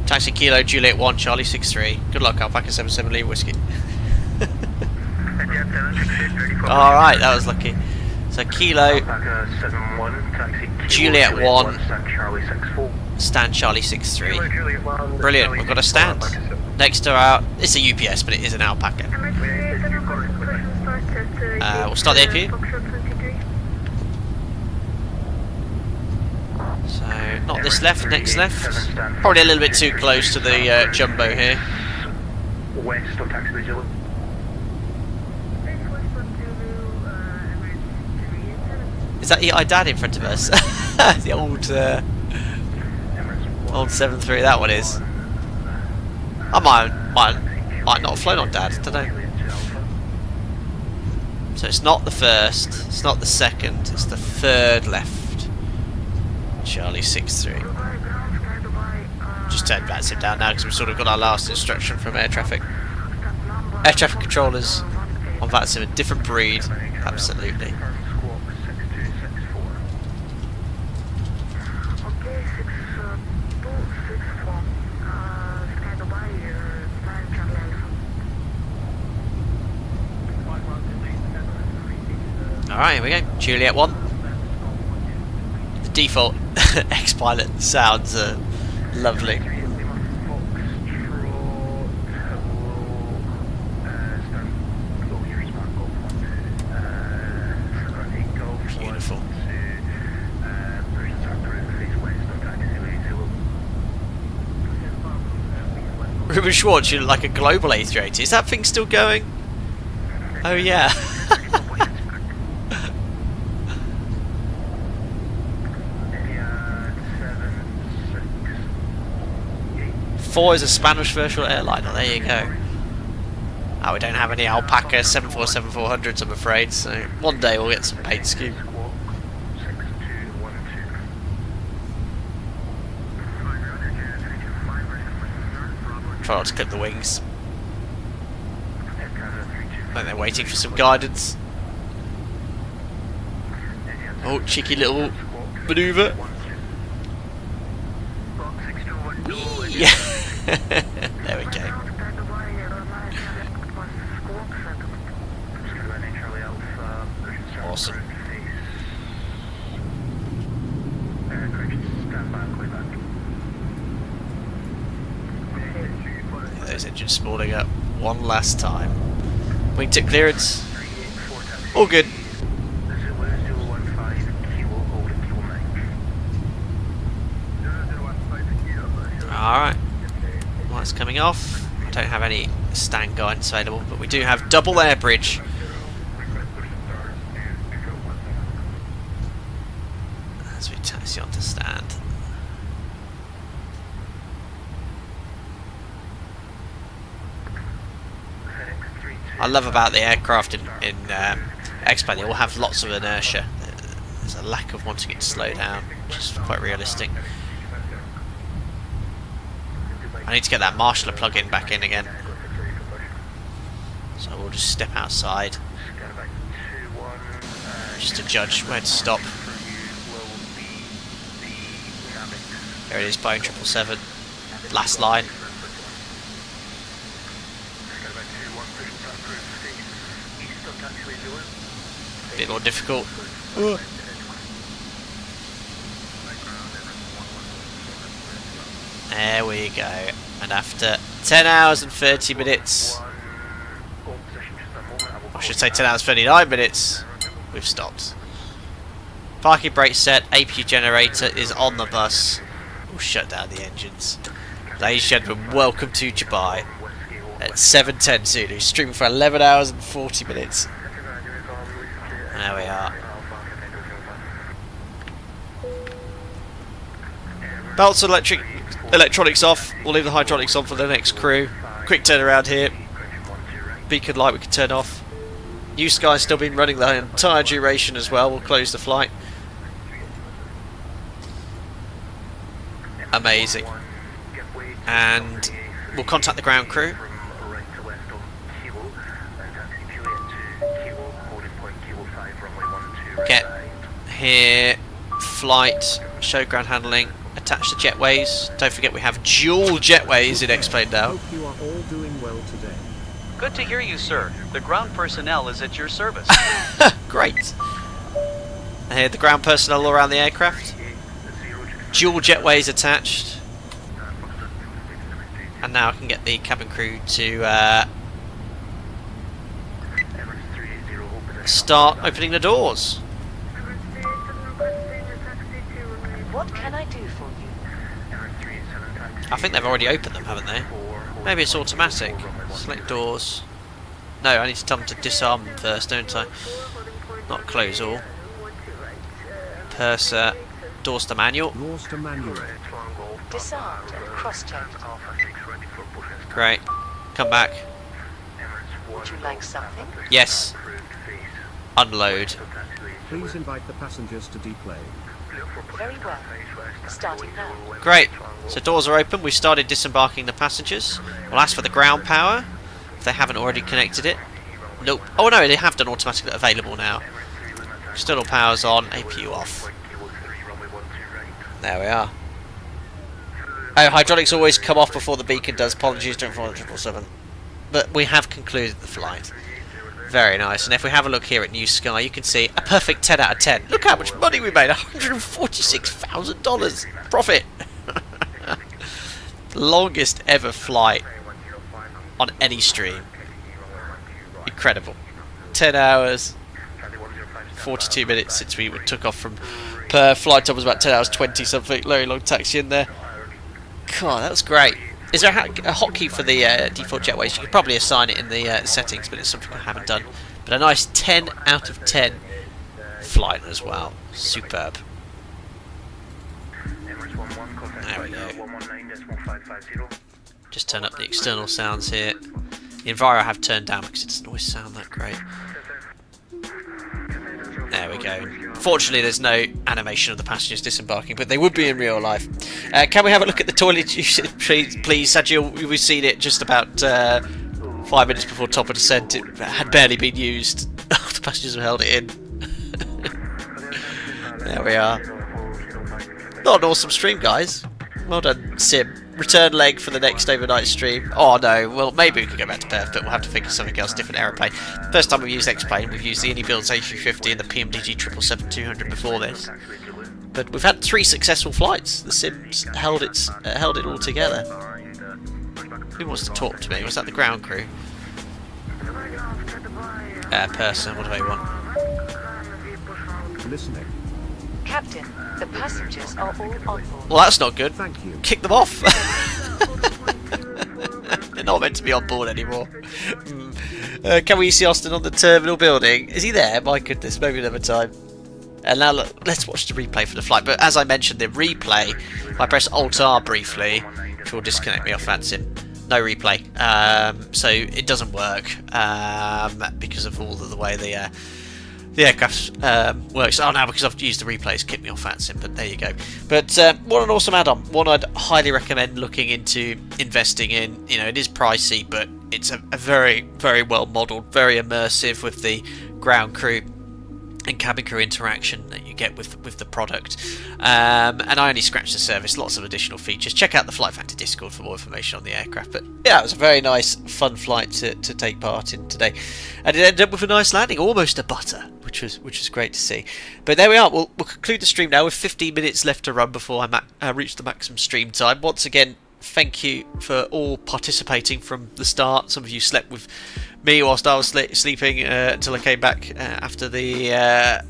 Taxi Kilo Juliet 1 Charlie 63. Good luck, Alpaca 77 Lima Whiskey. Alright, that was lucky. So Kilo Alpaca 71 taxi Kilo Juliet 1 stand Charlie 64. stand Charlie 63. Brilliant, we've got a stand. Next to our, it's a UPS, but it is an Alpaca. We'll start the APU. So, not this left, next left. Probably a little bit too close to the jumbo here. West on taxi Zulu. Is that the iDad in front of us? The old old 7.3, that one is. I might not have flown on Dad, don't know. So it's not the first, it's not the second, it's the third left. Charlie 63. Just turn VATSIM down now because we've sort of got our last instruction from air traffic. air traffic controllers on that sim, a different breed, absolutely. Alright, here we go. Juliet 1. The default X-Pilot sounds lovely. Beautiful. Ruben Schwartz, you look like a global A380. Is that thing still going? Oh yeah. Four is a Spanish virtual airliner. There you go. Oh, we don't have any Alpaca 747-400s, I'm afraid. So one day we'll get some paint scheme. Try not to clip the wings. I think they're waiting for some guidance. Oh, cheeky little manoeuvre. Yeah. There we go. Awesome. Those engines spooling up one last time. Wingtip clearance. All good. Alright. Lights coming off. I don't have any stand guidance available, but we do have double air bridge. As we taxi onto stand. I love about the aircraft in X-Plane, they all have lots of inertia. There's a lack of wanting it to slow down, which is quite realistic. I need to get that marshaller plug-in back in again. So we'll just step outside. Just to judge where to stop. There it is, Boeing 777. Last line. A bit more difficult. There we go. And after 10 hours and 30 minutes, I should say 10 hours 39 minutes, we've stopped. Parking brake set, APU generator is on the bus. We'll shut down the engines. Ladies and gentlemen, welcome to Dubai at 7:10 Zulu, streaming for 11 hours and 40 minutes. There we are. Belts and electronics off. We'll leave the hydraulics on for the next crew. Quick turnaround here. Beacon light we can turn off. New Sky's still been running the entire duration as well. We'll close the flight. Amazing. And we'll contact the ground crew. Get here, flight, show ground handling, attach the jetways. Don't forget we have dual jetways in X-Plane now. Hope you are all doing well today. Good to hear you, sir. The ground personnel is at your service. Great. And here the ground personnel all around the aircraft. Dual jetways attached. And now I can get the cabin crew to start opening the doors. What can I do for you? I think they've already opened them, haven't they? Maybe it's automatic. Select doors. No, I need to tell them to disarm them first, don't I? Not close all. Purser. Doors to manual. Doors to manual. Disarmed and cross-checked. Great. Come back. Would you like something? Yes. Unload. Please invite the passengers to deplane. Very well. Starting now. Great. So doors are open. We've started disembarking the passengers. We'll ask for the ground power. they haven't already connected it. Nope. Oh no, they have done automatically available now. External power's on, APU off. There we are. Oh, hydraulics always come off before the beacon does. Apologies, don't follow 777. But we have concluded the flight. Very nice. And if we have a look here at New Sky, you can see a perfect 10 out of 10. Look how much money we made. $146,000 profit. Longest ever flight on any stream. Incredible. 10 hours, 42 minutes since we took off from Perth. Flight time was about 10 hours 20 something. Very long taxi in there. God, that was great. Is there a hotkey for the default jetways? You could probably assign it in the settings, but it's something I haven't done. But a nice 10 out of 10 flight as well. Superb. There we go. Just turn up the external sounds here. The Enviro I have turned down because it doesn't always sound that great. There we go. Fortunately, there's no animation of the passengers disembarking, but they would be in real life. Can we have a look at the toilet usage, please, Sajil? We've seen it just about 5 minutes before top of descent. It had barely been used. The passengers have held it in. There we are. Not an awesome stream, guys. Well done, Sim. Return leg for the next overnight stream. Oh no, well maybe we could go back to Perth, but we'll have to think of something else, different aeroplane. First time we've used X-Plane, we've used the Unibuilds A350 and the PMDG 777-200 before this. But we've had 3 successful flights. The Sims held it all together. Who wants to talk to me? Was that the ground crew? Person, what do they want? Listening. Captain, the passengers are all on board. Well, that's not good. Thank you. Kick them off. They're not meant to be on board anymore. Can we see Austin on the terminal building? Is he there? My goodness, maybe another time. And now look, let's watch the replay for the flight. But as I mentioned, the replay, if I press Alt-R briefly, which will disconnect me off Fansim. No replay. So it doesn't work because of all of the way the aircraft works. Oh, now because I've used the replays, kicked me off Fansim, but there you go. But what an awesome add-on. One I'd highly recommend looking into investing in. You know, it is pricey, but it's a very, very well modelled, very immersive with the ground crew and cabin crew interaction that you get with the product. And I only scratched the surface, lots of additional features. Check out the FlightFactor Discord for more information on the aircraft. But yeah, it was a very nice, fun flight to take part in today. And it ended up with a nice landing, almost a butter, which was great to see. But there we are, we'll conclude the stream now with 15 minutes left to run before I reach the maximum stream time. Once again, thank you for all participating from the start. Some of you slept with me whilst I was sleeping until I came back after the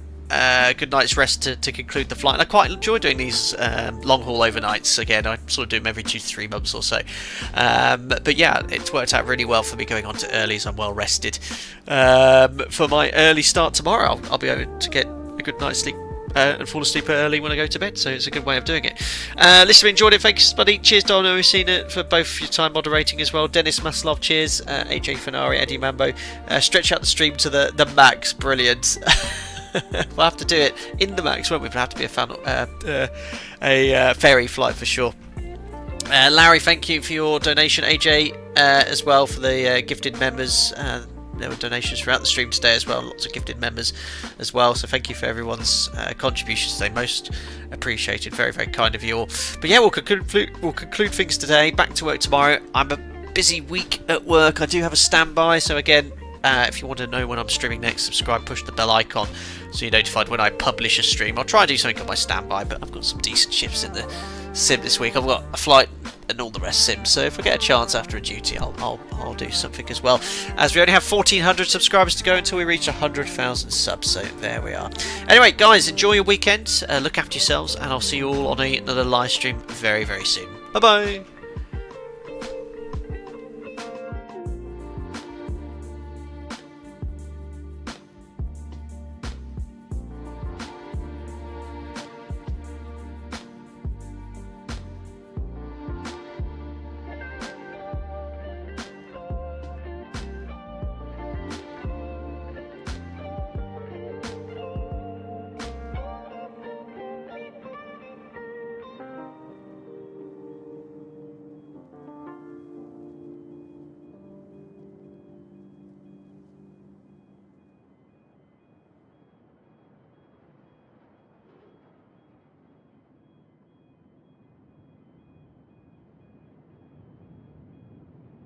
good night's rest to conclude the flight. And I quite enjoy doing these long haul overnights. Again, I sort of do them every 2 to 3 months or so. But yeah, it's worked out really well for me going on to earlies. I'm well rested. For my early start tomorrow, I'll be able to get a good night's sleep and fall asleep early when I go to bed, so it's a good way of doing it. Listen, enjoyed it, thanks buddy. Cheers Donna, we've seen it for both your time moderating as well. Dennis Maslov, cheers. AJ Fenari, Eddie Mambo, stretch out the stream to the max, brilliant. We'll have to do it in the max, won't we? We'll have to be a ferry flight for sure. Larry, thank you for your donation. AJ as well for the gifted members. There were donations throughout the stream today as well, lots of gifted members as well, so thank you for everyone's contributions today, most appreciated, very, very kind of you all. But yeah, we'll conclude things today, back to work tomorrow. I'm a busy week at work, I do have a standby, so again, if you want to know when I'm streaming next, subscribe, push the bell icon so you're notified when I publish a stream. I'll try and do something on my standby, but I've got some decent shifts in the sim this week. I've got a flight and all the rest sims, so if I get a chance after a duty, I'll do something as well, as we only have 1,400 subscribers to go until we reach 100,000 subs, so there we are. Anyway guys, enjoy your weekend, look after yourselves, and I'll see you all on another live stream very, very soon. Bye bye.